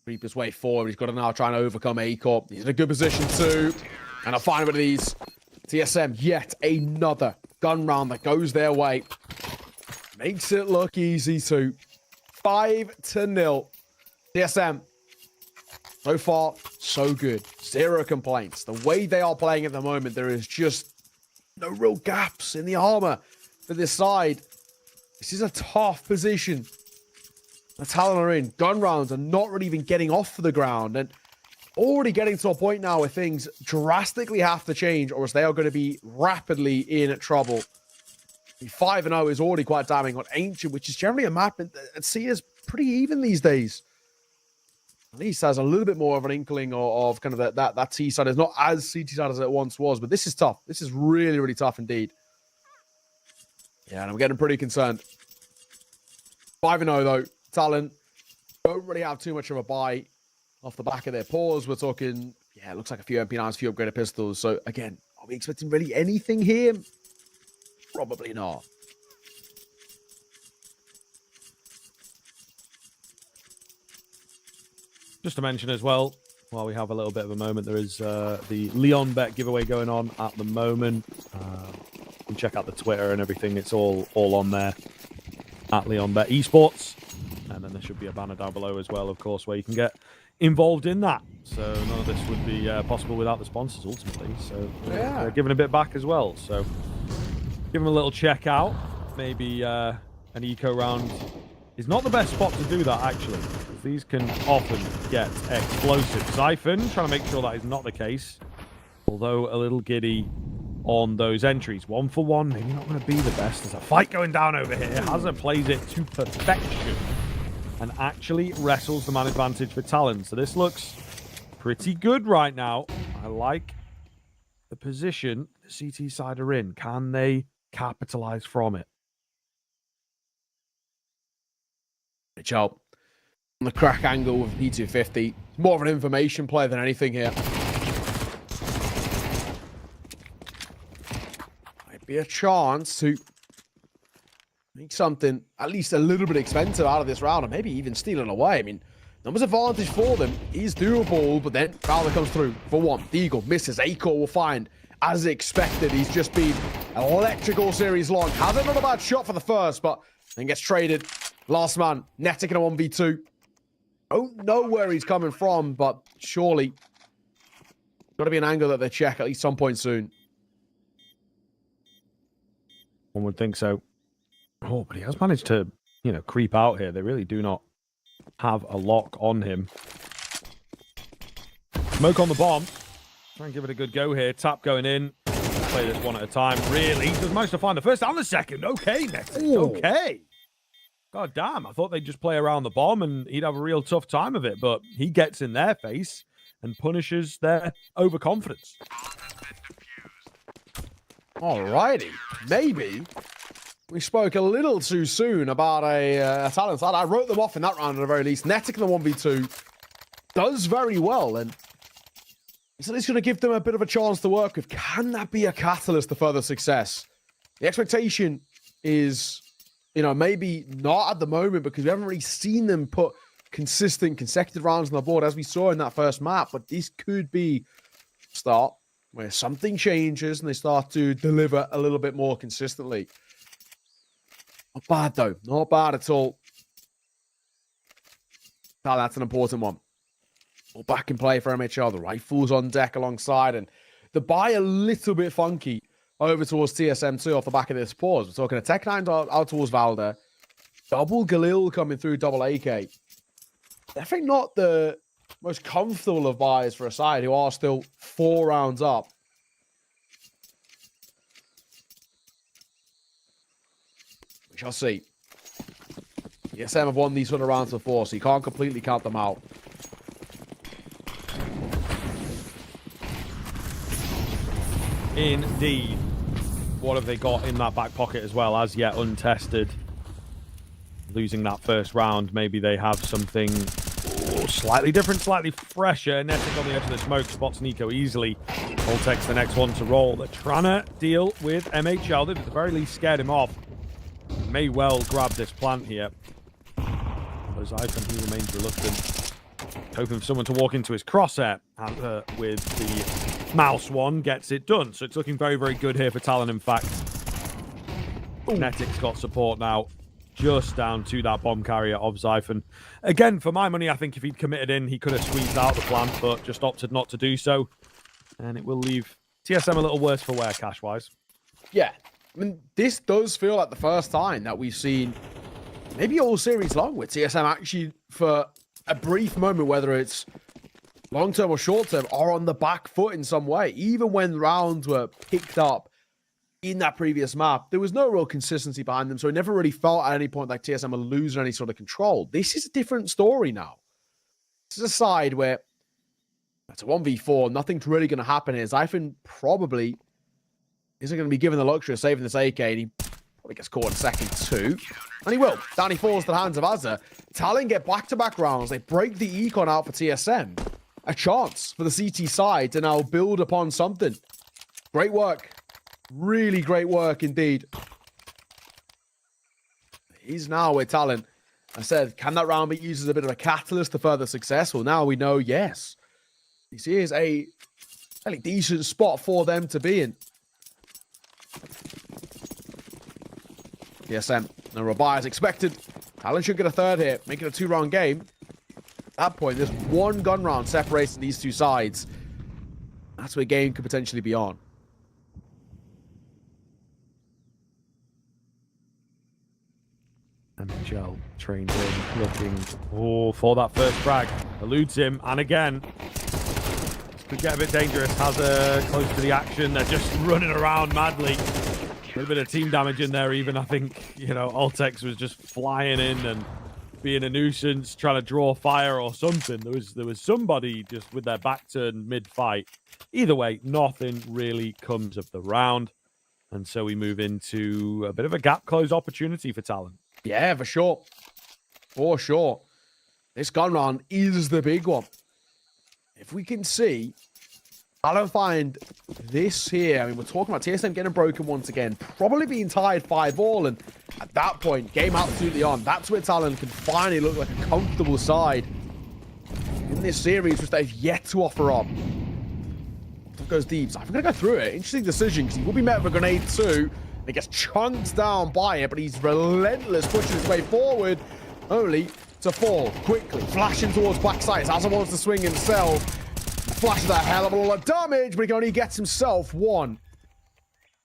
creep his way forward. He's got to now try and overcome Acor. He's in a good position too. And I'll find one of these. TSM, yet another gun round that goes their way. Makes it look easy too. 5-0. TSM, so far, so good. 0 complaints. The way they are playing at the moment, there is just no real gaps in the armor for this side. This is a tough position. The Talon are in. Gun rounds are not really even getting off the ground. And already getting to a point now where things drastically have to change, or else they are going to be rapidly in trouble. The 5-0 is already quite damning on Ancient, which is generally a map that see is pretty even these days. At least has a little bit more of an inkling of kind of that T side. It's not as CT side as it once was, but this is tough. This is really, really tough indeed. Yeah, and I'm getting pretty concerned. 5-0 though. Talon don't really have too much of a buy off the back of their paws. We're talking, yeah, it looks like a few MP9s, a few upgraded pistols. So again, are we expecting really anything here? Probably not. Just to mention as well, while we have a little bit of a moment, there is the Leon Bet giveaway going on at the moment. You can check out the Twitter and everything. It's all on there at Leon Bet Esports. And then there should be a banner down below as well, of course, where you can get involved in that. So none of this would be possible without the sponsors, ultimately. So they're giving a bit back as well. So give them a little check out. Maybe an eco round is not the best spot to do that, actually. These can often get explosive. Zyphon trying to make sure that is not the case. Although a little giddy on those entries. 1 for 1, maybe not going to be the best. There's a fight going down over here. Hazard plays it to perfection and actually wrestles the man advantage for Talon. So this looks pretty good right now. I like the position the CT side are in. Can they capitalize from it? Good job. On the crack angle with P250. More of an information play than anything here. Might be a chance to make something at least a little bit expensive out of this round, and maybe even stealing away. I mean, numbers advantage for them is doable, but then Fowler comes through for 1. The Eagle misses. Acor will find, as expected, he's just been electrical series long. Has not a bad shot for the first, but then gets traded. Last man, Netic in a 1v2. Don't know where he's coming from, but surely got to be an angle that they check at least some point soon. One would think so. Oh, but he has managed to, creep out here. They really do not have a lock on him. Smoke on the bomb. Try and give it a good go here. Tap going in. Play this one at a time. Really does manage to find the first and the second. Okay, next. Okay. God damn, I thought they'd just play around the bomb and he'd have a real tough time of it, but he gets in their face and punishes their overconfidence. Alrighty. Maybe we spoke a little too soon about a talent side. I wrote them off in that round at the very least. Netic in the 1v2 does very well, and so it's going to give them a bit of a chance to work with. Can that be a catalyst to further success? The expectation is, maybe not at the moment because we haven't really seen them put consistent, consecutive rounds on the board, as we saw in that first map. But this could be a start where something changes and they start to deliver a little bit more consistently. Not bad, though. Not bad at all. Now, that's an important one. All back in play for MHL. The rifles on deck alongside. And the buy a little bit funky over towards TSM2 off the back of this pause. We're talking a Tech 9 out towards Valda. Double Galil coming through, double AK. Definitely not the most comfortable of buys for a side who are still 4 rounds up. We shall see. TSM have won these sort of rounds before, so you can't completely count them out. Indeed. What have they got in that back pocket as well, as yet untested? Losing that first round, maybe they have something slightly different, slightly fresher. Netic on the edge of the smoke, spots Nico easily. Voltek's the next one to roll. They're trying to deal with MHL. They've at the very least scared him off. May well grab this plant here. Zyphon, he remains reluctant. Hoping for someone to walk into his crosshair. And with the mouse one, gets it done. So it's looking very, very good here for Talon, in fact. Netic's got support now. Just down to that bomb carrier of Zyphon. Again, for my money, I think if he'd committed in, he could have squeezed out the plant, but just opted not to do so. And it will leave TSM a little worse for wear cash-wise. Yeah. I mean, this does feel like the first time that we've seen, maybe all series long, with TSM actually, for a brief moment, whether it's long-term or short-term, are on the back foot in some way. Even when rounds were picked up in that previous map, there was no real consistency behind them, so it never really felt at any point like TSM were losing any sort of control. This is a different story now. This is a side where it's a 1v4, nothing's really going to happen here. Zyphon probably isn't going to be given the luxury of saving this AK, and he probably gets caught in second two. And he will. Down he falls to the hands of Azza. Talon get back-to-back rounds. They break the econ out for TSM. A chance for the CT side to now build upon something. Great work. Really great work indeed. He's now with Talon. I said, can that round be used as a bit of a catalyst to further success? Well, now we know, yes. This is a fairly decent spot for them to be in. TSM, no rebuy as expected. Talon should get a third here, make it a 2-round game. At that point, there's one gun round separating these two sides. That's where a game could potentially be on. MHL trained in, looking for that first frag. Eludes him, and again, this could get a bit dangerous. Hazard close to the action. They're just running around madly. A little bit of team damage in there even. I think, you know, Altex was just flying in and being a nuisance, trying to draw fire or something. There was somebody just with their back turned mid-fight. Either way, nothing really comes of the round. And so we move into a bit of a gap close opportunity for Talon. Yeah, for sure. For sure. This gun round is the big one. If we can see, I don't find this here. I mean, we're talking about TSM getting broken once again, probably being tied 5-all, and at that point, game absolutely on. That's where Talon can finally look like a comfortable side in this series, which they've yet to offer up. Goes deep. So I'm going to go through it. Interesting decision, because he will be met with a grenade too. He gets chunked down by it, but he's relentless, pushing his way forward, only to fall quickly, flashing towards backside. Azza wants to swing himself. Flashes a hell of a lot of damage, but he only gets himself one.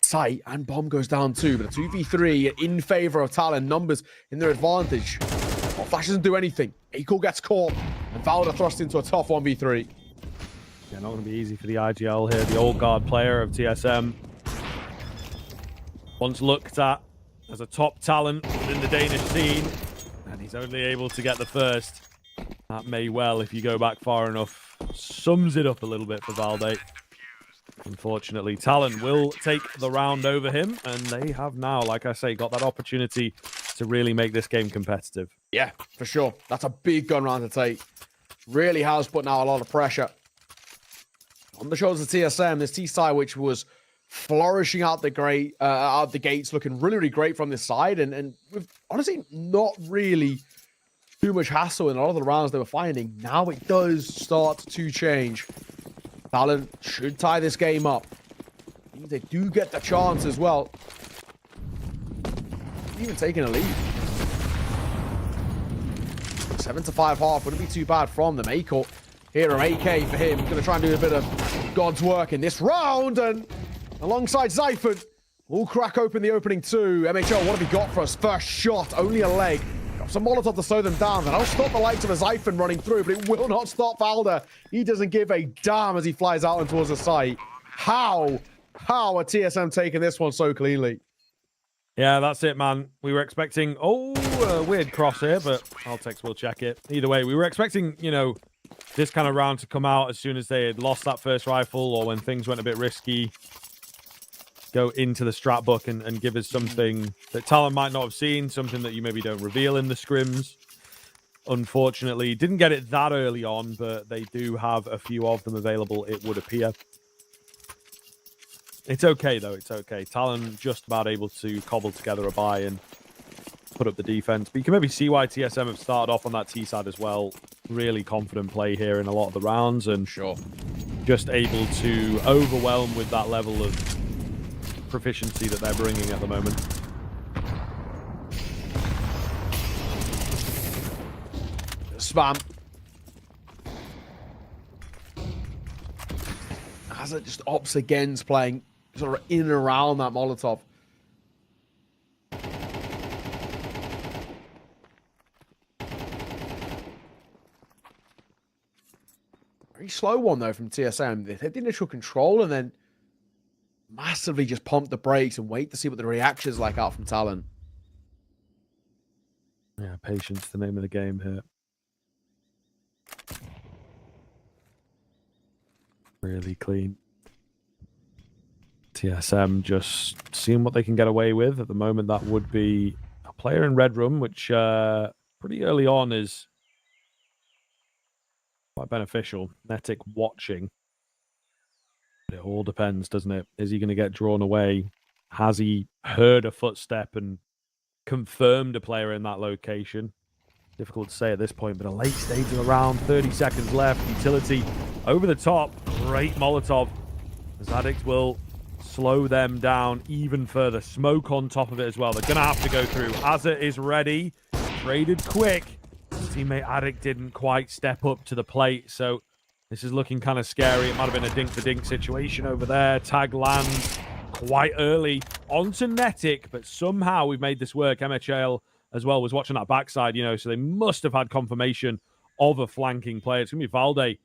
Sight and bomb goes down too, but a 2v3 in favor of Talon. Numbers in their advantage. Well, Flash doesn't do anything. Equal gets caught, and Valda thrust into a tough 1v3. Yeah, not going to be easy for the IGL here. The old guard player of TSM. Once looked at as a top talent within the Danish scene, and he's only able to get the first. That may well, if you go back far enough, sums it up a little bit for Valde. Unfortunately, Talon will take the round over him, and they have now, like I say, got that opportunity to really make this game competitive. Yeah, for sure. That's a big gun round to take. Really has put now a lot of pressure on the shoulders of TSM. This T-side, which was flourishing out the gates, looking really, really great from this side, and we've honestly not really too much hassle in a lot of the rounds they were finding. Now it does start to change. Talon should tie this game up. They do get the chance as well. Even taking a lead. 7-5 half wouldn't be too bad from them. Acor here, an 8K for him. Going to try and do a bit of God's work in this round. And alongside Zyphon, we'll crack open the opening two. MHL, what have you got for us? First shot, only a leg. Got some Molotov to slow them down. That'll stop the likes of a Zyphon running through, but it will not stop Valda. He doesn't give a damn as he flies out and towards the site. How are TSM taking this one so cleanly? Yeah, that's it, man. We were expecting... Oh, a weird cross here, but Altex will check it. Either way, we were expecting, you know, this kind of round to come out as soon as they had lost that first rifle or when things went a bit risky. Go into the strat book and give us something that Talon might not have seen, something that you maybe don't reveal in the scrims. Unfortunately, didn't get it that early on, but they do have a few of them available, it would appear. It's okay, though. It's okay. Talon just about able to cobble together a buy and put up the defense. But you can maybe see why TSM have started off on that T side as well. Really confident play here in a lot of the rounds and just able to overwhelm with that level of proficiency that they're bringing at the moment. Spam. As it just opts against playing sort of in and around that Molotov. Very slow one though from TSM. They hit the initial control and then massively just pump the brakes and wait to see what the reaction is like out from Talon. Yeah, patience, the name of the game here. Really clean. TSM just seeing what they can get away with. At the moment, that would be a player in Red Room, which pretty early on is quite beneficial. Netic watching. It all depends, doesn't it? Is he going to get drawn away? Has he heard a footstep and confirmed a player in that location? Difficult to say at this point, but a late stage of the round, 30 seconds left. Utility over the top. Great Molotov. As Addict will slow them down even further. Smoke on top of it as well. They're going to have to go through. Azza is ready. Traded quick. His teammate Addict didn't quite step up to the plate, so this is looking kind of scary. It might have been a dink-for-dink situation over there. Tag lands quite early onto Netic, but somehow we've made this work. MHL as well was watching that backside, you know, so they must have had confirmation of a flanking player. It's going to be Valde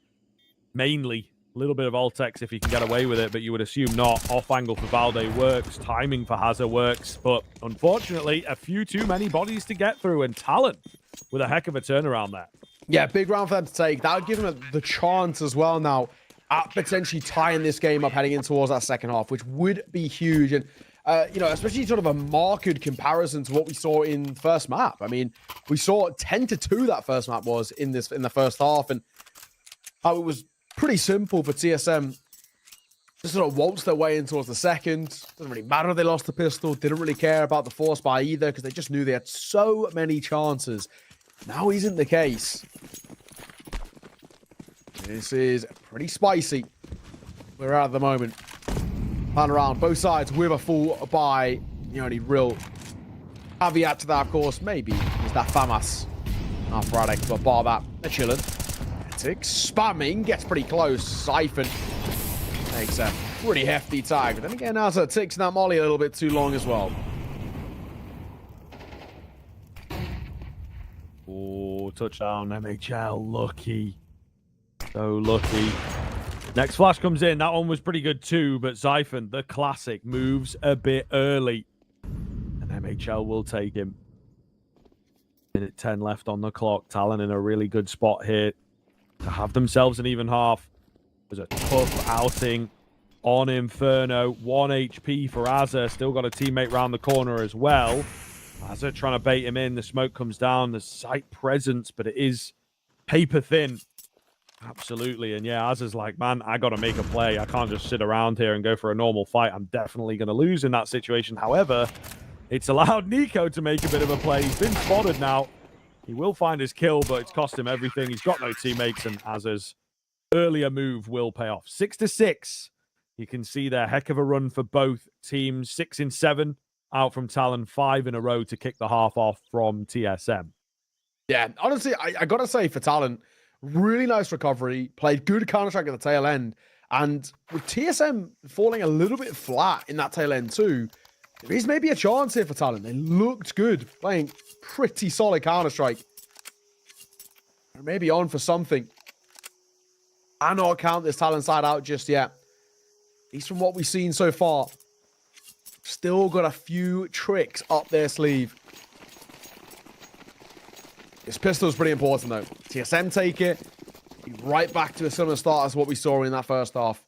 mainly. A little bit of Altex if he can get away with it, but you would assume not. Off angle for Valde works. Timing for Hazard works, but unfortunately, a few too many bodies to get through, and Talon with a heck of a turnaround there. Yeah, big round for them to take. That would give them the chance as well now at potentially tying this game up heading in towards that second half, which would be huge. And, you know, especially sort of a marked comparison to what we saw in the first map. I mean, we saw 10-2 that first map was in the first half, and how it was pretty simple for TSM. Just sort of waltzed their way in towards the second. Doesn't really matter if they lost the pistol. Didn't really care about the force buy either because they just knew they had so many chances. Now isn't the case. This is pretty spicy. We're at the moment. Pan around both sides with a full buy. The only real caveat to that, of course, maybe is that FAMAS after Friday. But bar that, they're chilling. Spamming gets pretty close. Zyphon takes a pretty hefty tag. But then again, Azza takes that molly a little bit too long as well. Oh, touchdown, MHL. Lucky. So lucky. Next flash comes in. That one was pretty good too, but Zyphon, the classic, moves a bit early. And MHL will take him. Minute 10 left on the clock. Talon in a really good spot here to have themselves an even half. It was a tough outing on Inferno. 1 HP for Azza. Still got a teammate round the corner as well. Azza trying to bait him in. The smoke comes down. The sight presence, but it is paper thin. Absolutely. And yeah, Azza's like, man, I got to make a play. I can't just sit around here and go for a normal fight. I'm definitely going to lose in that situation. However, it's allowed Nico to make a bit of a play. He's been spotted now. He will find his kill, but it's cost him everything. He's got no teammates, and Az's earlier move will pay off. 6-6. You can see there, heck of a run for both teams. 6 in 7 out from Talon, 5 in a row to kick the half off from TSM. Yeah, honestly, I got to say for Talon, really nice recovery, played good Counter-Strike at the tail end, and with TSM falling a little bit flat in that tail end too, there is maybe a chance here for Talon. They looked good, playing pretty solid Counter-Strike. Maybe on for something. I not count this Talon side out just yet. At least from what we've seen so far. Still got a few tricks up their sleeve. This pistol is pretty important though. TSM take it. Be right back to a similar start as what we saw in that first half.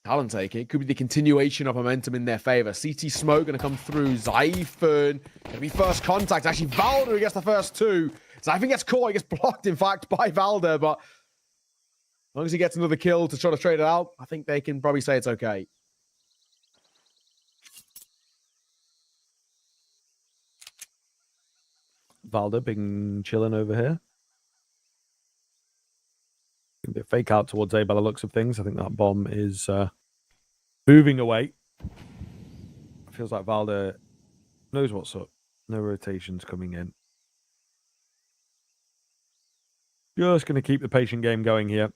Talon take it. Could be the continuation of momentum in their favor. CT smoke going to come through. Zyphon. Going to be first contact. Actually, Valder who gets the first two. Zyphon gets caught. He gets blocked, in fact, by Valder. But as long as he gets another kill to try to trade it out, I think they can probably say it's okay. Valder been chilling over here. Gonna be a fake out towards A by the looks of things. I think that bomb is moving away. Feels like Valder knows what's up. No rotations coming in. Just going to keep the patient game going here.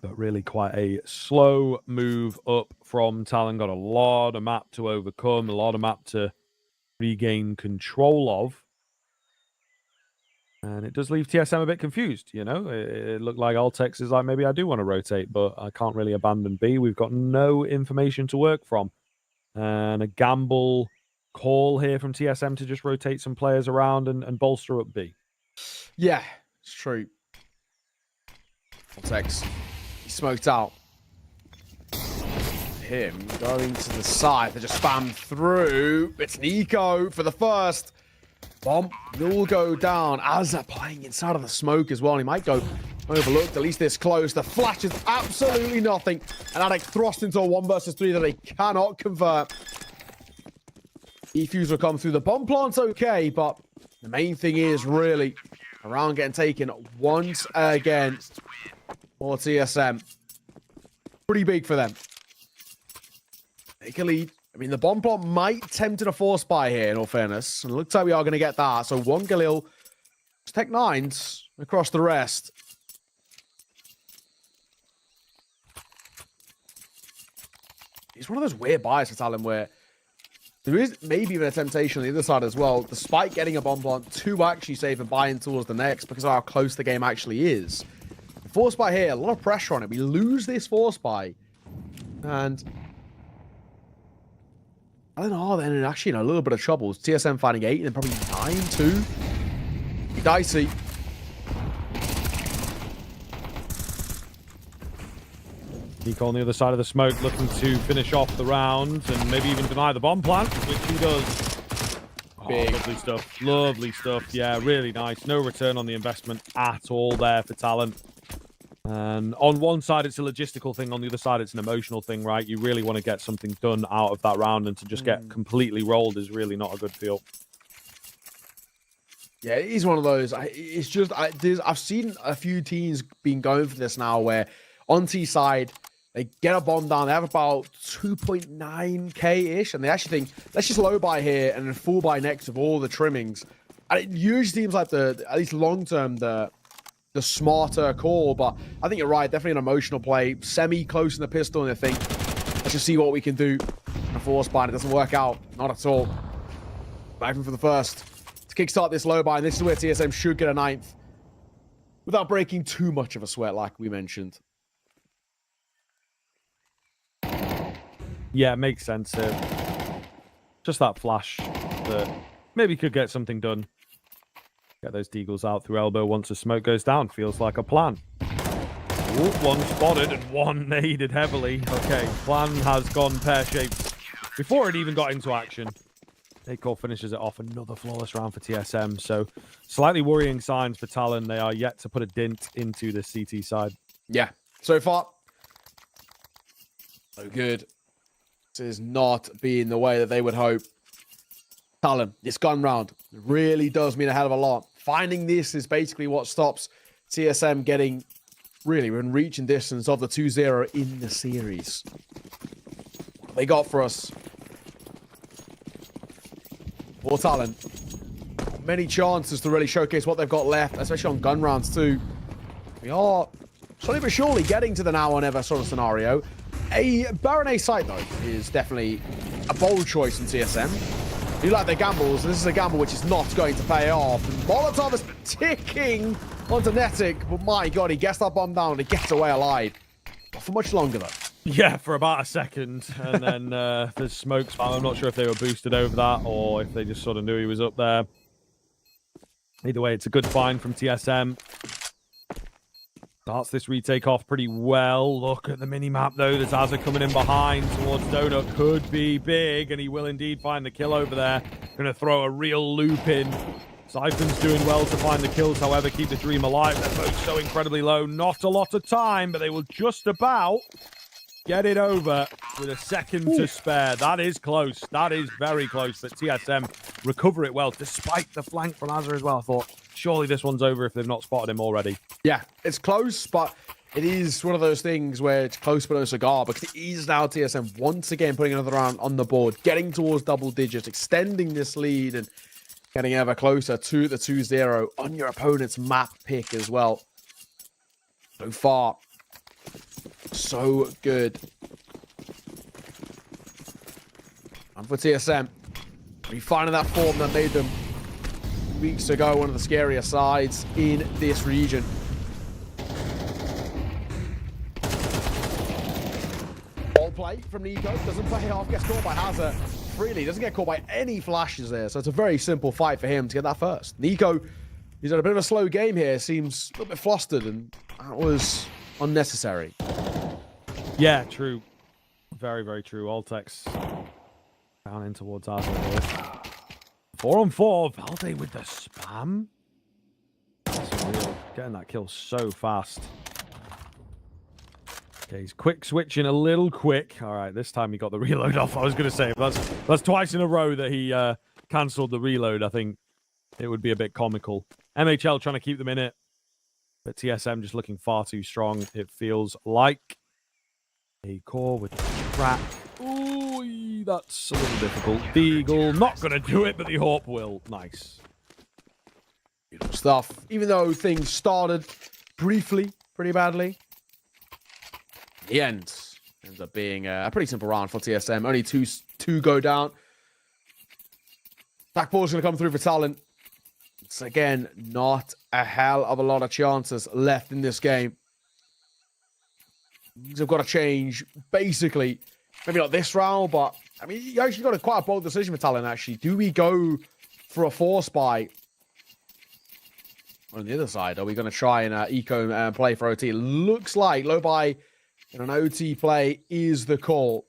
But really quite a slow move up from Talon. Got a lot of map to overcome, a lot of map to regain control of. And it does leave TSM a bit confused, you know? It looked like Altex is like, maybe I do want to rotate, but I can't really abandon B. We've got no information to work from. And a gamble call here from TSM to just rotate some players around and bolster up B. Yeah, it's true. Altex, he smoked out. Him going to the side. They just spam through. It's Nico for the first. Bomb will go down. Azza playing inside of the smoke as well. He might go overlooked, at least this close. The flash is absolutely nothing. And Addict thrust into a 1 versus 3 that they cannot convert. Defuse will come through. The bomb plant's okay, but the main thing is really around getting taken once again for TSM. Pretty big for them. Take a lead. I mean, the bomb plot might tempt a force buy here, in all fairness. And it looks like we are going to get that. So one Galil, Tech 9s across the rest. It's one of those weird buys for Talon where there is maybe even a temptation on the other side as well, despite getting a bomb plant to actually save and buy in towards the next because of how close the game actually is. The force buy here, a lot of pressure on it. We lose this force buy. And I don't know, then actually in a little bit of trouble. TSM finding 8 and then probably 9 too. Dicey. Nico on the other side of the smoke looking to finish off the round and maybe even deny the bomb plant, which he does. Oh, lovely stuff. Lovely stuff. Yeah, really nice. No return on the investment at all there for Talon. And on one side, it's a logistical thing. On the other side, it's an emotional thing, right? You really want to get something done out of that round, and to just get completely rolled is really not a good feel. Yeah, it is one of those. It's just, I've seen a few teams been going for this now where on T side, they get a bomb down. They have about 2.9k-ish, and they actually think, let's just low buy here and then full buy next with all the trimmings. And it usually seems like at least long-term, the smarter call, but I think you're right. Definitely an emotional play. Semi-close in the pistol, and they think, let's just see what we can do. A force buy, and it doesn't work out. Not at all. Diving for the first. To kickstart this low buy, and this is where TSM should get a 9th. Without breaking too much of a sweat, like we mentioned. Yeah, it makes sense. Just that flash that maybe could get something done. Get those deagles out through elbow once the smoke goes down. Feels like a plan. Ooh, one spotted and one naded heavily. Okay, plan has gone pear-shaped before it even got into action. Acor finishes it off. Another flawless round for TSM. So slightly worrying signs for Talon. They are yet to put a dent into the CT side. Yeah, so far, so good. This is not being the way that they would hope. Talon, this gun round really does mean a hell of a lot. Finding this is basically what stops TSM getting really within reaching distance of the 2-0 in the series. What they got for us? Poor Talon. Many chances to really showcase what they've got left, especially on gun rounds too. We are slowly but surely getting to the now or never sort of scenario. A Baron site, though, is definitely a bold choice in TSM. You like their gambles, and this is a gamble which is not going to pay off. And Molotov is ticking onto Netic, but my god, he gets that bomb down and he gets away alive. Not for much longer, though. Yeah, for about a second, and then there's smoke spam. I'm not sure if they were boosted over that or if they just sort of knew he was up there. Either way, it's a good find from TSM. Starts this retake off pretty well. Look at the mini-map, though. There's Azza coming in behind towards Donut. Could be big, and he will indeed find the kill over there. Going to throw a real loop in. Siphon's doing well to find the kills, however, keep the dream alive. They're both so incredibly low. Not a lot of time, but they will just about get it over with a second to spare. That is close. That is very close. But TSM recover it well, despite the flank from Azza as well. I thought, surely this one's over if they've not spotted him already. Yeah, it's close, but it is one of those things where it's close but no cigar, because it is now TSM once again putting another round on the board, getting towards double digits, extending this lead and getting ever closer to the 2-0 on your opponent's map pick as well. So far, so good. And for TSM, refining that form that made them weeks ago one of the scarier sides in this region. Ball play from Nico doesn't pay off, gets caught by Hazard. Really doesn't get caught by any flashes there, so it's a very simple fight for him to get that first. Nico, he's had a bit of a slow game here, seems a little bit flustered, and that was unnecessary. Yeah, true. Very, very true. Altex down in towards Arsenal here. 4-on-4. Valde with the spam. That's unreal. Getting that kill so fast. Okay, he's quick switching a little quick. All right, this time he got the reload off. I was going to say, that's twice in a row that he cancelled the reload. I think it would be a bit comical. MHL trying to keep them in it, but TSM just looking far too strong, it feels like. A core with the trap. Ooh, that's a little difficult. The Eagle not going to do it, but the Hawk will. Nice. Beautiful stuff. Even though things started briefly, pretty badly, the end ends up being a pretty simple round for TSM. Only two go down. Backball's going to come through for Talon. It's, again, not a hell of a lot of chances left in this game. They've got to change, basically. Maybe not this round, but, I mean, you actually got quite a bold decision with Talon, actually. Do we go for a force buy? On the other side, are we going to try and eco and play for OT? It looks like low buy in an OT play is the call.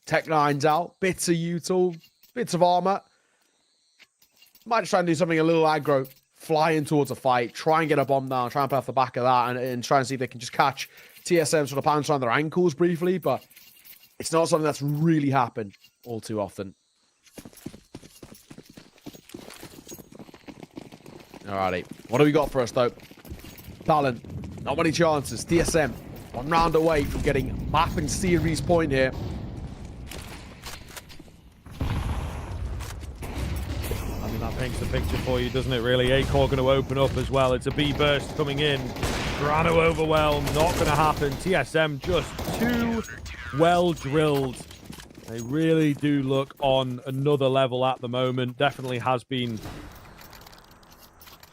Tech-9's out. Bits of util, bits of armor. Might try and do something a little aggro. Flying towards a fight, try and get a bomb down, try and play off the back of that, and try and see if they can just catch TSM sort of pounce around their ankles briefly, but it's not something that's really happened all too often. Alrighty, what do we got for us, though? Talon, not many chances. TSM, one round away from getting map and series point here. That paints the picture for you, doesn't it, really? A-Core going to open up as well. It's a B-burst coming in. Grano overwhelmed. Not going to happen. TSM just too well drilled. They really do look on another level at the moment. Definitely has been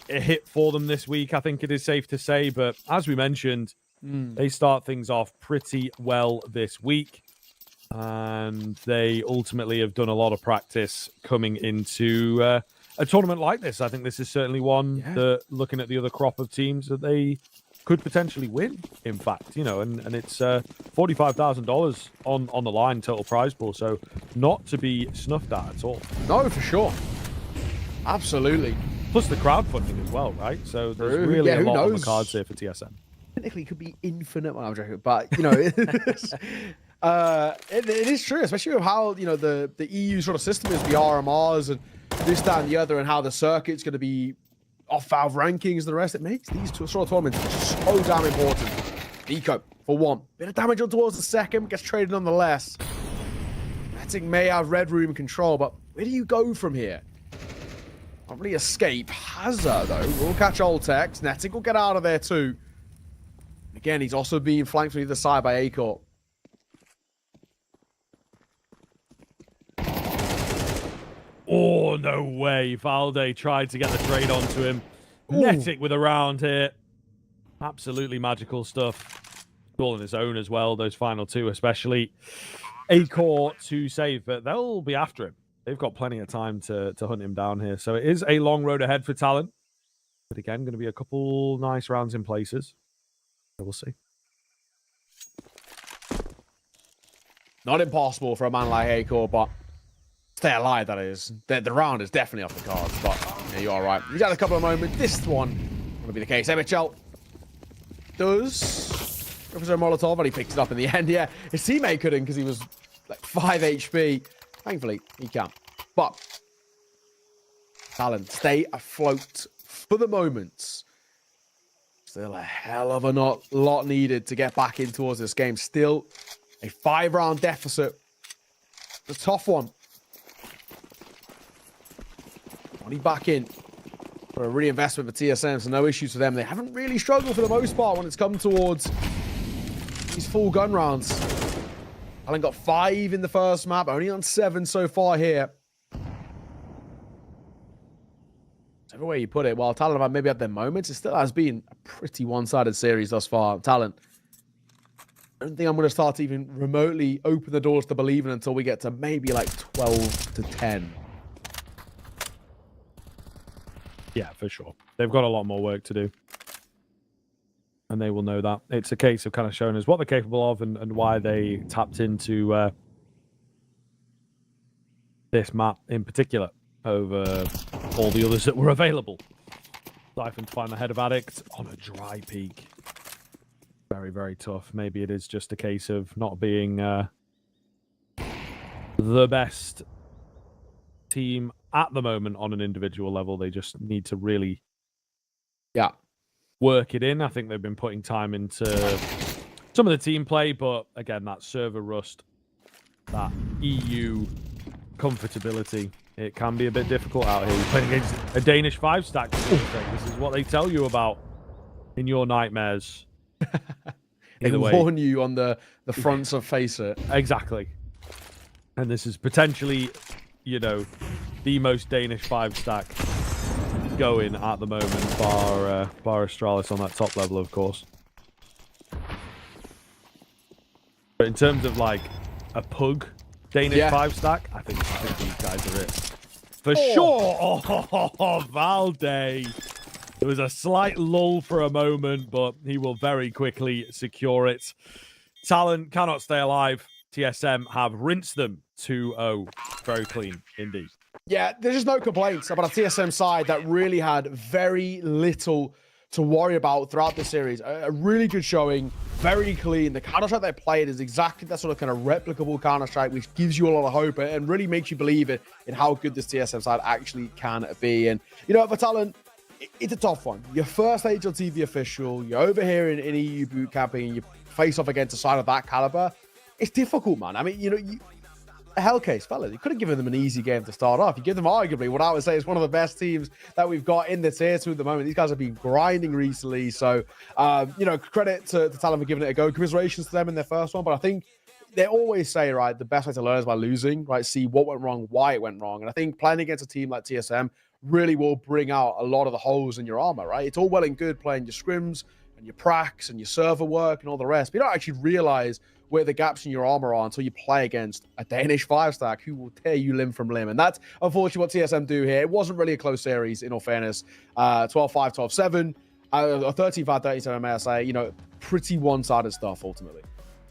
a hit for them this week, I think it is safe to say. But as we mentioned, they start things off pretty well this week. And they ultimately have done a lot of practice coming into a tournament like this. I think this is certainly one that, looking at the other crop of teams, that they could potentially win, in fact, you know, and it's $45,000 on the line, total prize pool, so not to be snuffed at all. No, for sure. Absolutely. Plus the crowdfunding as well, right? So there's really a lot on the cards here for TSM. Technically, it could be infinite. Well, I'm joking, but, you know, It is true, especially with how, you know, the EU sort of system is, the RMRs and this, that, and the other, and how the circuit's going to be off-valve rankings and the rest. It makes these sort of tournaments so damn important. Nico, for one. Bit of damage on towards the second, gets traded nonetheless. Thematic may have Red Room control, but where do you go from here? Not really escape. Hazard, though, will catch Oltex. Netic will get out of there, too. Again, he's also being flanked from either side by Acor. Oh, no way. Valde tried to get the trade onto him. Netic with a round here. Absolutely magical stuff. All on his own as well, those final two especially. Acor to save, but they'll be after him. They've got plenty of time to hunt him down here. So it is a long road ahead for Talon. But again, going to be a couple nice rounds in places. So we'll see. Not impossible for a man like Acor, but stay alive, that is. The round is definitely off the cards, but yeah, you are right. He's had a couple of moments. This one going to be the case. MHL does Professor Molotov, and he picks it up in the end. Yeah, his teammate couldn't because he was like 5 HP. Thankfully, he can. But Talon, stay afloat for the moment. Still a hell of a lot needed to get back in towards this game. Still a 5-round deficit. The tough one. Money back in for a reinvestment for TSM, so no issues for them. They haven't really struggled for the most part when it's come towards these full gun rounds. Talon got 5 in the first map, only on 7 so far here. Whichever way you put it, while Talon have maybe had their moments, it still has been a pretty one-sided series thus far. Talon, I don't think I'm going to start to even remotely open the doors to believing until we get to maybe like 12 to 10. Yeah, for sure. They've got a lot more work to do. And they will know that. It's a case of kind of showing us what they're capable of and why they tapped into this map in particular over all the others that were available. Siphon to find the head of Addict on a dry peak. Very, very tough. Maybe it is just a case of not being the best team at the moment on an individual level. They just need to really work it in. I think they've been putting time into some of the team play, but again, that server rust, that EU comfortability, it can be a bit difficult out here. You're playing against a Danish 5-stack. This is what they tell you about in your nightmares. They warn you on the fronts of Face It. Exactly. And this is potentially, you know, the most Danish 5-stack going at the moment, bar Astralis on that top level, of course. But in terms of like a pug Danish 5-stack, I think these guys are it. For sure! Oh, Valde! There was a slight lull for a moment, but he will very quickly secure it. Talon cannot stay alive. TSM have rinsed them 2-0. Very clean indeed. Yeah, there's just no complaints about a TSM side that really had very little to worry about throughout the series. A really good showing, very clean. The Counter-Strike they played is exactly that sort of kind of replicable Counter-Strike, which gives you a lot of hope and really makes you believe in how good this TSM side actually can be. And, you know, for Talon, it's a tough one. Your first HLTV official, you're over here in EU boot camping, and you face off against a side of that caliber. It's difficult, man. I mean, you know, a hell case, fellas. You could have given them an easy game to start off. You give them arguably what I would say is one of the best teams that we've got in the tier 2 at the moment. These guys have been grinding recently. So, you know, credit to Talon for giving it a go. Commiserations to them in their first one. But I think they always say, right, the best way to learn is by losing, right? See what went wrong, why it went wrong. And I think playing against a team like TSM really will bring out a lot of the holes in your armor, right? It's all well and good playing your scrims and your pracs and your server work and all the rest. But you don't actually realize where the gaps in your armor are until you play against a Danish 5-stack who will tear you limb from limb. And that's unfortunately what TSM do here. It wasn't really a close series, in all fairness. 12-5, 12-7, 13-5, 13-7, may I say. You know, pretty one-sided stuff, ultimately.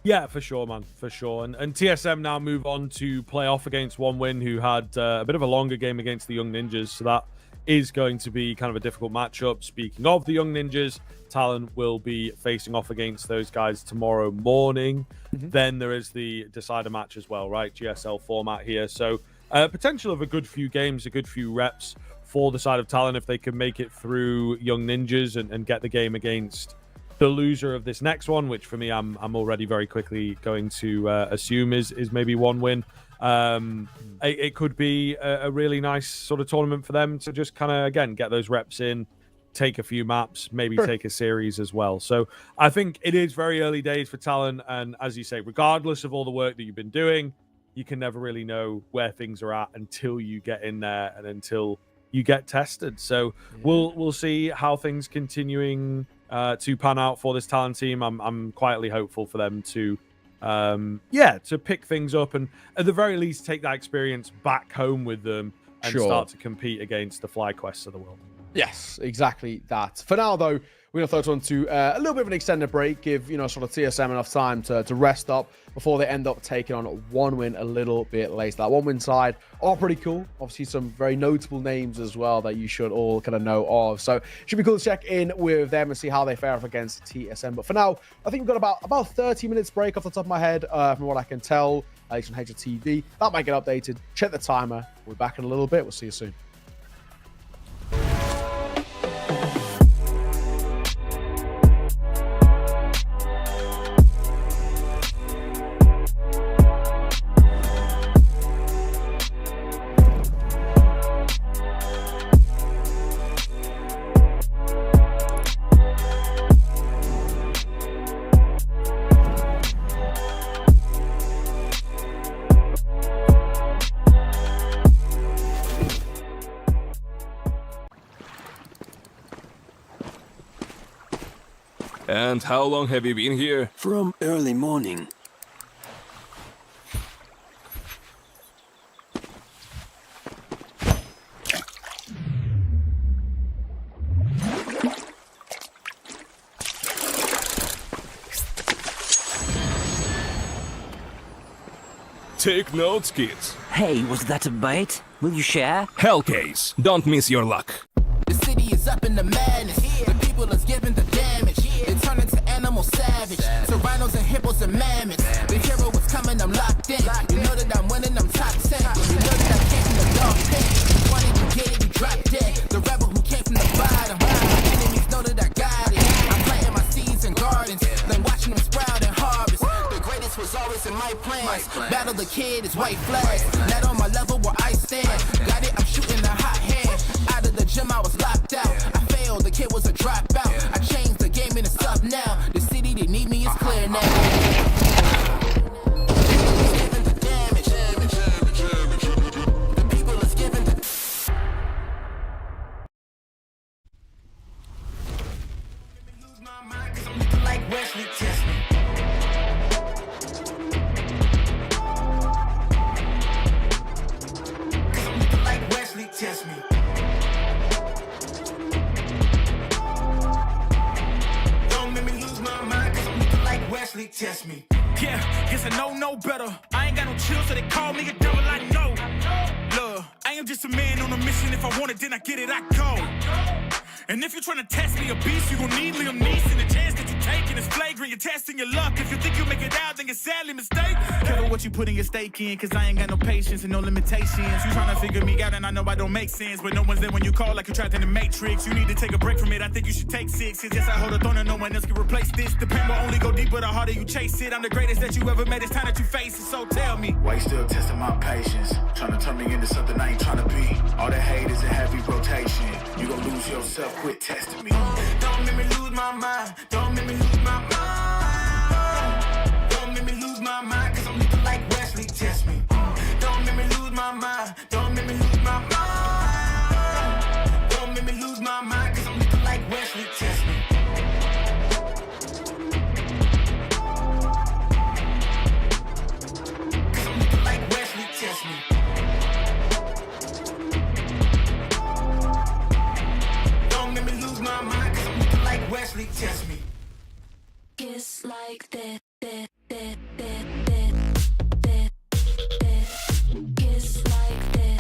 Yeah, for sure, man. For sure. And TSM now move on to play off against One Win, who had a bit of a longer game against the Young Ninjas. So that is going to be kind of a difficult matchup. Speaking of the Young Ninjas, Talon will be facing off against those guys tomorrow morning. Then there is the decider match as well, right? GSL format here. So potential of a good few games, a good few reps for the side of Talon if they can make it through Young Ninjas and get the game against the loser of this next one, which for me, I'm already very quickly going to assume is maybe one win. It could be a really nice sort of tournament for them to just kind of, again, get those reps in, take a few maps, maybe take a series as well. So I think it is very early days for Talon. And as you say, regardless of all the work that you've been doing, you can never really know where things are at until you get in there and until you get tested. So we'll see how things continuing to pan out for this Talon team. I'm quietly hopeful for them to to pick things up and at the very least take that experience back home with them and start to compete against the FlyQuests of the world. Yes, exactly that. For now, though, we're going to throw it on to a little bit of an extended break, give, sort of TSM enough time to rest up before they end up taking on one win a little bit later. That one win side are pretty cool. Obviously, some very notable names as well that you should all kind of know of. So it should be cool to check in with them and see how they fare off against TSM. But for now, I think we've got about 30 minutes break off the top of my head from what I can tell, at least on HLTV. That might get updated. Check the timer. We'll be back in a little bit. We'll see you soon. And how long have you been here? From early morning. Take notes, kids. Hey, was that a bait? Will you share? Hellcase, don't miss your luck. The city is up in the madness. The people is giving the damage. They turn into animal savage. So rhinos and hippos and mammoths. The hero is coming, I'm locked in. You know that I'm winning, I'm top 10. You know that I came from the dog pit. You wanted to get it, you dropped dead. The rebel who came from the bottom. My enemies know that I got it. I'm planting my seeds in gardens. Then watching them sprout and harvest. The greatest was always in my plans. Battle the kid is white flags. Not on my level where I stand. Got it, I'm shooting a hot hand. Out of the gym, I was locked out. I failed, the kid was a dropout. I changed the game and it's up now. The city that need me is clear now. Test me. Don't make me lose my mind, cause I'm looking like Wesley. Test me. Yeah, guess I know no better. I ain't got no chill, so they call me a devil. I know. Look, I am just a man on a mission. If I want it, then I get it, I go. And if you're trying to test me a beast, you gon' need Liam Neeson. The chance that you taking is flagrant. You're testing your luck. If you think you make it out, then you're sadly mistaken. Careful what you putting your stake in, cause I ain't got no patience and no limitations. You trying to figure me out, and I know I don't make sense. But no one's there when you call like you're trapped in the Matrix. You need to take a break from it. I think you should take 6. Cause yes, I hold a throne and no one else can replace this. The pain will only go deeper the harder you chase it. I'm the greatest that you ever met. It's time that you face it. So tell me, why you still testing my patience? Trying to turn me into something I ain't trying to be. All that hate is a heavy rotation. You gon' lose yourself, quit testing me. Don't make me lose my mind. Don't make me lose my mind. Don't make me lose my mind, cause I'm looking like Wesley. Test me. Don't make me lose my mind. Don't make me lose my mind. Don't make me lose my mind, cause I'm looking like Wesley. Test me. Cause I'm looking like Wesley. Test me. Wesley, test me. Kiss like that. Kiss like that.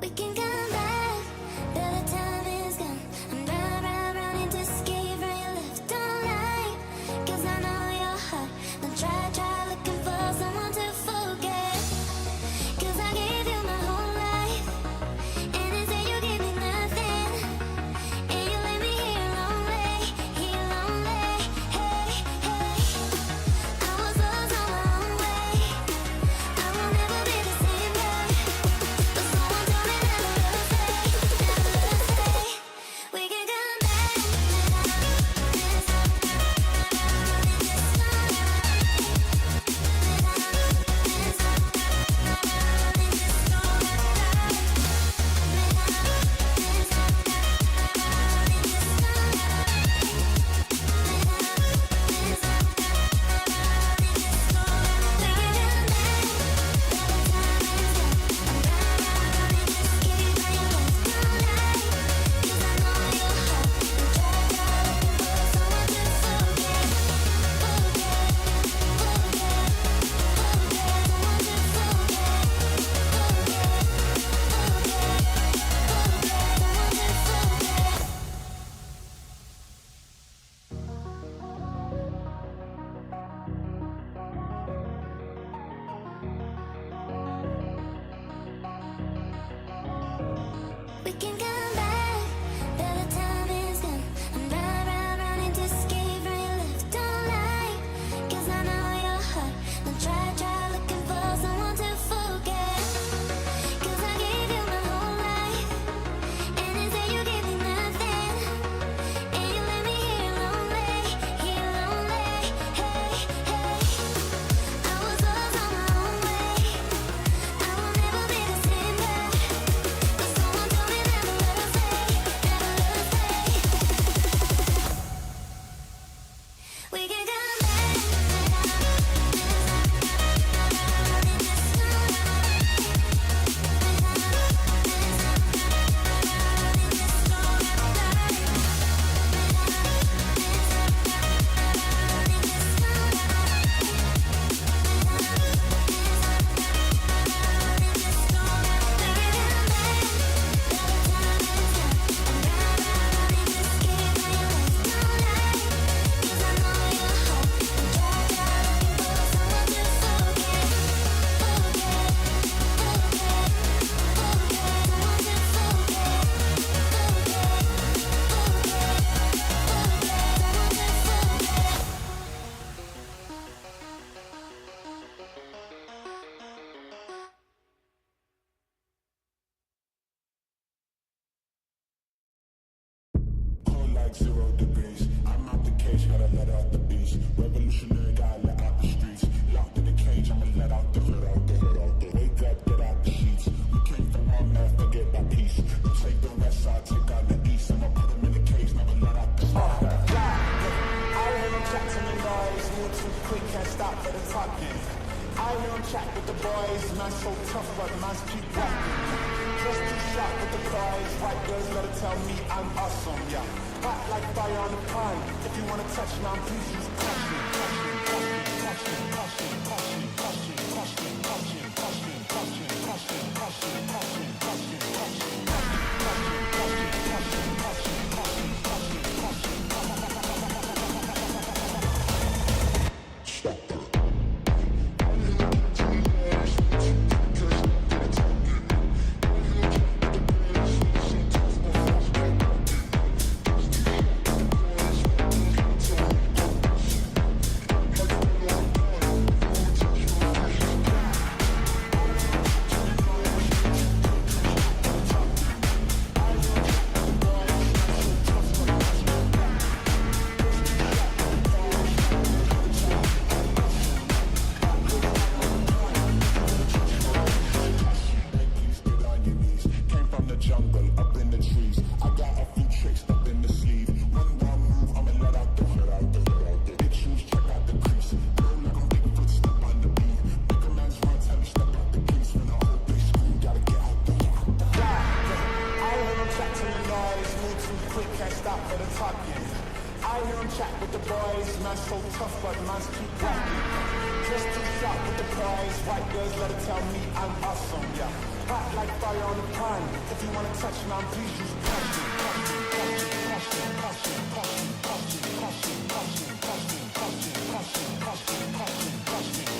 We can come back, but the time is gone. I'm running to escape from your left. Don't lie, 'cause I know your heart. Don't try looking for someone to forget. 'Cause I gave you my whole life, and instead you gave me nothing. And you left me here lonely. Hey, hey. I was lost on my own way. I will never be the same girl. But someone told me never to stay. We can come back. We can come back, but the time is gone. I'm running to escape from your left. Don't lie, 'cause I know your heart. Don't try looking for someone to forget. 'Cause I gave you my whole life, and instead you gave me nothing. And you left me here lonely. Hey, hey. I was lost on my own way. I will never be the same girl. But someone told me never to stay. We can come back. Cold like 0 degrees. I'm out the cage, gotta let out the beast. Revolutionary, gotta let out the streets. Locked in the cage, I'ma let out the hood, out the hood, out the wake up, get out the sheets. We came from one man, forget that peace. You take the west side, take out the east. I'ma put them in the cage, never let out the star. I hear him chat to me noise, move too quick, can't stop for the talking. I hear him chat with the boys, man's so tough, but man's keep walking. Just too sharp with the prize, white girls gotta tell me I'm awesome, yeah. Hot like fire on the pine, if you wanna touch me, please use caution. I hear him chat with the boys, man's so tough, but man's keep rapping. Just too sharp with the boys, white girls let it tell me I'm awesome, yeah. Hot like fire on the pan. If you wanna touch me, please use passion, passion, passion, passion, passion, passion, passion, passion, passion, passion, passion, passion, passion, passion, passion,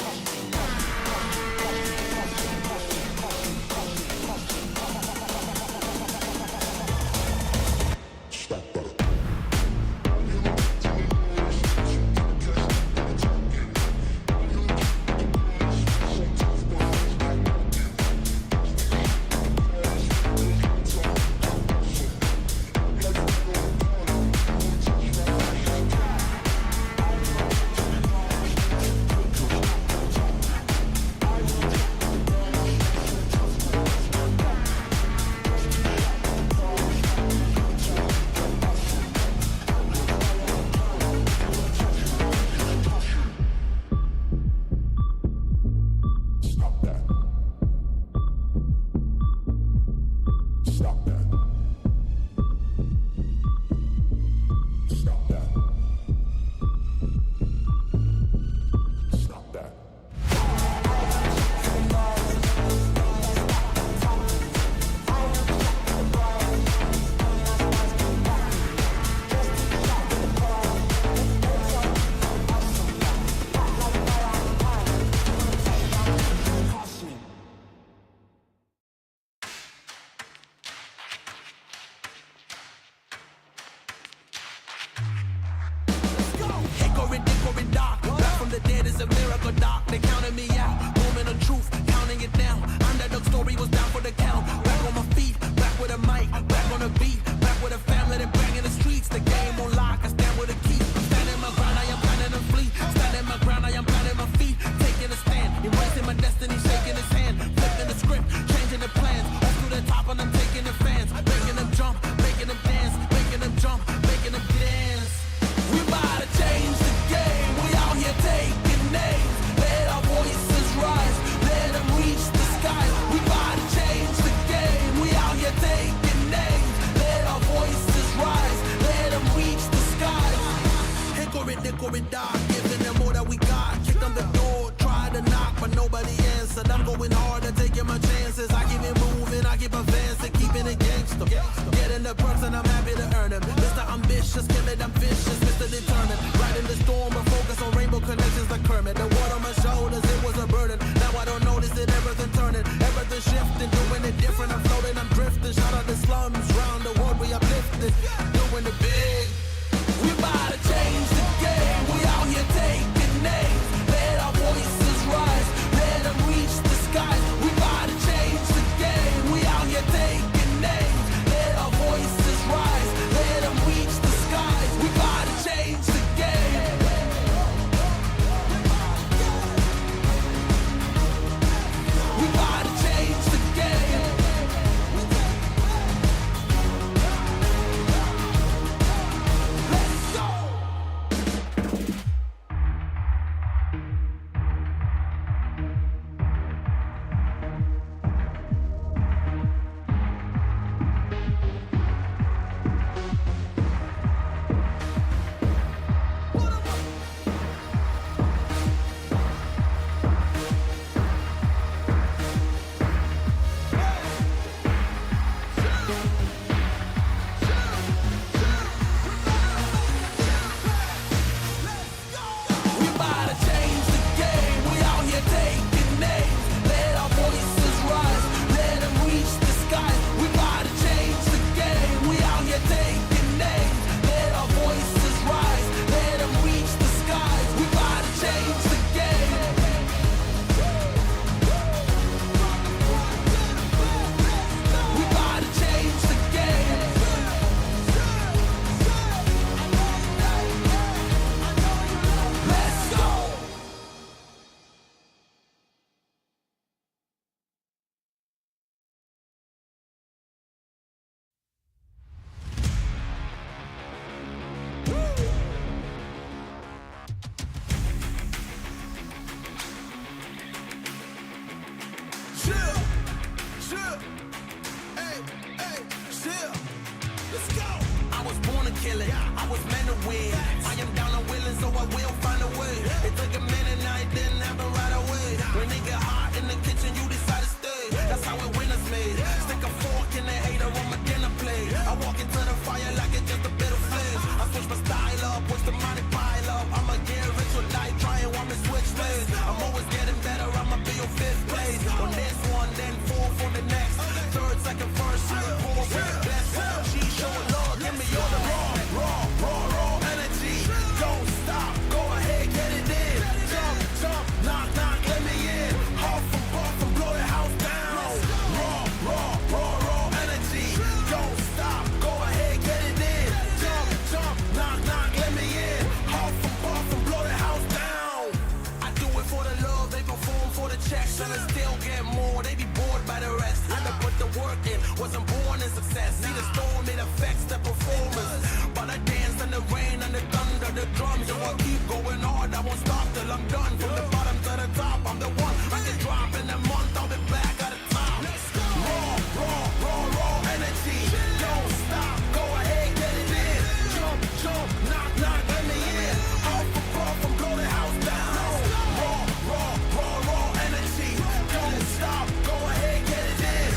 kill it. I was meant to win. I am down and willing, so I will find a way. It took a minute, and it didn't happen right away. When it get hot in the kitchen, you decide to stay. That's how it winners made. Stick a fork in the hater on my dinner plate. I walk into the fire like it's just a bit of flames. I switch my style up, watch the money pile up. I'ma get rich or die trying, want me switch ways. I'm always getting better, I'ma be your fifth place. On this one, then fourth on the next. Third, second, first, you and fourth for the best. She showing love, give me all the raw energy. Don't stop, go ahead, get it in. Jump, knock, let me in. Huff and puff and blow the house down. Raw energy. Don't stop, go ahead, get it in. Jump, knock, let me in. Huff and puff and blow the house down. I do it for the love, they perform for the checks, and I still get more. They be bored by the rest. Had to put the work in, wasn't born in success. See the storm, it affects the performance. But I dance in the rain and the thunder, the drums. So I keep going hard, I won't stop till I'm done. From the bottom to the top, I'm the one. I can drop in a month, I'll be back at the top. Raw energy. Don't stop, go ahead, get it in. Jump, knock, let me in. Off the puff and blow the house down. Raw energy. Don't stop, go ahead, get it in.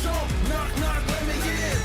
Jump, knock, let me in.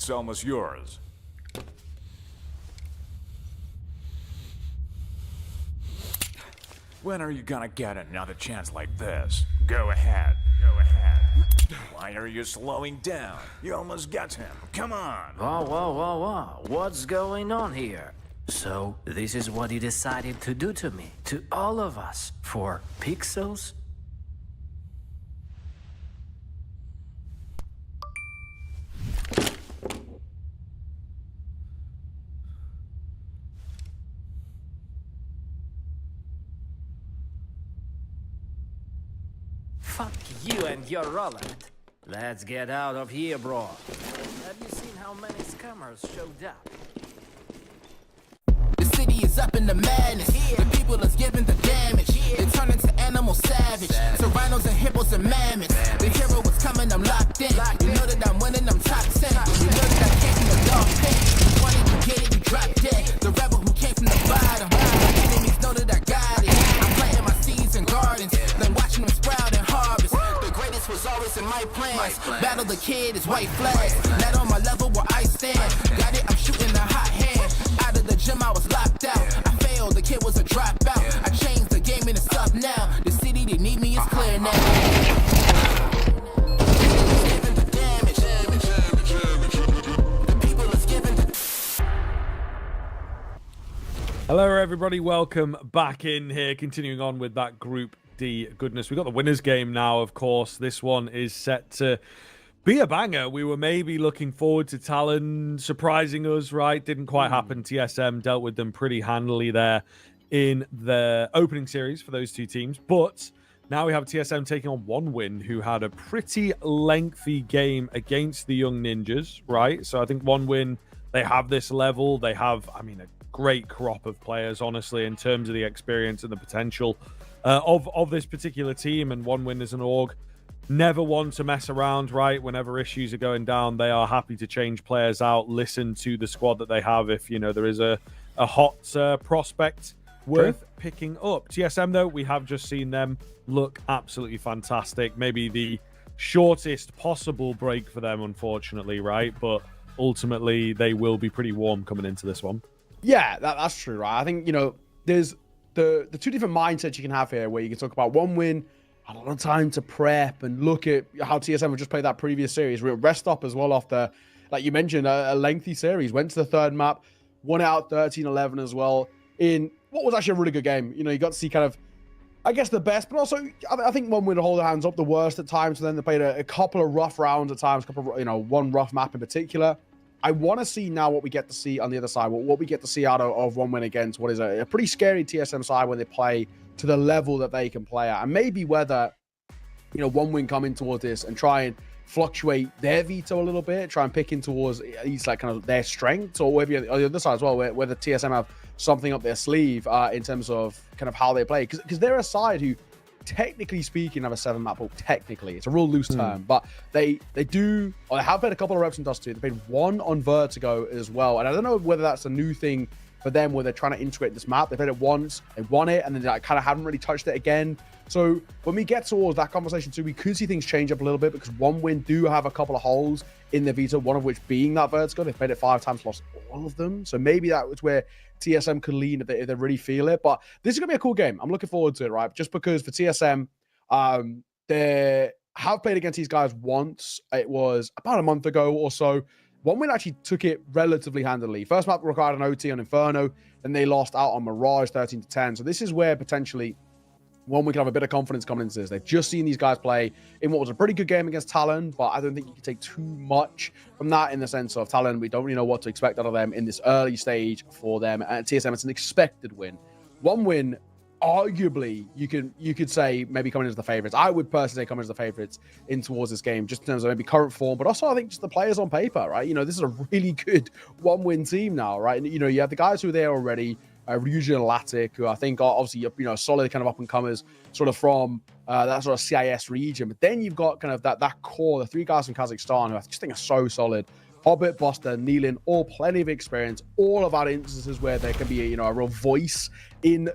It's almost yours. When are you gonna get another chance like this? Go ahead. Go ahead. Why are you slowing down? You almost got him. Come on. Whoa, whoa, whoa, whoa. What's going on here? So, this is what you decided to do to me, to all of us, for pixels? Fuck you and your Roland. Let's get out of here, bro. Have you seen how many scammers showed up? The city is up in the madness. The people is giving the damage. They turn into animal savage. Rhinos and hippos and mammoths. The hero is coming, I'm locked in. You know that I'm winning, I'm top 10. You know that I came from the dog pen. You wanted to get it, you drop dead. The rebel who came from the bottom. My enemies know that I got it. I'm planting my seeds in gardens. Then watching them sprout and harvest. The greatest was always in my plans. Battle the kid is white flag. Not on my level where I stand. Got it, I'm shooting a hot hand. Out of the gym, I was locked out. I failed, the kid was a dropout. I changed the game and it's up now. The city that need me is clear now. Hello, everybody. Welcome back in here. Continuing on with that Group D goodness. We've got the winners game now, of course. This one is set to be a banger. We were maybe looking forward to Talon surprising us, right? Didn't quite happen. TSM dealt with them pretty handily there in the opening series for those two teams. But now we have TSM taking on One Win, who had a pretty lengthy game against the Young Ninjas, right? So I think One Win, they have this level. They have, I mean, a great crop of players, honestly, in terms of the experience and the potential of this particular team. And One Win as an org never want to mess around, right? Whenever issues are going down, they are happy to change players out, listen to the squad that they have if, you know, there is a hot prospect worth picking up. TSM, though, we have just seen them look absolutely fantastic. Maybe the shortest possible break for them, unfortunately, right? But ultimately, they will be pretty warm coming into this one. Yeah, that's true, right? I think, you know, there's the two different mindsets you can have here, where you can talk about One Win, had a lot of time to prep and look at how TSM have just played that previous series. Real rest up as well after, like you mentioned, a lengthy series. Went to the third map, won out 13-11 as well in what was actually a really good game. You know, you got to see kind of, I guess, the best, but also I think One Win to hold their hands up the worst at times. So then they played a couple of rough rounds at times, one rough map in particular. I want to see now what we get to see on the other side, what we get to see out of One Win against what is a pretty scary TSM side when they play to the level that they can play at. And maybe whether, you know, One Win come in towards this and try and fluctuate their veto a little bit, try and pick in towards these like kind of their strengths, or maybe on the other side as well, whether TSM have something up their sleeve in terms of kind of how they play. Because they're a side who, technically speaking, have a 7-map pool. Technically, it's a real loose term, but they do, or they have played a couple of reps in Dust 2. They played one on Vertigo as well, and I don't know whether that's a new thing for them, where they're trying to integrate this map. They played it once, they won it, and then they kind of haven't really touched it again. So when we get towards that conversation too, we could see things change up a little bit, because One Win do have a couple of holes in their veto, one of which being that Vertigo. They've played it 5 times, lost all of them. So maybe that was where TSM could lean if they really feel it. But this is going to be a cool game. I'm looking forward to it, right? Just because for TSM, they have played against these guys once. It was about a month ago or so. One Win actually took it relatively handily. First map required an OT on Inferno, then they lost out on Mirage 13-10. So this is where potentially One Win can have a bit of confidence coming into this. They've just seen these guys play in what was a pretty good game against Talon, but I don't think you can take too much from that, in the sense of Talon, we don't really know what to expect out of them in this early stage for them. And TSM, it's an expected win. One Win, arguably, you could say maybe coming as the favorites. I would personally say coming as the favorites in towards this game, just in terms of maybe current form, but also I think just the players on paper, right? You know, this is a really good One Win team now, right? And, you know, you have the guys who are there already, Ryujin and Latic, who I think are obviously, you know, solid kind of up-and-comers, sort of from that sort of CIS region. But then you've got kind of that core, the 3 guys from Kazakhstan, who I just think are so solid. Hobbit, Buster, Nealin, all plenty of experience, all about instances where there can be a real voice in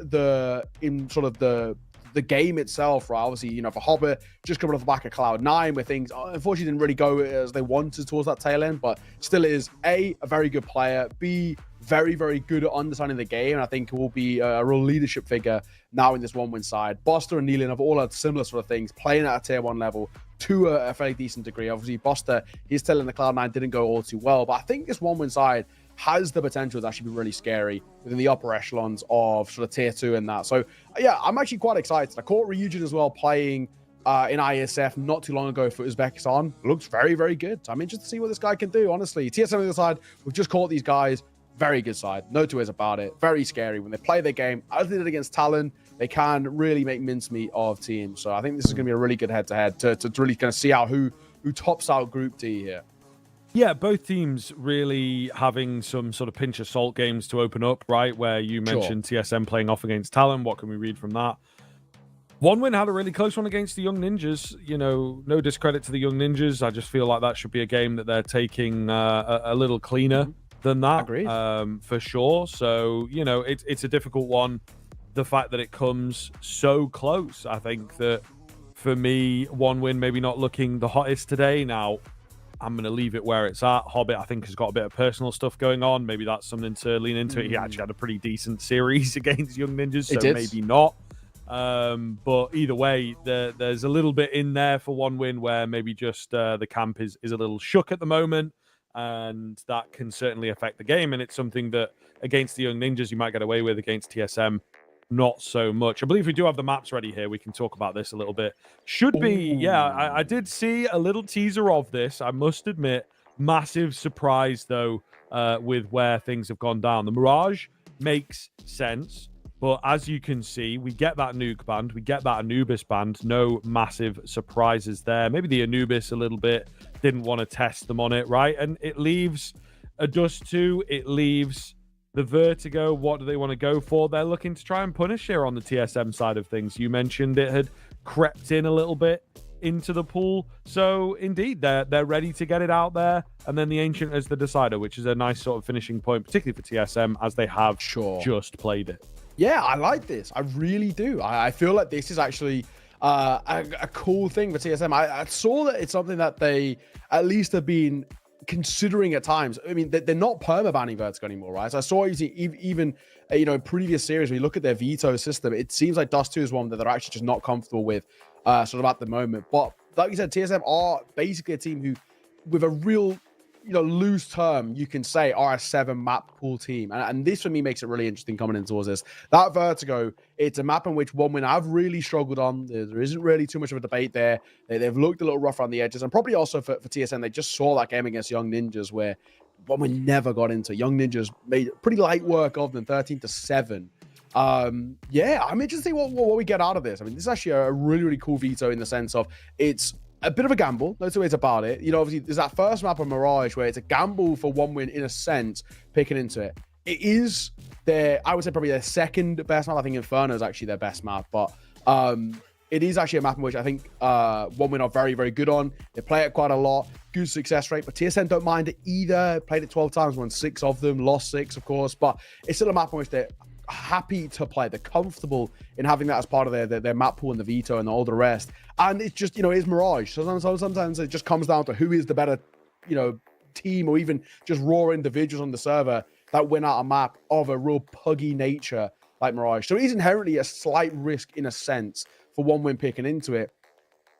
sort of the the game itself, right? Obviously, you know, for Hobbit, just coming off the back of Cloud9, where things unfortunately didn't really go as they wanted towards that tail end, but still is a very good player, B, very, very good at understanding the game, and I think will be a real leadership figure now in this 1-win side. Boster and Nealon have all had similar sort of things, playing at a tier 1 level to a fairly decent degree. Obviously, Boster, his tail in the Cloud9 didn't go all too well, but I think this 1-win side has the potential to actually be really scary within the upper echelons of sort of tier 2 and that. So yeah, I'm actually quite excited. I caught Ryujin as well playing in ISF not too long ago for Uzbekistan. Looks very, very good. So I'm interested to see what this guy can do, honestly. TSM on the other side, we've just caught these guys. Very good side. No two ways about it. Very scary. When they play their game, as they did against Talon, they can really make mincemeat of teams. So I think this is going to be a really good head-to-head to really kind of see out who tops out Group D here. Yeah, both teams really having some sort of pinch of salt games to open up, right? Where you mentioned TSM playing off against Talon. What can we read from that? 1-win had a really close one against the Young Ninjas. You know, no discredit to the Young Ninjas. I just feel like that should be a game that they're taking a little cleaner than that, for sure. So, you know, it's a difficult one. The fact that it comes so close, I think that for me, 1-win maybe not looking the hottest today. Now, I'm going to leave it where it's at. Hobbit, I think, has got a bit of personal stuff going on. Maybe that's something to lean into. He actually had a pretty decent series against Young Ninjas, so maybe not. But either way, there's a little bit in there for 1-win where maybe just the camp is a little shook at the moment, and that can certainly affect the game. And it's something that against the Young Ninjas you might get away with, against TSM not so much. I believe we do have the maps ready here. We can talk about this a little bit. Should be, I did see a little teaser of this, I must admit. Massive surprise, though, with where things have gone down. The Mirage makes sense, but as you can see, we get that Nuke band, we get that Anubis band. No massive surprises there. Maybe the Anubis a little bit, didn't want to test them on it, right? And it leaves a Dust 2, it leaves the Vertigo. What do they want to go for? They're looking to try and punish here on the TSM side of things. You mentioned it had crept in a little bit into the pool. So indeed, they're ready to get it out there. And then the Ancient as the decider, which is a nice sort of finishing point, particularly for TSM, as they have just played it. Yeah, I like this. I really do. I feel like this is actually a cool thing for TSM. I saw that it's something that they at least have been considering at times. I mean, they're not perma-banning Vertigo anymore, right? So I saw even you know, in previous series, when you look at their veto system, it seems like Dust 2 is one that they're actually just not comfortable with sort of at the moment. But like you said, TSM are basically a team who, with a real, you know, loose term, you can say are a 7 map pool team. And this for me makes it really interesting coming in towards this. That Vertigo, it's a map in which 1-win I've really struggled on. There isn't really too much of a debate there. They've looked a little rough around the edges. And probably also for TSM, they just saw that game against Young Ninjas where 1-win never got into. Young Ninjas made pretty light work of them, 13-7. Yeah, I'm interested to see what we get out of this. I mean, this is actually a really, really cool veto in the sense of it's a bit of a gamble. No two ways about it. You know, obviously, there's that first map on Mirage where it's a gamble for 1-win in a sense, picking into it. It is I would say probably their second best map. I think Inferno is actually their best map, but it is actually a map in which I think 1-win are very, very good on. They play it quite a lot, good success rate, but TSM don't mind it either. Played it 12 times, won 6 of them, lost 6, of course, but it's still a map in which they're happy to play. They're comfortable in having that as part of their map pool and the veto and all the rest. And it's just, you know, it's Mirage. So sometimes it just comes down to who is the better, you know, team or even just raw individuals on the server that win out a map of a real puggy nature like Mirage. So it is inherently a slight risk in a sense for 1-win picking into it.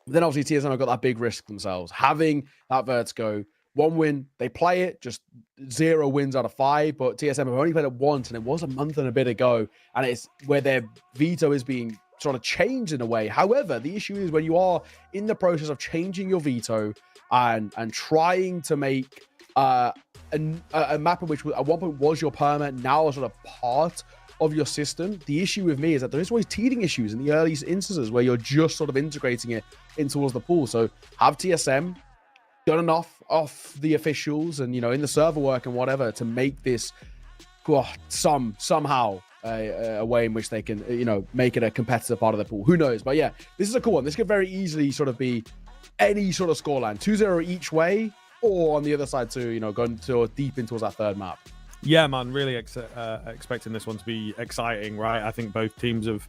But then obviously TSM have got that big risk themselves. Having that Vertigo, 1-win, they play it, just 0 wins out of 5, but TSM have only played it once, and it was a month and a bit ago, and it's where their veto is being sort of changed in a way. However, the issue is when you are in the process of changing your veto and trying to make a map in which at one point was your perma, now a sort of part of your system. The issue with me is that there is always teething issues in the early instances where you're just sort of integrating it in towards the pool. So have TSM done enough off the officials and, you know, in the server work and whatever to make this somehow a way in which they can, you know, make it a competitive part of the pool. Who knows? But yeah, this is a cool one. This could very easily sort of be any sort of scoreline, 2-0 each way, or on the other side too, you know, going to deep into that third map. Yeah, man, really expecting this one to be exciting, right? I think both teams have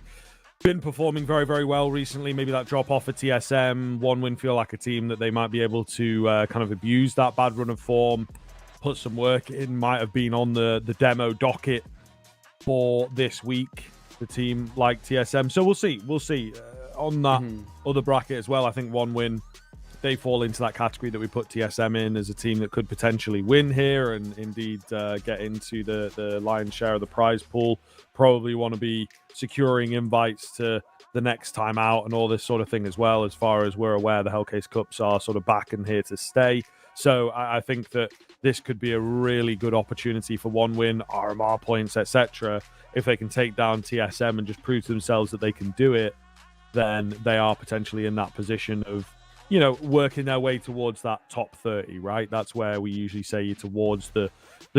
been performing very, very well recently. Maybe that drop off at TSM. One win feel like a team that they might be able to kind of abuse that bad run of form, put some work in. Might have been on the demo docket for this week. The team like TSM. So we'll see. We'll see. On that other bracket as well, I think One Win, they fall into that category that we put TSM in as a team that could potentially win here and indeed get into the lion's share of the prize pool. Probably want to be securing invites to the next time out and all this sort of thing as well. As far as we're aware, the Hellcase Cups are sort of back and here to stay. So I think that this could be a really good opportunity for One Win, RMR points, etc. If they can take down TSM and just prove to themselves that they can do it, then they are potentially in that position of, you know, working their way towards that top 30, right? That's where we usually say you're towards the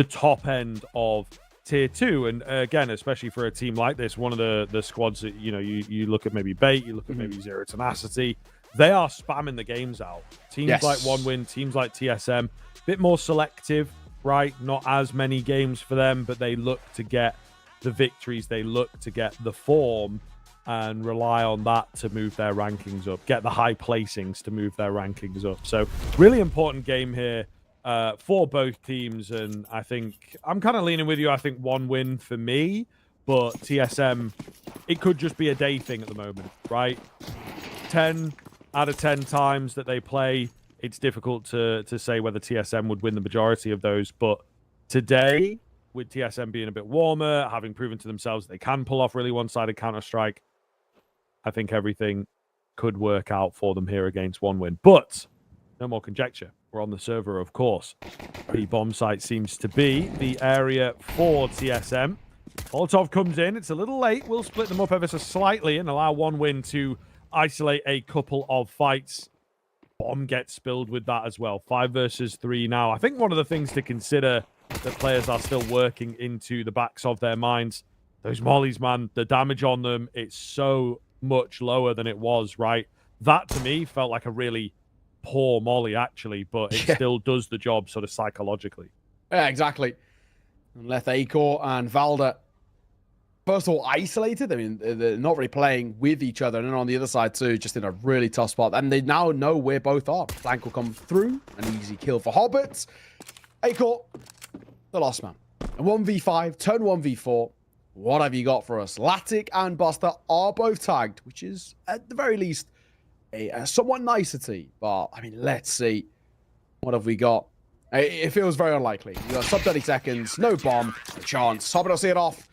top end of tier 2. And again, especially for a team like this, one of the squads that, you know, you look at maybe Bait, you look at maybe Zero Tenacity, they are spamming the games out. Teams like One Win, teams like TSM, a bit more selective, right? Not as many games for them, but they look to get the victories, they look to get the form and rely on that to move their rankings up, get the high placings to move their rankings up. So really important game here for both teams. And I think I'm kind of leaning with you. I think One Win for me, but TSM, it could just be a day thing at the moment, right? 10 out of 10 times that they play, it's difficult to say whether TSM would win the majority of those. But today, with TSM being a bit warmer, having proven to themselves they can pull off really one-sided Counter-Strike, I think everything could work out for them here against One Win. But no more conjecture. We're on the server, of course. The bomb site seems to be the area for TSM. Molotov comes in. It's a little late. We'll split them up ever so slightly and allow One Win to isolate a couple of fights. Bomb gets spilled with that as well. 5 versus 3 now. I think one of the things to consider that players are still working into the backs of their minds, those mollies, man, the damage on them, it's so much lower than it was, right? That to me felt like a really poor molly actually, but it still does the job sort of psychologically. Yeah, exactly. And left Acor and Valda, first of all, isolated. I mean, they're not really playing with each other. And then on the other side too, just in a really tough spot. And they now know where both are. Flank will come through. An easy kill for Hobbits. Acor, the last man. A 1v5, turn 1v4. What have you got for us? Latic and Buster are both tagged, which is, at the very least, a somewhat nicety. But, I mean, let's see. What have we got? It feels very unlikely. You got sub 30 seconds, no bomb, no chance. Hobbit will see it off.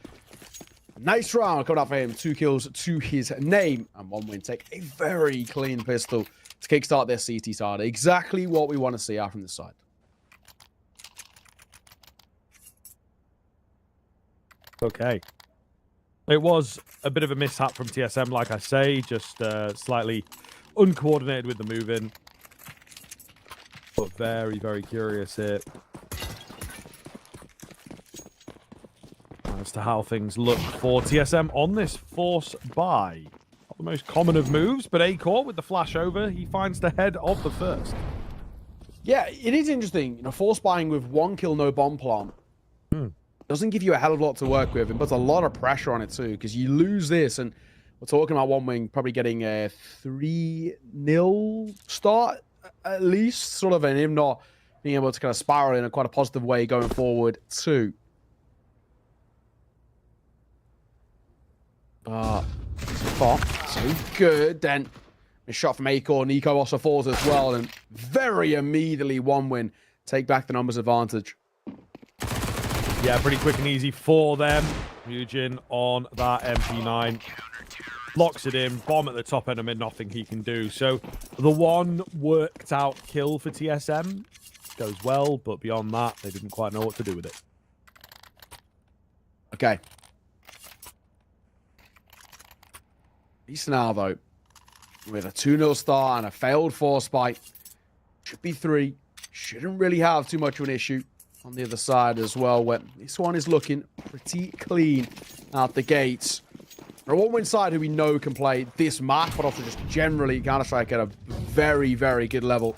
Nice round coming up for him. 2 kills to his name. And One Win take a very clean pistol to kickstart their CT side. Exactly what we want to see out from this side. Okay. It was a bit of a mishap from TSM, like I say, just slightly uncoordinated with the move-in. But very, very curious here as to how things look for TSM on this force buy. Not the most common of moves, but Acor with the flash over, he finds the head of the first. Yeah, it is interesting. You know, force buying with 1 kill, no bomb plant. Doesn't give you a hell of a lot to work with and puts a lot of pressure on it too, because you lose this and we're talking about One Wing probably getting a 3-0 start at least, sort of, and him not being able to kind of spiral in a quite a positive way going forward too. So good. Then a shot from Acor. Nico also falls as well, and very immediately One Win take back the numbers advantage. Yeah, pretty quick and easy for them. Mugen on that MP9. Locks it in. Bomb at the top end of mid. Nothing he can do. So the one worked out kill for TSM goes well, but beyond that, they didn't quite know what to do with it. Okay. East now, though, with a 2-0 start and a failed force bite. Should be 3. Shouldn't really have too much of an issue on the other side as well, where this one is looking pretty clean out the gates. For a One Win side who we know can play this map, but also just generally Counter-Strike at a very, very good level.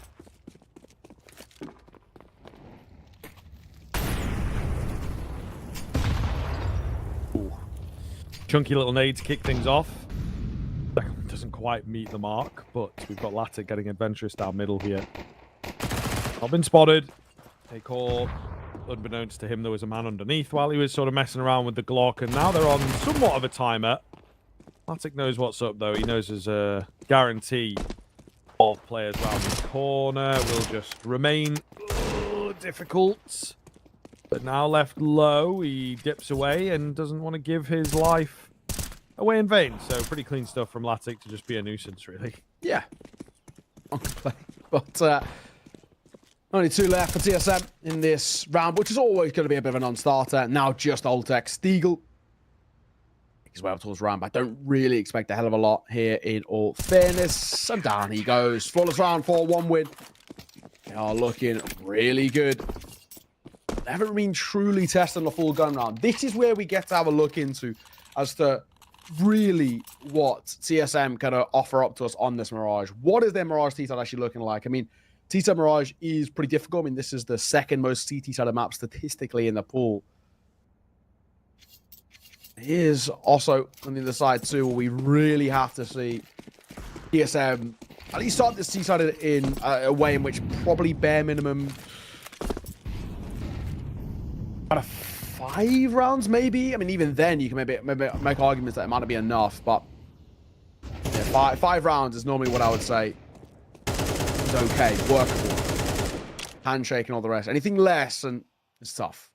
Ooh. Chunky little nade to kick things off. Doesn't quite meet the mark, but we've got Latic getting adventurous down middle here. Not been spotted. They call, unbeknownst to him, there was a man underneath while he was sort of messing around with the Glock, and now they're on somewhat of a timer. Latic knows what's up, though. He knows there's a guarantee of players around the corner. Will just remain difficult. But now left low, he dips away and doesn't want to give his life away in vain. So pretty clean stuff from Latic to just be a nuisance, really. Yeah. But only 2 left for TSM in this round, which is always going to be a bit of a non-starter. Now just Ultec. Stiegel his way up towards round, but I don't really expect a hell of a lot here in all fairness. And down he goes. Flawless round for 1 win. They are looking really good. They haven't been truly testing the full gun round. This is where we get to have a look into as to really what TSM kind of offer up to us on this Mirage. What is their Mirage T-side actually looking like? I mean, T-side Mirage is pretty difficult. I mean, this is the second most CT-sided map statistically in the pool. Here's also on the other side too, where we really have to see TSM at least start this T-sided in a way in which probably bare minimum out of 5 rounds, maybe. I mean, even then, you can maybe make arguments that it might not be enough, but yeah, five rounds is normally what I would say is okay, workable. Handshake and all the rest. Anything less, and it's tough.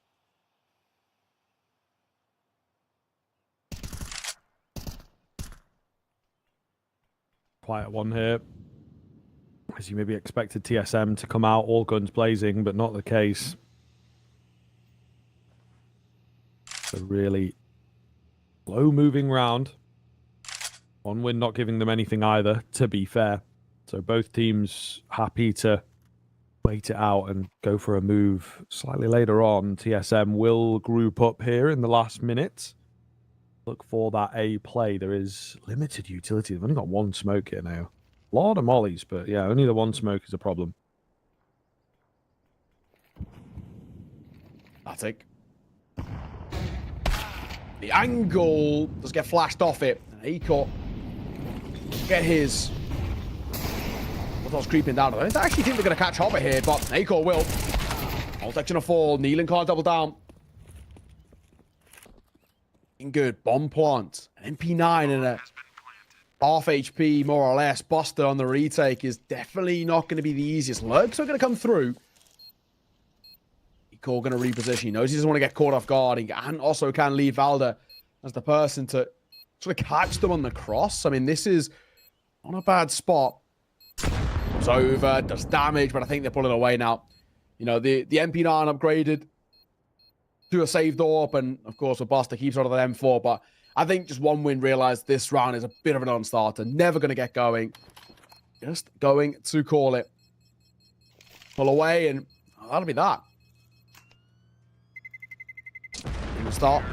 Quiet one here. As you maybe expected TSM to come out all guns blazing, but not the case. A really slow-moving round. 1 win not giving them anything either, to be fair. So both teams happy to wait it out and go for a move slightly later on. TSM will group up here in the last minute. Look for that A play. There is limited utility. They've only got 1 smoke here now. A lot of mollies, but yeah, only the 1 smoke is a problem. Latic. The angle does get flashed off it. And Acor get his. What's creeping down? I don't actually think they're going to catch Hobbit here, but Acor will. Ultec's going to fall. Nealon can't double down. Good. Bomb plant. An MP9 and a half HP, more or less. Buster on the retake is definitely not going to be the easiest. Lurks are going to come through. Acor going to reposition. He knows he doesn't want to get caught off guard. And also can leave Valda as the person to sort of catch them on the cross. I mean, this is not a bad spot. It's over. Does damage, but I think they're pulling away now. You know, the MP9 upgraded to a saved AWP, and of course, with Buster keeps out of the M4. But I think just 1 win realized this round is a bit of a non-starter. Never going to get going. Just going to call it. Pull away, and that'll be that. Start.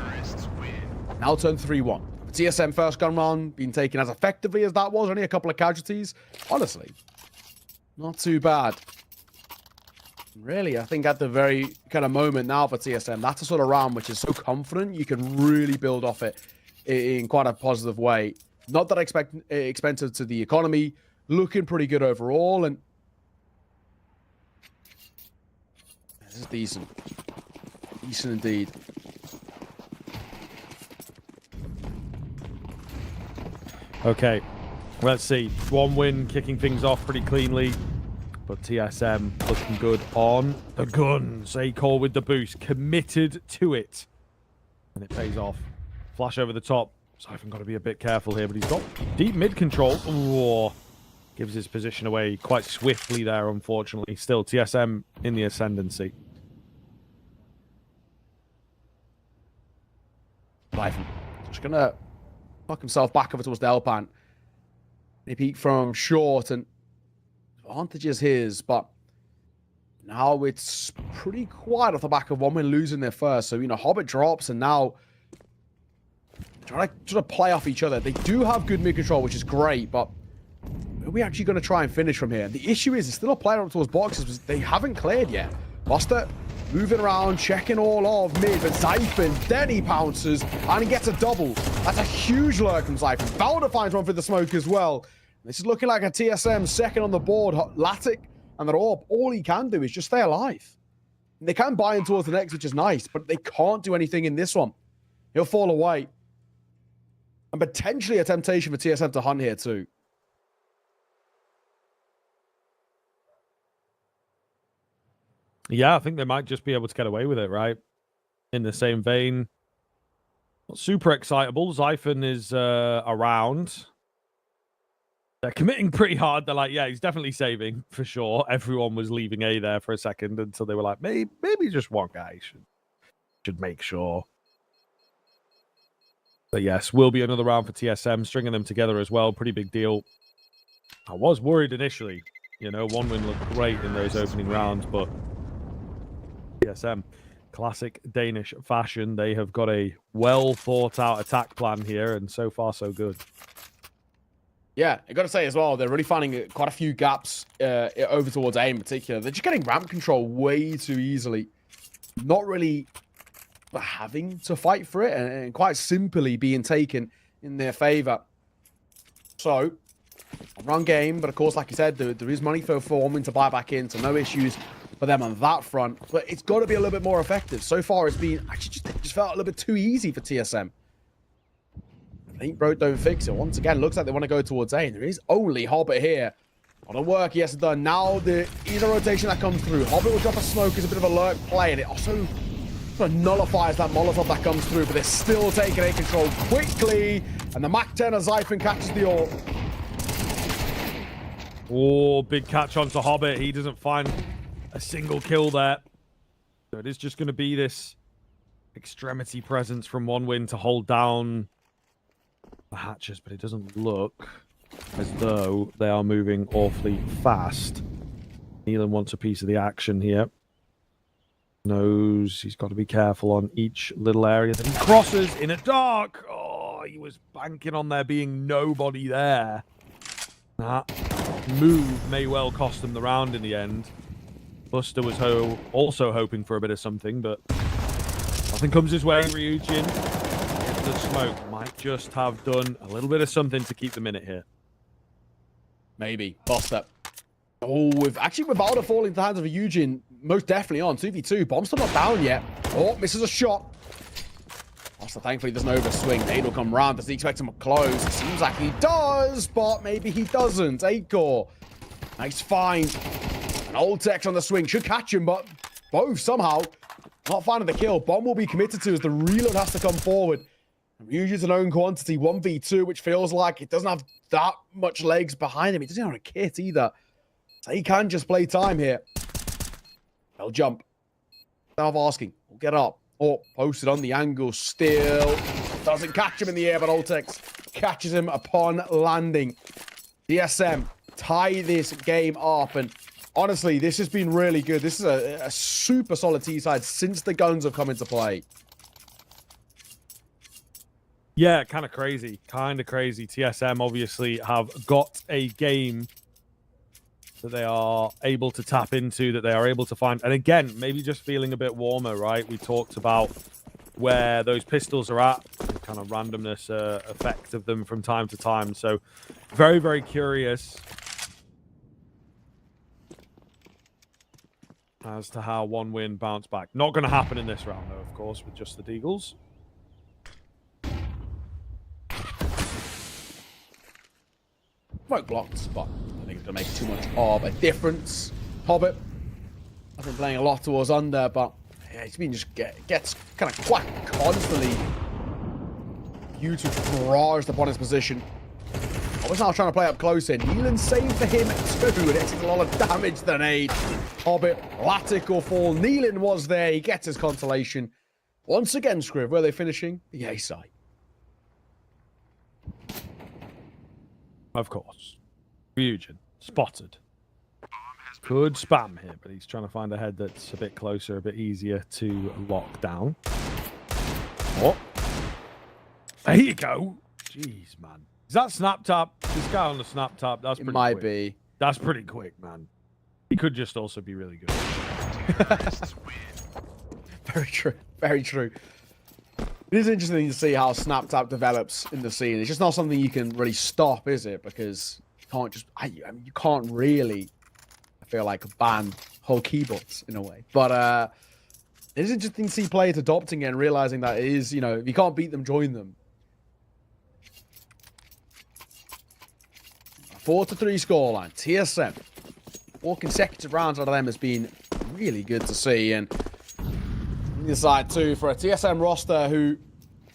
Now turn 3-1. TSM first gun round being taken as effectively as that was. Only a couple of casualties. Honestly, not too bad. Really, I think at the very kind of moment now for TSM, that's a sort of round which is so confident you can really build off it in quite a positive way. Not that expensive to the economy. Looking pretty good overall. And this is decent. Decent indeed. Okay, let's see. 1 win, kicking things off pretty cleanly. But TSM looking good on the guns. Acor with the boost, committed to it. And it pays off. Flash over the top. Siphon got to be a bit careful here, but he's got deep mid control. Ooh, gives his position away quite swiftly there, unfortunately. Still, TSM in the ascendancy. Siphon just going to knock himself back over towards the L-pan. They peek from short, and advantage is his, but now it's pretty quiet off the back of 1 win losing their first. So, you know, Hobbit drops, and now trying to sort of play off each other. They do have good mid control, which is great, but are we actually going to try and finish from here? The issue is, there's still a player up towards boxes, but they haven't cleared yet. Buster moving around, checking all of mid, but Zyphin, then he pounces, and he gets a double. That's a huge lurk from Zyphin. Valda finds one for the smoke as well. This is looking like a TSM second on the board. Latic and they're all he can do is just stay alive. They can buy in towards the next, which is nice, but they can't do anything in this one. He'll fall away. And potentially a temptation for TSM to hunt here too. Yeah, I think they might just be able to get away with it, right? In the same vein. Not super excitable. Zyphin is around. They're committing pretty hard. They're like, yeah, he's definitely saving for sure. Everyone was leaving A there for a second until they were like, maybe just one guy should make sure. But yes, will be another round for TSM, stringing them together as well. Pretty big deal. I was worried initially. You know, one win looked great in those opening rounds, but TSM, classic Danish fashion. They have got a well thought out attack plan here, and so far so good. Yeah, I got to say as well, they're really finding quite a few gaps over towards A in particular. They're just getting ramp control way too easily. Not really having to fight for it and quite simply being taken in their favor. So, run game, but of course, like you said, there is money for Foreman to buy back in, so no issues for them on that front. But it's got to be a little bit more effective. So far, it's been actually just felt a little bit too easy for TSM. I think Bro don't fix it. Once again, looks like they want to go towards A. And there is only Hobbit here. A lot of work he has to do. Now, the either rotation that comes through. Hobbit will drop a smoke as a bit of a lurk play. And it also sort of nullifies that Molotov that comes through. But they're still taking A control quickly. And the Mac 10 of Zyphin catches the ore. Oh, big catch onto Hobbit. He doesn't find a single kill there. So it is just going to be this extremity presence from One Win to hold down the hatches, but it doesn't look as though they are moving awfully fast. Nealon wants a piece of the action here. Knows he's got to be careful on each little area that he crosses in a dark. Oh, he was banking on there being nobody there. That move may well cost them the round in the end. Buster was also hoping for a bit of something, but nothing comes his way. Ryujin, the smoke might just have done a little bit of something to keep them in it here. Maybe. Buster. Oh, with Valda falling into the hands of Ryujin, most definitely on. 2v2. Bomb's still not down yet. Oh, misses a shot. Buster thankfully doesn't overswing. Nade will come round. Does he expect him to close? It seems like he does, but maybe he doesn't. 8-core. Nice find. An old Tex on the swing. Should catch him, but both somehow not finding the kill. Bomb will be committed to as the reload has to come forward. Ryujin's an own quantity. 1v2, which feels like it doesn't have that much legs behind him. He doesn't have a kit either. So he can just play time here. They'll jump. Self asking. We'll get up. Oh, posted on the angle still. Doesn't catch him in the air, but Oltex catches him upon landing. DSM tie this game up. And honestly, this has been really good. This is a super solid T-side since the guns have come into play. Yeah, kind of crazy. TSM obviously have got a game that they are able to tap into, that they are able to find. And again, maybe just feeling a bit warmer, right? We talked about where those pistols are at, the kind of randomness effect of them from time to time. So very, very curious as to how One Win bounce back. Not going to happen in this round, though, of course, with just the Deagles. Smoke blocked, but I think it's going to make too much of a difference. Hobbit, I've been playing a lot towards under, but yeah, he's been just gets kind of quite constantly huge barraged upon his position. I was now trying to play up close in. Nealon saved for him too, and it's a lot of damage to the nade. Hobbit, Latic will fall. Nealon was there. He gets his consolation. Once again, Scriv, where are they finishing? The A side. Of course. Ryujin, spotted. Could spam here, but he's trying to find a head that's a bit closer, a bit easier to lock down. Oh. There you go. Jeez, man. Is that snap tap? This guy on the snap tap, that's pretty might quick. be. That's pretty quick, man. He could just also be really good. Very true. Very true. It is interesting to see how SnapTap develops in the scene. It's just not something you can really stop, is it? Because you can't just, I mean, you can't really, I feel like, ban whole keyboards in a way. But it is interesting to see players adopting it and realizing that it is, you know, if you can't beat them, join them. 4-3 scoreline. TSM. 4 consecutive rounds out of them has been really good to see. And side too for a TSM roster who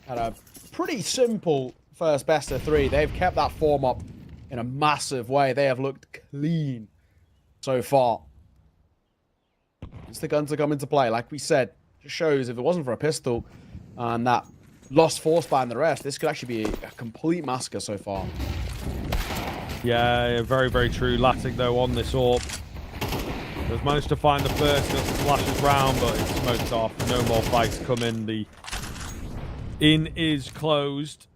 had a pretty simple first best of 3. They've kept that form up in a massive way. They have looked clean so far. It's the guns that come into play. Like we said, just shows if it wasn't for a pistol and that lost force by and the rest, this could actually be a complete massacre so far. Yeah, very, very true. Latic, though, on this AWP. Has managed to find the first, got some flashes round, but it's smoked off. No more fights come in. The in is closed.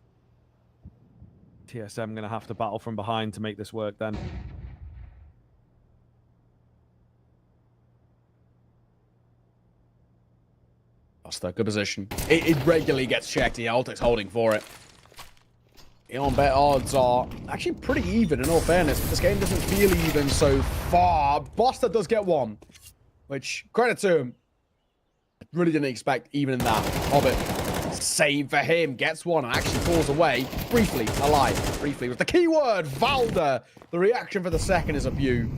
TSM going to have to battle from behind to make this work then. That's a good position. It regularly gets checked. Yeah, Altek's holding for it. The on-bet odds are actually pretty even, in all fairness. This game doesn't feel even so far. Buster does get one, which, credit to him, I really didn't expect even in that. Hobbit, save for him, gets one and actually falls away. Briefly alive. Briefly was the key word, Valda. The reaction for the second is a view.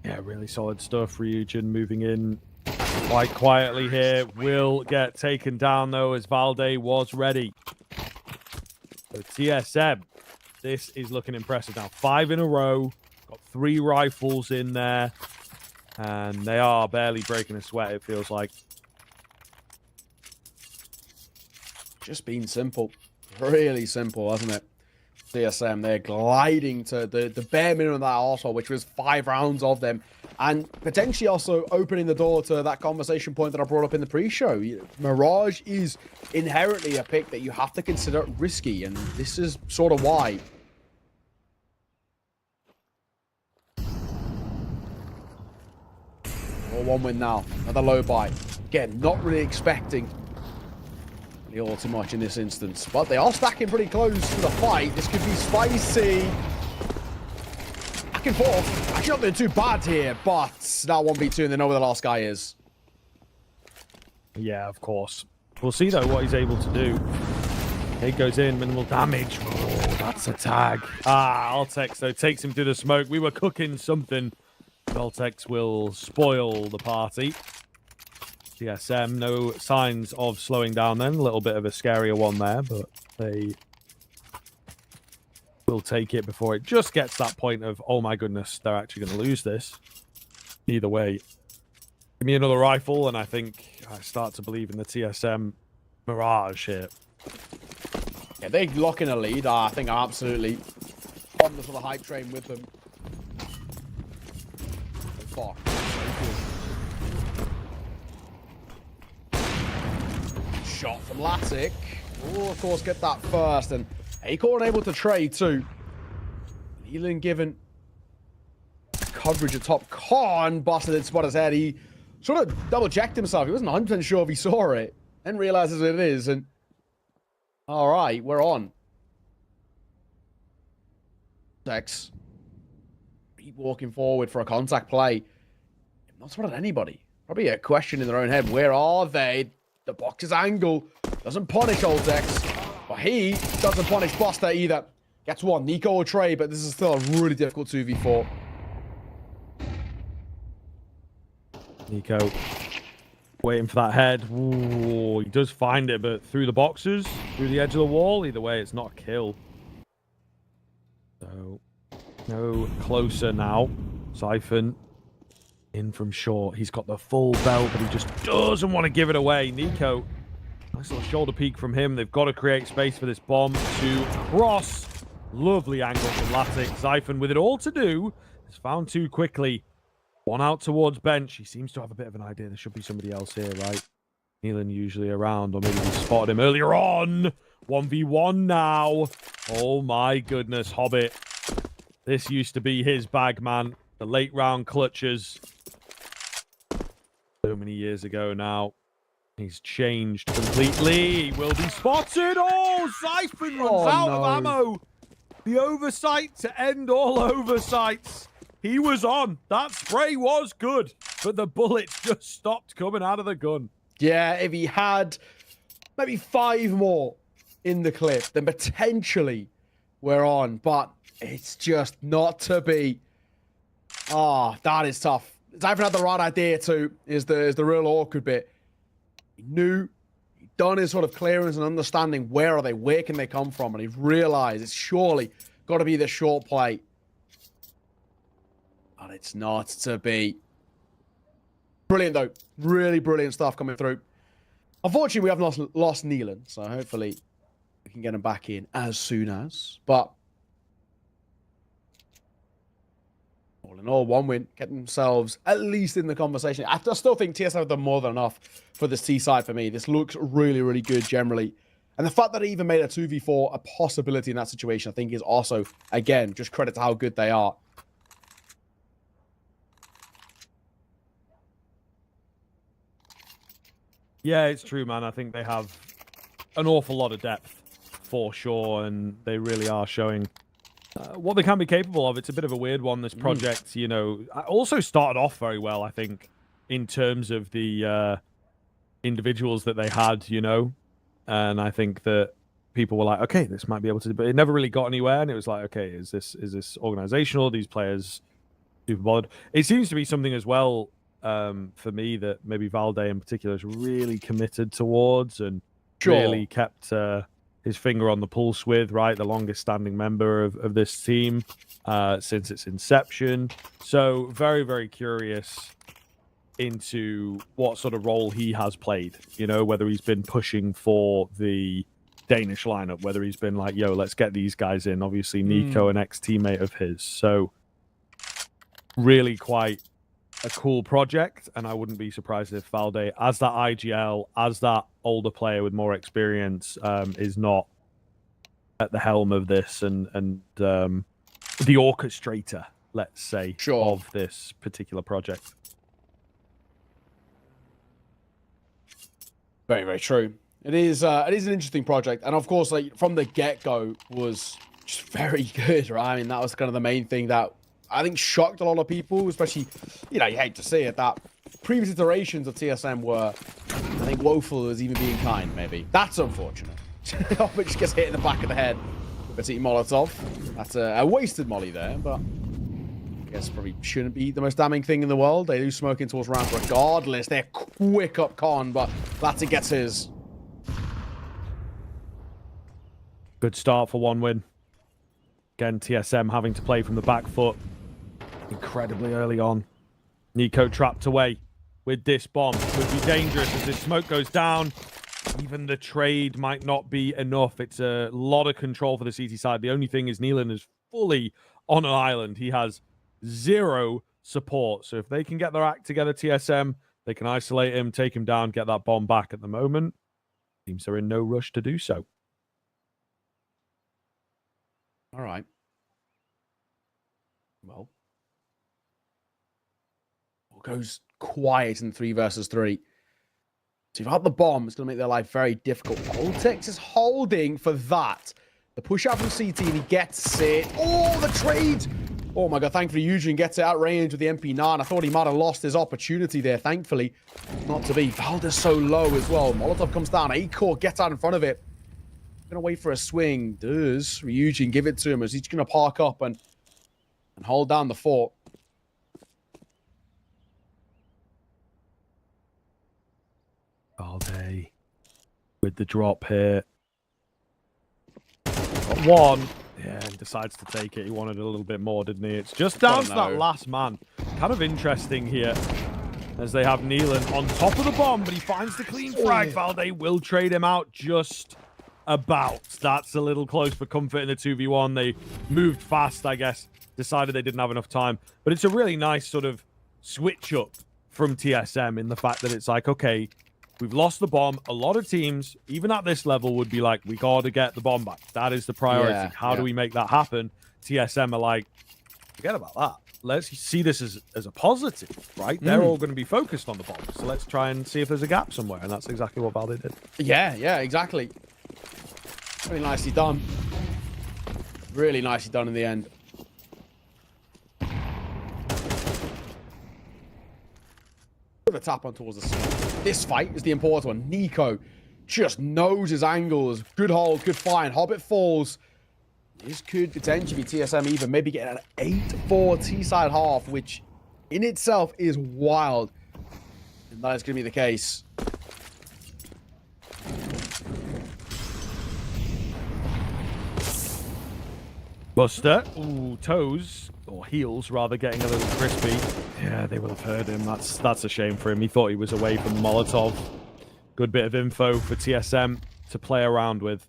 Yeah, really solid stuff. Ryujin moving in quite quietly here. Will get taken down, though, as Valde was ready. So TSM, this is looking impressive now. 5 in a row. Got 3 rifles in there. And they are barely breaking a sweat, it feels like. Just been simple. Really simple, hasn't it? TSM, they're gliding to the bare minimum of that arsehole, which was 5 rounds of them, and potentially also opening the door to that conversation point that I brought up in the pre-show. Mirage is inherently a pick that you have to consider risky, and this is sort of why. Or 1 win now. Another low buy. Again, not really expecting all too much in this instance, but they are stacking pretty close to the fight. This could be spicy. Back and forth. Actually not doing too bad here, but now 1v2 and they know where the last guy is. Yeah, of course. We'll see, though, what he's able to do. He goes in, minimal damage. Oh, that's a tag. Altex, though, takes him through the smoke. We were cooking something. Altex will spoil the party. TSM, no signs of slowing down then. A little bit of a scarier one there, but they will take it before it just gets that point of, oh my goodness, they're actually going to lose this. Either way, give me another rifle, and I think I start to believe in the TSM Mirage here. Yeah, they lock in a lead. I think I'm absolutely on the sort of hype train with them. So far. Shot from Latic. Oh, of course, get that first. And Acorn able to trade too. Leland given coverage atop. Khan busted it, spot his head. He sort of double-checked himself. He wasn't 100% sure if he saw it. Then realizes it is. And all right, we're on. Dex. Keep walking forward for a contact play. Not spotted anybody. Probably a question in their own head. Where are they? The box's angle doesn't punish Oldex, but he doesn't punish Buster either. Gets one. Nico will trade, but this is still a really difficult 2v4. Nico waiting for that head. Ooh, he does find it, but through the boxes, through the edge of the wall. Either way, it's not a kill. So, no closer now. Siphon in from short. He's got the full belt, but he just doesn't want to give it away. Nico, nice little shoulder peek from him. They've got to create space for this bomb to cross. Lovely angle from Latic. Siphon with it all to do. Has found 2 quickly. 1 out towards bench. He seems to have a bit of an idea. There should be somebody else here, right? Nealon usually around, or maybe we spotted him earlier on. 1v1 now. Oh my goodness, Hobbit. This used to be his bag, man. The late round clutches. So many years ago now. He's changed completely. He will be spotted. Oh, Siphon runs out of ammo. The oversight to end all oversights. He was on. That spray was good, but the bullets just stopped coming out of the gun. Yeah, if he had maybe 5 more in the clip, then potentially we're on, but it's just not to be. Ah, that is tough. Siphon had the right idea too, is the real awkward bit. He knew, he'd done his sort of clearance and understanding where are they, where can they come from, and he realized it's surely got to be the short play. But it's not to be. Brilliant though. Really brilliant stuff coming through. Unfortunately, we have lost Neelan, so hopefully we can get him back in as soon as. But all in all, 1 win, get themselves at least in the conversation. I still think TSM have done more than enough for this T side for me. This looks really, really good generally. And the fact that they even made a 2v4 a possibility in that situation, I think is also, again, just credit to how good they are. Yeah, it's true, man. I think they have an awful lot of depth for sure, and they really are showing what they can be capable of. It's a bit of a weird one, this project. You know, also started off very well, I think, in terms of the individuals that they had, you know, and I think that people were like, okay, this might be able to, but it never really got anywhere, and it was like, okay, is this organizational? These players super bothered? It seems to be something as well. For me, that maybe Valde in particular is really committed towards and really kept his finger on the pulse with, right? The longest standing member of this team since its inception. So very, very curious into what sort of role he has played, you know, whether he's been pushing for the Danish lineup, whether he's been like, yo, let's get these guys in. Obviously, Nico, an ex-teammate of his. So really quite a cool project, and I wouldn't be surprised if Valde, as that IGL, as that older player with more experience, is not at the helm of this and the orchestrator, let's say, of this particular project. Very, very true. It is an interesting project, and of course, like from the get-go, was just very good, right? I mean, that was kind of the main thing that I think shocked a lot of people, especially, you know, you hate to see it, that previous iterations of TSM were, I think, woeful as even being kind, maybe. That's unfortunate. But just gets hit in the back of the head with a City Molotov. That's a wasted molly there, but I guess probably shouldn't be the most damning thing in the world. They do smoke in towards rounds regardless. They're quick up con, but Latte gets his. Good start for 1 win. Again, TSM having to play from the back foot incredibly early on. Nico trapped away with this bomb. Could be dangerous as this smoke goes down. Even the trade might not be enough. It's a lot of control for the CT side. The only thing is Neelan is fully on an island. He has 0 support. So if they can get their act together, TSM, they can isolate him, take him down, get that bomb back. At the moment, teams are in no rush to do so. All right. Well, goes quiet in 3 versus 3. So you've had the bomb. It's going to make their life very difficult. Voltex is holding for that. The push out from CT, and he gets it. Oh, the trade! Oh my god, thankfully Eugene gets it out range with the MP9. I thought he might have lost his opportunity there. Thankfully, not to be. Valde's so low as well. Molotov comes down. A-Core gets out in front of it. Gonna wait for a swing. Does Eugene give it to him as he's gonna park up and hold down the fort. Valde with the drop here. Got 1. Yeah, and decides to take it. He wanted a little bit more, didn't he? It's just down to that last man. Kind of interesting here as they have Neelan on top of the bomb, but he finds the clean frag. Valde will trade him out just about. That's a little close for comfort in the 2v1. They moved fast, I guess. Decided they didn't have enough time. But it's a really nice sort of switch up from TSM in the fact that it's like, okay, we've lost the bomb. A lot of teams, even at this level, would be like, we got to get the bomb back. That is the priority. How do we make that happen? TSM are like, forget about that. let's see this as a positive, right? They're all going to be focused on the bomb. So let's try and see if there's a gap somewhere. And that's exactly what Valde did. Yeah, exactly. Really nicely done. Really nicely done in the end. The tap on towards the side. This fight is the important one. Nico just knows his angles. Good hold, good find. Hobbit falls. This could potentially be TSM even maybe getting an 8-4 T-side half, which in itself is wild. And that is going to be the case. Buster. Ooh, toes. Or heels, rather, getting a little crispy. Yeah, they will have heard him. That's a shame for him. He thought he was away from the Molotov. Good bit of info for TSM to play around with.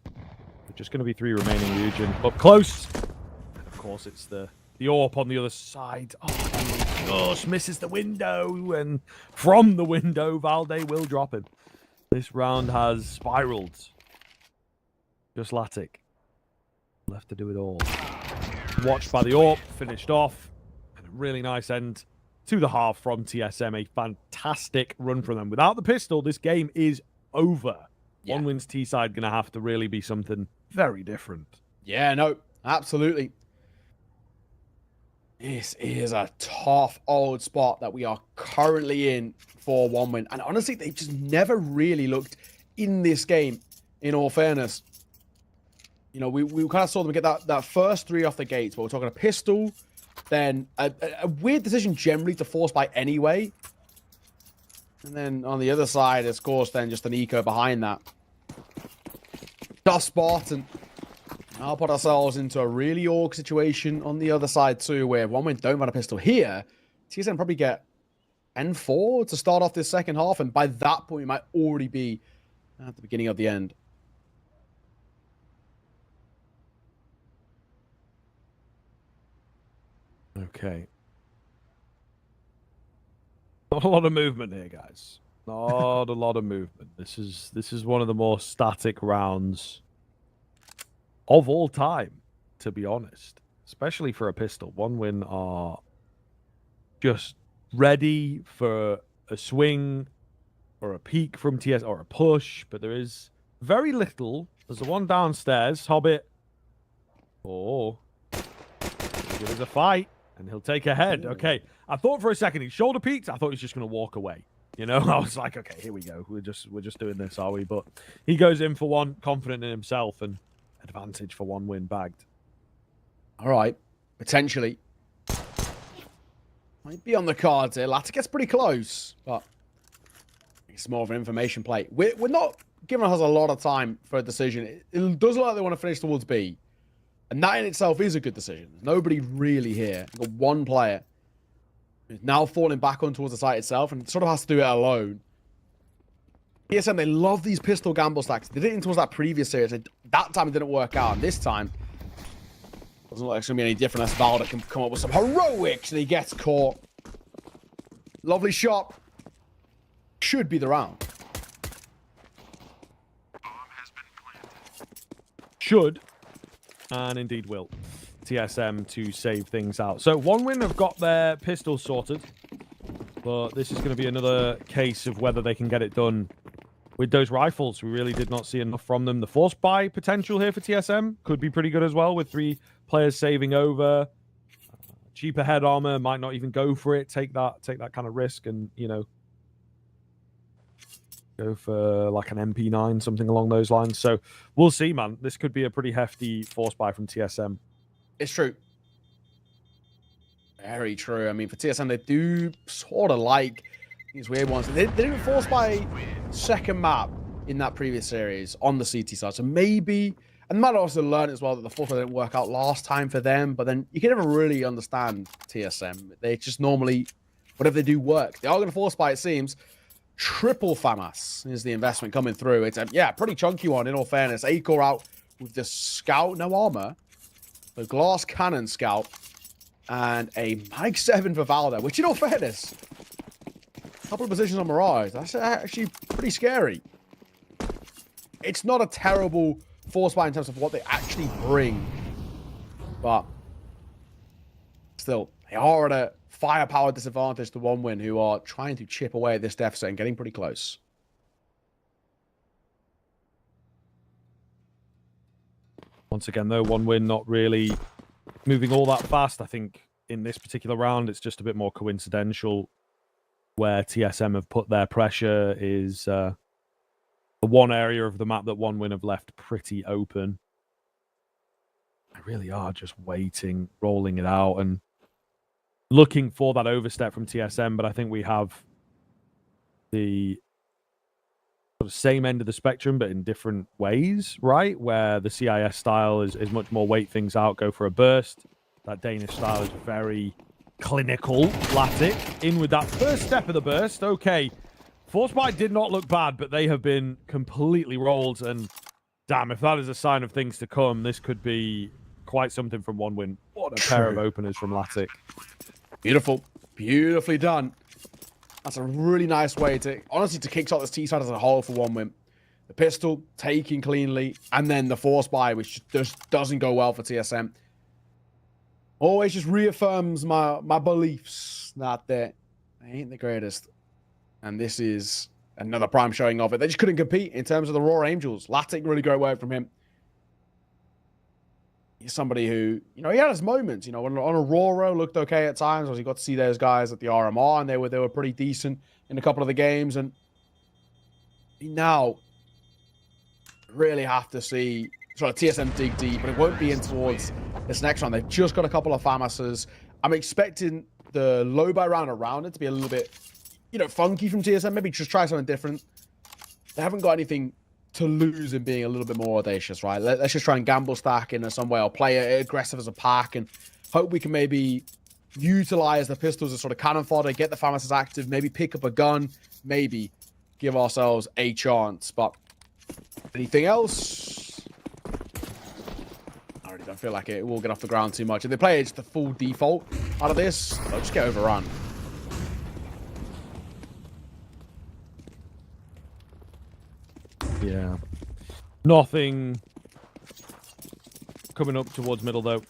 Just going to be 3 remaining region. Up close. And of course, it's the AWP on the other side. Oh, he just misses the window. And from the window, Valde will drop him. This round has spiraled. Just Latic. Left to do it all. Watched by the AWP. Finished off. And a really nice end to the half from TSM. A fantastic run from them. Without the pistol, this game is over. One wins T-side going to have to really be something very different. Yeah, no, absolutely. This is a tough old spot that we are currently in for one win. And honestly, they've just never really looked in this game, in all fairness. You know, we kind of saw them get that first 3 off the gates, but we're talking a pistol, then a weird decision generally to force by anyway. And then on the other side, of course, then just an eco behind that. Tough spot, and I'll put ourselves into a really awkward situation on the other side too, where one win don't run a pistol here. TSM probably get N4 to start off this second half, and by that point, we might already be at the beginning of the end. Okay. Not a lot of movement here, guys. Not a lot of movement. This is one of the more static rounds of all time, to be honest. Especially for a pistol. One win are just ready for a swing or a peek from TS or a push, but there is very little. There's the one downstairs, Hobbit. Oh, give us a fight, and he'll take a head. Okay, I thought for a second he shoulder peeked. I thought he was just going to walk away. You know, I was like, okay, here we go. We're just doing this, are we? But he goes in for one, confident in himself, and advantage for one win bagged. All right, potentially. Might be on the cards here. Latta gets pretty close, but it's more of an information play. We're not giving us a lot of time for a decision. It does look like they want to finish towards B. And that in itself is a good decision. There's nobody really here. We've got one player who's now falling back on towards the site itself and sort of has to do it alone. TSM, they love these pistol gamble stacks. They did it towards that previous series. That time it didn't work out. And this time, doesn't look like it's going to be any different. As Valde can come up with some heroics and he gets caught. Lovely shot. Should be the round. Should. And indeed will. TSM to save things out. So one win have got their pistol sorted. But this is going to be another case of whether they can get it done with those rifles. We really did not see enough from them. The force buy potential here for TSM could be pretty good as well, with 3 players saving over. Cheaper head armor, might not even go for it. Take that kind of risk and, you know, go for like an MP9, something along those lines. So we'll see, man. This could be a pretty hefty force buy from TSM. It's true. Very true. I mean, for TSM, they do sort of like these weird ones. They didn't force buy second map in that previous series on the CT side. So maybe, and might also learn as well that the force buy didn't work out last time for them. But then you can never really understand TSM. They just normally, whatever they do, work. They are going to force buy, it seems. Triple FAMAS is the investment coming through. It's a, yeah, pretty chunky one, in all fairness. A-core out with the scout, no armor. The glass cannon scout. And a Mike 7 for Valde, which, in all fairness, a couple of positions on Mirage. That's actually pretty scary. It's not a terrible force buy in terms of what they actually bring. But still, They are at a firepower disadvantage to One Win, who are trying to chip away at this deficit and getting pretty close. Once again, though, One Win not really moving all that fast. I think in this particular round, it's just a bit more coincidental where TSM have put their pressure is the one area of the map that One Win have left pretty open. They really are just waiting, rolling it out, and looking for that overstep from TSM. But I think we have the sort of same end of the spectrum, but in different ways, right? Where the CIS style is much more wait things out, go for a burst. That Danish style is very clinical. Latic in with that first step of the burst. Okay, Forcebite did not look bad, but they have been completely rolled. And damn, if that is a sign of things to come, this could be quite something from One Win. What a pair of openers from Latic. Beautiful. Beautifully done. That's a really nice way to, honestly, to kickstart this T-side as a whole for One Win. The pistol taking cleanly, and then the force buy, which just doesn't go well for TSM. Always just reaffirms my beliefs that they ain't the greatest. And this is another prime showing of it. They just couldn't compete in terms of the Raw Angels. Latic, really great work from him. He's somebody who, you know, he had his moments. You know, on Aurora looked okay at times. As you got to see those guys at the RMR, and they were pretty decent in a couple of the games. And now really have to see sort of TSM dig deep, but it won't be in towards this next round. They've just got a couple of FAMASs. I'm expecting the low buy round around it to be a little bit, you know, funky from TSM. Maybe just try something different. They haven't got anything to lose in being a little bit more audacious, right? Let's just try and gamble stack in some way, or play it aggressive as a pack, and hope we can maybe utilize the pistols as sort of cannon fodder, get the FAMASs active, maybe pick up a gun, maybe give ourselves a chance. But anything else? I really don't feel like it will get off the ground too much. If they play just the full default out of this, they'll just get overrun. Yeah. Nothing coming up towards middle, though.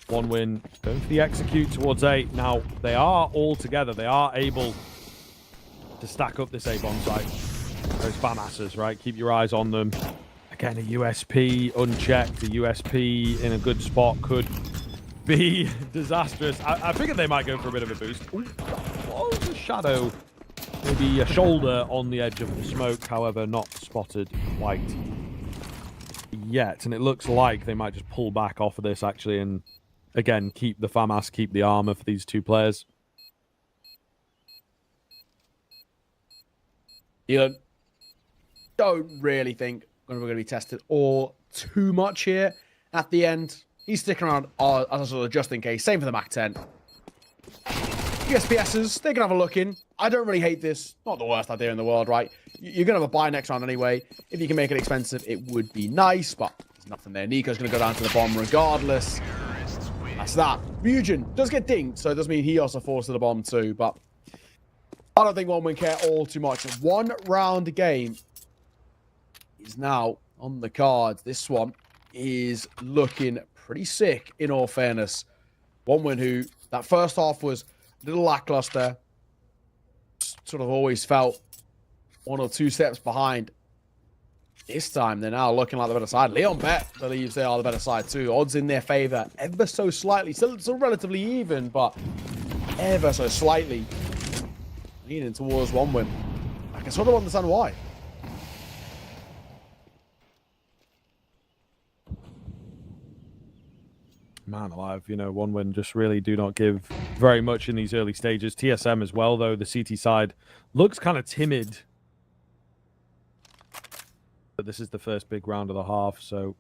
One Win going for the execute towards A. Now, they are all together. They are able to stack up this A-bomb site. Those FAMASs, right? Keep your eyes on them. Again, a USP unchecked. A USP in a good spot could be disastrous. I figured they might go for a bit of a boost. Ooh, oh, the shadow. Maybe a shoulder on the edge of the smoke, however, not spotted quite yet. And it looks like they might just pull back off of this, actually, and, again, keep the FAMAS, keep the armor for these two players. You don't really think we're going to be tested all too much here at the end. He's sticking around as a sort of just in case. Same for the Mac 10. USPSs, they can have a look in. I don't really hate this. Not the worst idea in the world, right? You're going to have a buy next round anyway. If you can make it expensive, it would be nice, but there's nothing there. Nico's going to go down to the bomb regardless. That's that. Ryujin does get dinged, so it does mean he also falls to the bomb too, but I don't think One Win care all too much. One round game is now on the cards. This one is looking pretty sick, in all fairness. One Win who, that first half was a little lackluster. Sort of always felt one or two steps behind. This time, they're now looking like the better side. Leon Bet believes they are the better side too. Odds in their favor ever so slightly. Still relatively even, but ever so slightly leaning towards One Win. I can sort of understand why. Man alive, you know, One Win just really do not give very much in these early stages. TSM as well, though, the CT side looks kind of timid. But this is the first big round of the half, so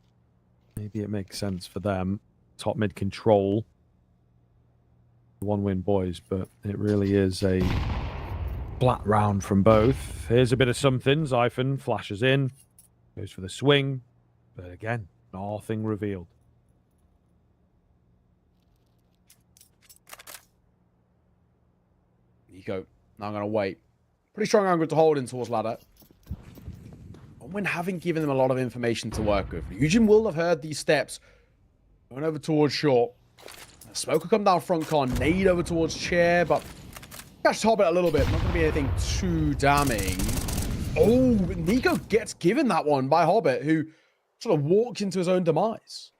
maybe it makes sense for them. Top mid control. One Win boys, but it really is a flat round from both. Here's a bit of something. Xiphon flashes in, goes for the swing, but again, nothing revealed. Nico, now I'm going to wait. Pretty strong angle to hold in towards ladder. One Win haven't given them a lot of information to work with. Ryujin will have heard these steps. Going over towards short. Smoke will come down front car, nade over towards chair, but catch Hobbit a little bit. Not going to be anything too damning. Oh, Nico gets given that one by Hobbit, who sort of walks into his own demise.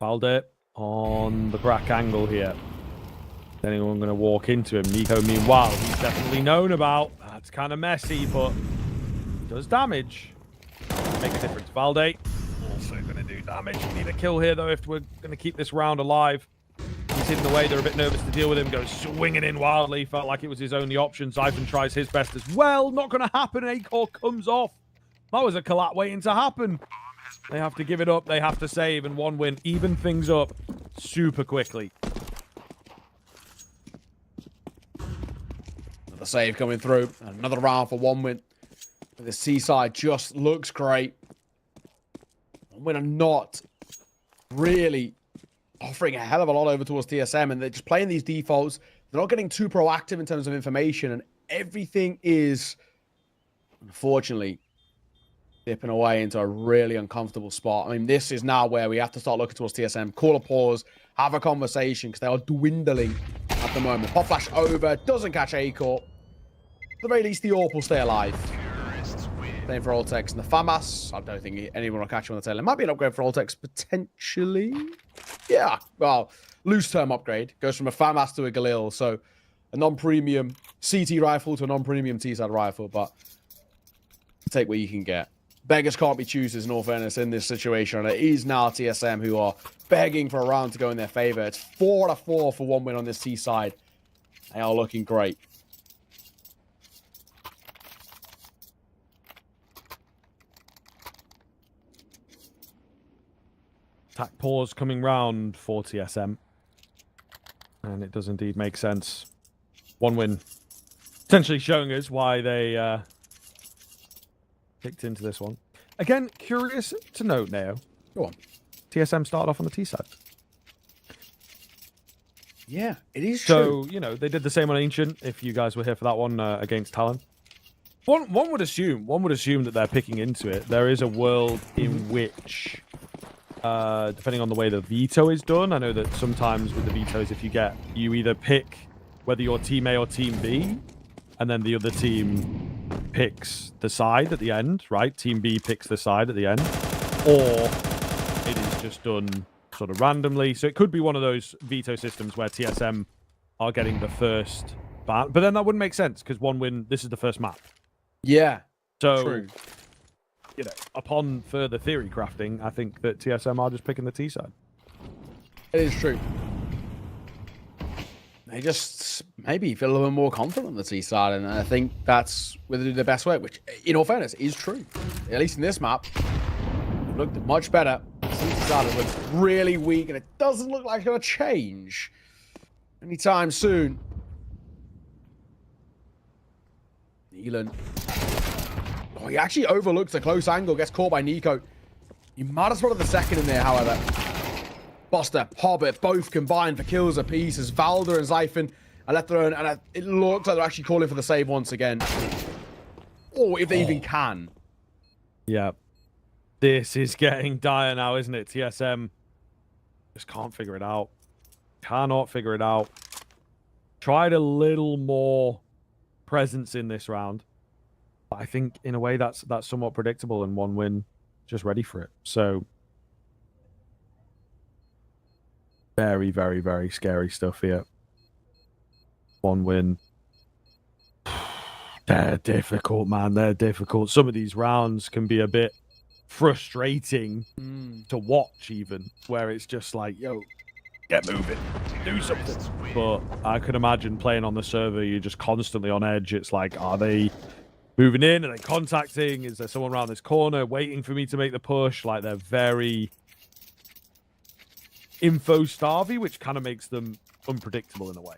Valde on the crack angle here. Is anyone going to walk into him? Nico, meanwhile, he's definitely known about. That's kind of messy, but does damage. Make a difference. Valde also going to do damage. We need a kill here, though, if we're going to keep this round alive. He's hidden away. They're a bit nervous to deal with him. Goes swinging in wildly. Felt like it was his only option. Zyphon tries his best as well. Not going to happen. A-core comes off. That was a collapse waiting to happen. They have to give it up. They have to save. And 1 win. Even things up super quickly. Another save coming through. Another round for 1 win. The Seaside just looks great. 1 win are not really offering a hell of a lot over towards TSM, and they're just playing these defaults. They're not getting too proactive in terms of information, and everything is, unfortunately, dipping away into a really uncomfortable spot. I mean, this is now where we have to start looking towards TSM, call a pause, have a conversation, because they are dwindling at the moment. Pop flash over, doesn't catch A-Core. At the very least, the AWP will stay alive. Same for Ultex and the FAMAS. I don't think anyone will catch him on the tail. It might be an upgrade for Ultex, potentially. Yeah, well, loose term upgrade. Goes from a FAMAS to a Galil. So a non-premium CT rifle to a non-premium T-side rifle. But take what you can get. Beggars can't be choosers, in all fairness, in this situation. And it is now TSM who are begging for a round to go in their favor. It's 4 out of 4 for 1 win on this T-side. They are looking great. Attack pause coming round for TSM. And it does indeed make sense. 1 win. Potentially showing us why they kicked into this one. Again, curious to note now. Go on. TSM started off on the T side. Yeah, it is true. So, you know, they did the same on Ancient, if you guys were here for that one against Talon. One would assume that they're picking into it. There is a world in which, depending on the way the veto is done, I know that sometimes with the vetoes, if you either pick whether you're Team A or Team B, and then the other team picks the side at the end, right? Team B picks the side at the end, or it is just done sort of randomly. So it could be one of those veto systems where TSM are getting the first ban, but then that wouldn't make sense because 1 win, this is the first map. Yeah, so true. You know, upon further theory crafting, I think that TSM are just picking the T side. It is true. They just maybe feel a little bit more confident on the T side, and I think that's where they do the best way, which, in all fairness, is true. At least in this map, it looked much better. The T side looks really weak, and it doesn't look like it's going to change anytime soon. Neelan. Oh, he actually overlooks a close angle, gets caught by Nico. You might as well have the second in there, however. Buster, Hobbit, both combined for kills apiece as Valder and Zyphon are left alone, and it looks like they're actually calling for the save once again. Or if they even can. Yeah. This is getting dire now, isn't it? TSM just can't figure it out. Cannot figure it out. Tried a little more presence in this round. But I think, in a way, that's somewhat predictable, and 1 win, just ready for it. So, very, very, very scary stuff here. 1 win. They're difficult, man. They're difficult. Some of these rounds can be a bit frustrating to watch, even, where it's just like, yo, get moving, do something. But I could imagine playing on the server, you're just constantly on edge. It's like, are they moving in? Are they contacting? Is there someone around this corner waiting for me to make the push? Like, they're very info starvy, which kind of makes them unpredictable in a way.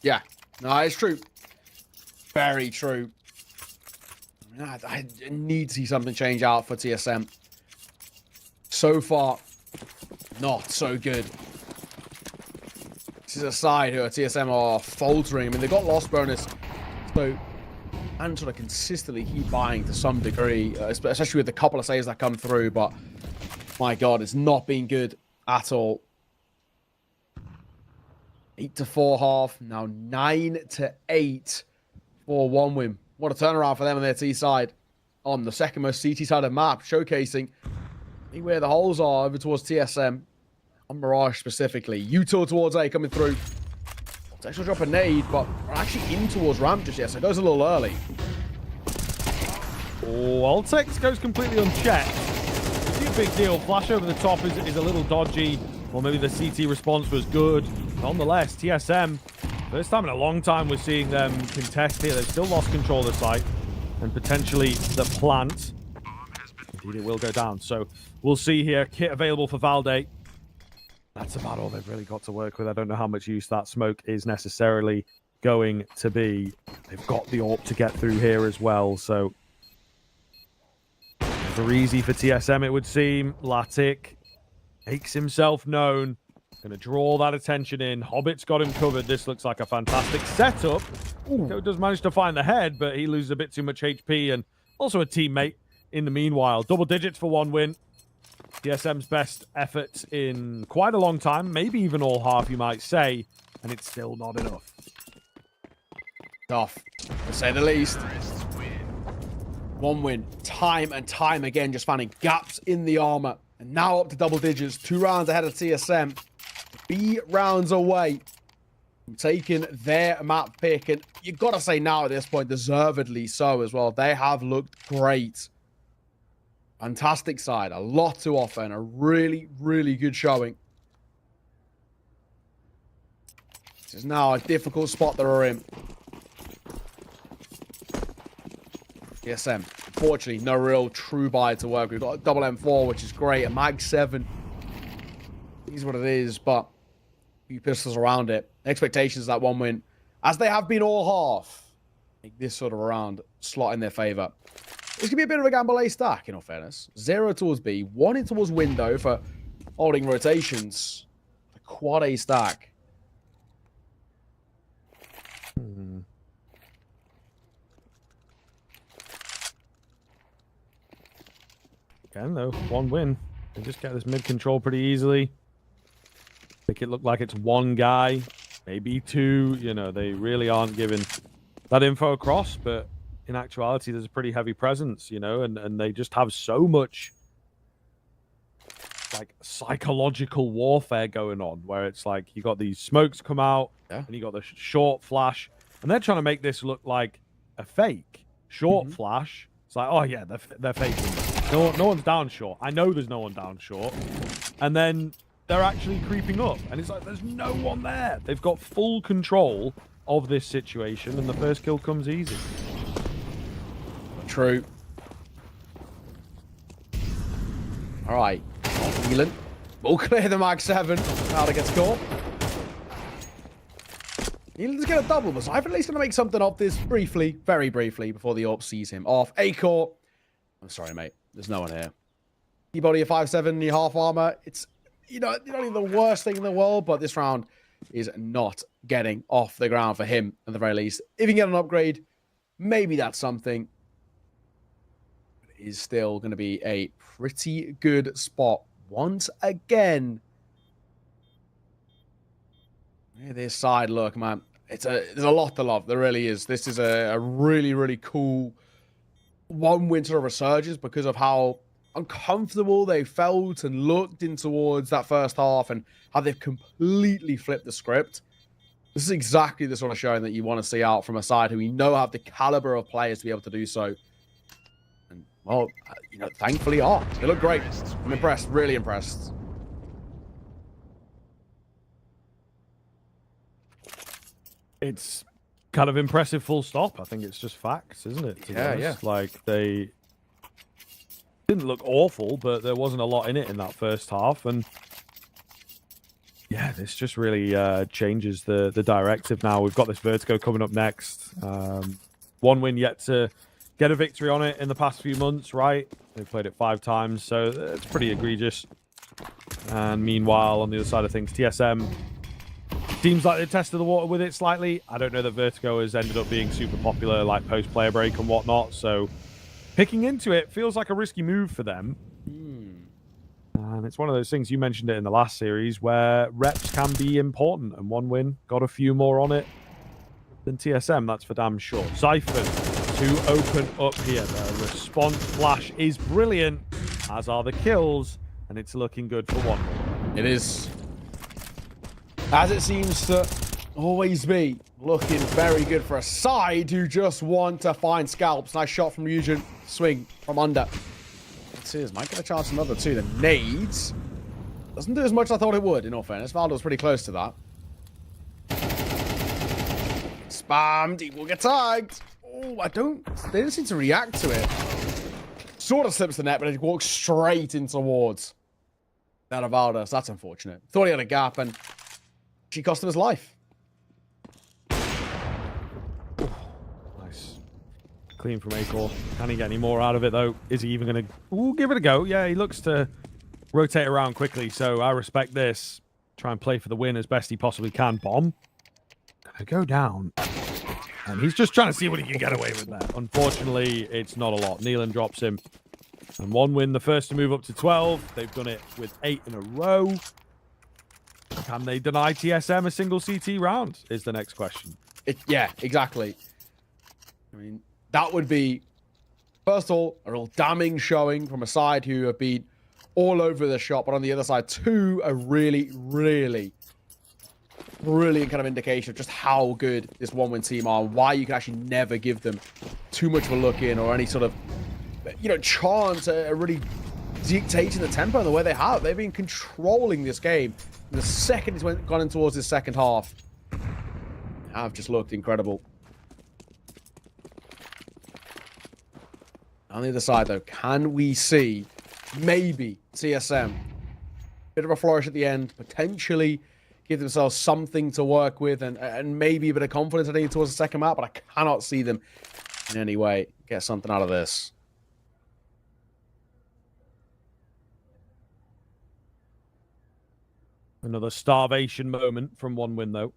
Yeah, no, it's true. Very true. I need to see something change out for TSM. So far, not so good. This is a side who TSM are faltering. I mean, they got loss bonus, so and sort of consistently keep buying to some degree, especially with the couple of saves that come through. But my God, it's not been good at all. 8-4 half. Now 9-8 for one win. What a turnaround for them on their T side. On the second most CT side of the map, showcasing where the holes are over towards TSM. On Mirage specifically. Util towards A coming through. Textual drop a nade, but we're actually in towards ramp just yet, so it goes a little early. Oh, Altex goes completely unchecked. It's a big deal. Flash over the top is a little dodgy, or maybe the CT response was good. Nonetheless, TSM, first time in a long time we're seeing them contest here. They've still lost control of the site, and potentially the plant. Indeed, it will go down. So we'll see here. Kit available for Valde. That's about all they've really got to work with. I don't know how much use that smoke is necessarily going to be. They've got the AWP to get through here as well, so never easy for TSM, it would seem. Latic makes himself known. Going to draw that attention in. Hobbit's got him covered. This looks like a fantastic setup. Ooh. Does manage to find the head, but he loses a bit too much HP, and also a teammate in the meanwhile. Double digits for one win. TSM's best effort in quite a long time, maybe even all half, you might say, and it's still not enough. Tough, to say the least. One win, time and time again, just finding gaps in the armor. And now up to double digits, 2 rounds ahead of TSM. B rounds away from taking their map pick. And you've got to say now at this point, deservedly so as well. They have looked great. Fantastic side, a lot to offer, and a really, really good showing. This is now a difficult spot they're in. TSM, unfortunately, no real true buy to work. We've got a double M4, which is great, a Mag 7. Is what it is, but a few pistols around it. Expectations that one win, as they have been all half, make this sort of a round slot in their favor. This could be a bit of a gamble A stack, in all fairness. 0 towards B, 1 in towards window for holding rotations. A quad A stack. Again, though, one win. They just get this mid control pretty easily. Make it look like it's one guy, maybe 2. You know, they really aren't giving that info across, but in actuality, there's a pretty heavy presence, you know, and they just have so much like psychological warfare going on, where it's like you got these smokes come out, and you got the short flash, and they're trying to make this look like a fake short flash. It's like, oh yeah, they're faking. No one's down short. I know there's no one down short, and then they're actually creeping up, and it's like there's no one there. They've got full control of this situation, and the first kill comes easy. True. All right. Whelan will clear the Mag 7. Now gets caught. Whelan's going to double, but I've at least going to make something of this briefly, very briefly, before the AWP sees him off. A-core. I'm sorry, mate. There's no one here. E-body of 5'7", your half armor. It's, you know, not even the worst thing in the world, but this round is not getting off the ground for him, at the very least. If you can get an upgrade, maybe that's something. Is still going to be a pretty good spot once again. Yeah, this side, look, man, there's a lot to love. There really is. This is a really, really cool one win sort of resurgence because of how uncomfortable they felt and looked in towards that first half, and how they've completely flipped the script. This is exactly the sort of showing that you want to see out from a side who we know have the caliber of players to be able to do so. Well, you know, thankfully are. They look great. I'm impressed. Really impressed. It's kind of impressive full stop. I think it's just facts, isn't it? Yeah. Like, they didn't look awful, but there wasn't a lot in it in that first half. And yeah, this just really changes the directive now. We've got this Vertigo coming up next. One win yet to get a victory on it in the past few months, right? They've played it 5 times, so it's pretty egregious. And meanwhile, on the other side of things, TSM seems like they tested the water with it slightly. I don't know that Vertigo has ended up being super popular, like post-player break and whatnot, so picking into it feels like a risky move for them. And And it's one of those things, you mentioned it in the last series, where reps can be important, and 1 win got a few more on it than TSM, that's for damn sure. Zyphon to open up here. The response flash is brilliant, as are the kills, and it's looking good for 1 win. It is, as it seems to always be, looking very good for a side who just want to find scalps. Nice shot from Ryujin. Swing from under. Sears might get a chance another 2. The nades doesn't do as much as I thought it would, in all fairness. Valdo was pretty close to that. Spammed. He will get tagged. Oh, they don't seem to react to it. Sort of slips the net, but it walks straight in towards that of Valdo. So that's unfortunate. Thought he had a gap, and she cost him his life. Nice. Clean from Acor. Can he get any more out of it, though? Is he even going to give it a go? Yeah, he looks to rotate around quickly, so I respect this. Try and play for the win as best he possibly can. Bomb. Gonna go down. And he's just trying to see what he can get away with there. Unfortunately, it's not a lot. Nealon drops him. And 1 win, the first to move up to 12. They've done it with 8 in a row. Can they deny TSM a single CT round, is the next question. Yeah, exactly. I mean, that would be, first of all, a real damning showing from a side who have been all over the shop, but on the other side, 2, a really, really brilliant kind of indication of just how good this 1 win team are, why you can actually never give them too much of a look in or any sort of, chance at really dictating the tempo the way they have. They've been controlling this game. And the second it's gone in towards this second half, have just looked incredible. On the other side, though, can we see maybe TSM, bit of a flourish at the end, potentially give themselves something to work with and maybe a bit of confidence heading towards the second map, but I cannot see them in any way get something out of this. Another starvation moment from 1 win, though.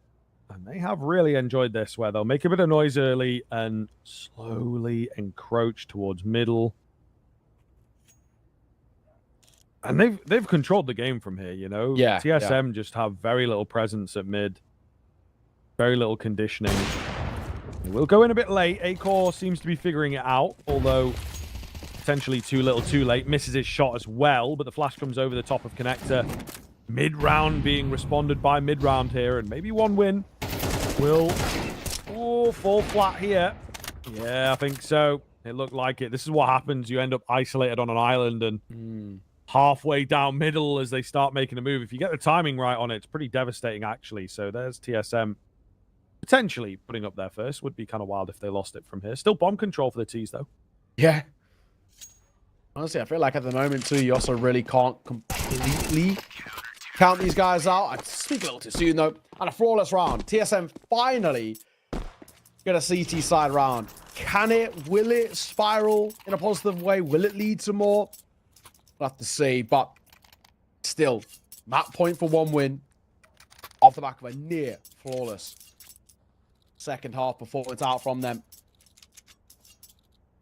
And they have really enjoyed this, where they'll make a bit of noise early and slowly encroach towards middle. And they've controlled the game from here, Yeah. TSM just have very little presence at mid. Very little conditioning. They will go in a bit late. Acor seems to be figuring it out, although potentially too little too late. Misses his shot as well, but the flash comes over the top of Connector. Mid-round being responded by mid-round here, and maybe 1 win will fall flat here. Yeah, I think so. It looked like it. This is what happens. You end up isolated on an island and halfway down middle as they start making a move. If you get the timing right on it, it's pretty devastating, actually. So there's TSM potentially putting up their first. Would be kind of wild if they lost it from here. Still bomb control for the T's, though. Yeah. Honestly, I feel like at the moment, too, you also really can't completely count these guys out. I speak a little too soon, though. And a flawless round. TSM finally get a CT side round. Will it spiral in a positive way? Will it lead to more? We'll have to see. But still, map point for 1 win off the back of a near flawless second half performance out from them.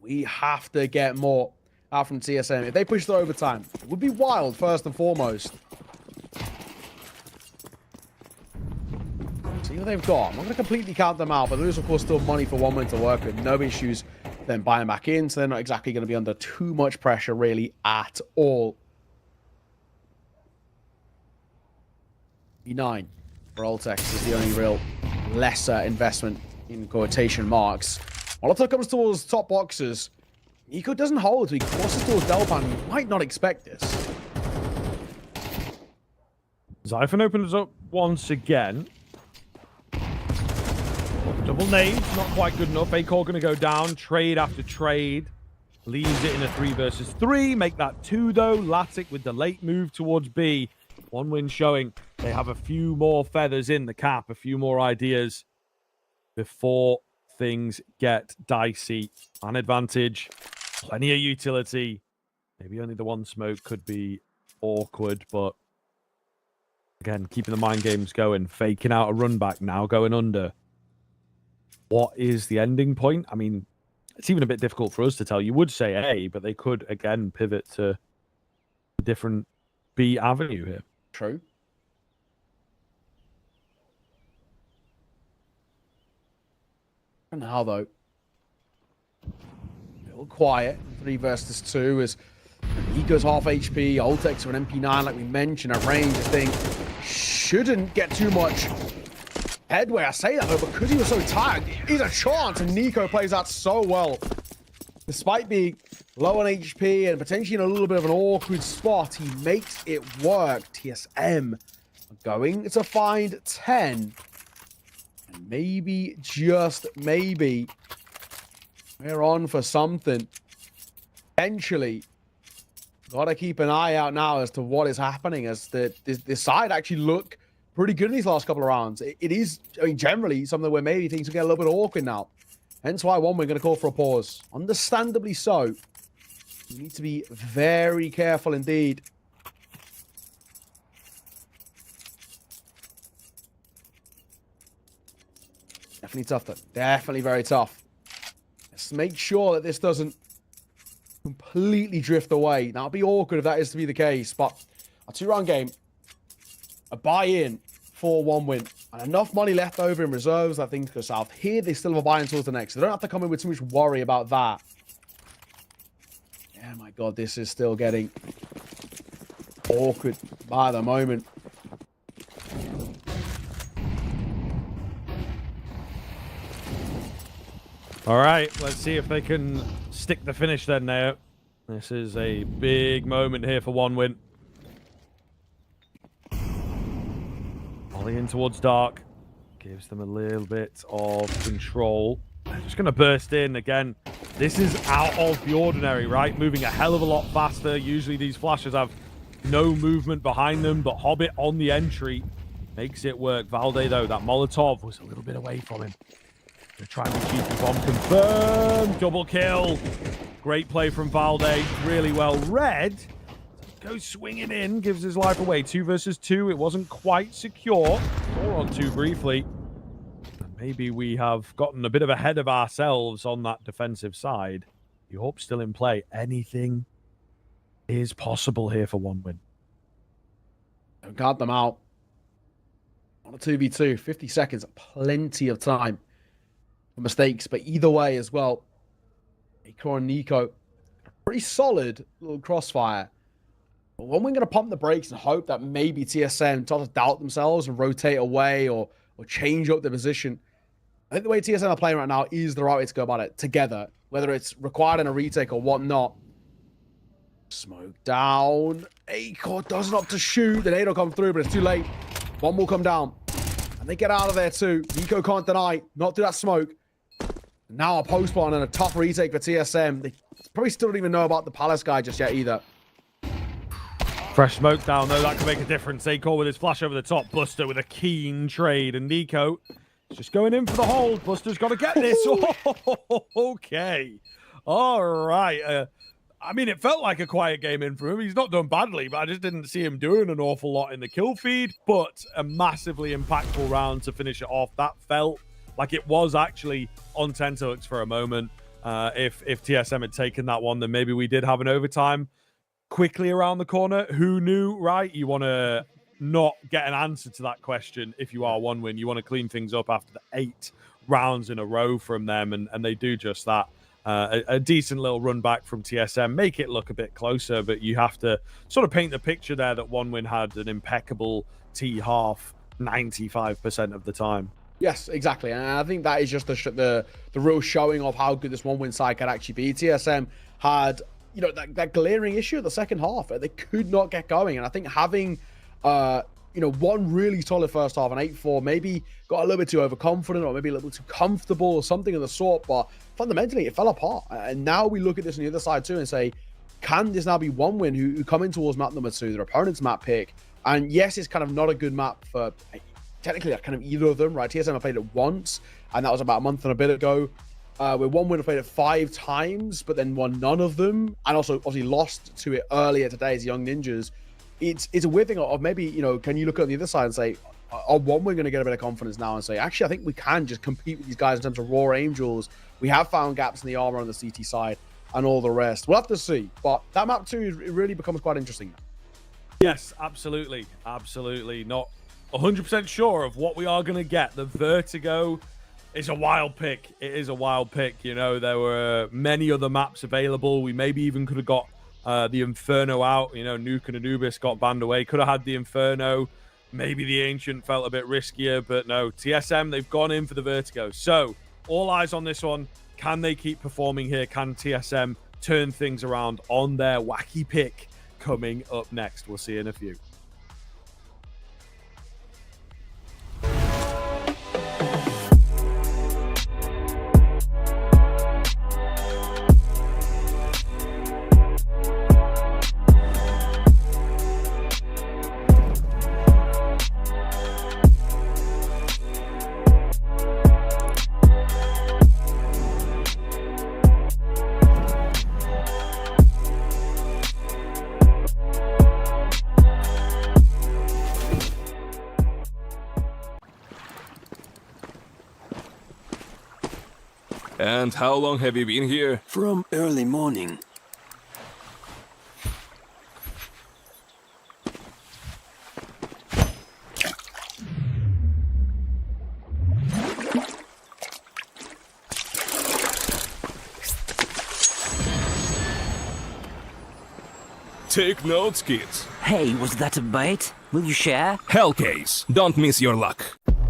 We have to get more out from TSM. If they push the overtime, it would be wild, first and foremost. See what they've got. I'm not going to completely count them out, but there is, of course, still money for 1 win to work with. No issues then buying back in, so they're not exactly going to be under too much pressure, really, at all. E9 for Ultex is the only real lesser investment in quotation marks. Molotov comes towards top boxes. Nico doesn't hold, so he crosses towards Delpan. You might not expect this. Zyphon opens up once again. Double nades, not quite good enough. Acor going to go down, trade after trade. Leaves it in a 3 versus 3. Make that 2, though. Latic with the late move towards B. 1 win showing they have a few more feathers in the cap, a few more ideas before things get dicey. An advantage, plenty of utility. Maybe only the 1 smoke could be awkward, but again, keeping the mind games going, faking out a run back, now going under. What is the ending point? I mean, it's even a bit difficult for us to tell. You would say A, but they could, again, pivot to a different B avenue here. True. And now, though, a little quiet. 3 versus 2 as he goes half HP. Ultex for an MP9, like we mentioned, at range. I think shouldn't get too much headway. I say that, though, because he was so tired, he's a chance, and Nico plays that so well. Despite being low on HP and potentially in a little bit of an awkward spot, he makes it work. TSM going to find 10. And maybe, just maybe, we're on for something. Potentially, gotta keep an eye out now as to what is happening, as this side actually look pretty good in these last couple of rounds. It is, I mean, generally something where maybe things will get a little bit awkward now. Hence why we're going to call for a pause. Understandably so. You need to be very careful indeed. Definitely tough, though. Definitely very tough. Let's make sure that this doesn't completely drift away. Now, it'll be awkward if that is to be the case, but a 2-round game, a buy-in for 1 win, and enough money left over in reserves that things go south. Here, they still have a buy-in towards the next, so they don't have to come in with too much worry about that. Yeah, my God, this is still getting awkward by the moment. All right, let's see if they can stick the finish then now. This is a big moment here for 1 win. Volley in towards Dark. Gives them a little bit of control. They're just going to burst in again. This is out of the ordinary, right? Moving a hell of a lot faster. Usually these flashes have no movement behind them, but Hobbit on the entry makes it work. Valde, though, that Molotov was a little bit away from him. They're trying to keep the bomb confirmed. Double kill. Great play from Valde. Really well read. Goes swinging in. Gives his life away. 2 versus 2. It wasn't quite secure. 4 on 2 briefly. And maybe we have gotten a bit of ahead of ourselves on that defensive side. You hope still in play. Anything is possible here for 1 win. Don't count them out. On a 2v2. 50 seconds. Plenty of time. Mistakes, but either way as well, Akor and Nico, pretty solid little crossfire. But when we're going to pump the brakes and hope that maybe TSM try to doubt themselves and rotate away or change up the position, I think the way TSM are playing right now is the right way to go about it, together, whether it's required in a retake or whatnot. Smoke down. Akor doesn't opt to shoot. The nade will come through, but it's too late. One will come down. And they get out of there too. Nico can't deny, not through that smoke. Now a post spawn and a tough retake for TSM. They probably still don't even know about the Palace guy just yet either. Fresh smoke down, though. That could make a difference. Akor with his flash over the top. Buster with a keen trade. And Nico is just going in for the hold. Buster's got to get this. Oh, okay. All right. I mean, it felt like a quiet game in for him. He's not done badly, but I just didn't see him doing an awful lot in the kill feed. But a massively impactful round to finish it off. That felt like it was actually on tenterhooks for a moment. If TSM had taken that one, then maybe we did have an overtime quickly around the corner. Who knew, right? You want to not get an answer to that question if you are 1 win. You want to clean things up after the 8 rounds in a row from them, and they do just that. A decent little run back from TSM, make it look a bit closer, but you have to sort of paint the picture there that 1 win had an impeccable T half 95% of the time. Yes, exactly. And I think that is just the real showing of how good this 1 win side can actually be. TSM had, you know, that glaring issue at the second half. They could not get going. And I think having, you know, one really solid first half, an 8-4, maybe got a little bit too overconfident or maybe a little bit too comfortable or something of the sort. But fundamentally, it fell apart. And now we look at this on the other side too and say, can this now be 1 win who come in towards map number 2, their opponent's map pick? And yes, it's kind of not a good map for technically kind of either of them, right? TSM have played it once, and that was about a month and a bit ago. With 1 win, have played it 5 times, but then won none of them, and also obviously lost to it earlier today as Young Ninjas. It's a weird thing of maybe, you know, can you look at the other side and say, are 1 win going to get a bit of confidence now and say, actually, I think we can just compete with these guys in terms of raw angels. We have found gaps in the armor on the CT side and all the rest. We'll have to see, but that map 2 it really becomes quite interesting now. Yes, absolutely. Absolutely. Not 100% sure of what we are going to get. The Vertigo is a wild pick. It is a wild pick. You know, there were many other maps available. We maybe even could have got the Inferno out. You know, Nuke and Anubis got banned away. Could have had the Inferno. Maybe the Ancient felt a bit riskier, but no. TSM, they've gone in for the Vertigo. So, all eyes on this one. Can they keep performing here? Can TSM turn things around on their wacky pick? Coming up next. We'll see you in a few. And how long have you been here? From early morning. Take notes, kids. Hey, was that a bait? Will you share? Hellcase, don't miss your luck.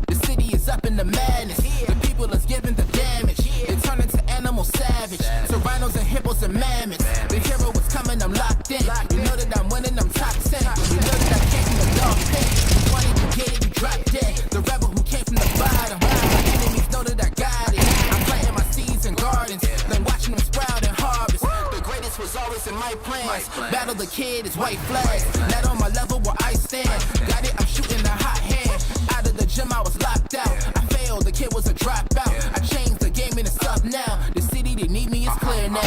The city is up in the madness. The people is giving the damage. They turn into animal savage. So rhinos and hippos and mammoths. The hero is coming, I'm locked in. You know that I'm winning, I'm top 10. You know that I came from the dog pit. You wanted to get it, you dropped dead. The rebel who came from the bottom. My enemies know that I got it. I'm planting my seeds and gardens. Then watching them sprout and harvest. The greatest was always in my plans. Battle the kid is white flags. Not on my level where I stand. Got it, I'm shooting a hot hand. Out of the gym, I was locked out. I failed, the kid was a dropout. I changed the game and it's up now. The city that need me is clear now.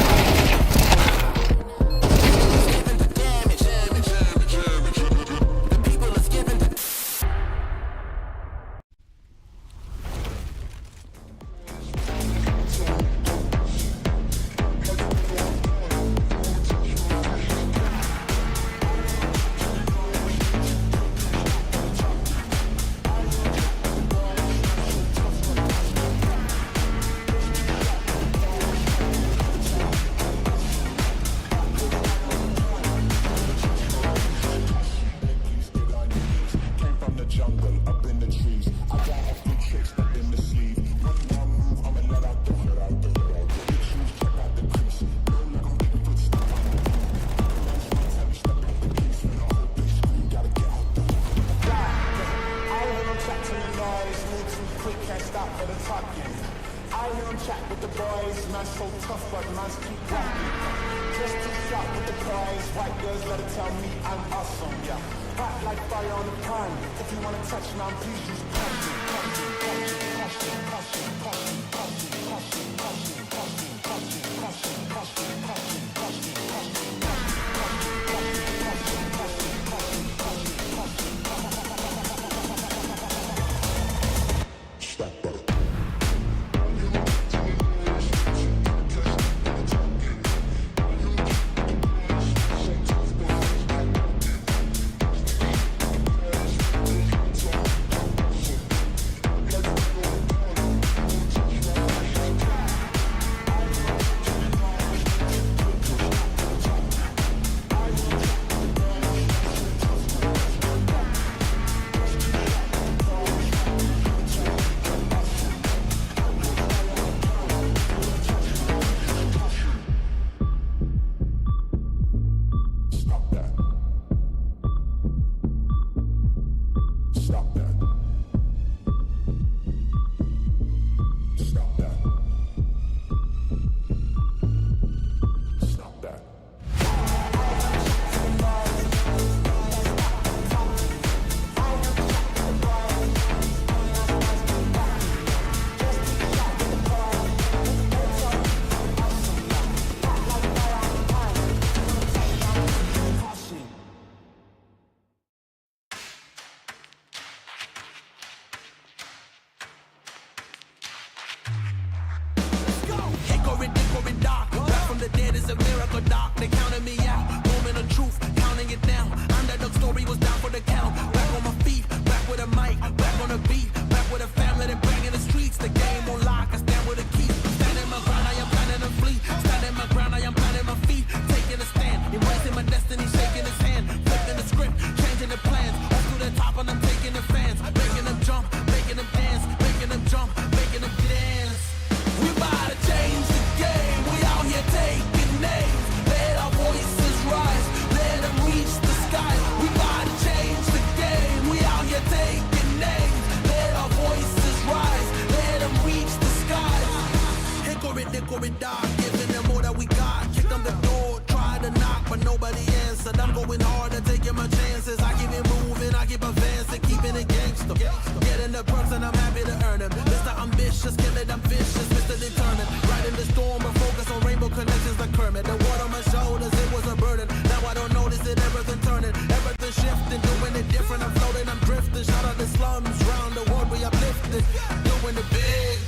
dark or it dark, giving them more that we got. Kick on the door, try to knock, but nobody answered. I'm going hard and taking my chances. I keep it moving, I keep advancing, keeping it gangster. Getting the perks and I'm happy to earn them. Mr. Ambitious, kill it, I'm vicious, Mr. Determined. Right in the storm, but focus on rainbow connections like Kermit. The water on my shoulders, it was a burden. Now I don't notice it, everything turning, everything shifting, doing it different. I'm floating, I'm drifting. Shout out the slums, round the world we uplifted, doing it big.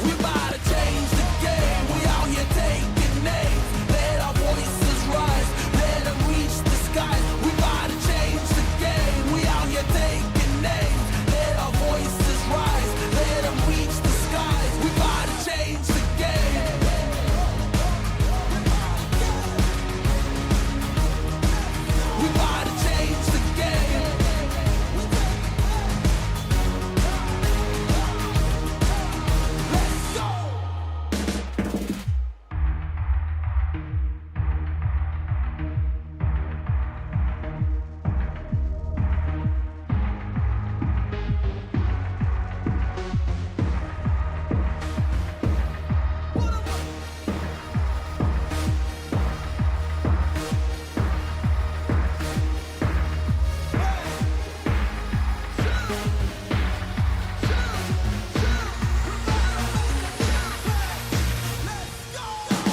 We about to change the game. We out here taking names. Let our voices rise. Let them reach the skies. We about to change the game. We out here taking names. Let our voices rise. Let them reach the skies. We about to change the game. We about to change the game. Let's go.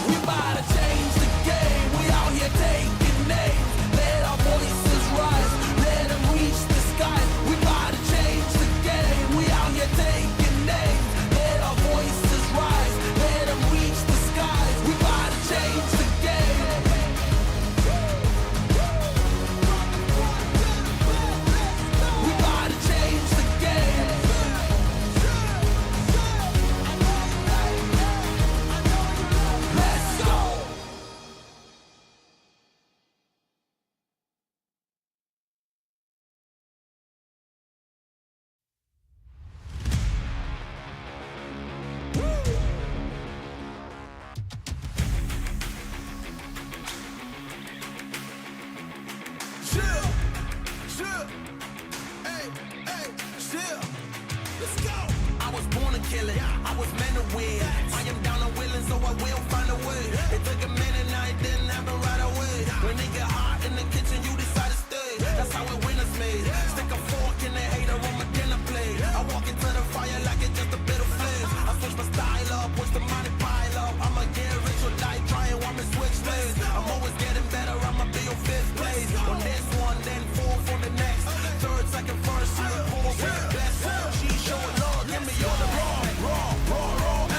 We about to change the game. We out here taking names. Let our voices rise. Let them reach the skies. We about to change the game. We out here taking names. Let our voices rise. Let them reach the skies. We about to change the game. We about to change the game. Let's go. Chill, chill, hey, hey, chill. Let's go. I was born to kill it. I was meant to win. I am down and willing, so I will find a way. It took a minute, I didn't have it right away. When it get hot in the kitchen, you decide to stay. That's how it winners made. Stick a fork in the hater on my dinner plate. I walk into the fire like it's just a bit of flames. I switch my style up, push the money pile up. I'ma get rich or die trying, want me switch lanes. I'm always getting better, I'ma be on fifth place. On this one, then fourth for the next. Third, second, first, you pull with the best. She show love, give me all the raw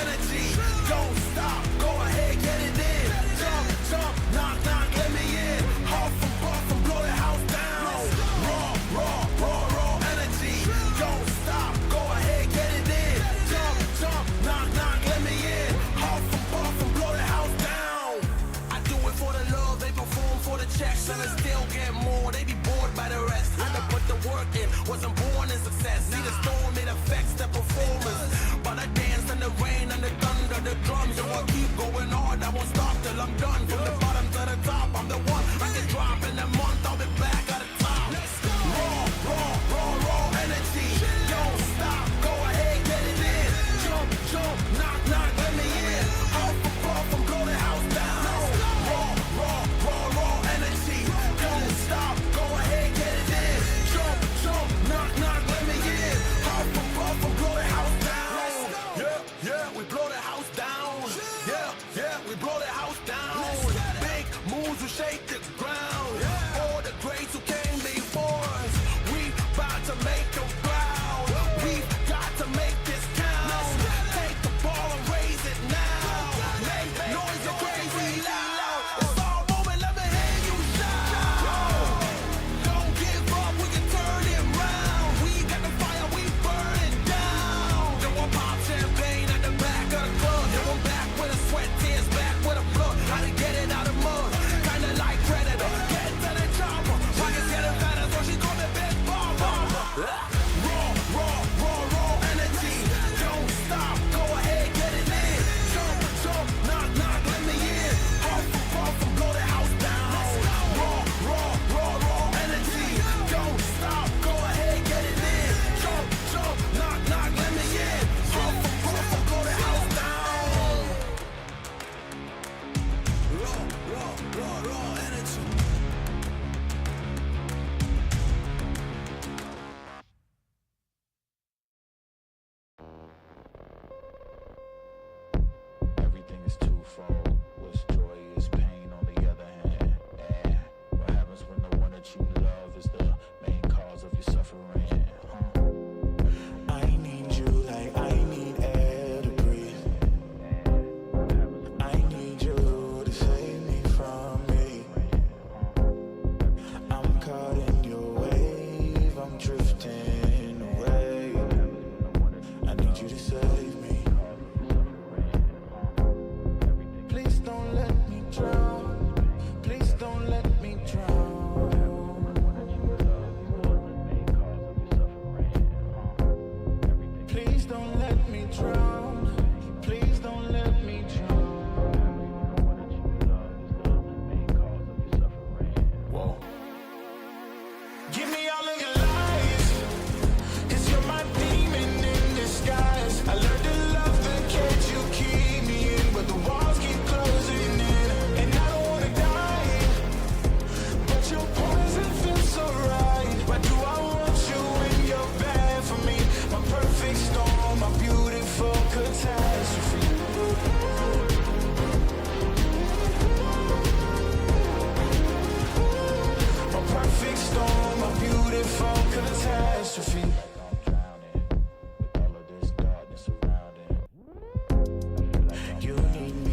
energy. Don't stop, go ahead, get it in. Jump, jump, knock, knock, let me in. Huff and puff and blow the house down. Raw fall catastrophe. You need me.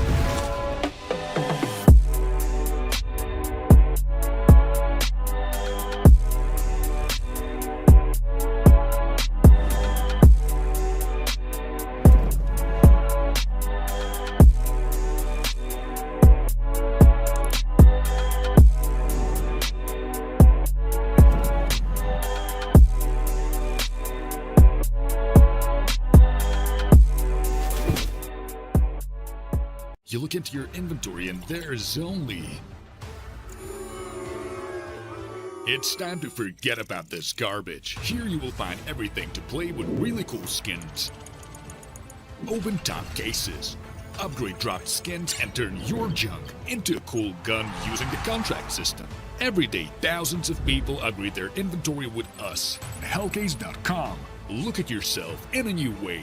You look into your inventory and there's only... It's time to forget about this garbage. Here you will find everything to play with really cool skins. Open top cases. Upgrade dropped skins and turn your junk into a cool gun using the contract system. Every day, thousands of people upgrade their inventory with us. Hellcase.com. Look at yourself in a new way.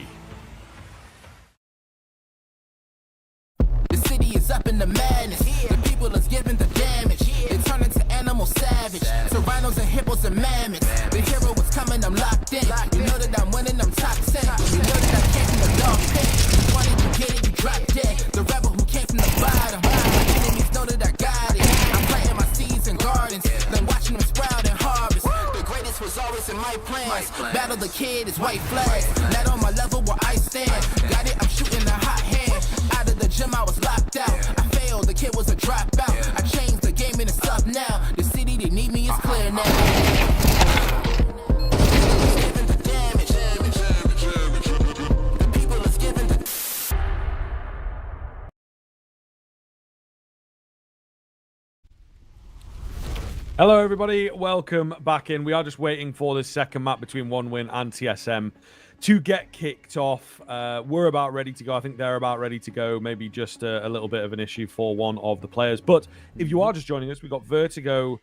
The city is up in the madness. The people is giving the damage. They turn into animal savage. So rhinos and hippos and mammoths. The hero is coming, I'm locked in. You know that I'm winning, I'm top 10. You know that I came from the dog pit. You wanted to get it, you drop dead. The rebel who came from the bottom. My enemies know that I got it. I'm planting my seeds in gardens. Then watching them sprout and harvest. The greatest was always in my plans. Battle the kid is white flags. Not on my level where I stand. Got it, I'm shooting a hot hand. Out of the gym, I was locked out. I failed, the kid was a dropout. I changed the game and it's up now. The city, they need me, is clear now. Hello, everybody. Welcome back in. We are just waiting for this second map between One Win and TSM to get kicked off. We're about ready to go. I think they're about ready to go. Maybe just a little bit of an issue for one of the players. But if you are just joining us, we've got Vertigo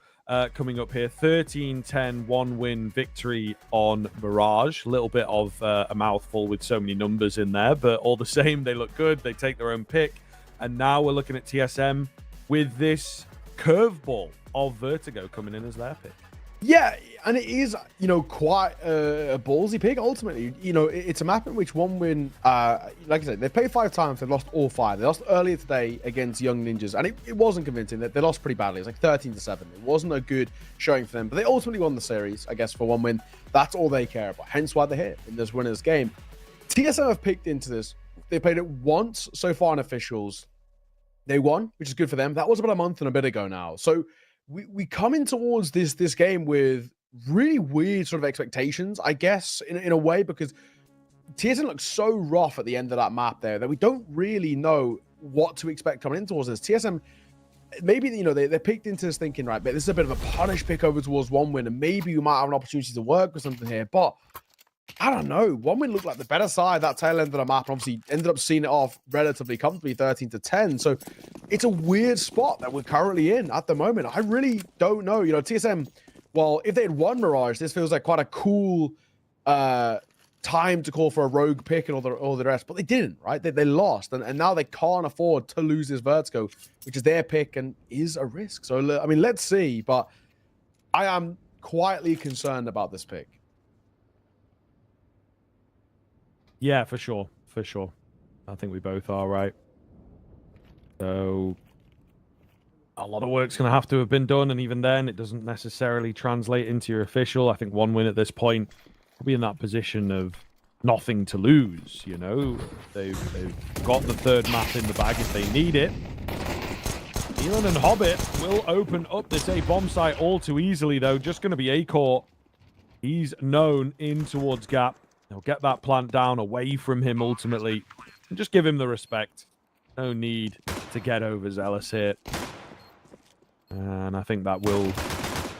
coming up here. 13-10 One Win victory on Mirage. A little bit of a mouthful with so many numbers in there. But all the same, they look good. They take their own pick. And now we're looking at TSM with this curveball of Vertigo coming in as their pick. Yeah, and it is, you know, quite a ballsy pick, ultimately. You know, it's a map in which One Win, like I said, they've played 5 times, they've lost all 5. They lost earlier today against Young Ninjas, and it wasn't convincing. They lost pretty badly. It was like 13-7. It wasn't a good showing for them, but they ultimately won the series, I guess, for One Win. That's all they care about, hence why they're here in this winner's game. TSM have picked into this. They played it once so far in officials. They won, which is good for them. That was about a month and a bit ago now. So we come in towards this game with really weird sort of expectations, I guess, in a way, because TSM looks so rough at the end of that map there that we don't really know what to expect coming in towards this. TSM, maybe, you know, they're picked into this thinking, right, but this is a bit of a punish pick over towards One Win, and maybe we might have an opportunity to work with something here, but I don't know. One Win looked like the better side that tail end of the map, and obviously ended up seeing it off relatively comfortably, 13-10. So it's a weird spot that we're currently in at the moment. I really don't know. You know, TSM, well, if they had won Mirage, this feels like quite a cool time to call for a rogue pick and all the rest, but they didn't, right? They lost, and now they can't afford to lose this Vertigo, which is their pick and is a risk. So, I mean, let's see, but I am quietly concerned about this pick. Yeah, for sure. For sure. I think we both are, right? So a lot of work's going to have been done, and even then, it doesn't necessarily translate into your official. I think One Win at this point will be in that position of nothing to lose, you know? They've got the third map in the bag if they need it. Elon and Hobbit will open up this A-bomb site all too easily, though. Just going to be A-Core. He's known in towards Gap. They'll get that plant down away from him ultimately. And just give him the respect. No need to get overzealous here. And I think that will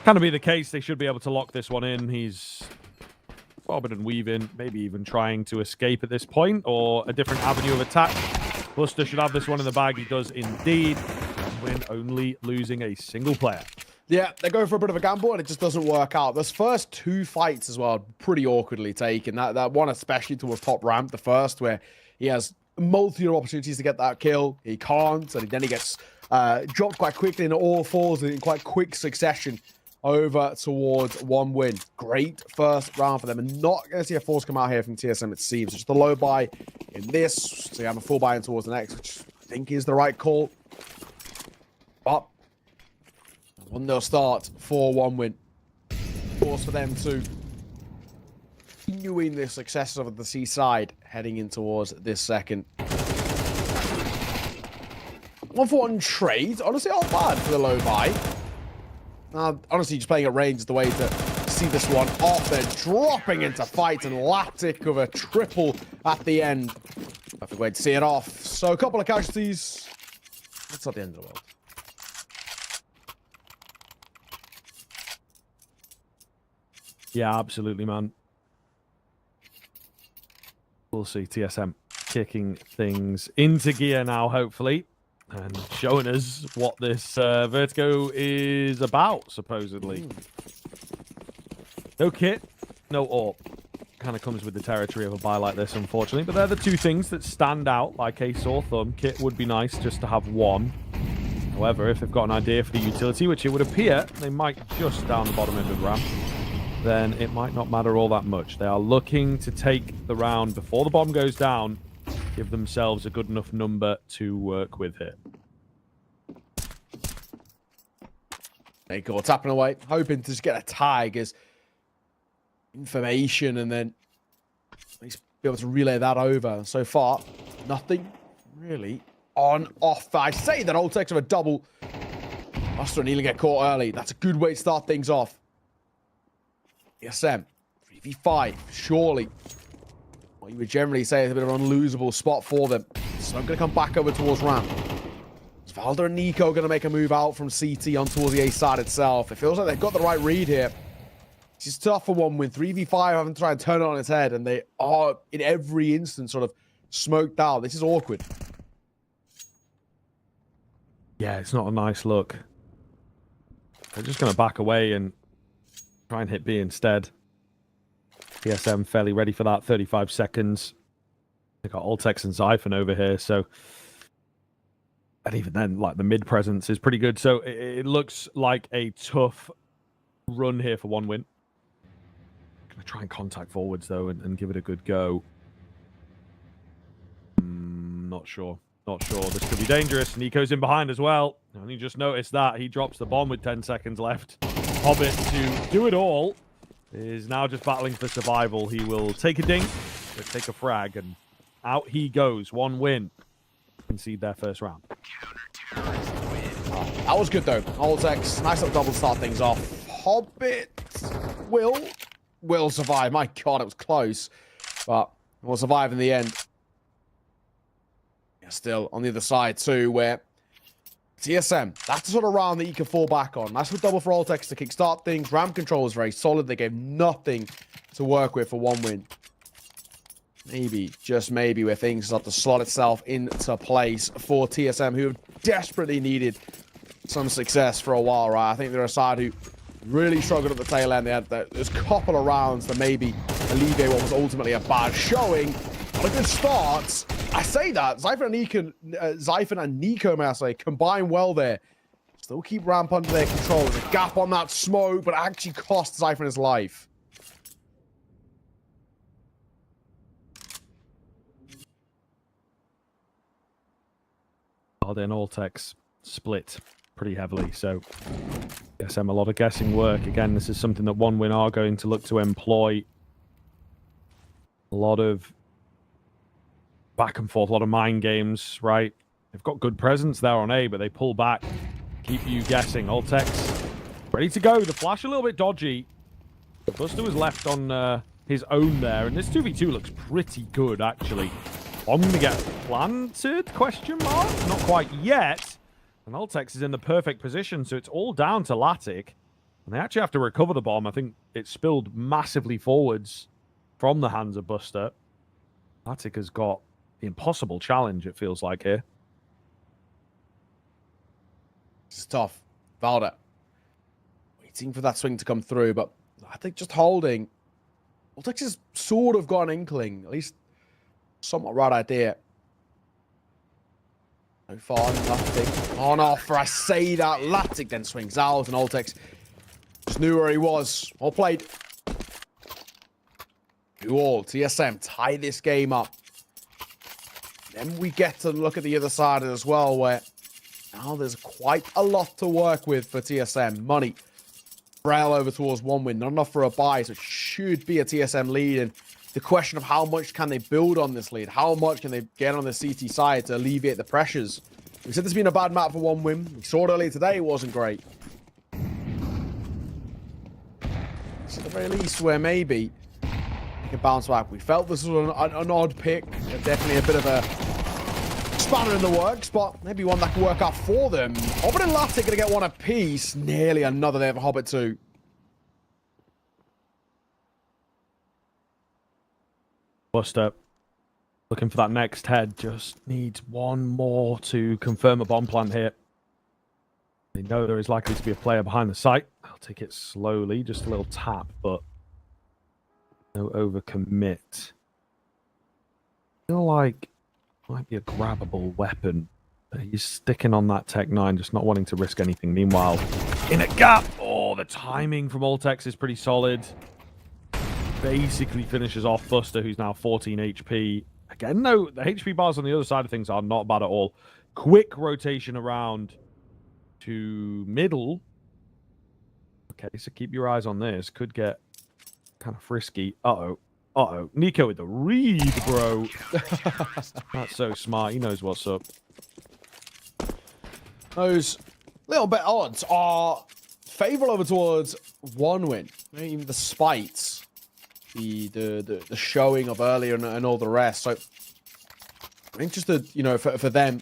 kind of be the case. They should be able to lock this one in. He's bobbing and weaving, maybe even trying to escape at this point, or a different avenue of attack. Buster should have this one in the bag. He does indeed. Win only losing a single player. Yeah, they're going for a bit of a gamble, and it just doesn't work out. Those first 2 fights as well, pretty awkwardly taken. That one especially towards top ramp, the first, where he has multiple opportunities to get that kill. He can't, and then he gets dropped quite quickly, and it all falls in quite quick succession. over towards 1 win. Great first round for them. And not going to see a force come out here from TSM, it seems. Just a low buy in this. So you have a full buy in towards the next, which I think is the right call. But 1-0 start for 1 win. Force for them to continuing the success of the seaside heading in towards this second. 1-for-1 trade. Honestly, not bad for the low buy. Honestly, just playing at range is the way to see this one off. They're dropping into fight, and Latic with a triple at the end. Perfect way to see it off. So a couple of casualties. That's not the end of the world. Yeah, absolutely, man. We'll see TSM kicking things into gear now, hopefully, and showing us what this Vertigo is about, supposedly. No kit, no AWP. Kind of comes with the territory of a buy like this, unfortunately. But they're the two things that stand out like a sore thumb. Kit would be nice just to have one. However, if they've got an idea for the utility, which it would appear they might just down the bottom end of the ramp, then it might not matter all that much. They are looking to take the round before the bomb goes down, give themselves a good enough number to work with here. They go tapping away, hoping to just get a tag as information and then at least be able to relay that over. So far, nothing really on off. I say that old text of a double. Buster and Neely get caught early. That's a good way to start things off. ESM, 3v5, surely. What you would generally say is a bit of an unlosable spot for them. So I'm going to come back over towards ramp. Is Valder and Nico going to make a move out from CT on towards the A side itself? It feels like they've got the right read here. This is tough for 1 win. 3v5 having to try and turn it on its head, and they are, in every instance, sort of smoked out. This is awkward. Yeah, it's not a nice look. They're just going to back away and try and hit B instead. PSM fairly ready for that. 35 seconds. They got Ultex and Xiphon over here, so... And even then, like, the mid presence is pretty good. So it looks like a tough run here for 1 win. Gonna try and contact forwards, though, and give it a good go. Not sure. Not sure. This could be dangerous. Nico's in behind as well. And you just noticed that. He drops the bomb with 10 seconds left. Hobbit, to do it all, is now just battling for survival. He will take a dink, but take a frag, and out he goes. 1 win. Concede their first round. Oh, that was good, though. Ultex, nice little double start things off. Hobbit will survive. My God, it was close. But will survive in the end. Yeah, still on the other side, too, where TSM, that's the sort of round that you can fall back on. Nice little double for Ultex to kickstart things. Ramp control is very solid. They gave nothing to work with for 1 win. Maybe, just maybe, where things start to slot itself into place for TSM, who have desperately needed some success for a while, right? I think they're a side who really struggled at the tail end. They had those couple of rounds to maybe alleviate what was ultimately a bad showing. But a good start. I say that. Xiphon and Nico, may I say, combine well there. Still keep ramp under their control. There's a gap on that smoke, but it actually cost Xiphon his life. And Ultex split pretty heavily, so SM a lot of guessing work. Again, this is something that 1 win are going to look to employ. A lot of back and forth, a lot of mind games, right? They've got good presence there on A, but they pull back, keep you guessing. Ultex ready to go. The flash a little bit dodgy. The Buster was left on his own there, and this 2v2 looks pretty good, actually. I'm going to get planted, question mark? Not quite yet. And Ultex is in the perfect position, so it's all down to Latic. And they actually have to recover the bomb. I think it spilled massively forwards from the hands of Buster. Latic has got the impossible challenge, it feels like, here. It's tough. Valda waiting for that swing to come through, but I think just holding. Ultex has sort of got an inkling, at least somewhat right idea. So far, nothing on offer. I say that. Latic then swings out, and Ultex Just knew where he was. All played. 2-all. TSM tie this game up. Then we get to look at the other side as well, where now there's quite a lot to work with for TSM. Money. Rail over towards 1 win. Not enough for a buy, so it should be a TSM lead. And the question of how much can they build on this lead? How much can they get on the CT side to alleviate the pressures? We said this has been a bad map for 1 win. We saw it earlier today. It wasn't great. So at the very least, where maybe they can bounce back. We felt this was an odd pick. Definitely a bit of a spanner in the works, but maybe one that can work out for them. Hobbit and Latte going to get one apiece. Nearly another there for Hobbit too. Buster looking for that next head. Just needs one more to confirm a bomb plant here. They know there is likely to be a player behind the site. I'll take it slowly, just a little tap, but no overcommit. Feel like it might be a grabbable weapon. But he's sticking on that Tech 9, just not wanting to risk anything. Meanwhile, in a gap! Oh, the timing from Altex is pretty solid. Basically finishes off Buster, who's now 14 HP. Again, though, the HP bars on the other side of things are not bad at all. Quick rotation around to middle. Okay, so keep your eyes on this. Could get kind of frisky. Uh-oh. Uh-oh. Nico with the read, bro. That's so smart. He knows what's up. Those little bit odds are favorable over towards 1 win. Even despite the showing of earlier and all the rest. So I'm interested, you know, for them,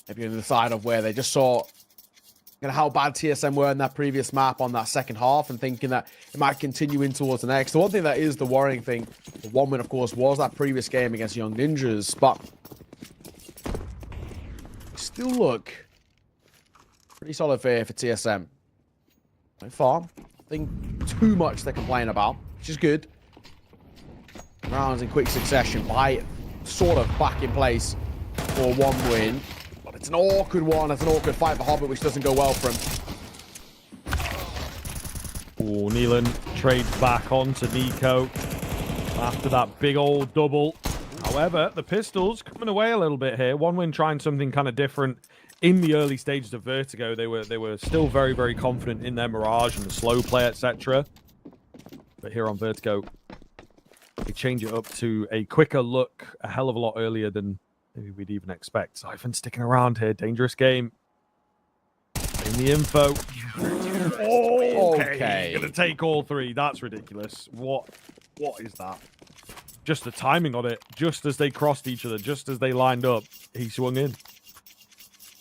maybe on the side of where they just saw how bad TSM were in that previous map on that second half and thinking that it might continue in towards the next. The one thing that is the worrying thing, the 1 win, of course, was that previous game against Young Ninjas, but still look pretty solid for TSM. So far, nothing too much to complain about, which is good. Rounds in quick succession, by sort of back in place for 1 win. But it's an awkward one. It's an awkward fight for Hobbit, which doesn't go well for him. Oh, Neelan trades back onto Nico after that big old double. However, the Pistols coming away a little bit here. 1 win trying something kind of different in the early stages of Vertigo. They were still very, very confident in their Mirage and the slow play, etc. But here on Vertigo, they change it up to a quicker look a hell of a lot earlier than maybe we'd even expect. Siphon sticking around here. Dangerous game. In the info. Okay. Gonna take all 3. That's ridiculous. What is that? Just the timing on it. Just as they crossed each other, just as they lined up, he swung in.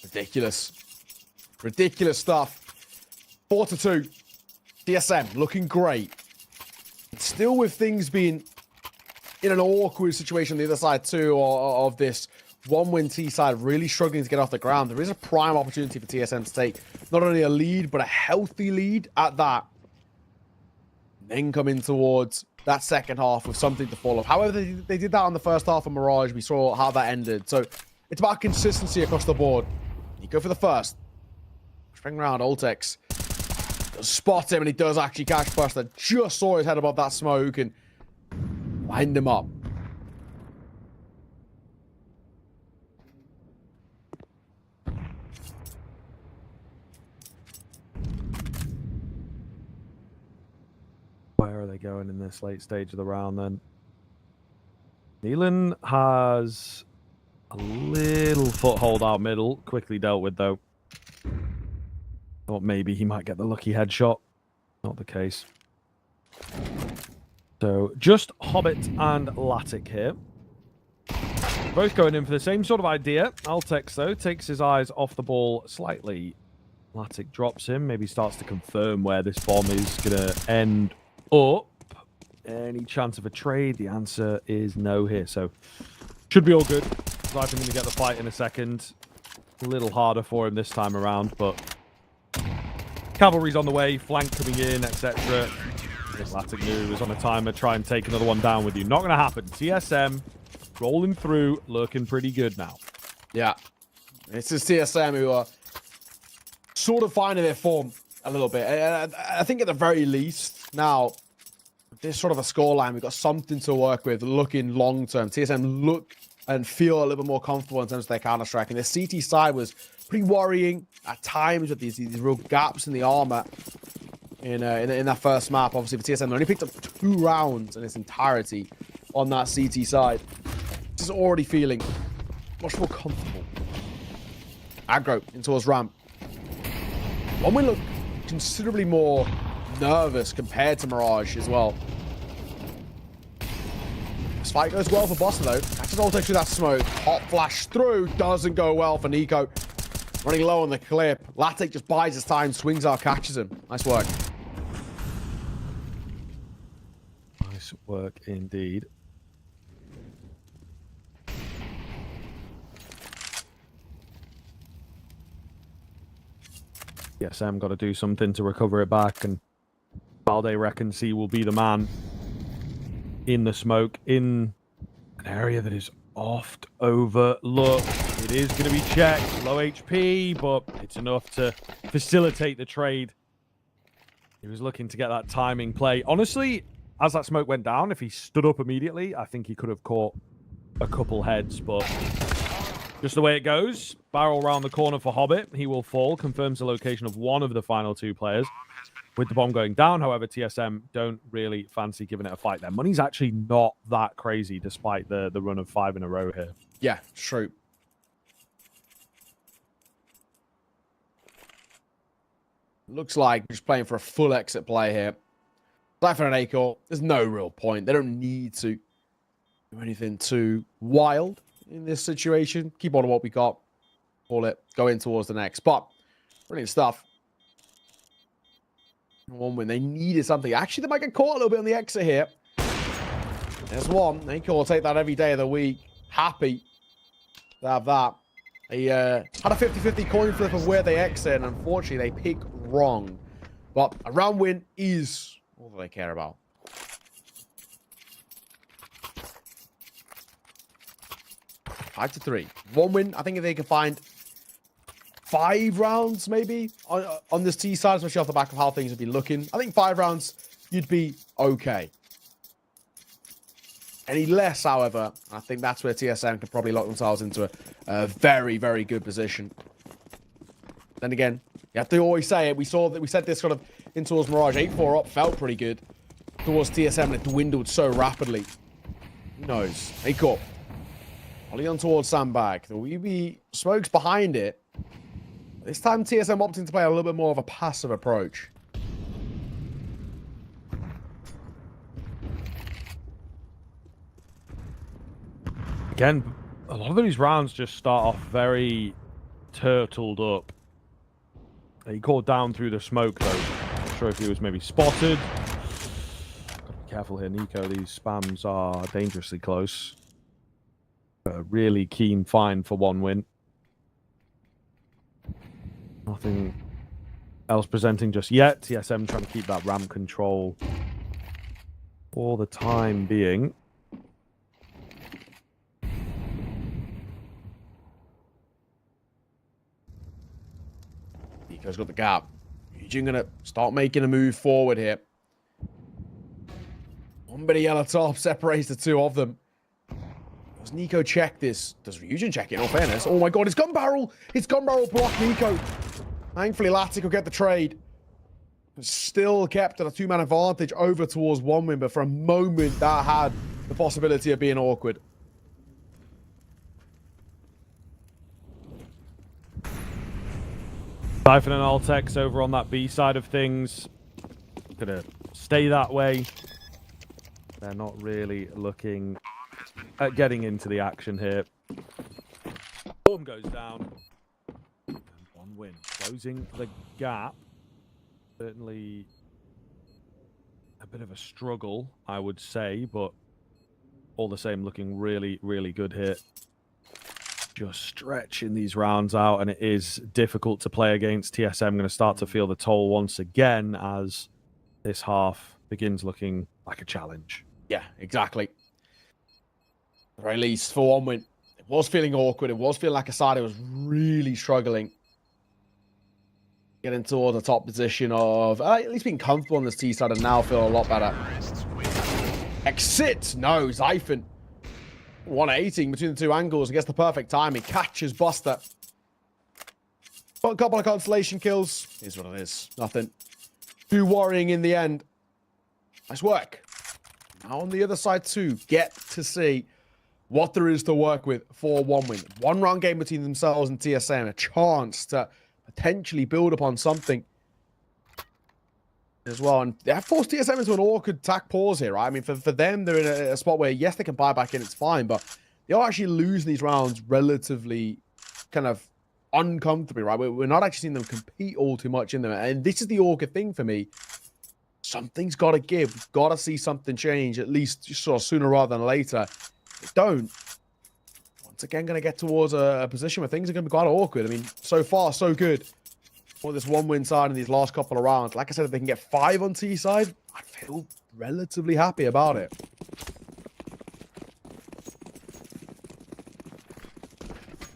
Ridiculous. Ridiculous stuff. 4-2. TSM looking great. Still with things being in an awkward situation on the other side too of this 1 win T side really struggling to get off the ground. There is a prime opportunity for TSM to take not only a lead, but a healthy lead at that. Then come in towards that second half with something to fall off. However, they did that on the first half of Mirage. We saw how that ended. So it's about consistency across the board. You go for the first. Spring around, Altex does spot him, and he does actually catch Buster. Just saw his head above that smoke and wind him up. Where are they going in this late stage of the round then? Neelan has a little foothold out middle. Quickly dealt with though. Thought maybe he might get the lucky headshot. Not the case. So just Hobbit and Latic here. Both going in for the same sort of idea. Altex though takes his eyes off the ball slightly. Latic drops him. Maybe starts to confirm where this bomb is going to end up. Any chance of a trade? The answer is no here. So should be all good. Siphon's going to get the fight in a second. A little harder for him this time around, but cavalry's on the way, flank coming in, etc. Latic knew was on a timer. Try and take another one down with you. Not going to happen. TSM rolling through, looking pretty good now. Yeah. This is TSM who are sort of finding their form a little bit. I think at the very least, now, this sort of a scoreline, we've got something to work with looking long-term. TSM look and feel a little bit more comfortable in terms of their Counter-Strike. And the CT side was pretty worrying at times with these real gaps in the armor in that first map. Obviously, for TSM, they only picked up 2 rounds in its entirety on that CT side. Just already feeling much more comfortable. Aggro in towards ramp. One will look considerably more nervous compared to Mirage as well. This fight goes well for Buster though. Catches all takes through that smoke. Hot flash through. Doesn't go well for Nico. Running low on the clip. Latic just buys his time. Swings out, catches him. Nice work. Nice work indeed. TSM got to do something to recover it back, and Balde reckons he will be the man in the smoke in an area that is oft overlooked. It is going to be checked. Low HP, but it's enough to facilitate the trade. He was looking to get that timing play. Honestly, as that smoke went down, if he stood up immediately, I think he could have caught a couple heads, but just the way it goes. Barrel around the corner for Hobbit. He will fall. Confirms the location of one of the final 2 players. With the bomb going down, however, TSM don't really fancy giving it a fight there. Money's actually not that crazy despite the run of 5 in a row here. Yeah, true. Looks like we're just playing for a full exit play here. Cypher and Acor, there's no real point. They don't need to do anything too wild in this situation. Keep on what we got. Call it. Go in towards the next. But brilliant stuff. 1 win. They needed something. Actually, they might get caught a little bit on the exit here. There's one. Acor will take that every day of the week. Happy to have that. They had a 50-50 coin flip of where they exit, and unfortunately, they pick wrong. But a round win is all that they care about. Five to 3. 1 win. I think if they can find 5 rounds, maybe, on this T side, especially off the back of how things have been looking. I think 5 rounds, you'd be okay. Any less, however, I think that's where TSM can probably lock themselves into a very, very good position. Then again, you have to always say it. We said this sort of in towards Mirage. 8-4 up felt pretty good towards TSM, and it dwindled so rapidly. Who knows? Acor. Ollie on towards Sandbag. The Weeby smokes behind it. This time TSM opting to play a little bit more of a passive approach. Again, a lot of these rounds just start off very turtled up. He caught down through the smoke though. Not sure if he was maybe spotted. Gotta be careful here, Nico. These spams are dangerously close. A really keen find for 1 win. Nothing else presenting just yet. TSM trying to keep that ramp control for the time being. Nico's got the gap. Eugene gonna start making a move forward here. 1 bit of yellow top separates the 2 of them. Does Nico check this? Does Ryujin check it, in all fairness? Oh my god, his gun barrel! His gun barrel blocked Nico. Thankfully, Latic will get the trade. Still kept at a 2-man advantage over towards 1 win, but for a moment that had the possibility of being awkward. Siphon and Altex over on that B side of things. Gonna stay that way. They're not really looking at getting into the action here. Boom goes down. And 1 win. Closing the gap. Certainly a bit of a struggle, I would say, but all the same looking really, really good here. Just stretching these rounds out, and it is difficult to play against. TSM going to start to feel the toll once again as this half begins looking like a challenge. Yeah, exactly. At the very least, for 1 win, it was feeling awkward. It was feeling like a side that was really struggling. getting toward the top position of at least being comfortable on this T side and now feel a lot better. Exit! No, Zyphon. 180 between the two angles and gets the perfect timing. Catches Buster. But a couple of constellation kills. Is what it is. Nothing too worrying in the end. Nice work. Now on the other side too, get to see what there is to work with for one win. One round game between themselves and TSM. A chance to potentially build upon something as well. And they have forced TSM into an awkward attack pause here, right? I mean, for them, they're in a spot where, yes, they can buy back in, it's fine, but they are actually losing these rounds relatively kind of uncomfortably, right? We're not actually seeing them compete all too much in them. And this is the awkward thing for me. Something's got to give. We've got to see something change, at least sort of sooner rather than later. If they don't, once again, going to get towards a position where things are going to be quite awkward. I mean, so far, so good for this one-win side in these last couple of rounds. Like I said, if they can get 5 on T side, I feel relatively happy about it.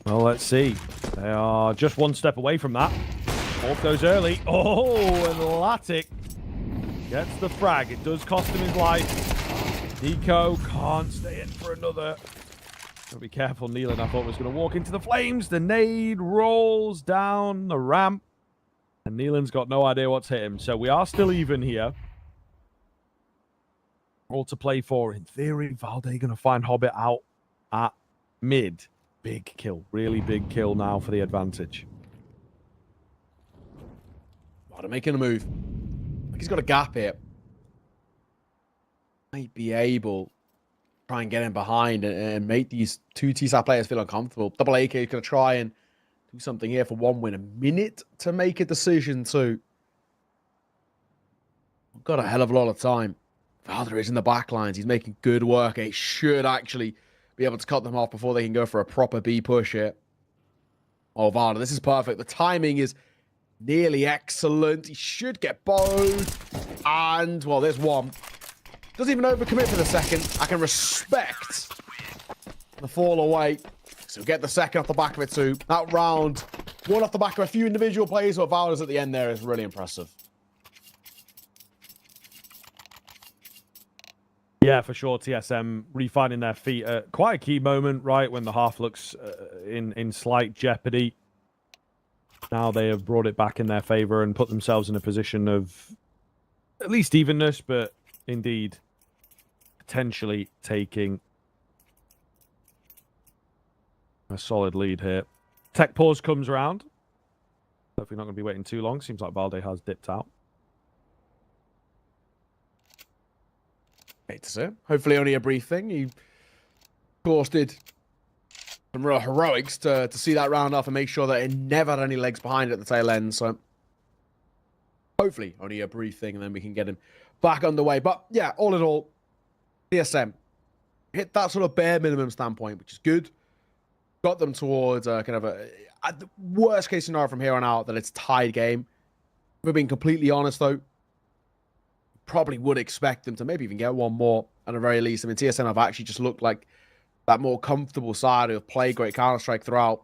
Well, let's see. They are just one step away from that. Off goes early. Oh, and Latic gets the frag. It does cost him his life. Nico can't stay in for another. Gotta be careful. Nealon, I thought, was going to walk into the flames. The nade rolls down the ramp. And Nealon's got no idea what's hit him. So we are still even here. All to play for. In theory, Valde going to find Hobbit out at mid. Big kill. Really big kill now for the advantage. Valde making a move. Like he's got a gap here. Might be able to try and get in behind and make these two T-side players feel uncomfortable. Double AK is going to try and do something here for one win. A minute to make a decision too. Got a hell of a lot of time. Valde is in the back lines. He's making good work. He should actually be able to cut them off before they can go for a proper B push here. Oh, Valde, this is perfect. The timing is nearly excellent. He should get both. And, well, there's one. Doesn't even overcommit for the second. I can respect the fall away. So get the second off the back of it too. That round, one off the back of a few individual plays, but Valde's at the end there is really impressive. Yeah, for sure. TSM refinding their feet at quite a key moment, right? When the half looks in slight jeopardy. Now they have brought it back in their favor and put themselves in a position of at least evenness, but indeed potentially taking a solid lead here. Tech pause comes around. Hopefully not going to be waiting too long. Seems like Valde has dipped out. Hate to say it. Hopefully only a brief thing. He, of course, did some real heroics to see that round off and make sure that it never had any legs behind it at the tail end. So hopefully only a brief thing and then we can get him back underway. But yeah, all in all, TSM hit that sort of bare minimum standpoint, which is good. Got them towards kind of a worst case scenario from here on out that it's tied game. If we're being completely honest though, probably would expect them to maybe even get one more at the very least. I mean, TSM have actually just looked like that more comfortable side who have played great Counter-Strike throughout.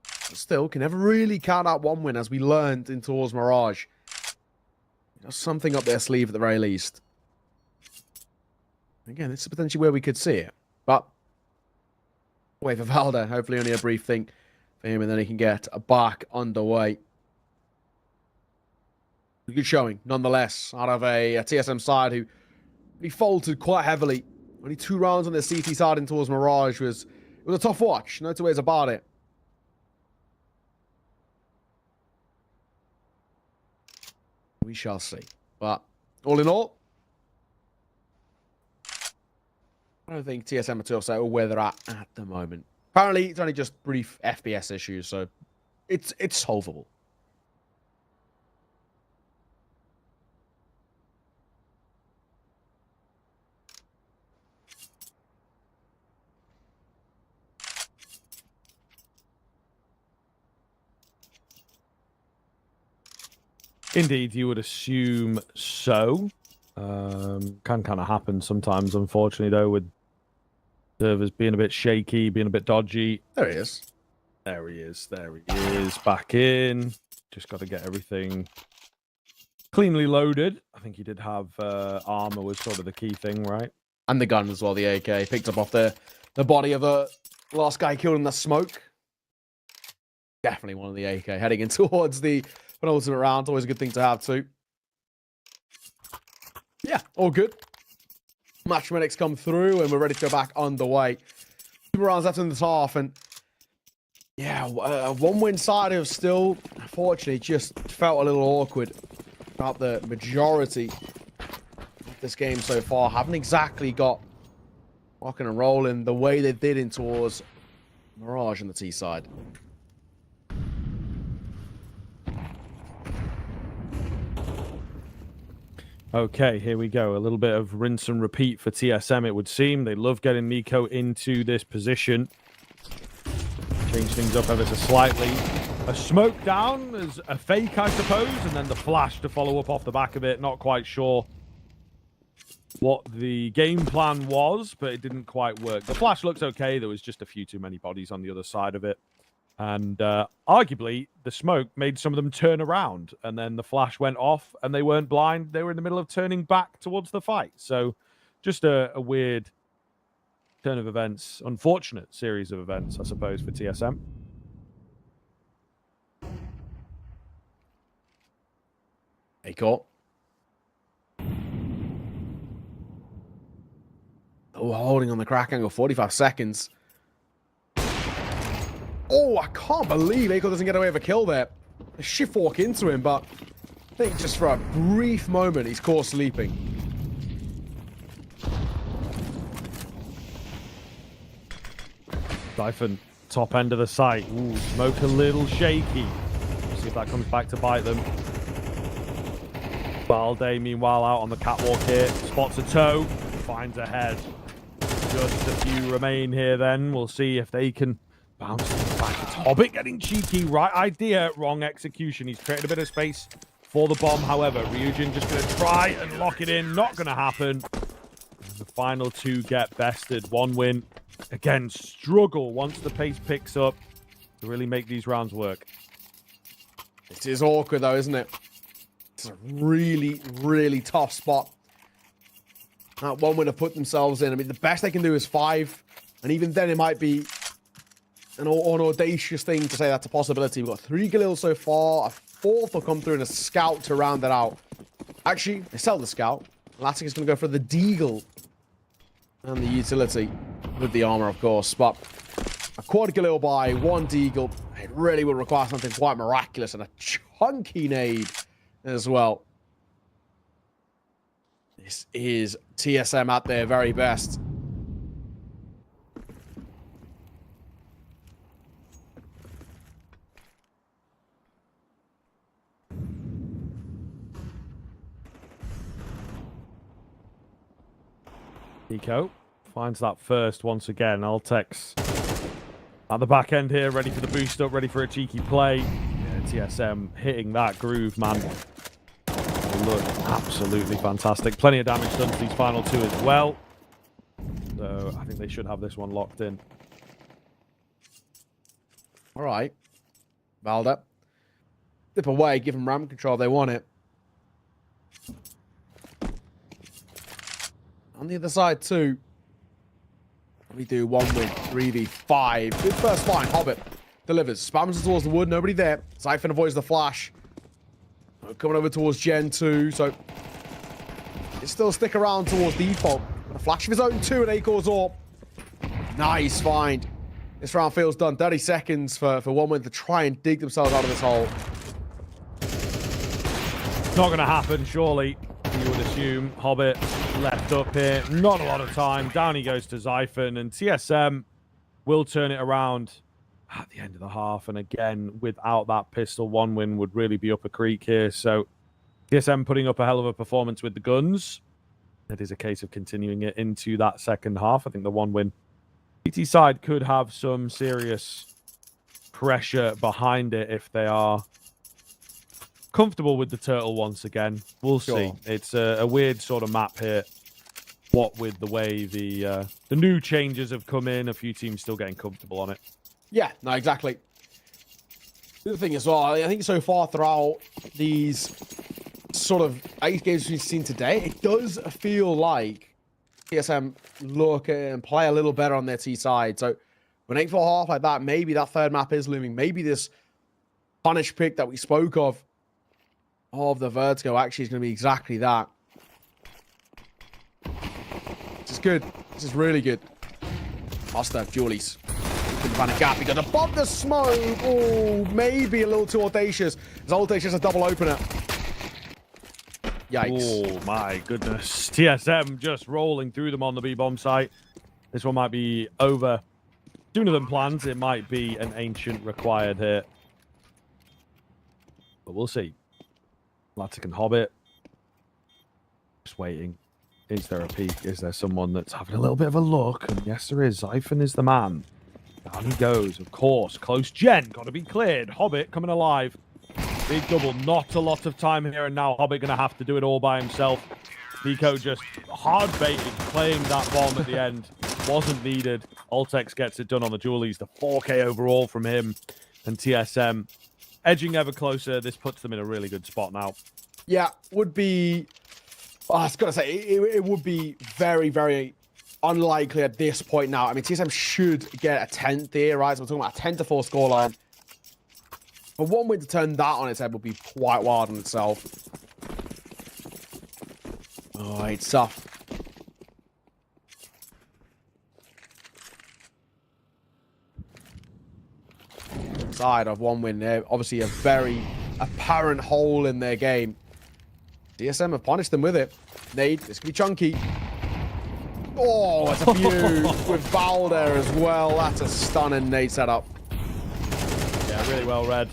But still, can never really count out one win as we learned in towards Mirage. There's something up their sleeve at the very least. Again, this is potentially where we could see it. But wait for Valde. Hopefully only a brief thing for him and then he can get back underway. Good showing, nonetheless, out of a TSM side who really faltered quite heavily. Only 2 rounds on their CT side in towards Mirage it was a tough watch. No two ways about it. We shall see. But all in all, I don't think TSM are too upset with where they're at the moment. Apparently, it's only just brief FPS issues, so it's solvable. Indeed, you would assume so. Can kind of happen sometimes, unfortunately, though, with servers being a bit shaky, being a bit dodgy. There he is. There he is. There he is. Back in. Just got to get everything cleanly loaded. I think he did have armor was sort of the key thing, right? And the gun as well, the AK. Picked up off the body of the last guy killed in the smoke. Definitely one of the AK. Heading in towards the penultimate round. Always a good thing to have too. Yeah, all good. Match medics come through and we're ready to go back underway. 2 rounds left in this half, and yeah, one win side of still, unfortunately, just felt a little awkward about the majority of this game so far. Haven't exactly got rocking and rolling the way they did in towards Mirage on the T side. Okay, here we go. A little bit of rinse and repeat for TSM, it would seem. They love getting Nico into this position. Change things up ever so slightly. A smoke down as a fake, I suppose, and then the flash to follow up off the back of it. Not quite sure what the game plan was, but it didn't quite work. The flash looks okay. There was just a few too many bodies on the other side of it. And arguably, the smoke made some of them turn around, and then the flash went off, and they weren't blind. They were in the middle of turning back towards the fight. So just a weird turn of events, unfortunate series of events, I suppose, for TSM. Hey, caught. Oh, holding on the crack angle, 45 seconds. Oh, I can't believe Aiko doesn't get away with a kill there. A shift walk into him, but I think just for a brief moment, he's caught sleeping. Siphon, top end of the site. Ooh, smoke a little shaky. See if that comes back to bite them. Balde, meanwhile, out on the catwalk here. Spots a toe, finds a head. Just a few remain here then. We'll see if they can bounce back. It's Hobbit getting cheeky. Right idea, wrong execution. He's created a bit of space for the bomb. However, Ryujin just going to try and lock it in. Not going to happen. And the final 2 get bested. 1 win. Again, struggle once the pace picks up to really make these rounds work. It is awkward though, isn't it? It's a really, really tough spot. That 1 win to put themselves in. I mean, the best they can do is 5. And even then, it might be an audacious thing to say that's a possibility. We've got 3 Galil so far. A 4th will come through and a scout to round that out. Actually, they sell the scout. Latic is going to go for the deagle and the utility with the armor, of course. But a quad Galil by 1 deagle. It really would require something quite miraculous and a chunky nade as well. This is TSM at their very best. Nico finds that first once again. Altex at the back end here, ready for the boost up, ready for a cheeky play. Yeah, TSM hitting that groove, man. They look absolutely fantastic. Plenty of damage done to these final 2 as well. So I think they should have this one locked in. All right. Valda. Dip away, give them ramp control if they want it. On the other side, too, we do 1 win, 3v5. Good first find. Hobbit delivers. Spams it towards the wood. Nobody there. Siphon avoids the flash. Coming over towards Gen 2. So, it still stick around towards default. A flash of his own, too, and Acor's AWP. Nice find. This round feels done. 30 seconds for 1 win to try and dig themselves out of this hole. Not going to happen, surely. You would assume. Hobbit left up here. Not a lot of time. Down he goes to Xiphon. And TSM will turn it around at the end of the half. And again, without that pistol, 1 win would really be up a creek here. So TSM putting up a hell of a performance with the guns. It is a case of continuing it into that second half. I think the 1 win PT side could have some serious pressure behind it if they are comfortable with the turtle once again. We'll see. It's a weird sort of map here. What with the way the new changes have come in, a few teams still getting comfortable on it. Yeah, no, exactly. The other thing as well, I think so far throughout these sort of 8 games we've seen today, it does feel like TSM look and play a little better on their T side. So when 8-4 half like that, maybe that third map is looming. Maybe this punish pick that we spoke of the Vertigo actually is going to be exactly that. This is good. This is really good. Master, Julies. Couldn't find a gap. He got above the smoke. Oh, maybe a little too audacious. His audacious a double opener. Yikes. Oh, my goodness. TSM just rolling through them on the B-bomb site. This one might be over sooner than planned. It might be an ancient required here. But we'll see. Latic and Hobbit. Just waiting. Is there a peek? Is there someone that's having a little bit of a look? And yes, there is. Zyphon is the man. Down he goes, of course. Close gen. Got to be cleared. Hobbit coming alive. Big double. Not a lot of time here. And now Hobbit going to have to do it all by himself. Nico just hard baited, playing that bomb at the end. Wasn't needed. Altex gets it done on the Julies. The 4K overall from him and TSM. Edging ever closer. This puts them in a really good spot now. Yeah, would be... Oh, I was going to say, it would be very, very unlikely at this point now. I mean, TSM should get a 10th here, right? So we're talking about a 10-4 scoreline. But one way to turn that on its head would be quite wild in itself. Oh, it's tough. Side of one win there. Obviously, a very apparent hole in their game. TSM have punished them with it. Nade, this could be chunky. Oh, it's a few with Val there as well. That's a stunning nade setup. Yeah, really well read.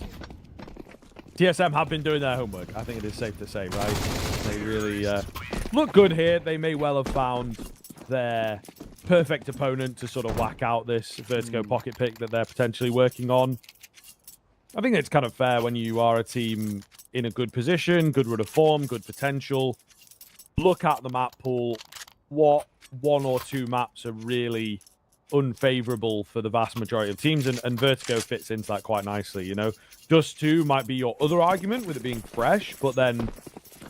TSM have been doing their homework. I think it is safe to say, right? They really look good here. They may well have found their perfect opponent to sort of whack out this Vertigo pocket pick that they're potentially working on. I think it's kind of fair when you are a team in a good position, good run of form, good potential. Look at the map pool. What 1 or 2 maps are really unfavorable for the vast majority of teams, and Vertigo fits into that quite nicely, you know. Dust 2 might be your other argument with it being fresh, but then,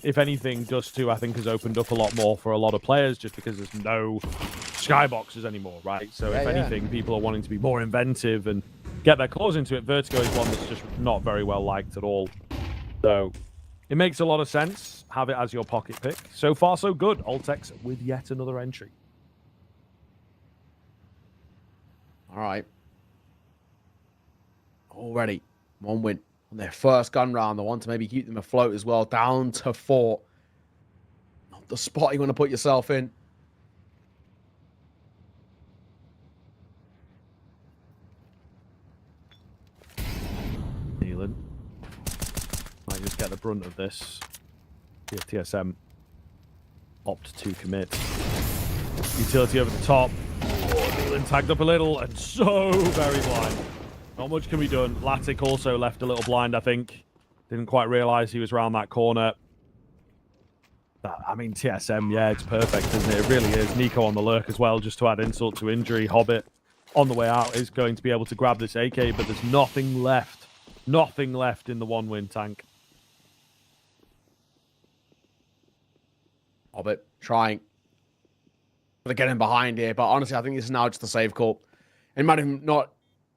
if anything, Dust 2, I think, has opened up a lot more for a lot of players just because there's no skyboxes anymore, right? So if anything, people are wanting to be more inventive and get their claws into it. Vertigo is one that's just not very well liked at all. So it makes a lot of sense. Have it as your pocket pick. So far, so good. Altex with yet another entry. All right. Already 1 win on their first gun round. The one to maybe keep them afloat as well. Down to 4. Not the spot you want to put yourself in. Nealon might just get the brunt of this. If TSM opt to commit. Utility over the top. Oh, Nealon tagged up a little and so very blind. Not much can be done. Latic also left a little blind, I think. Didn't quite realize he was around that corner. I mean, TSM, yeah, it's perfect, isn't it? It really is. Nico on the lurk as well, just to add insult to injury. Hobbit on the way out is going to be able to grab this AK, but there's nothing left. Nothing left in the 1-win tank. Hobbit trying to get him behind here, but honestly, I think this is now just a save call. It might have not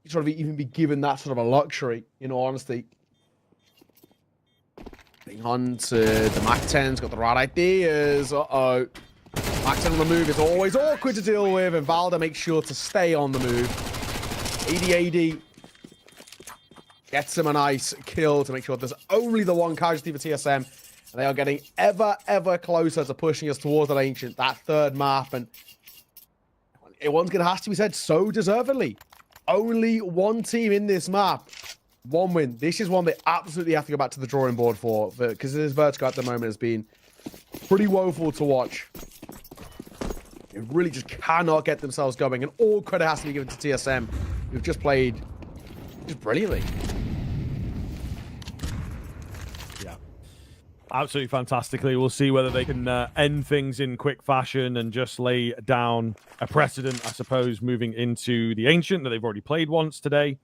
sort of even be given that sort of a luxury, in all honesty. Being on to the Mac 10's got the right ideas. Uh-oh. Mac 10 on the move is always awkward to deal with, and Valda makes sure to stay on the move. AD gets him a nice kill to make sure there's only the one casualty for TSM. And they are getting ever, ever closer to pushing us towards that Ancient, that third map. And one's going to have to be said so deservedly. Only one team in this map. 1 win. This is one they absolutely have to go back to the drawing board for, because this Vertigo at the moment has been pretty woeful to watch. They really just cannot get themselves going, and all credit has to be given to TSM, who've just played just brilliantly. Yeah, absolutely fantastically. We'll see whether they can end things in quick fashion and just lay down a precedent, I suppose, moving into the Ancient that they've already played once today.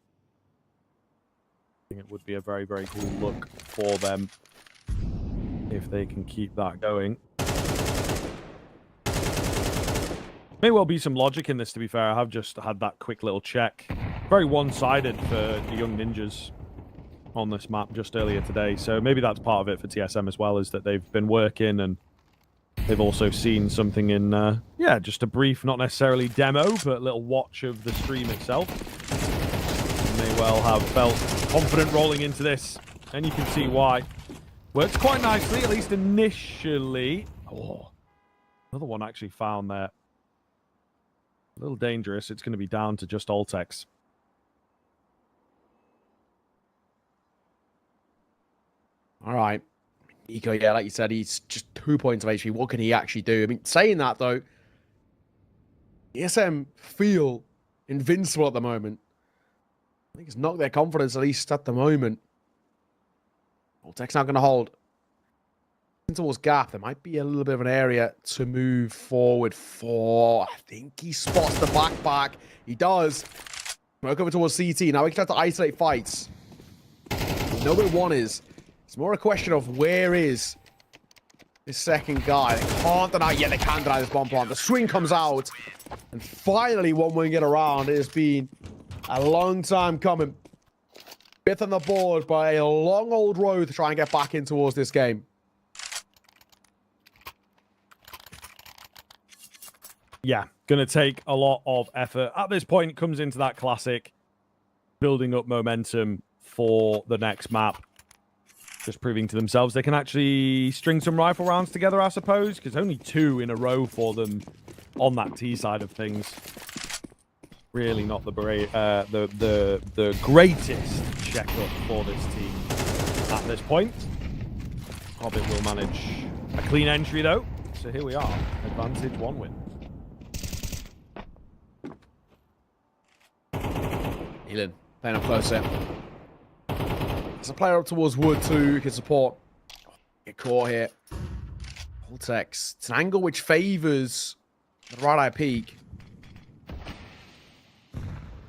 think it would be a very, very cool look for them if they can keep that going. May well be some logic in this, to be fair. I have just had that quick little check. Very one-sided for the Young Ninjas on this map just earlier today. So maybe that's part of it for TSM as well, is that they've been working and they've also seen something in, yeah, just a brief, not necessarily demo, but a little watch of the stream itself. And may well have felt confident rolling into this. And you can see why. Works quite nicely, at least initially. Oh, another one actually found there. A little dangerous. It's going to be down to just Altex. All right. Eco, yeah, like you said, he's just 2 points of HP. What can he actually do? I mean, saying that, though, ESM feel invincible at the moment. I think it's knocked their confidence, at least at the moment. Altex now going to hold. Towards Gap, there might be a little bit of an area to move forward for. I think he spots the backpack. He does. Smoke over towards CT. Now we can try to isolate fights. We know where one is. It's more a question of where is this second guy. They can't deny. Yeah, they can deny this bomb plant. The swing comes out. And finally, one wing get around. It has been a long time coming. Fifth on the board by a long old road to try and get back in towards this game. Yeah, going to take a lot of effort. At this point, it comes into that classic building up momentum for the next map. Just proving to themselves they can actually string some rifle rounds together, I suppose, because only 2 in a row for them on that T side of things. Really not the greatest checkup for this team at this point. Hobbit will manage a clean entry, though. So here we are. Advantage 1 win. Elin, playing up closer. There's a player up towards Wood too who can support. Get caught here. Altex. It's an angle which favors the right eye peak.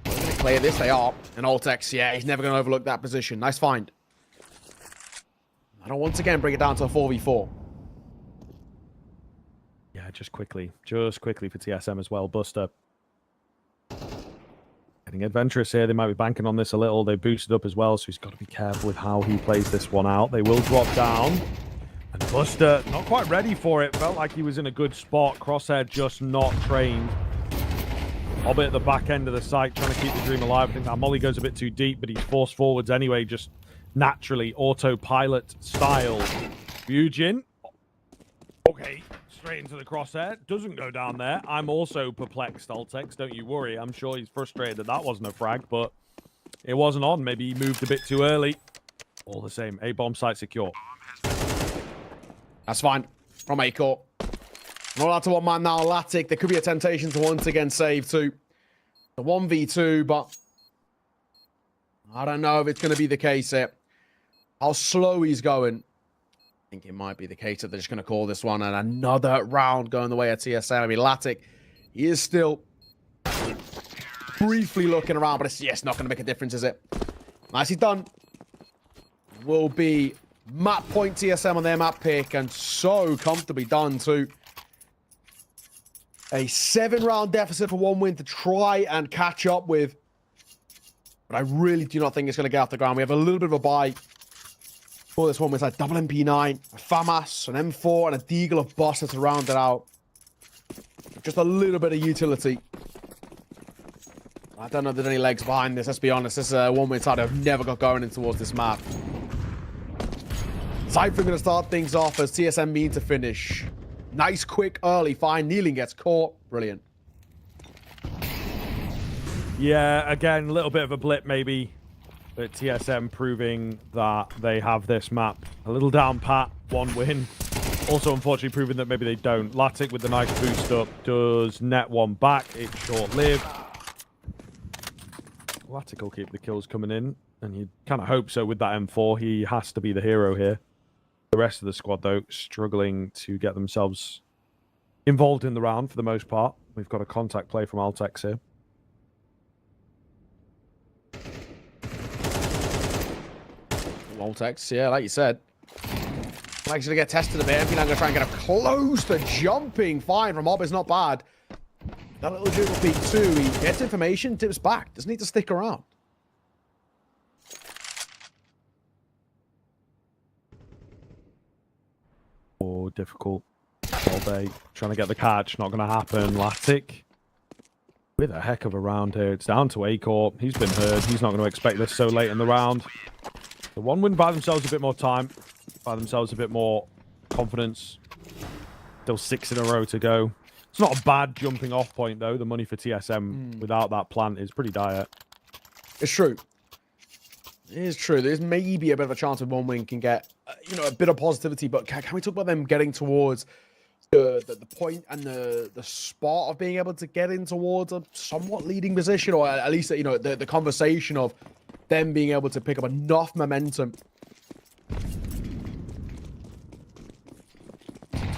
They're going to clear this. They are. And Altex, yeah, he's never going to overlook that position. Nice find. I don't once again bring it down to a 4v4. Yeah, just quickly for TSM as well. Buster. Getting adventurous here. They might be banking on this a little. They boosted up as well, so he's got to be careful with how he plays this one out. They will drop down. And Buster, not quite ready for it. Felt like he was in a good spot. Crosshair just not trained. Hobbit at the back end of the site, trying to keep the dream alive. I think that molly goes a bit too deep, but he's forced forwards anyway, just naturally autopilot style. Fujin. Okay. Straight into the crosshair. Doesn't go down there. I'm also perplexed, Altex. Don't you worry. I'm sure he's frustrated that that wasn't a frag, but it wasn't on. Maybe he moved a bit too early. All the same. A-bomb site secure. That's fine. From A-Core. Not allowed to one man now. Latic. There could be a temptation to once again save too. The 1v2, but I don't know if it's going to be the case here. How slow he's going. I think it might be the case that they're just going to call this one, and another round going the way of TSM. I mean, Latic, he is still briefly looking around, but it's not going to make a difference, is it? Nicely done. Will be map point TSM on their map pick, and so comfortably done too. A 7-round deficit for 1 win to try and catch up with. But I really do not think it's going to get off the ground. We have a little bit of a bye. For this one, it's like double MP9, a FAMAS, an M4, and a Deagle of Buster to round it out. Just a little bit of utility. I don't know if there's any legs behind this, let's be honest. This is a one-way side I've never got going in towards this map. Cypher going to start things off as TSM mean to finish. Nice, quick, early find. Kneeling gets caught. Brilliant. Yeah, again, a little bit of a blip maybe. But TSM proving that they have this map a little down pat, 1 win. Also, unfortunately, proving that maybe they don't. Latic with the nice boost up does net 1 back. It's short-lived. Latic will keep the kills coming in, and you kind of hope so with that M4. He has to be the hero here. The rest of the squad, though, struggling to get themselves involved in the round for the most part. We've got a contact play from Altex here. Voltex, yeah, like you said. Like to get tested a bit. I'm going to try and get up close. The jumping fine from Hob is not bad. That little jiggle peek too. He gets information, tips back. Doesn't need to stick around. Oh, difficult. All day. Trying to get the catch. Not going to happen. Latic. With a heck of a round here. It's down to Acor. He's been heard. He's not going to expect this so late in the round. The one win buy themselves a bit more time. Buy themselves a bit more confidence. Still 6 in a row to go. It's not a bad jumping off point, though. The money for TSM without that plant is pretty dire. It's true. It is true. There's maybe a bit of a chance with one win can get, a bit of positivity. But can we talk about them getting towards the point and the spot of being able to get in towards a somewhat leading position, or at least the conversation of them being able to pick up enough momentum.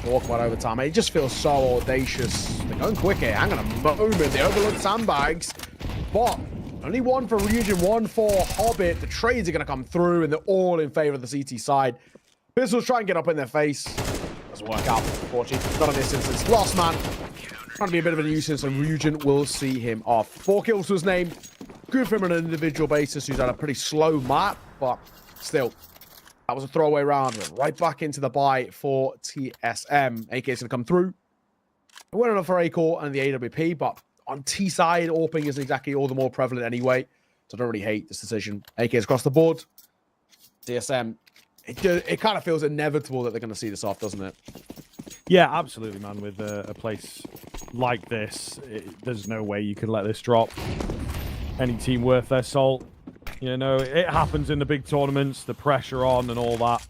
Talk about overtime. It just feels so audacious. They're going quick here. Hang on a moment. They overlook sandbags. But only one for Region, one for Hobbit. The trades are going to come through, and they're all in favor of the CT side. Pistols try and get up in their face. Doesn't work out, unfortunately. Not in this instance. Lost man. Trying to be a bit of a nuisance, and Region will see him off. 4 kills to his name. Good for him on an individual basis, who's had a pretty slow map, but still. That was a throwaway round. Right back into the buy for TSM. AK is going to come through. It went enough for Acor and the AWP, but on T side, AWPing isn't exactly all the more prevalent anyway. So I don't really hate this decision. AK is across the board. TSM, it kind of feels inevitable that they're going to see this off, doesn't it? Yeah, absolutely, man. With a place like this, there's no way you can let this drop. Any team worth their salt. It happens in the big tournaments, the pressure on and all that.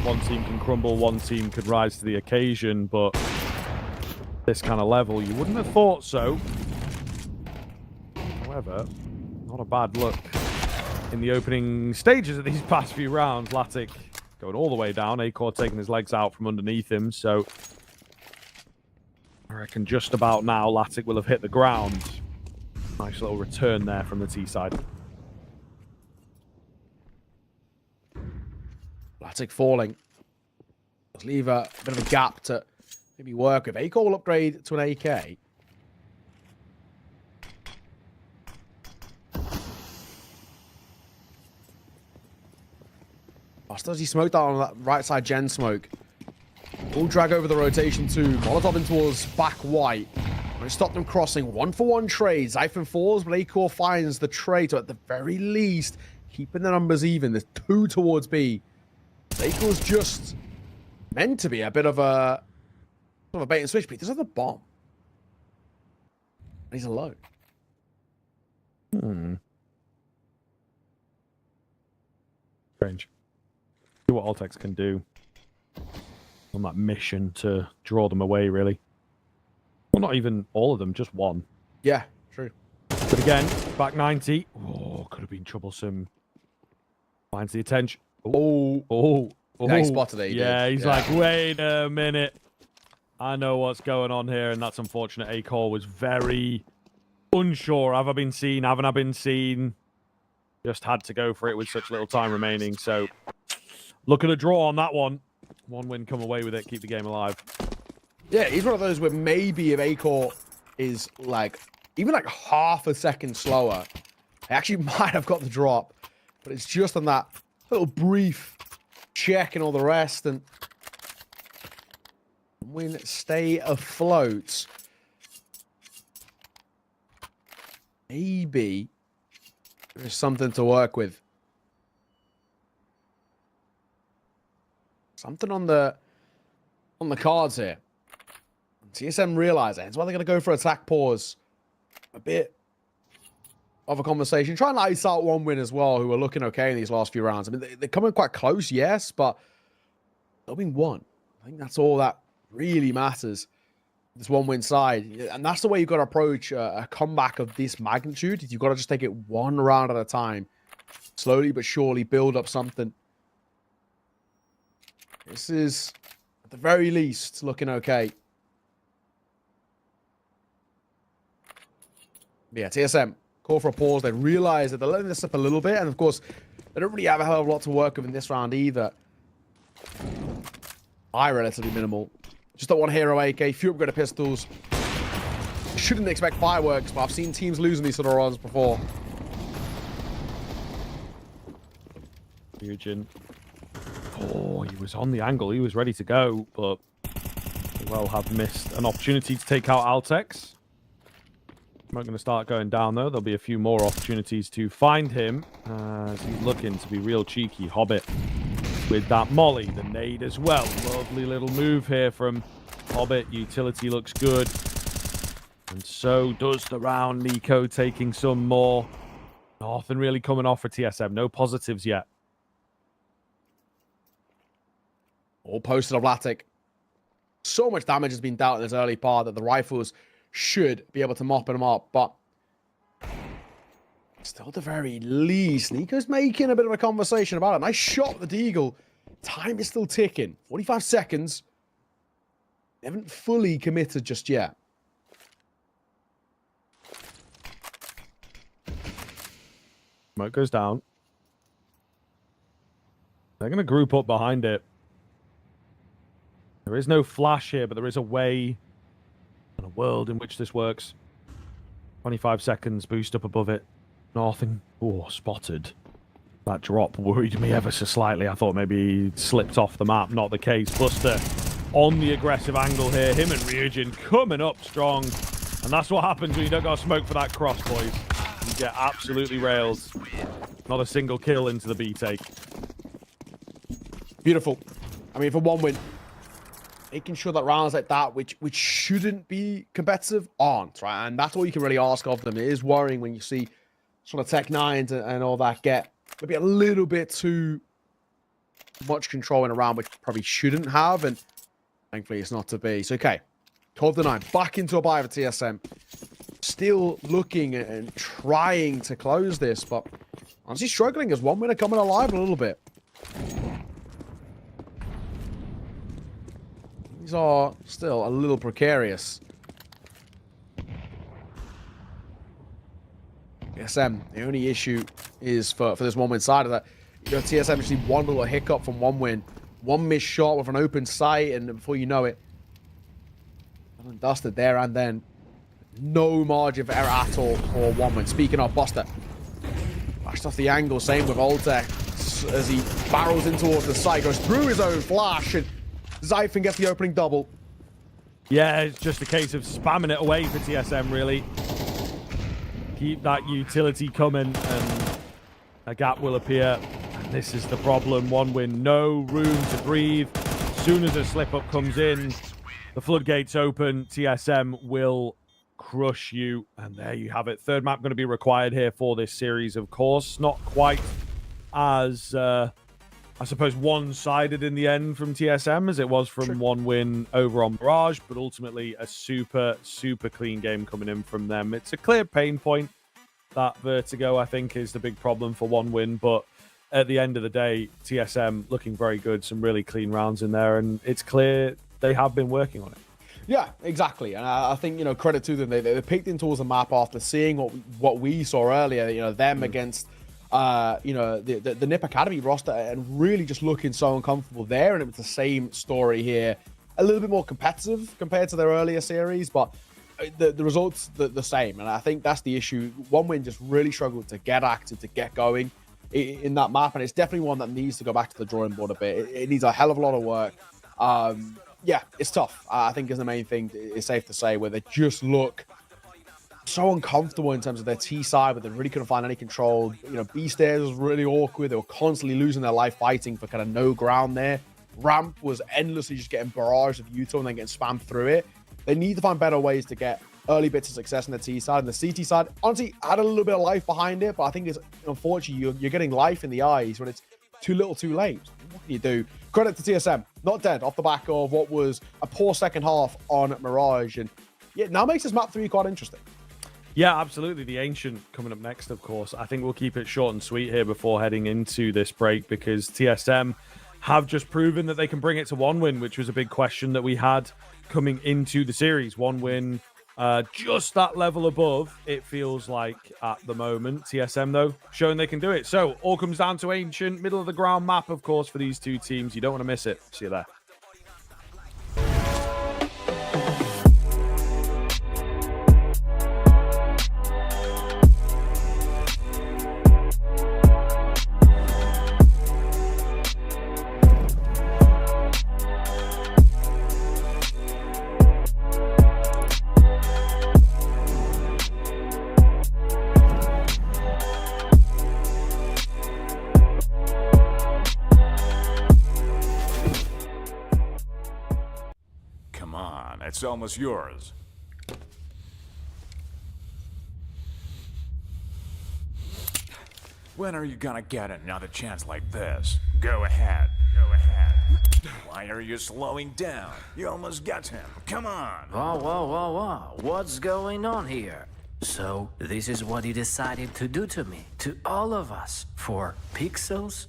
One team can crumble, one team could rise to the occasion, but this kind of level, you wouldn't have thought so. However, not a bad look in the opening stages of these past few rounds. Latic going all the way down, Acor taking his legs out from underneath him, so I reckon just about now Latic will have hit the ground. Nice little return there from the T side. Latic falling. Let's leave a bit of a gap to maybe work with. Acor will upgrade to an AK. Does he smoke that on that right side gen smoke? Will drag over the rotation too. Molotov in towards back white. When it stopped them crossing. 1-for-1 trade. Zyphon falls, but Acor finds the trade. So at the very least, keeping the numbers even. There's 2 towards B. Acor's just meant to be a bit of a bait and switch, but he does have the bomb. And he's alone. Strange. See what Altex can do on that mission to draw them away, really. Well, not even all of them, just one. Yeah, true. But again, back 90. Oh, could have been troublesome. Finds the attention. Oh. Yeah, he spotted it. Yeah, he's like, wait a minute. I know what's going on here, and that's unfortunate. Acor was very unsure. Have I been seen? Haven't I been seen? Just had to go for it with such little time remaining. So, look at a draw on that one. One win, come away with it, keep the game alive. Yeah, he's one of those where maybe if Acor is even half a second slower, he actually might have got the drop. But it's just on that little brief check and all the rest, and win, stay afloat. Maybe there's something to work with. Something on the cards here. TSM realize it. That's why they're going to go for attack pause. A bit of a conversation. Try and ice out one win as well, who are looking okay in these last few rounds. I mean, they're coming quite close, yes, but they'll be one. I think that's all that really matters. This one win side. And that's the way you've got to approach a comeback of this magnitude. You've got to just take it one round at a time. Slowly but surely build up something. This is, at the very least, looking okay. But yeah, TSM call for a pause. They realize that they're letting this up a little bit. And of course, They don't really have a hell of a lot to work with in this round either. Relatively minimal. Just that one hero AK, few upgraded pistols. Shouldn't expect fireworks, but I've seen teams losing these sort of runs before. Ryujin. Oh, he was on the angle. He was ready to go, but well have missed an opportunity to take out Altex. Not going to start going down, though. There'll be a few more opportunities to find him as he's looking to be real cheeky. Hobbit with that molly, the nade as well. Lovely little move here from Hobbit. Utility looks good. And so does the round. Nico taking some more. Nothing really coming off for TSM. No positives yet. All posted of Latic. So much damage has been dealt in this early part that the rifles should be able to mop them up, but still at the very least, Nico's making a bit of a conversation about it. Nice shot with the Deagle. Time is still ticking. 45 seconds. They haven't fully committed just yet. Smoke goes down. They're going to group up behind it. There is no flash here, but there is a way and a world in which this works. 25 seconds, boost up above it. Nothing. Oh, spotted. That drop worried me ever so slightly. I thought maybe he slipped off the map. Not the case. Buster on the aggressive angle here. Him and Ryujin coming up strong. And that's what happens when you don't got to smoke for that cross, boys. You get absolutely railed. Not a single kill into the B take. Beautiful. I mean, for one win, making sure that rounds like that, which shouldn't be competitive, aren't, right? And that's all you can really ask of them. It is worrying when you see sort of Tech 9s and all that get maybe a little bit too much control in a round, which probably shouldn't have, and thankfully it's not to be. So, okay, 12-9, back into a bye for TSM. Still looking and trying to close this, but honestly struggling as one winner coming alive a little bit. These are still a little precarious. TSM, the only issue is for this one win side of that, you know, TSM actually one little hiccup from one win. One missed shot with an open sight, and before you know it, dusted there and then. No margin for error at all for one win. Speaking of, Buster flashed off the angle, same with Oltec as he barrels in towards the site, goes through his own flash, and Zyphon gets the opening double. Yeah, it's just a case of spamming it away for TSM, really. Keep that utility coming, and a gap will appear. And this is the problem. One win, no room to breathe. As soon as a slip-up comes in, the floodgates open. TSM will crush you, and there you have it. Third map going to be required here for this series, of course. Not quite as, I suppose, one-sided in the end from TSM as it was from one win over on Mirage, but ultimately a super, super clean game coming in from them. It's a clear pain point. That Vertigo, I think, is the big problem for one win, but at the end of the day, TSM looking very good, some really clean rounds in there, and it's clear they have been working on it. Yeah, exactly. And I think, you know, credit to them. They picked in towards the map after seeing what we saw earlier, you know, them against, you know, the NIP Academy roster, and really just looking so uncomfortable there. And it was the same story here. A little bit more competitive compared to their earlier series, but the results the same. And I think that's the issue. One win just really struggled to get active, to get going in that map. And it's definitely one that needs to go back to the drawing board a bit. It needs a hell of a lot of work. Yeah, it's tough. I think is the main thing. It's safe to say, where they just look so uncomfortable in terms of their T side, but they really couldn't find any control. You know, B stairs was really awkward. They were constantly losing their life fighting for kind of no ground there. Ramp was endlessly just getting barraged of Utah and then getting spammed through it. They need to find better ways to get early bits of success on the T side. And the CT side, honestly, had a little bit of life behind it, but I think it's unfortunately you're getting life in the eyes when it's too little too late. What can you do? Credit to TSM, not dead off the back of what was a poor second half on Mirage, and yeah, now makes this map 3 quite interesting. Yeah, absolutely. The Ancient coming up next, of course. I think we'll keep it short and sweet here before heading into this break, because TSM have just proven that they can bring it to one win, which was a big question that we had coming into the series. One win Just that level above, it feels like at the moment. TSM, though, showing they can do it. So, all comes down to Ancient, middle of the ground map, of course, for these two teams. You don't want to miss it. See you there. Come on, it's almost yours. When are you gonna get another chance like this? Go ahead. Go ahead. Why are you slowing down? You almost got him. Come on. Whoa, whoa, whoa, whoa. What's going on here? So, this is what he decided to do to me, to all of us, for pixels?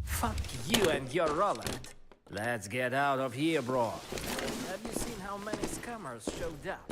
Fuck you and your Roland. Let's get out of here, bro. Have you seen how many scammers showed up?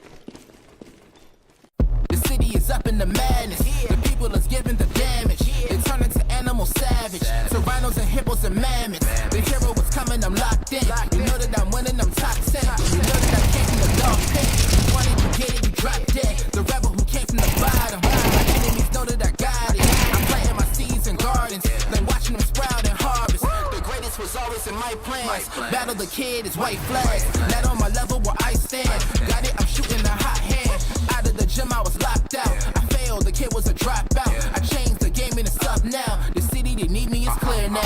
The city is up in the madness. The people is giving the damage. They turn into animal savage. So rhinos and hippos and mammoths. The hero is coming, I'm locked in. You know that I'm winning, I'm top 10. You know that I came from the dog pit. You wanted to get it, you drop dead. The rebel who came from the bottom. My enemies know that I got it. I'm planting my seeds and gardens. Then watching them sprout and harvest. The greatest was always in my plans. Battle the kid is white flags. Not on my level where I stand. Got it, I'm shooting a hot hand. Out of the gym, I was locked out. I failed, the kid was a dropout. I changed the game and it's up now. The city that need me is clear now.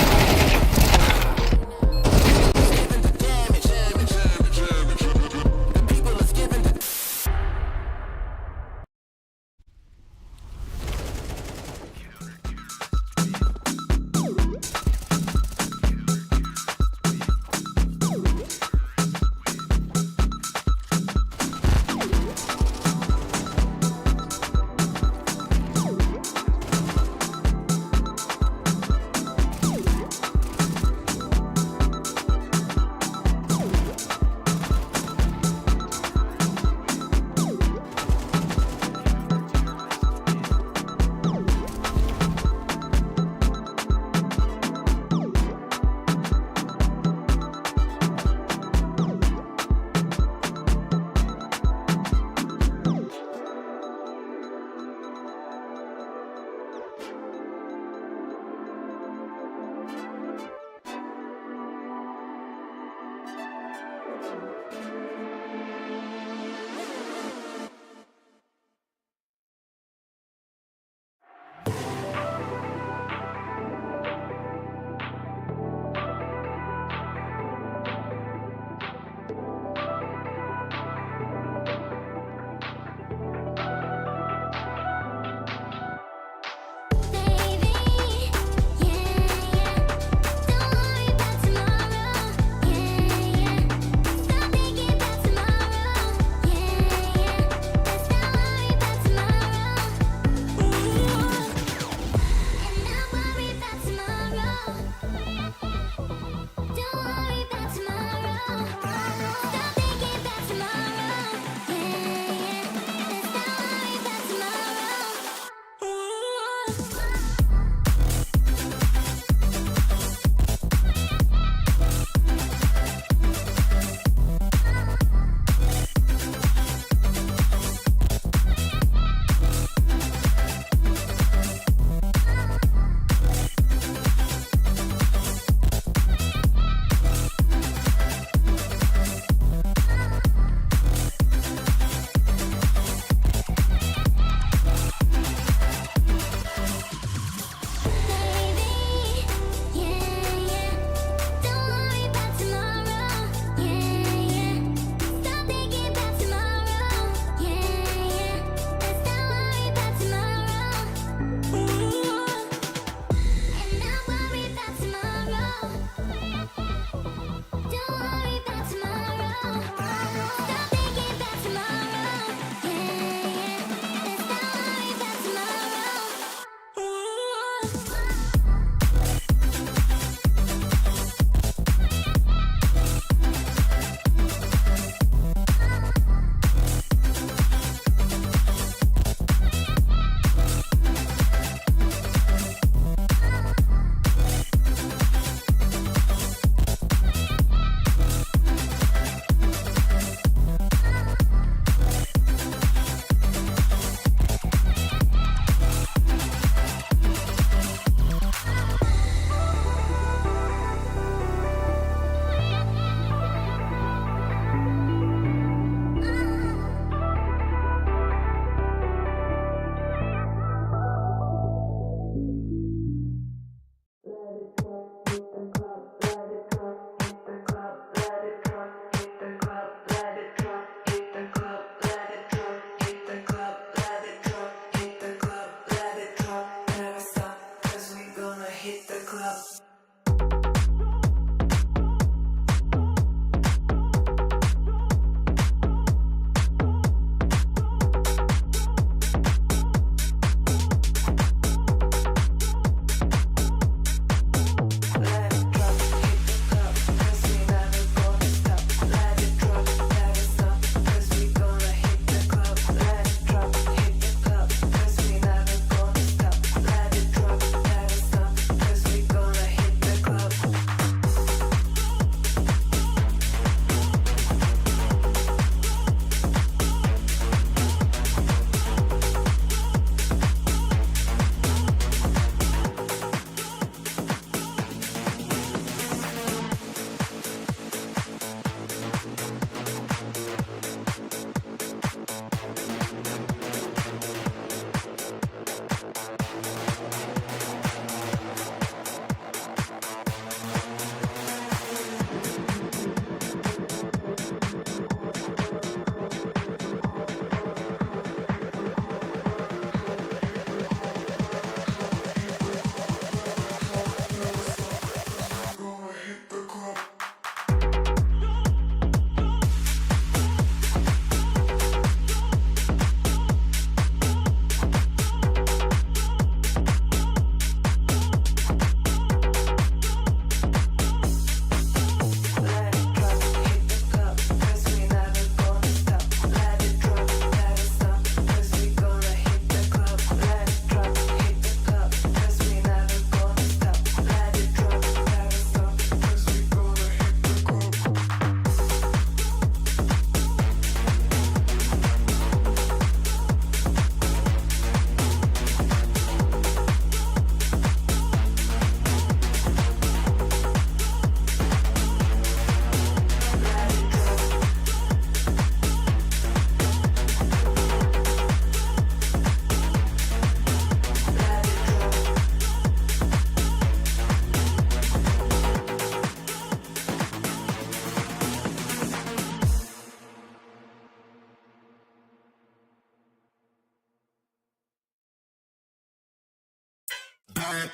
back,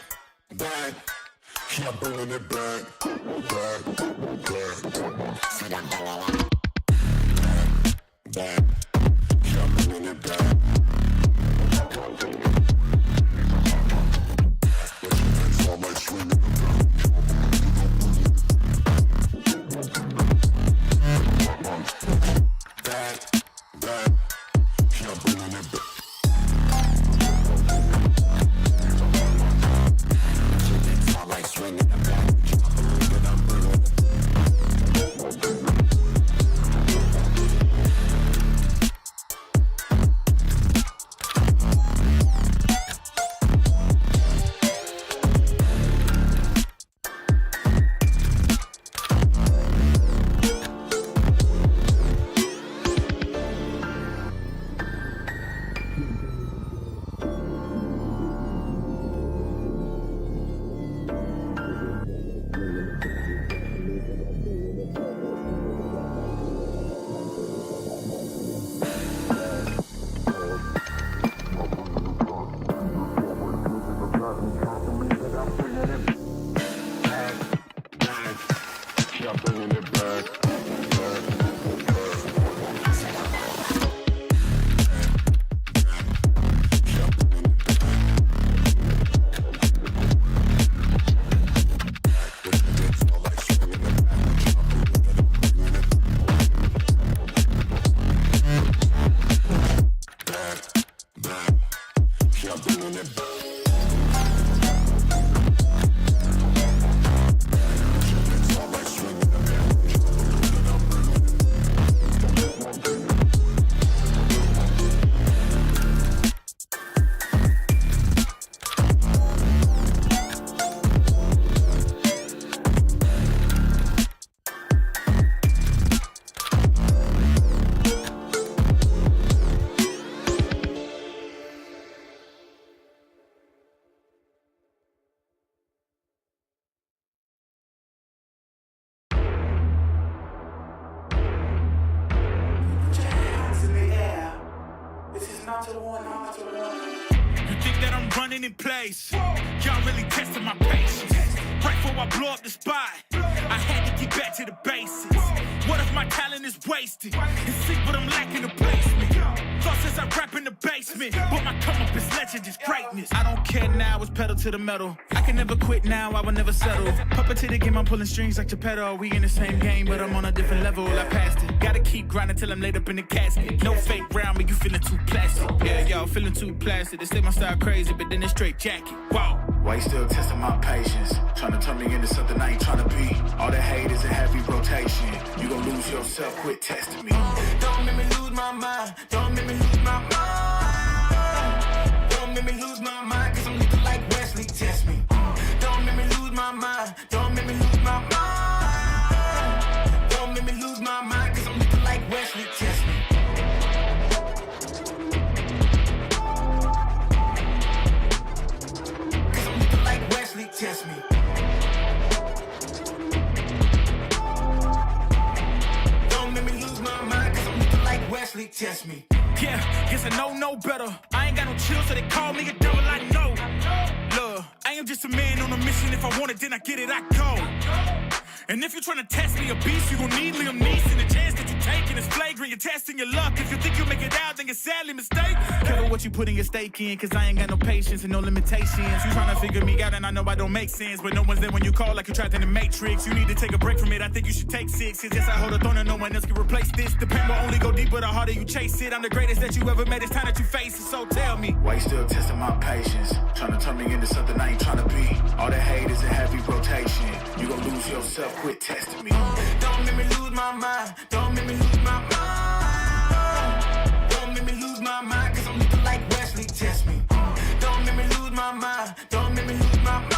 back. Yeah, I'm bringing it back, back, back. See that back, yeah, I'm bringing it back. It's all like swinging it back. Back, back, yeah, I'm bringing it back. Like swinging the back, and I'm bringing it. You think that I'm running in place? Y'all really testing my patience. Right before I blow up the spot, I had to get back to the basics. What if my talent is wasted? It's sick, but I'm lacking the placement. Thought since I rap in the basement, but my come up is legend, is greatness. I don't care now, it's pedal to the metal. I can never quit now, I will never settle. Puppet to the game, I'm pulling strings like Geppetto. We in the same game, but I'm on a different level. I passed it. Gotta keep grinding till I'm laid up in the casket. No fake round, but you feeling too plastic. Yeah, y'all feeling too plastic. They say my style crazy, but then it's straight jacket. Wow. Why you still testing my patience? Trying to turn me into something I ain't trying to be. All the hate is a heavy rotation. You gon' lose yourself, quit testing me. Don't make me lose my mind. Don't make me lose my mind. Don't make me lose my mind, cause I'm looking like Wesley, test me. Don't make me lose my mind. Don't make me lose my mind. Don't make me lose my mind, cause I'm looking like Wesley, test me. Cause I'm looking like Wesley, test me. Wesley, test me. Yeah, guess I know no better. I ain't got no chill, so they call me a devil. I know. Look, I am just a man on a mission. If I want it, then I get it, I go. And if you're trying to test me a beast, you gon' need Liam Neeson. The chance that you taking is flagrant. You're testing your luck. If you think you'll make it out, then you're sadly mistaken. Careful what you putting your stake in, cause I ain't got no patience and no limitations. You trying to figure me out, and I know I don't make sense. But no one's there when you call like you're trapped in the Matrix. You need to take a break from it. I think you should take 6. Cause yes, I hold a throne and no one else can replace this. The pain will only go deeper the harder you chase it. I'm the greatest that you ever met. It's time that you face it. So tell me, why you still testing my patience? Trying to turn me into something I ain't trying to be. All the hate is a heavy rotation. You gon' lose yourself, quit testing me. Don't make me lose my mind. Don't make me lose my mind. Don't make me lose my mind, cause I'm looking like Wesley, test me. Don't make me lose my mind. Don't make me lose my mind.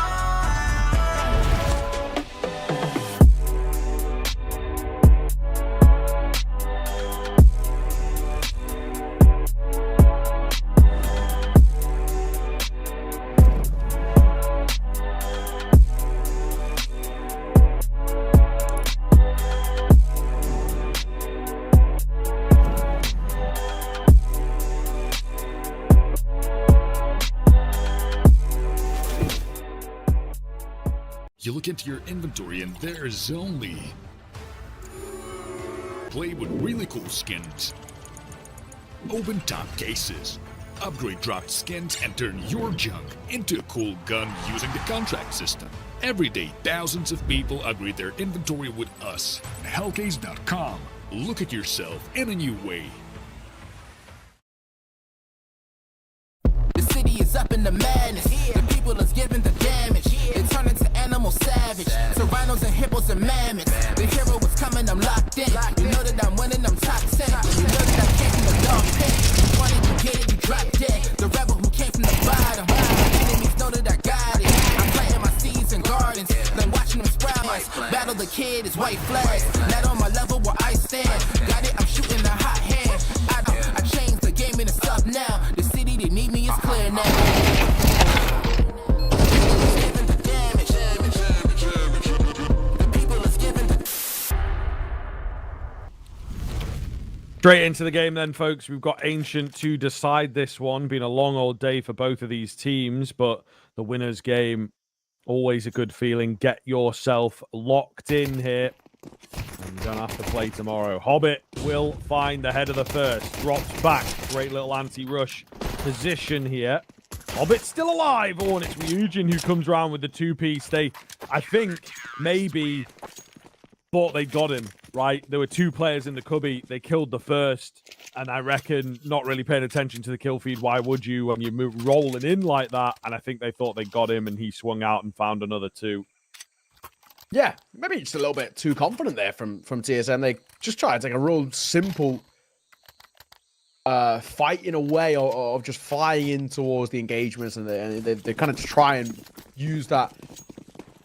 You look into your inventory and there's only... Play with really cool skins. Open top cases. Upgrade dropped skins and turn your junk into a cool gun using the contract system. Every day, thousands of people upgrade their inventory with us. Hellcase.com. Look at yourself in a new way. The city is up in the madness. The people is giving the damage. They turn into animal savage. So rhinos and hippos and mammoths. The hero is coming, I'm locked in. You know that I'm winning, I'm top 10. You know that I came from the dog pit. You wanted to get it, you dropped dead. The rebel who came from the bottom. My enemies know that I got it. I'm planting my seeds in gardens. Then watching them sprout. Battle the kid is white flags. Not on my level where I stand. Got it, I'm shooting a hot hand. I changed the game and it's up now. The city they need me is clear now. Straight into the game then, folks. We've got Ancient to decide this one. Been a long old day for both of these teams, but the winner's game, always a good feeling. Get yourself locked in here. And you don't have to play tomorrow. Hobbit will find the head of the first. Drops back. Great little anti-rush position here. Hobbit's still alive. Oh, and it's Ryujin who comes around with the two-piece. They, I think, maybe thought they got him, right? There were two players in the cubby. They killed the first. And I reckon not really paying attention to the kill feed. Why would you when you move rolling in like that? And I think they thought they got him and he swung out and found another two. Yeah, maybe just a little bit too confident there from TSM. They just tried to take a real simple fight in a way of just flying in towards the engagements, and they kind of try and use that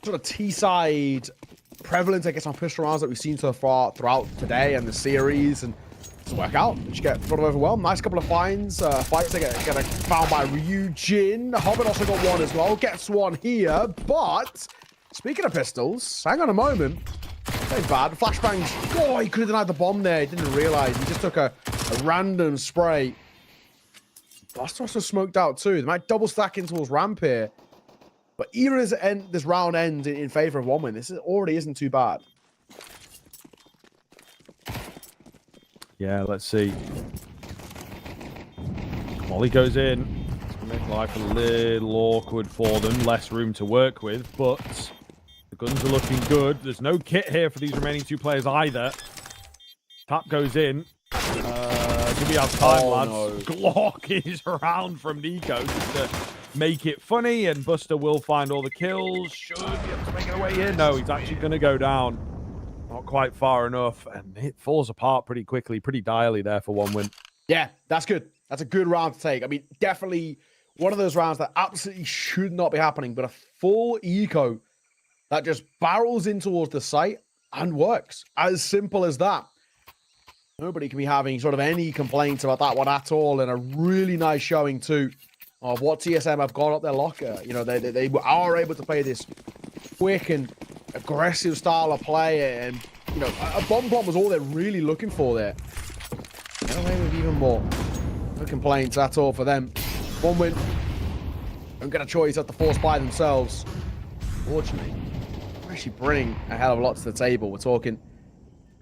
sort of T-side prevalence, I guess, on pistol rounds that we've seen so far throughout today and the series, and to work out. They just get sort of overwhelmed. Nice couple of fights. They get found by Ryujin. Hobbit also got one as well. Gets one here, but speaking of pistols, hang on a moment. Very bad. Flashbangs. Oh, he could have denied the bomb there. He didn't realize. He just took a random spray. Buster also smoked out too. They might double stack in towards ramp here. But even as this round ends in favor of one win, this already isn't too bad. Yeah, let's see. Molly goes in. It's going to make life a little awkward for them. Less room to work with, but the guns are looking good. There's no kit here for these remaining two players either. Tap goes in. Do we have time, lads? No. Glock is around from Nico just to make it funny, and Buster will find all the kills. Should be able to make it away here. No, he's actually going to go down. Not quite far enough, and it falls apart pretty quickly. Pretty direly there for one win. Yeah, that's good. That's a good round to take. I mean, definitely one of those rounds that absolutely should not be happening, but a full eco that just barrels in towards the site and works. As simple as that. Nobody can be having sort of any complaints about that one at all, and a really nice showing too of what TSM have got up their locker. You know, they are able to play this quick and aggressive style of play, and you know, a bomb was all they're really looking for there. Get away with even more. No complaints at all for them. One win. Don't get a choice at the force by themselves. Fortunately, they're actually bringing a hell of a lot to the table. We're talking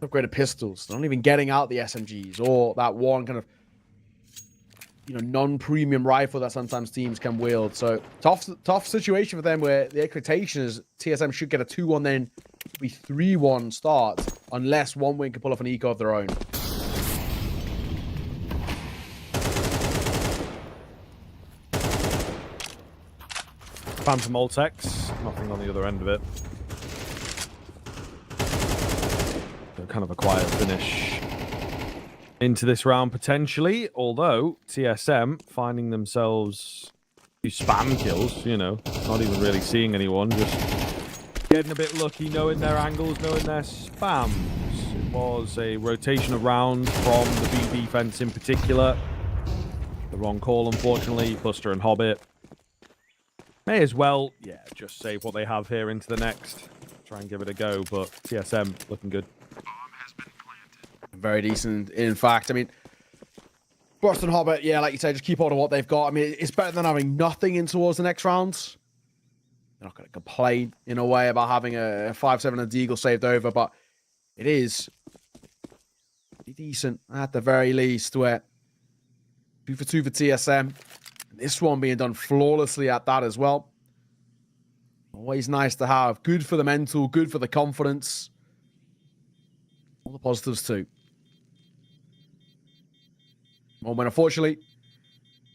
upgraded pistols. They're not even getting out the SMGs or that one kind of, you know, non-premium rifle that sometimes teams can wield. So tough situation for them, where the expectation is TSM should get a 2-1, then be 3-1 start, unless one win can pull off an eco of their own. Phantom Ultex, nothing on the other end of it. So kind of a quiet finish into this round potentially, although TSM finding themselves spam kills, you know, not even really seeing anyone, just getting a bit lucky, knowing their angles, knowing their spams. It was a rotation of rounds from the B defense in particular. The wrong call, unfortunately. Buster and Hobbit may as well, yeah, just save what they have here into the next. Try and give it a go, but TSM looking good. Very decent, in fact. I mean, Buster and Hobbit, yeah, like you said, just keep hold of what they've got. I mean, it's better than having nothing in towards the next round. They're not going to complain in a way about having a 5-7 and Deagle saved over, but it is pretty decent at the very least. Where 2 for 2 for TSM. This one being done flawlessly at that as well. Always nice to have. Good for the mental, good for the confidence. All the positives too. Well, when unfortunately,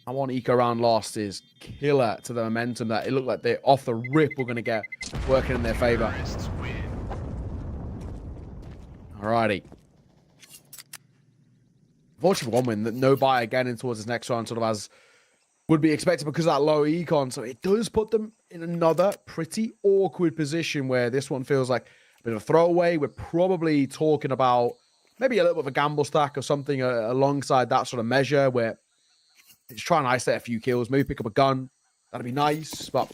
I want eco round lost is killer to the momentum that it looked like they're off the rip we're going to get working in their favor. Alrighty. Unfortunately, one win. No buy again in towards this next round, sort of as would be expected because of that low econ. So it does put them in another pretty awkward position where this one feels like a bit of a throwaway. We're probably talking about maybe a little bit of a gamble stack or something alongside that sort of measure where it's trying to isolate a few kills, maybe pick up a gun. That'd be nice, but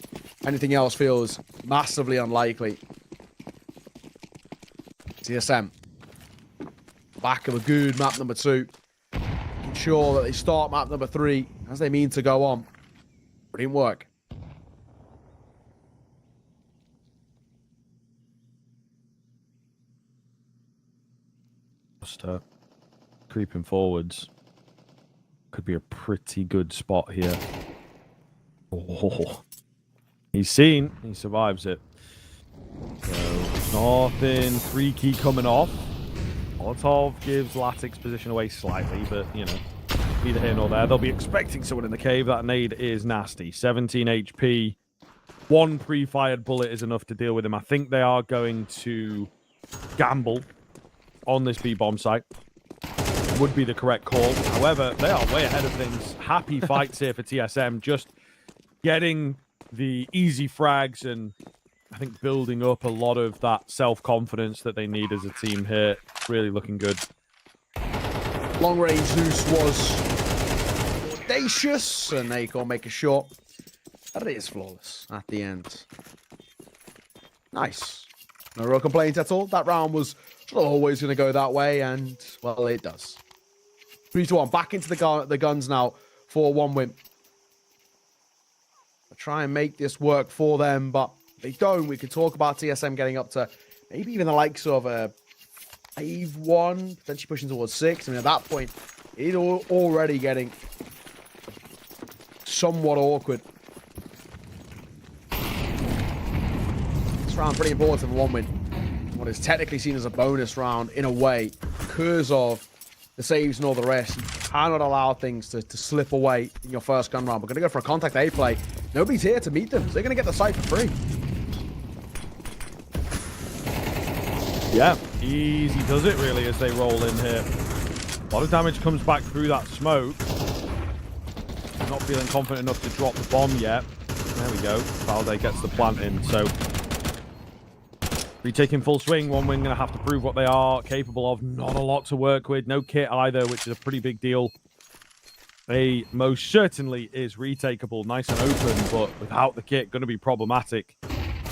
anything else feels massively unlikely. TSM. Back of a good map number 2. Making sure that they start map number 3 as they mean to go on. But it didn't work. Just creeping forwards. Could be a pretty good spot here. Oh, he's seen. He survives it. So, nothing freaky coming off. Molotov gives Latic's position away slightly, but, you know, neither here nor there. They'll be expecting someone in the cave. That nade is nasty. 17 HP. 1 pre-fired bullet is enough to deal with him. I think they are going to gamble on this B-bomb site. Would be the correct call. However, they are way ahead of things. Happy fights here for TSM. Just getting the easy frags and I think building up a lot of that self-confidence that they need as a team here. Really looking good. Long range Zeus was audacious and they can't make a shot. But it is flawless at the end. Nice. No real complaints at all. That round was always going to go that way, and, well, it does. 3-1. Back into the guns now for 1 win. I'll try and make this work for them, but if they don't, we could talk about TSM getting up to maybe even the likes of a 5-1, potentially pushing towards 6. I mean, at that point, it's already getting somewhat awkward. This round pretty important for 1 win. What is technically seen as a bonus round in a way because of the saves and all the rest. You cannot allow things to slip away in your first gun round. We're going to go for a contact A play. Nobody's here to meet them, so they're going to get the site for free. Yeah, easy does it really as they roll in here. A lot of damage comes back through that smoke. Not feeling confident enough to drop the bomb yet. There we go. Valde gets the plant in, so retaking full swing. 1 win going to have to prove what they are capable of. Not a lot to work with. No kit either, which is a pretty big deal. They most certainly is retakeable. Nice and open, but without the kit, going to be problematic.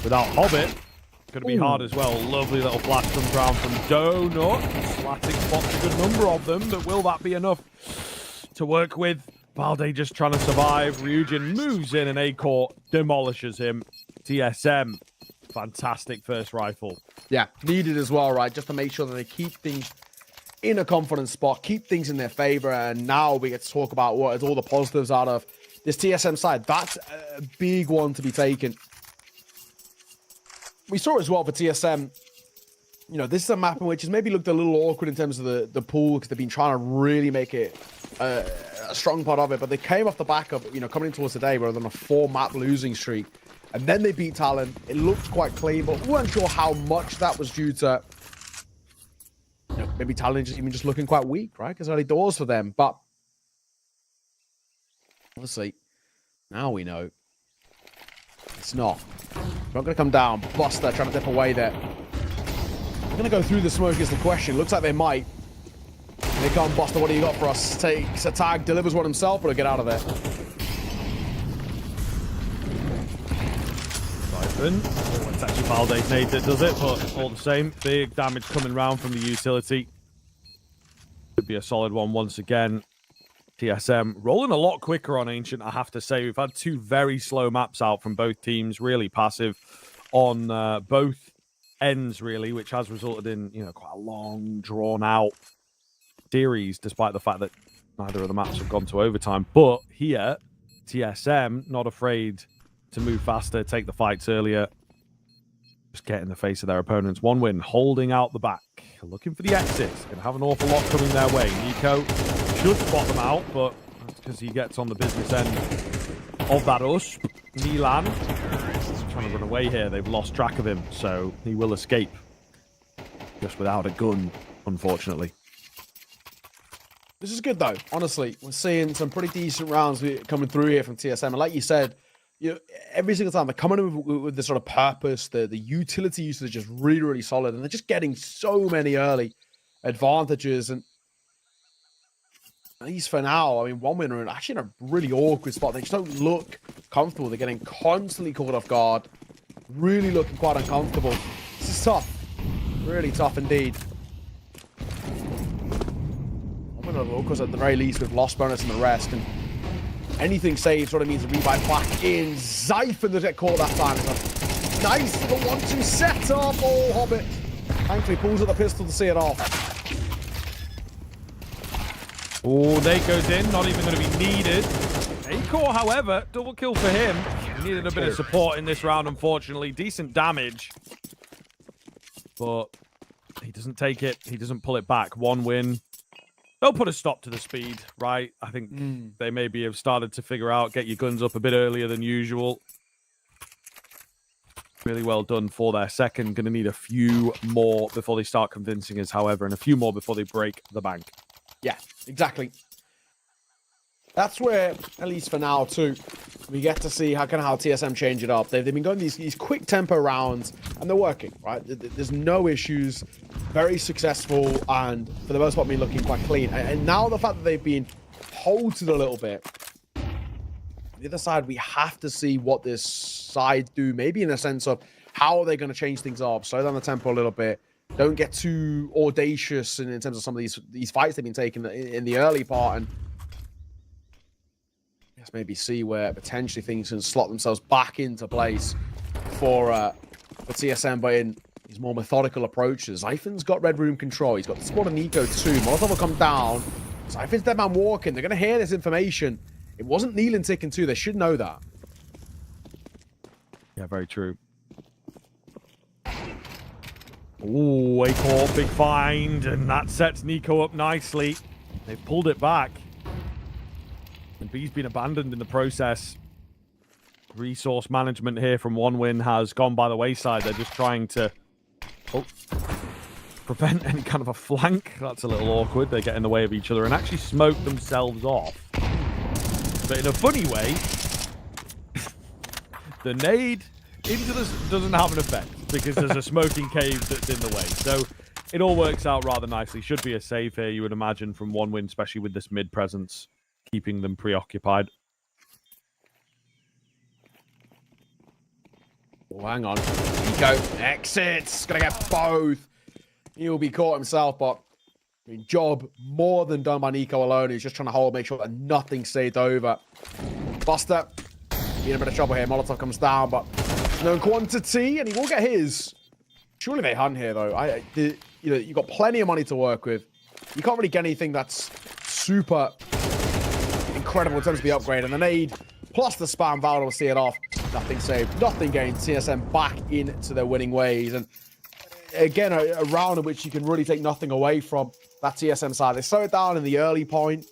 Without Hobbit, going to be hard as well. Lovely little flash comes around from Donut. Slatic spots a good number of them, but will that be enough to work with? Valde just trying to survive. Ryujin moves in and A-Core demolishes him. TSM. Fantastic first rifle. Yeah, needed as well, right? Just to make sure that they keep things in a confident spot, keep things in their favor, and now we get to talk about what is all the positives out of this TSM side. That's a big one to be taken. We saw as well for TSM, you know, this is a map in which has maybe looked a little awkward in terms of the pool because they've been trying to really make it a strong part of it, but they came off the back of, you know, coming in towards the day where they're on a 4-map losing streak. And then they beat Talon. It looked quite clean, but we weren't sure how much that was due to, you know, maybe Talon just looking quite weak, right? Because early doors for them. But obviously, now we know it's not. Not going to come down. Buster trying to dip away there. They're going to go through the smoke is the question. Looks like they might. Here come Buster. What do you got for us? Takes a tag, delivers one himself, but he'll get out of there. It's actually Valde's nade that does it, but all the same, big damage coming round from the utility. Could be a solid one once again. TSM rolling a lot quicker on Ancient, I have to say. We've had two very slow maps out from both teams, really passive on both ends, really, which has resulted in, you know, quite a long, drawn-out series, despite the fact that neither of the maps have gone to overtime. But here, TSM, not afraid to move faster, take the fights earlier, just get in the face of their opponents. One win, holding out the back, looking for the exits. Going to have an awful lot coming their way. Nico should spot them out, but that's because he gets on the business end of that USP. Milan trying to run away here. They've lost track of him, so he will escape. Just without a gun, unfortunately. This is good, though. Honestly, we're seeing some pretty decent rounds coming through here from TSM. And like you said, you know, every single time they're coming in with this sort of purpose, the utility usage is just really, really solid. And they're just getting so many early advantages. And at least for now, I mean, one winner are actually in a really awkward spot. They just don't look comfortable. They're getting constantly caught off guard. Really looking quite uncomfortable. This is tough. Really tough indeed. One winner, of course, at the very least, with lost bonus and the rest. And anything saved sort of means a revive back in. Zyphon does get caught that time. It's a nice little 1-2 set up. Oh, Hobbit. Thankfully pulls out the pistol to see it off. Oh, Nate goes in, not even going to be needed. Acor, however, double kill for him. He needed a bit of support in this round, unfortunately. Decent damage. But he doesn't take it. He doesn't pull it back. One win. They'll put a stop to the speed, right? I think they maybe have started to figure out, get your guns up a bit earlier than usual. Really well done for their second. Going to need a few more before they start convincing us, however, and a few more before they break the bank. Yeah, exactly. That's where, at least for now, too, we get to see how TSM change it up. They've been going these quick tempo rounds, and they're working, right? There's no issues. Very successful, and for the most part, been looking quite clean. And now the fact that they've been halted a little bit, on the other side, we have to see what this side do, maybe in a sense of how are they going to change things up, slow down the tempo a little bit. Don't get too audacious in terms of some of these fights they've been taking in the early part, and let's maybe see where potentially things can slot themselves back into place for TSM, but in these more methodical approaches. Zyphon's got Red Room control. He's got the support of Nico too. Molotov will come down. Zyphon's dead man walking. They're going to hear this information. It wasn't Nealon ticking too. They should know that. Yeah, very true. Ooh, Acor, big find, and that sets Nico up nicely. They've pulled it back. And B's been abandoned in the process. Resource management here from One Win has gone by the wayside. They're just trying to prevent any kind of a flank. That's a little awkward. They get in the way of each other and actually smoke themselves off. But in a funny way, the nade into this doesn't have an effect because there's a smoking cave that's in the way. So it all works out rather nicely. Should be a save here, you would imagine, from One Win, especially with this mid presence, keeping them preoccupied. Oh, hang on. Nico exits. Gonna get both. He'll be caught himself, but I mean, job more than done by Nico alone. He's just trying to hold, make sure that nothing stayed over. Buster in a bit of trouble here. Molotov comes down, but no quantity, and he will get his. Surely they hunt here, though. You know, you've got plenty of money to work with. You can't really get anything that's super incredible in terms of the upgrade. And the nade plus the spam, Valor will see it off. Nothing saved, nothing gained. TSM back into their winning ways. And again, a round in which you can really take nothing away from that TSM side. They slow it down in the early point,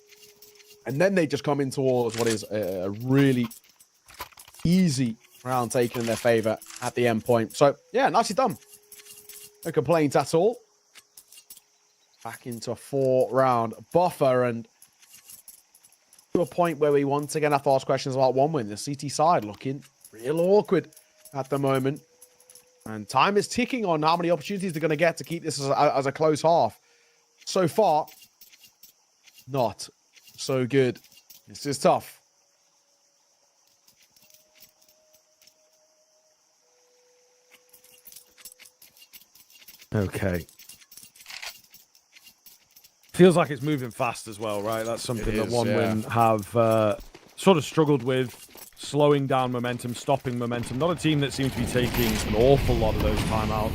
and then they just come in towards what is a really easy round taken in their favor at the end point. So, yeah, nicely done. No complaints at all. Back into a 4-round buffer, and to a point where we once again have to ask questions about One Win. The CT side looking real awkward at the moment. And time is ticking on how many opportunities they're going to get to keep this as a close half. So far, not so good. This is tough. Okay. Feels like it's moving fast as well, right? That's something that One Win have sort of struggled with, slowing down momentum, stopping momentum. Not a team that seems to be taking an awful lot of those timeouts.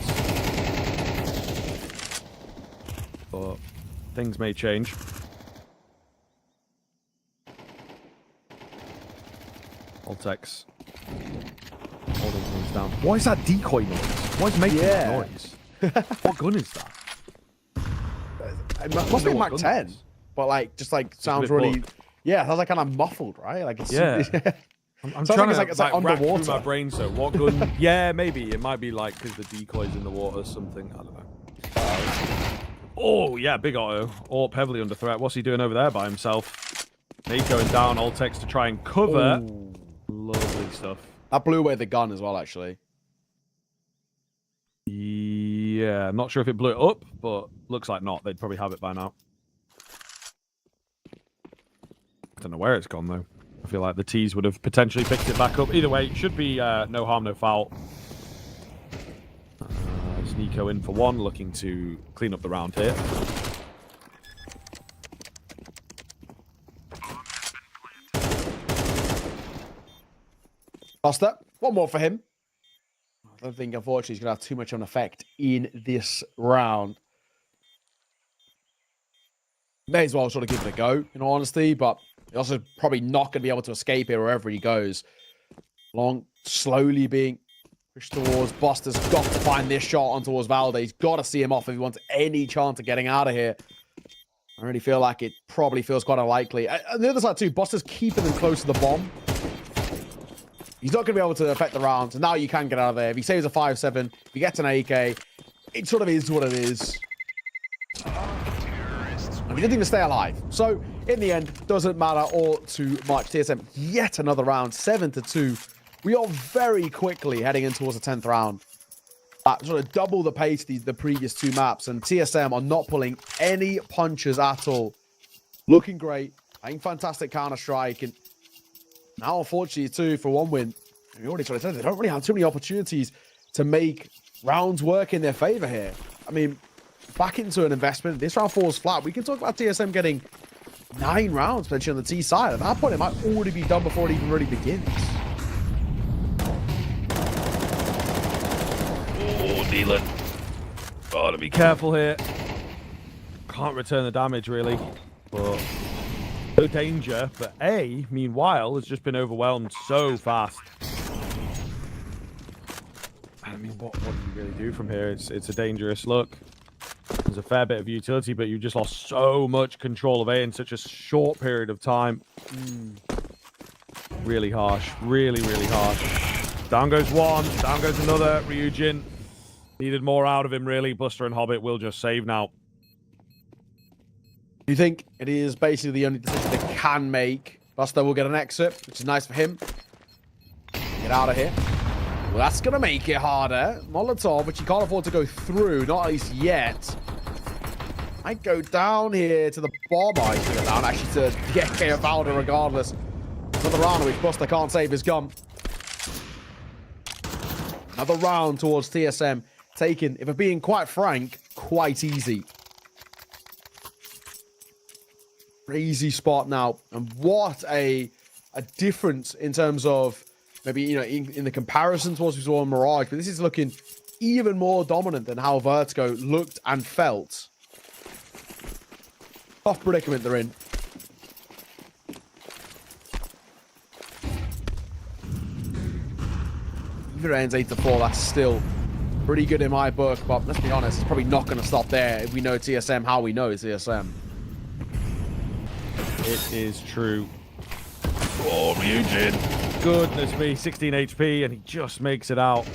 But things may change. Ultex holding things down. Why is that decoy noise? Why is making that noise? What gun is that? It must be Mac 10, but like just like sounds really, sounds like kind of muffled, right? Like it's I'm trying to it's like underwater. Through my brain. So what gun? Yeah, maybe it might be like because the decoy's in the water or something. I don't know. Oh yeah, big auto. Orp heavily under threat. What's he doing over there by himself? Nate going down. Ultex to try and cover. Ooh. Lovely stuff. That blew away the gun as well, actually. Yeah, not sure if it blew it up, but looks like not. They'd probably have it by now. I don't know where it's gone, though. I feel like the T's would have potentially picked it back up. Either way, it should be no harm, no foul. There's Nico in for one, looking to clean up the round here. Buster, one more for him. I don't think, unfortunately, he's going to have too much of an effect in this round. May as well sort of give it a go, in all honesty, but he's also probably not going to be able to escape it wherever he goes. Long, slowly being pushed towards. Buster's got to find this shot on towards Valde. He's got to see him off if he wants any chance of getting out of here. I really feel like it probably feels quite unlikely. On the other side, too, Buster's keeping them close to the bomb. He's not going to be able to affect the round, so now you can get out of there. If he saves a 5-7, if he gets an AK, it sort of is what it is. And he didn't even stay alive. So, in the end, doesn't matter all too much. TSM, yet another round, 7-2. We are very quickly heading in towards the 10th round. Sort of double the pace the previous two maps, and TSM are not pulling any punches at all. Looking great, playing fantastic Counter-Strike, and now, unfortunately, too, for One Win, we already sort of said they don't really have too many opportunities to make rounds work in their favor here. I mean, back into an investment. This round falls flat. We can talk about TSM getting 9 rounds potentially on the T side. At that point, it might already be done before it even really begins. Oh, Dylan. Gotta be careful here. Can't return the damage, really. But no danger. But A, meanwhile, has just been overwhelmed so fast. I mean, what do you really do from here? It's a dangerous look. There's a fair bit of utility, but you just lost so much control of A in such a short period of time. Really harsh. Really, really harsh. Down goes one. Down goes another. Ryujin needed more out of him, really. Buster and Hobbit will just save now. Do you think it is basically the only decision they can make? Buster will get an exit, which is nice for him. Get out of here. Well, that's going to make it harder. Molotov, which you can't afford to go through, not at least yet. Might go down here to the bomb. Oh, he's going to go down actually to the AK of Valda regardless. Another round in which Buster can't save his gun. Another round towards TSM. Taken, if we're being quite frank, quite easy. Crazy spot now. And what a difference in terms of maybe, you know, in the comparison to what we saw in Mirage. But this is looking even more dominant than how Vertigo looked and felt. Tough predicament they're in. Even if it ends 8-4, that's still pretty good in my book. But let's be honest, it's probably not going to stop there if we know TSM how we know TSM. It is true. Oh, Ryujin. Goodness me, 16 HP, and he just makes it out.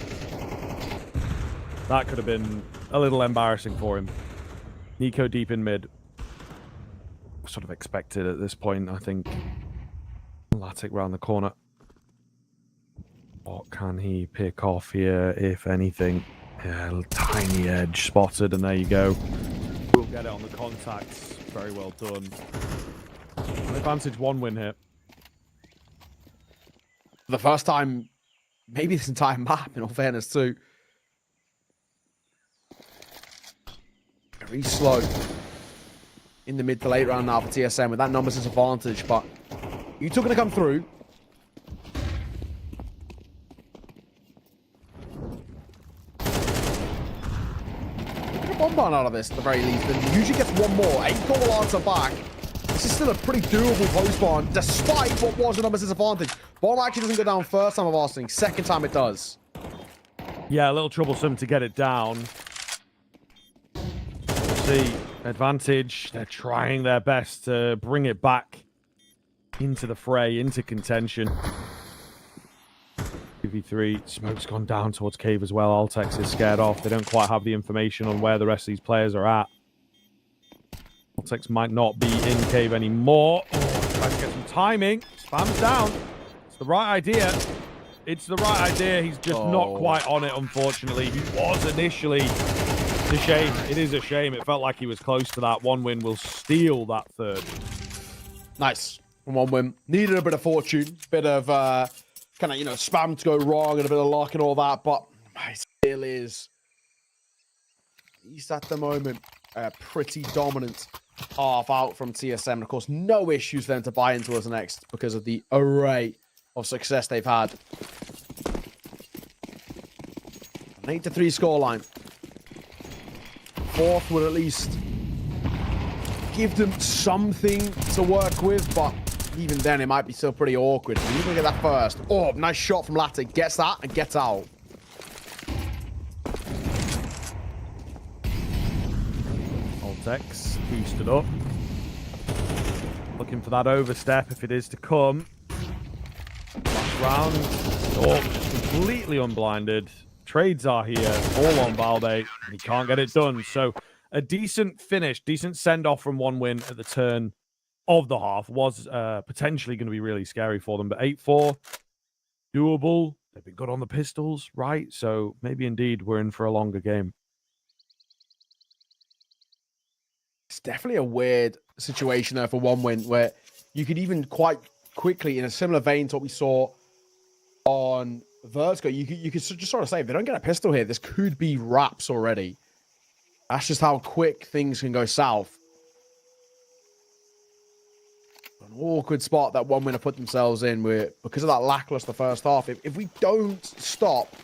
That could have been a little embarrassing for him. Nico deep in mid. Sort of expected at this point, I think. Thematic round the corner. What can he pick off here, if anything? Yeah, a little tiny edge spotted, and there you go. We'll get it on the contacts. Very well done. An advantage 1 win here. For the first time, maybe this entire map, in all fairness, too. Very slow. in the mid to late round now for TSM with that numbers disadvantage, but you two going to come through. Get a bomb barn out of this at the very least, and usually gets one more. 8 will answer back. This is still a pretty doable post barn, despite what was a numbers disadvantage. Bomb actually doesn't go down first time of asking, second time it does. Yeah, a little troublesome to get it down. See, advantage. They're trying their best to bring it back into the fray, into contention. 2v3. Smoke's gone down towards cave as well. Altex is scared off. They don't quite have the information on where the rest of these players are at. Altex might not be in cave anymore. Oh, tries to get some timing. Spams down. It's the right idea. It's the right idea. He's just not quite on it, unfortunately. He was initially. It's a shame. It is a shame. It felt like he was close to that. One win will steal that third. Nice. One win. Needed a bit of fortune. Bit of, kind of, spam to go wrong and a bit of luck and all that. But it still is, at least at the moment, a pretty dominant half out from TSM. And of course, no issues then to buy into us next because of the array of success they've had. An 8-3 scoreline. Fourth would at least give them something to work with, but even then it might be still pretty awkward. You're gonna get that first. Oh, nice shot from Latte. Gets that and gets out. Altex boosted up. Looking for that overstep if it is to come. Last round. Oh, completely unblinded. Trades are here. All on Valde. He can't get it done. So a decent finish, decent send-off from one win at the turn of the half was potentially going to be really scary for them. But 8-4, doable. They've been good on the pistols, right? So maybe indeed we're in for a longer game. It's definitely a weird situation there for one win where you could even quite quickly, in a similar vein to what we saw on Vertigo, you could just sort of say, if they don't get a pistol here, this could be wraps already. That's just how quick things can go south. An awkward spot that one winner put themselves in because of that lackluster first half. If we don't stop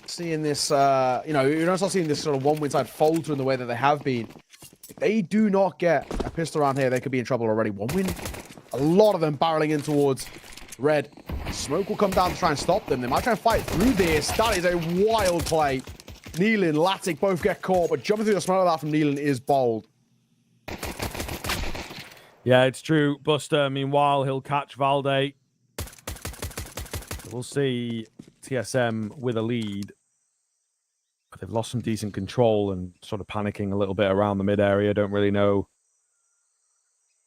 seeing this, you don't start seeing this sort of one win side falter in the way that they have been. If they do not get a pistol around here, they could be in trouble already. One win, a lot of them barreling in towards red. Smoke will come down to try and stop them. They might try and fight through this. That is a wild play. Nealon, Latic both get caught, but jumping through the smoke like that from Nealon is bold. Yeah, it's true. Buster, meanwhile, he'll catch Valde. We'll see TSM with a lead. But they've lost some decent control and sort of panicking a little bit around the mid area. Don't really know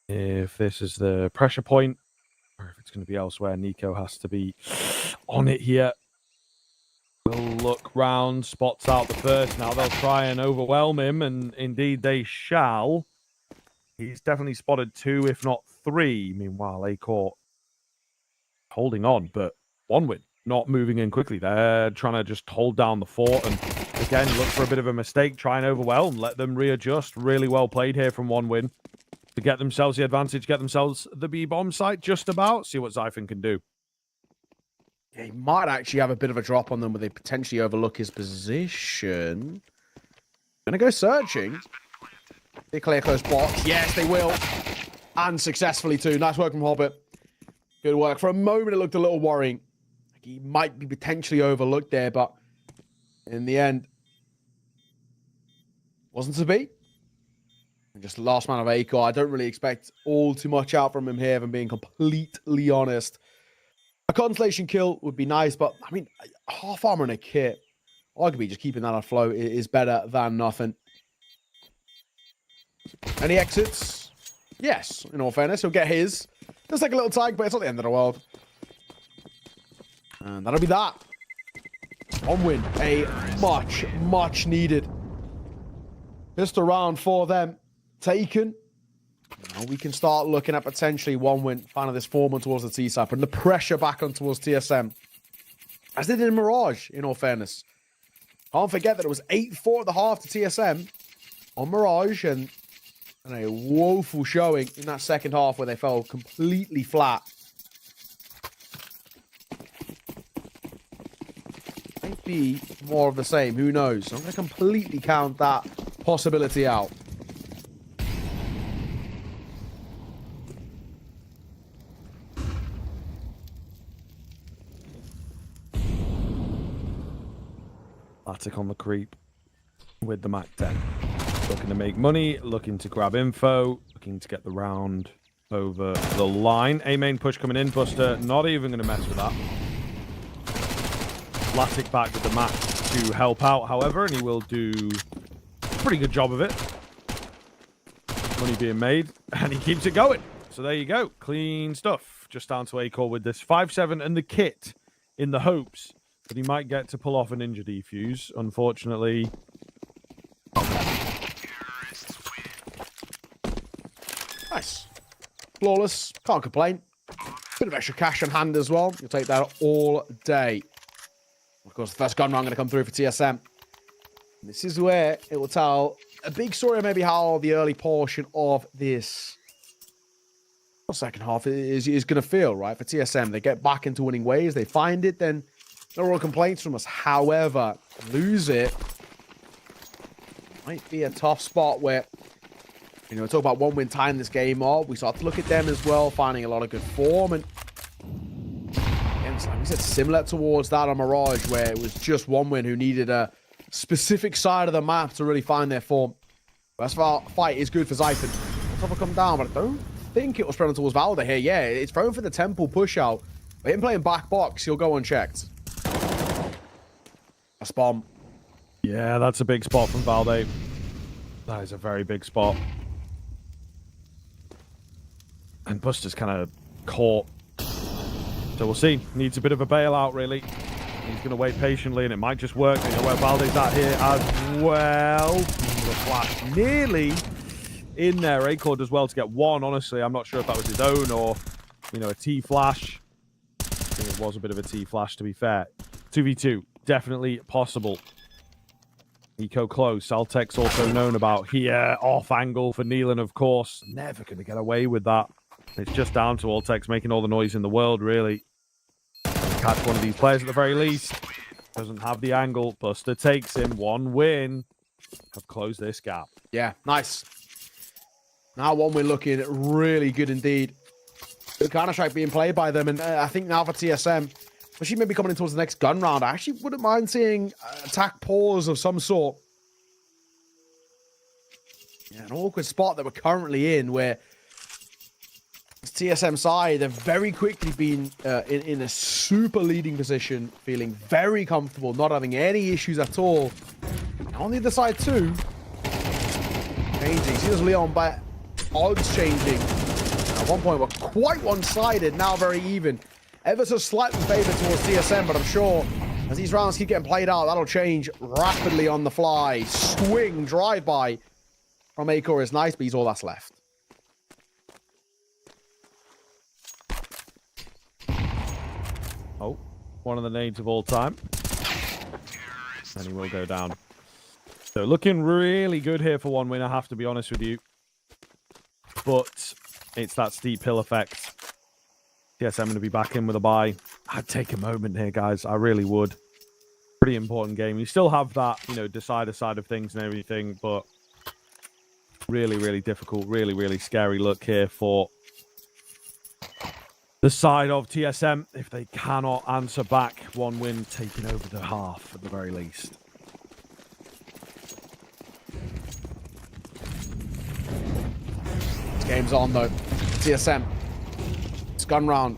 if this is the pressure point or if it's going to be elsewhere. Nico has to be on it here. We'll look round, spots out the first. Now they'll try and overwhelm him, and indeed they shall. He's definitely spotted 2, if not 3. Meanwhile, A-Court holding on, but one win, not moving in quickly. They're trying to just hold down the fort and, again, look for a bit of a mistake, try and overwhelm, let them readjust. Really well played here from one win to get themselves the advantage, get themselves the B-bomb site just about, see what Zyphon can do. Yeah, he might actually have a bit of a drop on them where they potentially overlook his position. Gonna go searching. They clear close box. Yes, they will. And successfully too. Nice work from Hobbit. Good work. For a moment, it looked a little worrying. Like he might be potentially overlooked there, but in the end, wasn't to be. And just last man of Acor. I don't really expect all too much out from him here, if I'm being completely honest. A Constellation kill would be nice, but I mean, half armor and a kit, arguably just keeping that afloat is better than nothing. Any exits? Yes, in all fairness, he'll get his. Does take a little tag, but it's not the end of the world. And that'll be that. One win. A much needed pistol round for them. Taken. Now we can start looking at potentially one win, finding this 4-1 towards the T-side, putting the pressure back on towards TSM. As they did in Mirage, in all fairness. Can't forget that it was 8-4 at the half to TSM on Mirage, and And a woeful showing in that second half where they fell completely flat. Might be more of the same. Who knows? I'm going to completely count that possibility out. Attic on the creep with the Mac 10. Looking to make money, looking to grab info, looking to get the round over the line. A main push coming in. Buster not even going to mess with that. Latic back with the Mac to help out, however, and he will do a pretty good job of it. Money being made, and he keeps it going. So there you go. Clean stuff. Just down to A-Core with this 5-7 and the kit in the hopes that he might get to pull off a ninja defuse. Unfortunately, nice. Flawless. Can't complain. Bit of extra cash on hand as well. You'll take that all day. Of course, the first gun round going to come through for TSM. This is where it will tell a big story of maybe how the early portion of this second half is going to feel, right? For TSM, they get back into winning ways. They find it, then no real complaints from us. However, lose it might be a tough spot where, you know, talk about one win tying this game off. We start to look at them as well, finding a lot of good form. And again, like we said, similar towards that on Mirage, where it was just one win who needed a specific side of the map to really find their form. Best fight is good for Zypher. Let's have a come down, but I don't think it was thrown towards Valda here. Yeah, it's thrown for the temple push out. But him playing back box, he'll go unchecked. A bomb. yeah, that's a big spot from Valde. That is a very big spot. And Buster's kind of caught. So we'll see. Needs a bit of a bailout, really. He's going to wait patiently, and it might just work. You know where Valde's at here as well. The flash nearly in there. A-Core does well to get one. Honestly, I'm not sure if that was his own or, you know, a T-flash. I think it was a bit of a T-flash, to be fair. 2v2, definitely possible. Eco close. Saltek's also known about here. Off angle for Neelan, of course. Never going to get away with that. It's just down to Altex making all the noise in the world, really. Catch one of these players at the very least. Doesn't have the angle. Buster takes him. One win. Have closed this gap. Yeah, nice. Now one win looking really good indeed. Good Counter-Strike being played by them. And I think now for TSM, especially maybe coming in towards the next gun round, I actually wouldn't mind seeing attack pause of some sort. Yeah, an awkward spot that we're currently in where TSM side, they've very quickly been in a super leading position, feeling very comfortable, not having any issues at all. And on the other side too, changing. See those Leon by odds changing. At one point, we're quite one-sided, now very even. Ever so slightly favored towards TSM, but I'm sure as these rounds keep getting played out, that'll change rapidly on the fly. Swing, drive-by from A-Core is nice, but he's all that's left. Oh, one of the nades of all time. And he will go down. So looking really good here for one win, I have to be honest with you. But it's that steep hill effect. Yes, I'm going to be back in with a bye. I'd take a moment here, guys. I really would. Pretty important game. You still have that, you know, decider side of things and everything, but really, really difficult. Really, really scary look here for the side of TSM. If they cannot answer back, one win taking over the half at the very least. This game's on though. TSM. It's gun round.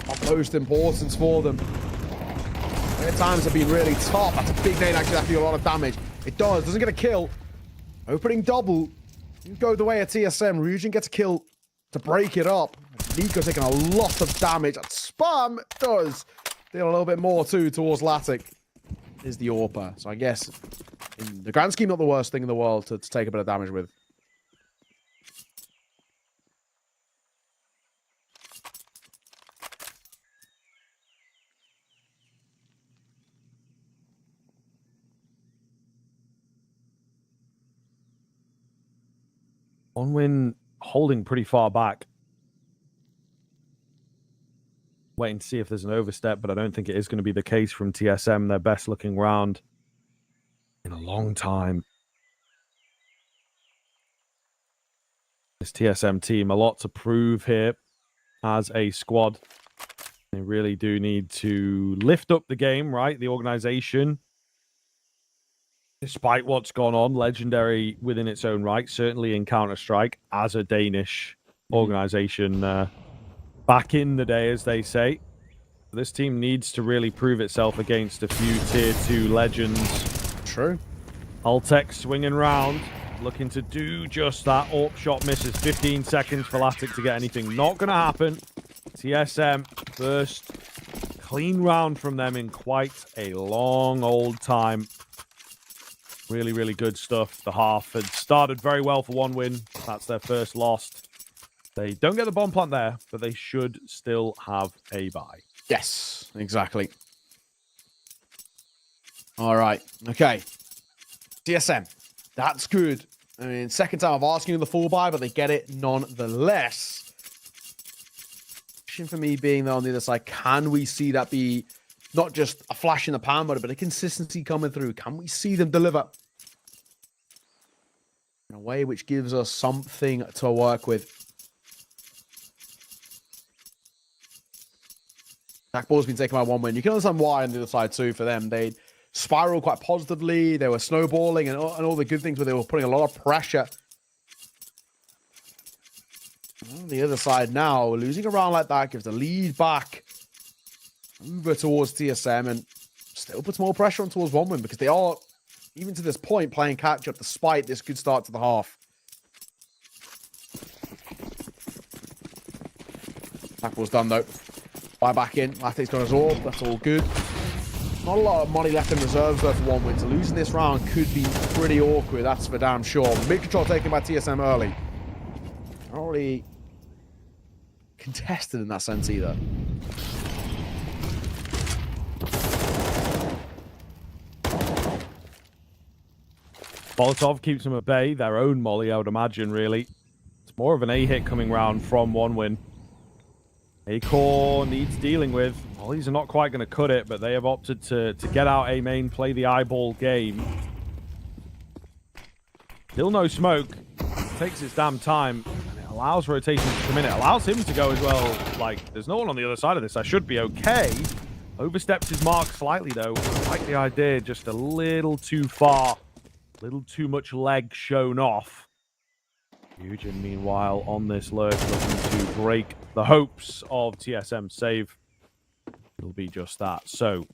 Of most importance for them. Their times have been really tough. That's a big nade, actually. That do a lot of damage. It doesn't get a kill. Opening double. You go the way of TSM. Ryujin gets a kill to break it up. Nico taking a lot of damage. And Spam does deal a little bit more too towards Latic. Is the AWPer. So I guess in the grand scheme, not the worst thing in the world to take a bit of damage with. One win holding pretty far back. Waiting to see if there's an overstep, but I don't think it is going to be the case from TSM. Their best looking round in a long time. This TSM team, a lot to prove here as a squad. They really do need to lift up the game, right? The organization, despite what's gone on, legendary within its own right, certainly in Counter-Strike as a Danish organization back in the day, as they say. This team needs to really prove itself against a few tier 2 legends. True. Altec swinging round, looking to do just that. AWP shot misses. 15 seconds for Latic to get anything. Not going to happen. TSM, first clean round from them in quite a long old time. Really, really good stuff. The half had started very well for one win. That's their first loss. They don't get the bomb plant there, but they should still have a bye. Yes, exactly. All right. Okay. TSM. That's good. I mean, second time of asking you the full buy, but they get it nonetheless. Question for me being there on the other side, can we see that be not just a flash in the pan, but a bit of consistency coming through? Can we see them deliver in a way which gives us something to work with? Jackball's been taken by one win. You can understand why on the other side too for them. They spiraled quite positively. They were snowballing and all the good things, but they were putting a lot of pressure. On the other side now, losing a round like that gives the lead back over towards TSM and still puts more pressure on towards one win because they are, even to this point, playing catch up despite this good start to the half. Jackball's done though. Buy back in. Latic's got his AWP. That's all good. Not a lot of money left in reserves though for one win. So losing this round could be pretty awkward. That's for damn sure. Mid control taken by TSM early. Not really contested in that sense either. Molotov keeps them at bay. Their own molly, I would imagine, really. It's more of an A hit coming round from one win. Acorn needs dealing with. Mollies are not quite going to cut it, but they have opted to get out A main, play the eyeball game. Still no smoke. It takes its damn time, and it allows rotation to come in. It allows him to go as well. Like, there's no one on the other side of this. I should be okay. Oversteps his mark slightly, though. I like the idea, just a little too far. A little too much leg shown off. Eugen, meanwhile, on this lurk, looking to break the hopes of TSM save. It'll be just that. So,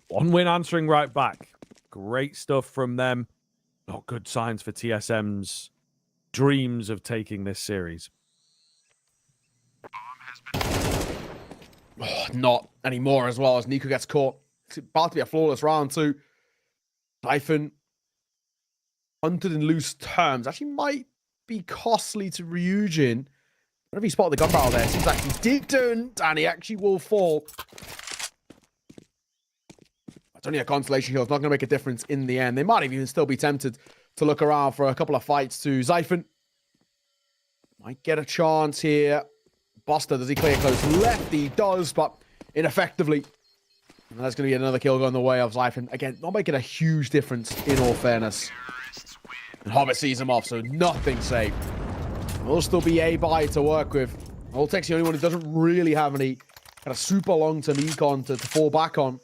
one win answering right back. Great stuff from them. Not good signs for TSM's dreams of taking this series. Oh, not anymore as well as Nico gets caught. It's about to be a flawless round too. Typhon, hunted in loose terms, actually might be costly to Ryujin. Whenever he spotted the gun barrel there, it seems like he didn't, and he actually will fall. It's only a consolation kill. It's not going to make a difference in the end. They might even still be tempted to look around for a couple of fights to Zyphon. Might get a chance here. Buster, does he clear close left? He does, but ineffectively. And that's going to be another kill going the way of Zyphon. Again, not making a huge difference in all fairness. And Hobbit sees him off, so nothing safe. Will still be a buy to work with. Voltek's the only one who doesn't really have any kind of super long-term econ to fall back on.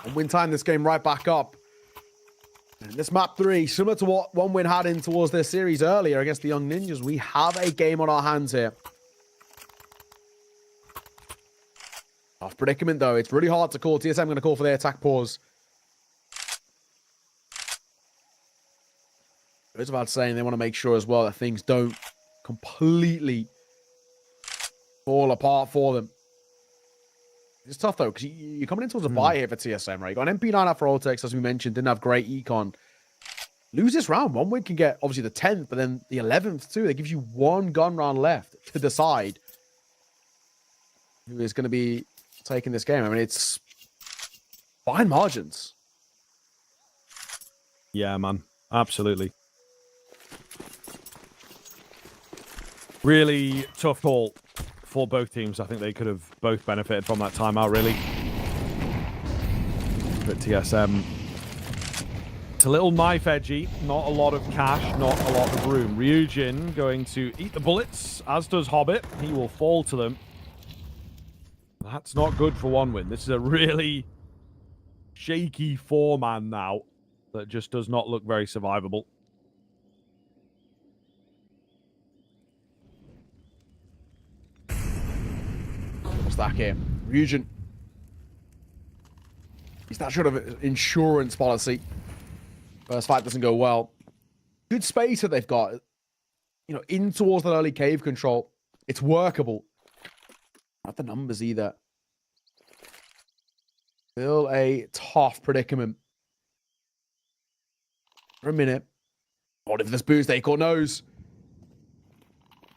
And win time this game right back up. And this map 3, similar to what one win had in towards their series earlier against the Young Ninjas, we have a game on our hands here. Tough predicament though. It's really hard to call. TSM going to call for their attack pause. It's about saying they want to make sure as well that things don't completely fall apart for them. It's tough though, because you're coming in towards a buy here for TSM, right? You got an MP9 out for Voltex, as we mentioned, didn't have great econ. Lose this round, one win can get obviously the 10th, but then the 11th too. That gives you one gun round left to decide who is going to be taking this game. I mean, it's fine margins. Yeah, man. Absolutely. Really tough call for both teams. I think they could have both benefited from that timeout, really. But TSM, it's a little knife edgy. Not a lot of cash, not a lot of room. Ryujin going to eat the bullets, as does Hobbit. He will fall to them. That's not good for one win. This is a really shaky four-man now that just does not look very survivable. Stack here. Ryujin. He's that sort of insurance policy. First fight doesn't go well. Good space that they've got. You know, in towards that early cave control. It's workable. Not the numbers either. Still a tough predicament. For a minute. What if this boost Acorn knows?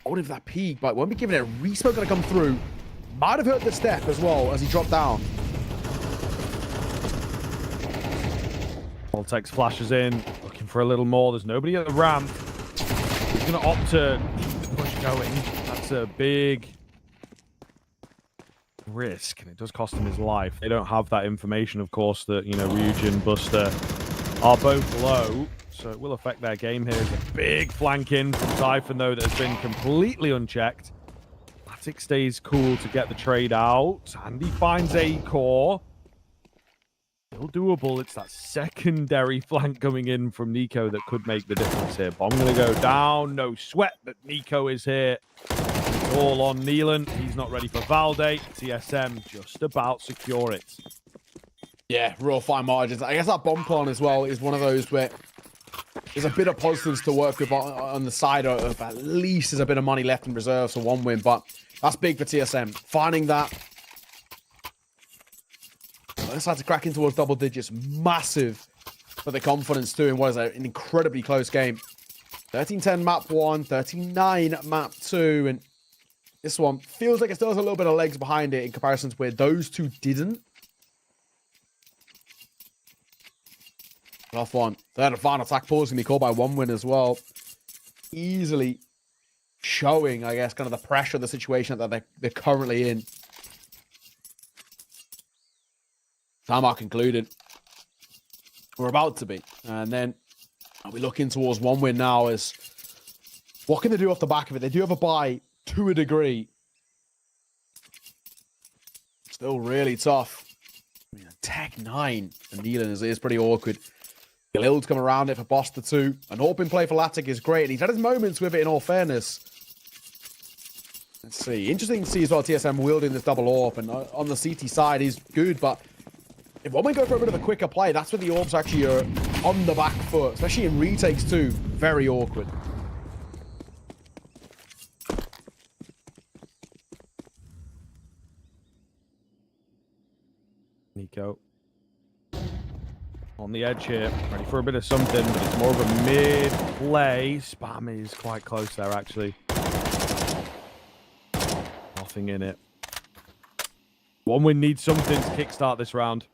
What if that peak, but won't be giving it a resmoke gonna come through. Might have hurt the step as well as he dropped down. Voltex flashes in, looking for a little more. There's nobody at the ramp. He's going to opt to keep the push going. That's a big risk, and it does cost him his life. They don't have that information, of course, that, you know, Ryujin, Buster are both low, so it will affect their game here. There's a big flank in from Typhon, though, that has been completely unchecked. Thematic stays cool to get the trade out, and he finds a core. Still doable. It's that secondary flank coming in from Nico that could make the difference here. Bomb going to go down. No sweat, but Nico is here. It's all on Neelan. He's not ready for Valde. TSM just about secure it. Yeah, real fine margins. I guess that bomb plan as well is one of those where there's a bit of positives to work with on the side of at least there's a bit of money left in reserves for one win, but that's big for TSM. Finding that. Let's have to crack in towards double digits. Massive for the confidence too in what is an incredibly close game. 13-10 map 1, 13-9 map 2, and this one feels like it still has a little bit of legs behind it in comparison to where those two didn't. Tough one. Third and final attack pause can be called by one win as well. Easily showing, I guess, kind of the pressure of the situation that they're currently in. Timeout concluded. We're about to be. And then we're looking towards one win now as what can they do off the back of it? They do have a bye to a degree. Still really tough. I mean, Tech 9 and Neelan is pretty awkward. Galil's come around it for Boster 2. An AWP in play for Latic is great. And he's had his moments with it in all fairness. Let's see. Interesting to see as well TSM wielding this double AWP. And on the CT side, he's good, but if one may go for a bit of a quicker play, that's where the AWPs actually are on the back foot, especially in retakes too. Very awkward. Nico on the edge here, ready for a bit of something, but it's more of a mid play. Spam is quite close there, actually. Nothing in it. One win needs something to kickstart this round.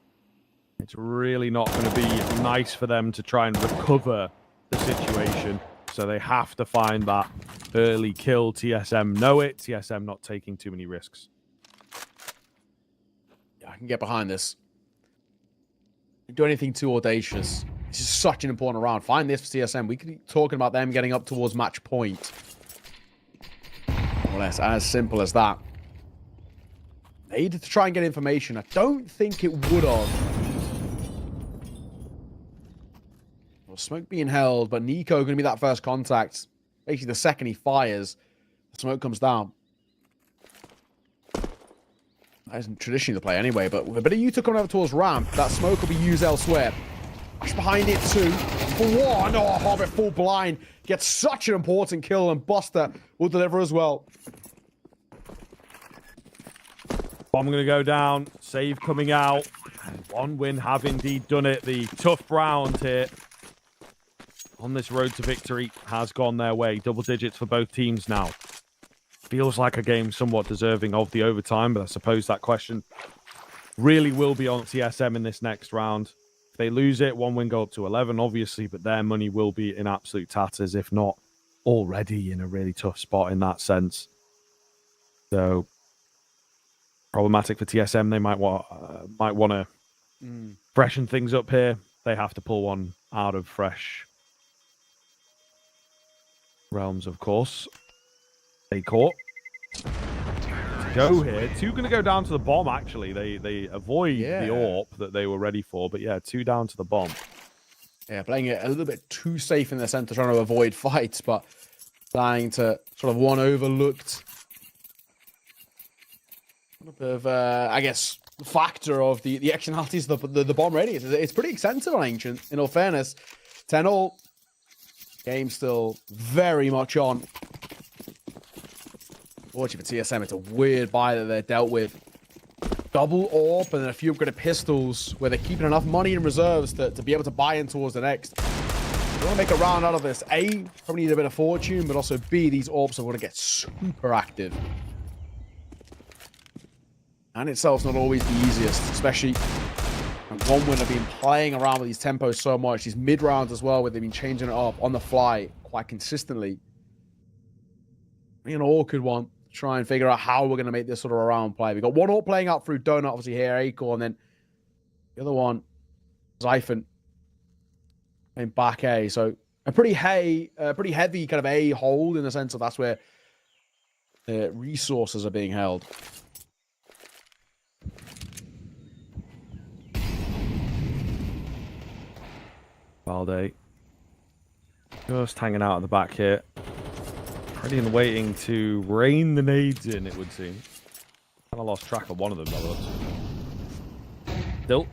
It's really not going to be nice for them to try and recover the situation. So they have to find that early kill. TSM know it. TSM not taking too many risks. Yeah, I can get behind this. Don't do anything too audacious. This is such an important round. Find this for TSM. We could be talking about them getting up towards match point. More or less as simple as that. They needed to try and get information. I don't think it would have. Smoke being held, but Nico going to be that first contact. Basically, the second he fires, the smoke comes down. That isn't traditionally the play anyway, but with a bit of Utah coming over towards ramp, that smoke will be used elsewhere. Flash behind it too. For one, oh, Hobbit full blind. Gets such an important kill, and Buster will deliver as well. Bomb going to go down. Save coming out. And one win have indeed done it. The tough round here on this road to victory has gone their way. Double digits for both teams now. Feels like a game somewhat deserving of the overtime, but I suppose that question really will be on TSM in this next round. If they lose it, one win go up to 11, obviously, but their money will be in absolute tatters, if not already in a really tough spot in that sense. So problematic for TSM. They might want to freshen things up here. They have to pull one out of Fresh Realms, of course. They caught. Go here. 2 going to go down to the bomb, actually. They avoid the AWP that they were ready for, but yeah, 2 down to the bomb. Yeah, playing it a little bit too safe in the center, trying to avoid fights, but trying to sort of one overlooked of, I guess, factor of the externalities of the bomb radius. It's pretty extensive on Ancient, in all fairness. 10-all. Game still very much on. Fortunately for TSM, it's a weird buy that they're dealt with. Double AWP and then a few upgraded pistols where they're keeping enough money in reserves to be able to buy in towards the next. They want to make a round out of this. A, probably need a bit of fortune, but also B, these AWPs are going to get super active. And itself's not always the easiest, especially when OneWin have been playing around with these tempos so much. These mid-rounds as well, where they've been changing it up on the fly quite consistently. An awkward one. Try and figure out how we're going to make this sort of a round play. We've got one AWP playing out through Donut, obviously here, Acorn, and then the other one, Zyphon, in back A. So a pretty heavy kind of A hold in the sense of that's where the resources are being held. Valde just hanging out at the back here. Ready and waiting to rain the nades in, it would seem. Kind of lost track of one of them, by the looks. Still,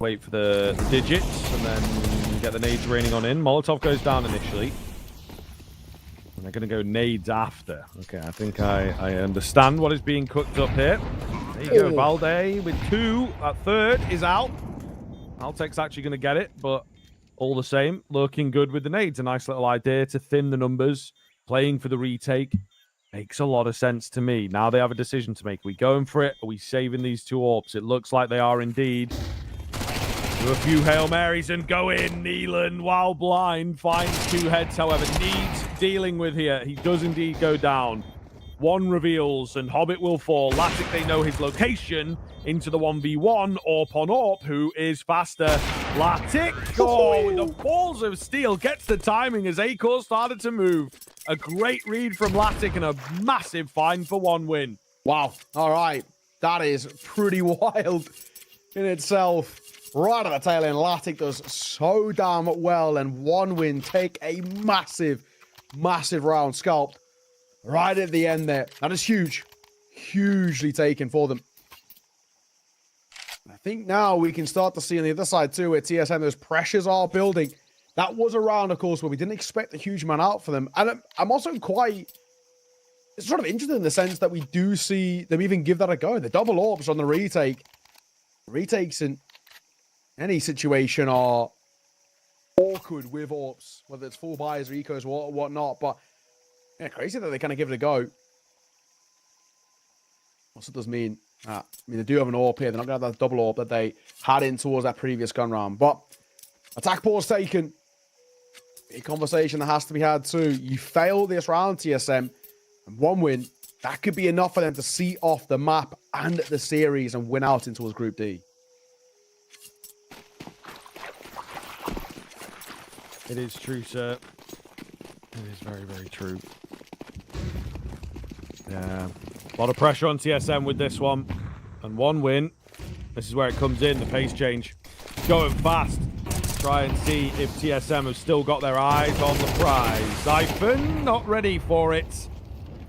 wait for the digits and then get the nades raining on in. Molotov goes down initially. And they're going to go nades after. Okay, I think I understand what is being cooked up here. There you go, Valde with 2. That third is out. Altec's actually going to get it, but all the same, looking good with the nades. A nice little idea to thin the numbers. Playing for the retake makes a lot of sense to me. Now they have a decision to make. Are we going for it? Are we saving these 2 AWPs? It looks like they are indeed. Do a few Hail Marys and go in. Neelan, while blind, finds 2 heads, however. Needs dealing with here. He does indeed go down. 1 reveals, and Hobbit will fall. Latic, they know his location. Into the 1v1. AWP on AWP, who is faster. Latic, with the balls of steel, gets the timing as Acorn started to move. A great read from Latic and a massive find for OneWin. Wow. All right. That is pretty wild in itself. Right at the tail end, Latic does so damn well, and OneWin take a massive, massive round scalped right at the end there. That is huge. Hugely taken for them. I think now we can start to see on the other side too, where TSM, those pressures are building. That was a round, of course, where we didn't expect a huge amount out for them. And I'm also quite sort of interested in the sense that we do see them even give that a go. The double AWPs on the retake. Retakes in any situation are awkward with AWPs, whether it's full buys or ecos or whatnot. But yeah, crazy that they kind of give it a go. Also does mean, they do have an AWP here. They're not going to have that double AWP that they had in towards that previous gun round. But attack pause taken. A conversation that has to be had too. You fail this round, TSM, and OneWin. That could be enough for them to see off the map and the series and win out in towards Group D. It is true, sir. It is very, very true. Yeah. A lot of pressure on TSM with this one. And OneWin. This is where it comes in, the pace change. Going fast. Try and see if TSM have still got their eyes on the prize. Zyphon, not ready for it.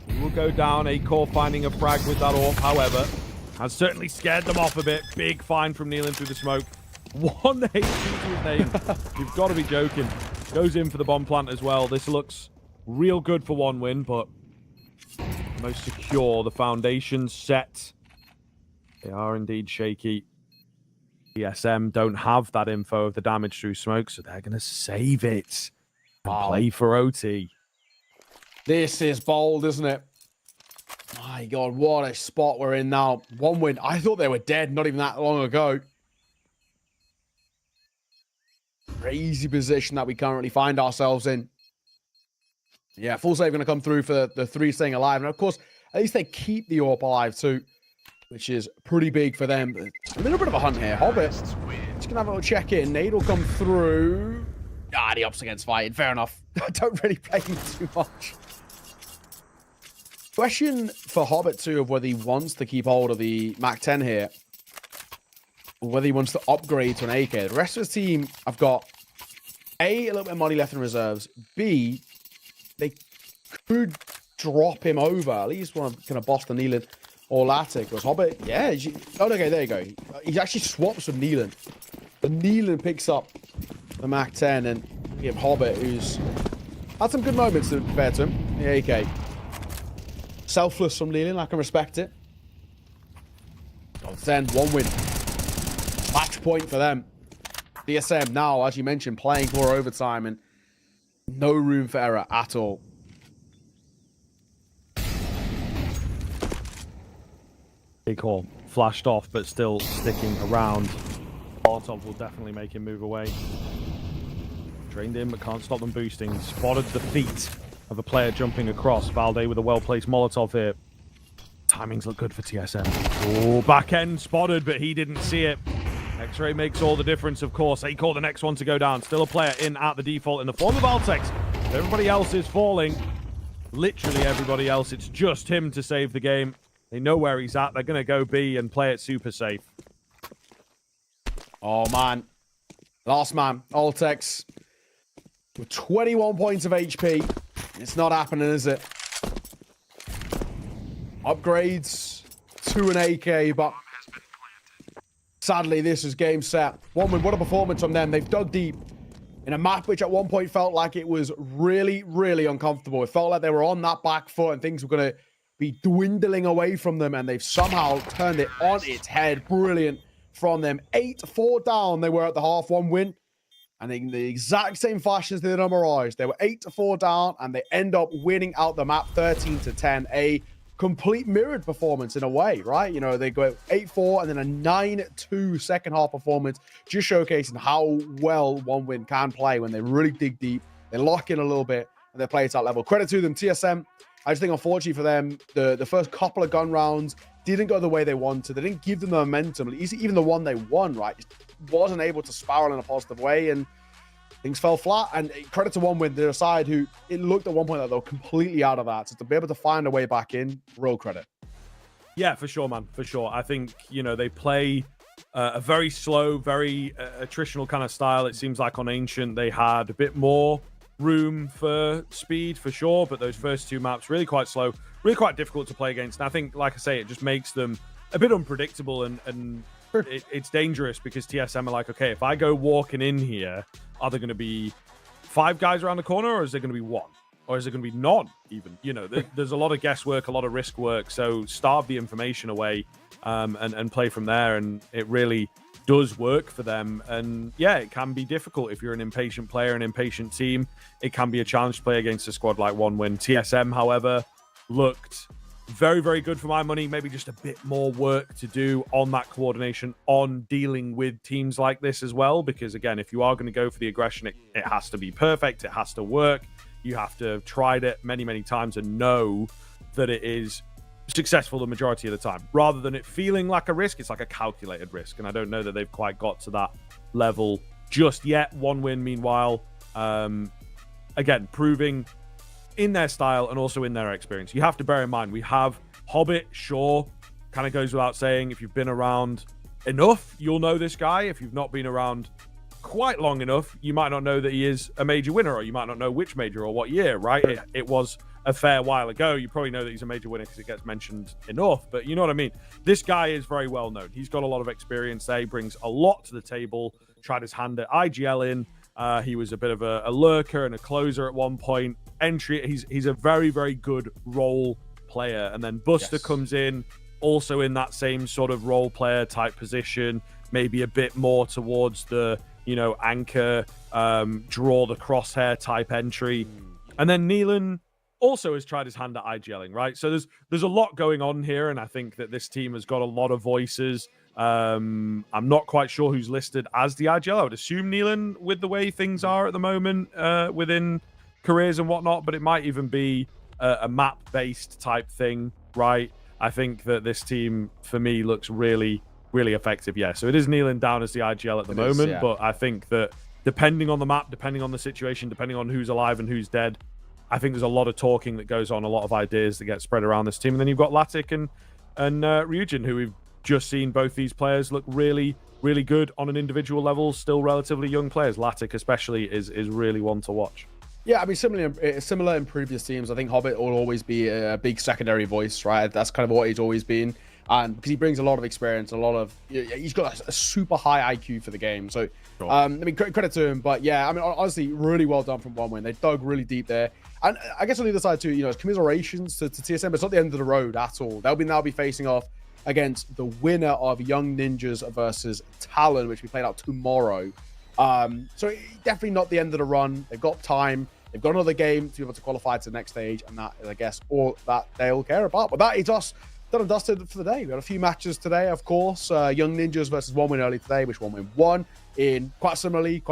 He will go down. Acorn finding a frag with that AWP, however. Has certainly scared them off a bit. Big find from Neelan through the smoke. 1 HP to his name. You've got to be joking. Goes in for the bomb plant as well. This looks real good for OneWin, but most secure. The foundation's set. They are indeed shaky. TSM don't have that info of the damage through smoke, so they're going to save it and play for OT. This is bold, isn't it? My God, what a spot we're in now. OneWin. I thought they were dead not even that long ago. Crazy position that we currently find ourselves in. Yeah, full save going to come through for the 3 staying alive. And of course, at least they keep the AWP alive too, which is pretty big for them. But a little bit of a hunt here. Hobbit, just going to have a little check-in. Nade will come through. Ah, the ops against fighting. Fair enough. I don't really play him too much. Question for Hobbit too of whether he wants to keep hold of the Mac 10 here, or whether he wants to upgrade to an AK. The rest of his team have got A, a little bit of money left in reserves. B, they could drop him over. At least want to kind of boss the Neelan or Latic. Because Hobbit, yeah. Oh, okay, there you go. He actually swaps with Neelan. The Neelan picks up the Mac 10 and you have Hobbit, who's had some good moments to compare to him. The AK. Selfless from Neelan, I can respect it. Then 1 win. Match point for them. DSM now, as you mentioned, playing for overtime and no room for error at all. Big call. Flashed off, but still sticking around. Molotov will definitely make him move away. Drained in, but can't stop them boosting. Spotted the feet of a player jumping across. Valde with a well-placed Molotov here. Timings look good for TSM. Oh, back end spotted, but he didn't see it. X-Ray makes all the difference, of course. They call the next one to go down. Still a player in at the default in the form of Altex. Everybody else is falling. Literally everybody else. It's just him to save the game. They know where he's at. They're going to go B and play it super safe. Oh, man. Last man, Altex. With 21 points of HP. It's not happening, is it? Upgrades to an AK, but sadly, this is game set. 1 win. What a performance from them. They've dug deep in a map which at one point felt like it was really, really uncomfortable. It felt like they were on that back foot and things were going to be dwindling away from them, and they've somehow turned it on its head. Brilliant from them. 8-4 down they were at the half. 1 win. And in the exact same fashion as they did on Mirage, they were 8-4 down, and they end up winning out the map 13-10. A complete mirrored performance in a way, right? You know, they go 8-4 and then a 9-2 second half performance, just showcasing how well 1 win can play when they really dig deep, they lock in a little bit, and they play at that level. Credit to them. TSM, I just think unfortunately for them, the first couple of gun rounds didn't go the way they wanted. They didn't give them the momentum. Even the one they won, right, just wasn't able to spiral in a positive way, and things fell flat. And credit to 1 win, their side, who it looked at one point that they were completely out of that. So to be able to find a way back in, real credit. Yeah, for sure, man. For sure. I think, you know, they play a very slow, very attritional kind of style. It seems like on Ancient they had a bit more room for speed, for sure. But those first 2 maps, really quite slow, really quite difficult to play against. And I think, like I say, it just makes them a bit unpredictable, and it's dangerous because TSM are like, okay, if I go walking in here, are there going to be 5 guys around the corner, or is there going to be 1? Or is there going to be none, even? You know, there's a lot of guesswork, a lot of risk work, so starve the information away and play from there, and it really does work for them. And yeah, it can be difficult if you're an impatient player, an impatient team. It can be a challenge to play against a squad like 1 win. TSM, however, looked very, very good for my money. Maybe just a bit more work to do on that coordination, on dealing with teams like this as well. Because again, if you are going to go for the aggression, it has to be perfect. It has to work. You have to have tried it many, many times and know that it is successful the majority of the time. Rather than it feeling like a risk, it's like a calculated risk. And I don't know that they've quite got to that level just yet. 1 win, meanwhile, again, proving in their style and also in their experience. You have to bear in mind, we have Hobbit, sure, kind of goes without saying. If you've been around enough, you'll know this guy. If you've not been around quite long enough, you might not know that he is a major winner, or you might not know which major or what year, right? It was a fair while ago. You probably know that he's a major winner because it gets mentioned enough, but you know what I mean? This guy is very well known. He's got a lot of experience there. He brings a lot to the table. Tried his hand at IGL in. He was a bit of a lurker and a closer at one point. Entry, he's a very, very good role player. And then Buster comes in, also in that same sort of role player type position, maybe a bit more towards the, you know, anchor, draw the crosshair type entry. And then Neelan also has tried his hand at IGLing, right? So there's a lot going on here, and I think that this team has got a lot of voices. I'm not quite sure who's listed as the IGL. I would assume Neelan, with the way things are at the moment within careers and whatnot, but it might even be a map-based type thing, right? I think that this team, for me, looks really, really effective. Yeah, so it is kneeling down as the IGL at the moment, but I think that depending on the map, depending on the situation, depending on who's alive and who's dead, I think there's a lot of talking that goes on, a lot of ideas that get spread around this team. And then you've got Latic and Ryujin, who we've just seen both these players look really, really good on an individual level, still relatively young players. Latic especially is really one to watch. Yeah, I mean, similar in previous teams. I think Hobbit will always be a big secondary voice, right? That's kind of what he's always been. And because he brings a lot of experience, he's got a super high IQ for the game. So, I mean, credit to him. But yeah, I mean, honestly, really well done from 1win. They dug really deep there. And I guess on the other side too, it's commiserations to TSM, but it's not the end of the road at all. They'll now be facing off against the winner of Young Ninjas versus Talon, which we played out tomorrow. So definitely not the end of the run. They've got time. They've got another game to be able to qualify to the next stage, and that is, I guess, all that they'll care about. But that is us done and dusted for the day. We had a few matches today, of course. Young Ninjas versus 1win early today, which 1win won in quite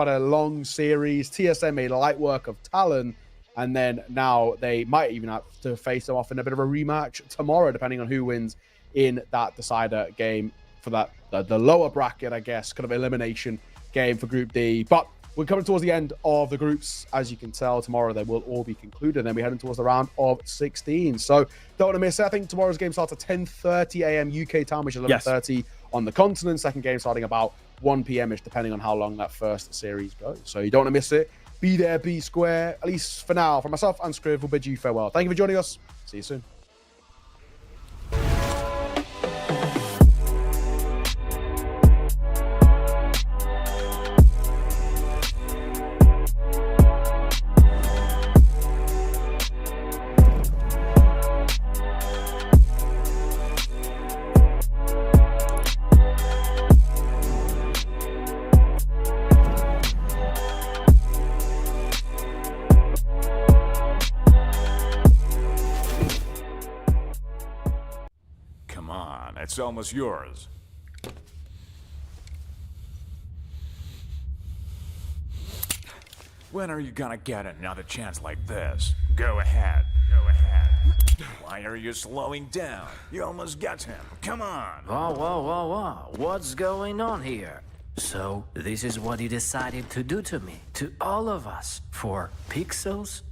a long series. TSM made light work of Talon, and then now they might even have to face them off in a bit of a rematch tomorrow, depending on who wins in that decider game for that the lower bracket, I guess, kind of elimination game for Group D. But we're coming towards the end of the groups. As you can tell, tomorrow they will all be concluded, and then we're heading towards the round of 16. So don't want to miss it. I think tomorrow's game starts at 10:30 a.m. UK time, which is 11:30 on the continent. Second game starting about 1 p.m.-ish, depending on how long that first series goes. So you don't want to miss it. Be there, be square. At least for now, from myself and Scriv, we'll bid you farewell. Thank you for joining us. See you soon. It's almost yours. When are you gonna get another chance like this? Go ahead. Go ahead. Why are you slowing down? You almost got him. Come on. Whoa, whoa, whoa, whoa. What's going on here? So, this is what he decided to do to me, to all of us, for pixels?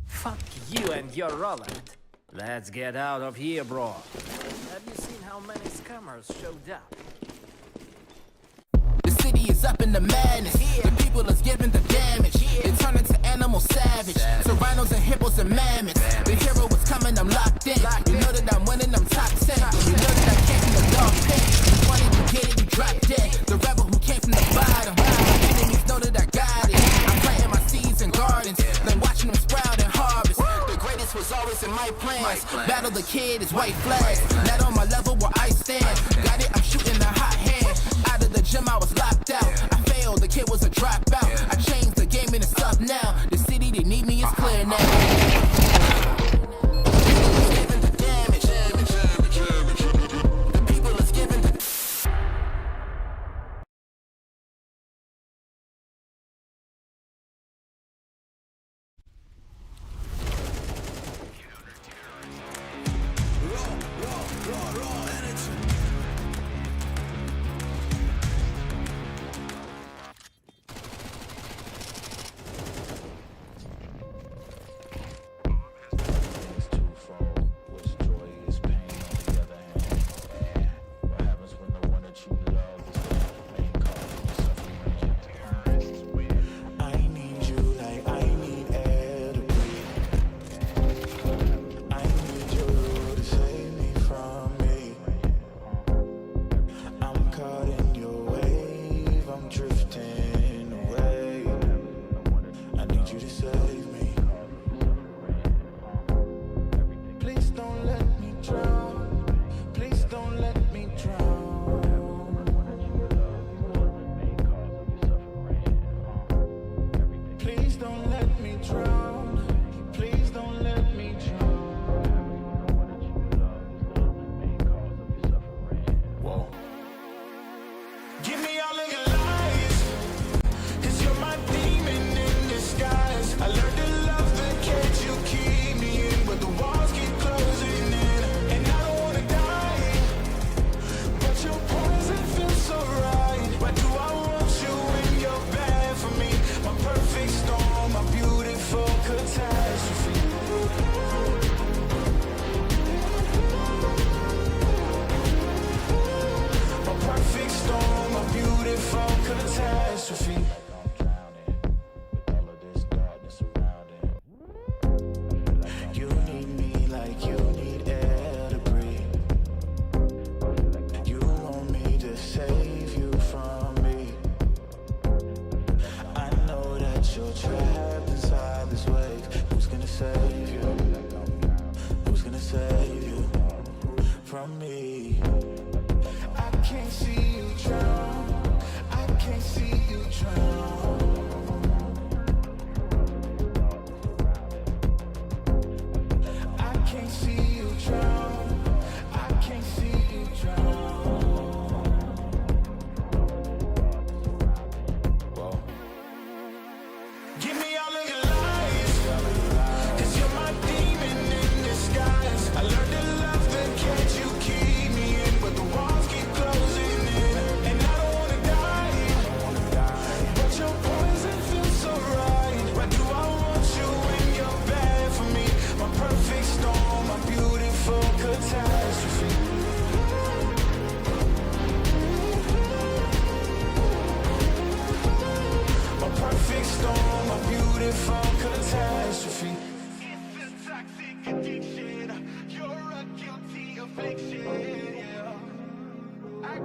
Fuck you and your Roland. Let's get out of here, bro. Have you seen how many scammers showed up? The city is up in the madness. The people is giving the damage. They turn into animal savage. So rhinos and hippos and mammoths. The hero is coming, I'm locked in. You know that I'm winning, I'm top 10. You know that I came from the dog pit. You wanted to get it, you drop dead. The rebel who came from the bottom. Enemies know that I got it. I'm planting my seeds in gardens. Then watching them sprout and harvest. The greatest was always in my plans. Battle the kid is white flags. Not on my level where I stand. Got it, I'm shooting a hot hand. Out of the gym, I was locked out. I failed, the kid was a dropout. I changed the game and it's up now. The city, they need me, it's clear now.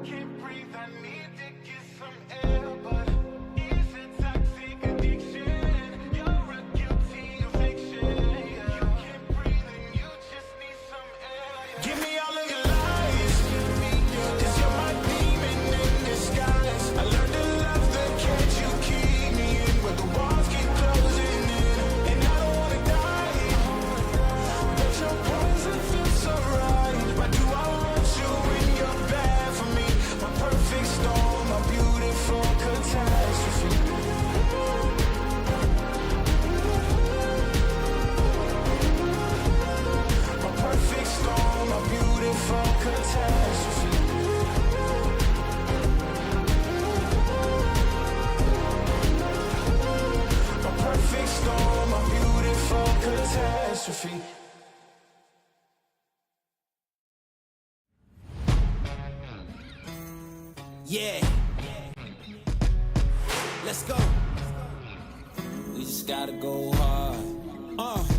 can't breathe, I need to get some air, but it's a toxic addiction. You're a guilty affliction. You can't breathe and you just need some air. Give me all of your lies, 'cause you're my demon in disguise. I learned to love the cage you keep me in, where the walls keep closing in, and I don't wanna die, but your poison feels so right. Why do I want you when you're bad for me? My perfect storm, my beautiful catastrophe. My perfect storm, my beautiful catastrophe. My perfect storm, my beautiful catastrophe. Yeah. Let's go. We just gotta go hard.